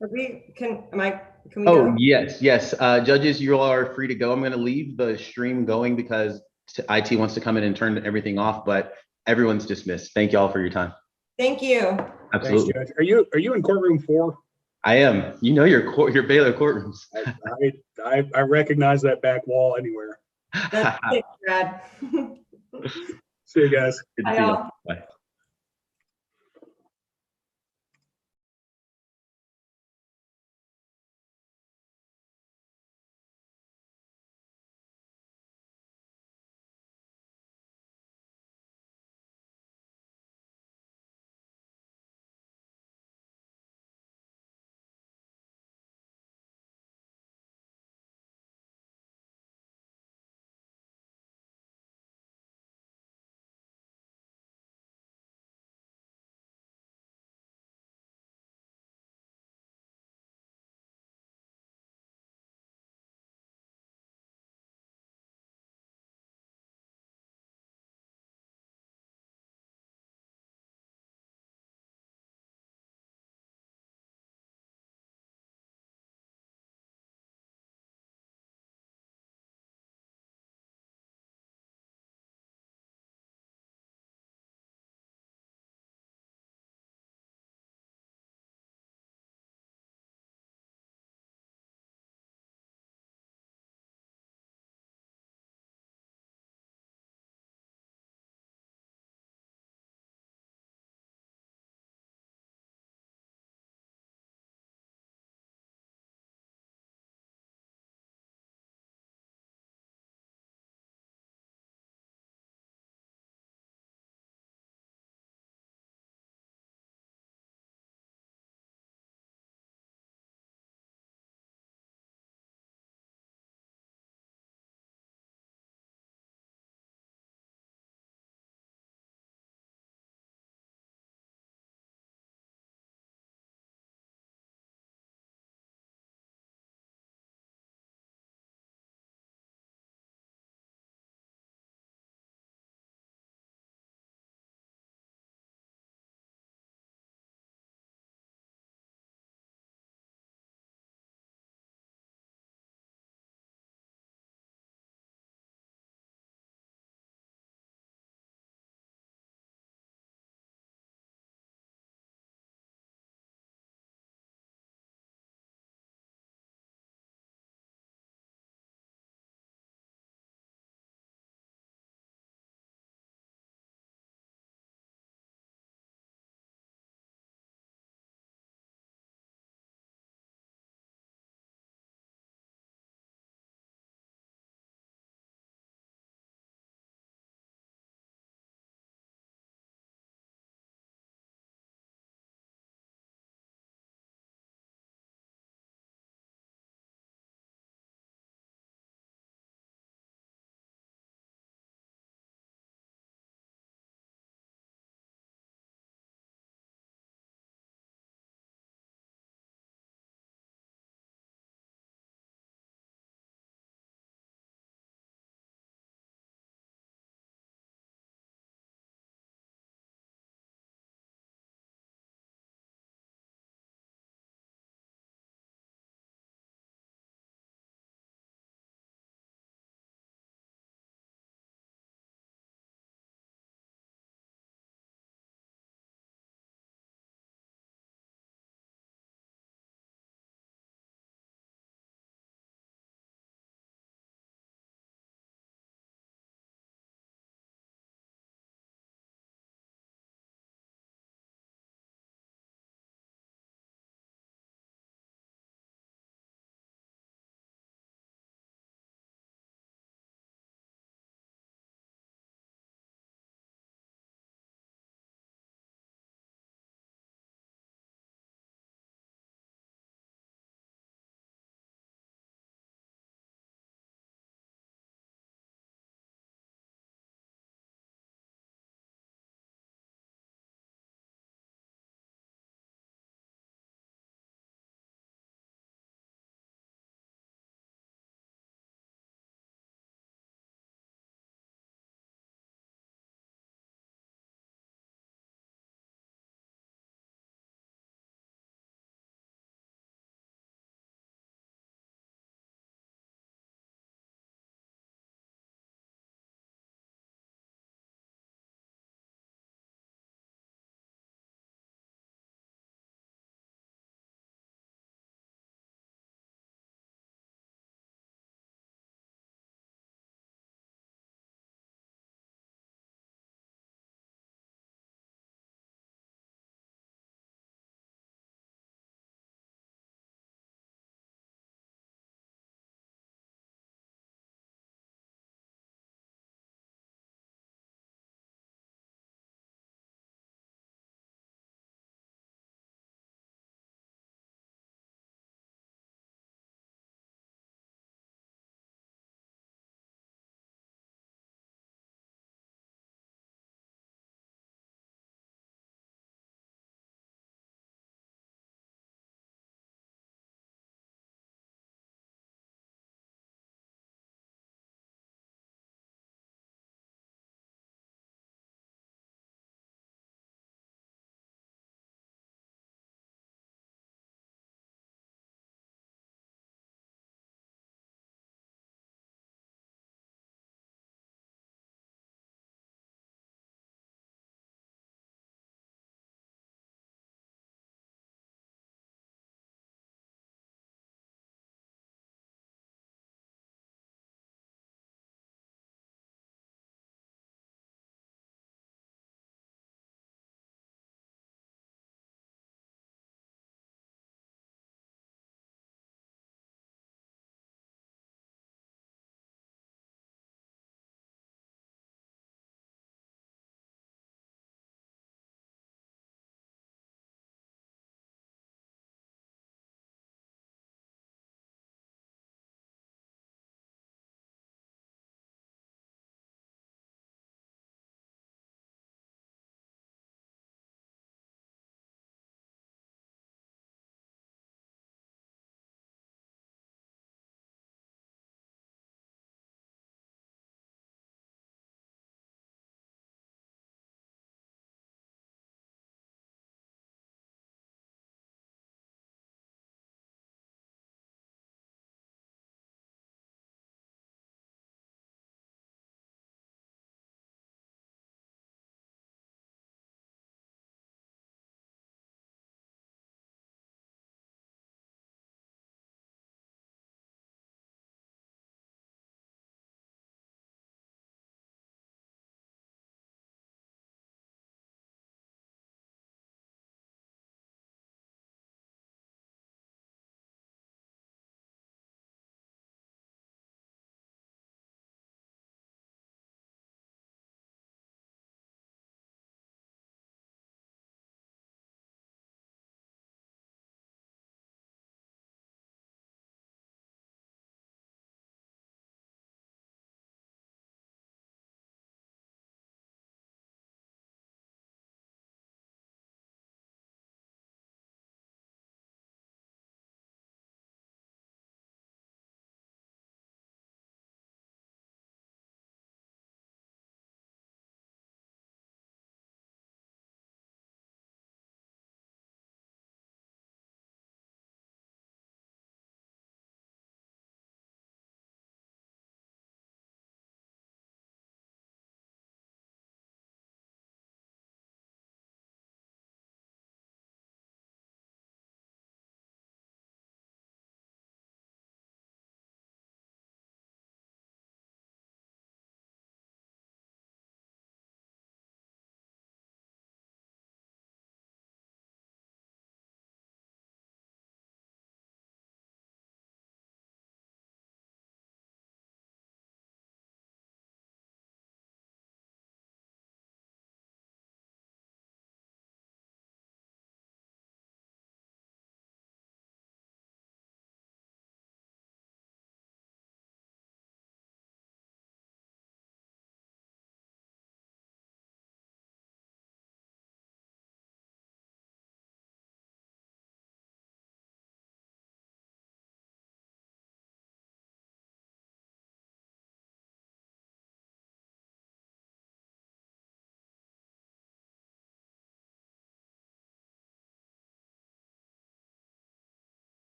Can we Oh, go? yes. Judges, you all are free to go. I'm going to leave the stream going because IT wants to come in and turn everything off, but everyone's dismissed. Thank you all for your time. Thank you. Absolutely. Thanks, Judge. Are you in courtroom 4? I am. You know your Baylor courtrooms. I recognize that back wall anywhere. That's it, Brad. See you guys. Good to Bye, see you. y'all. Bye.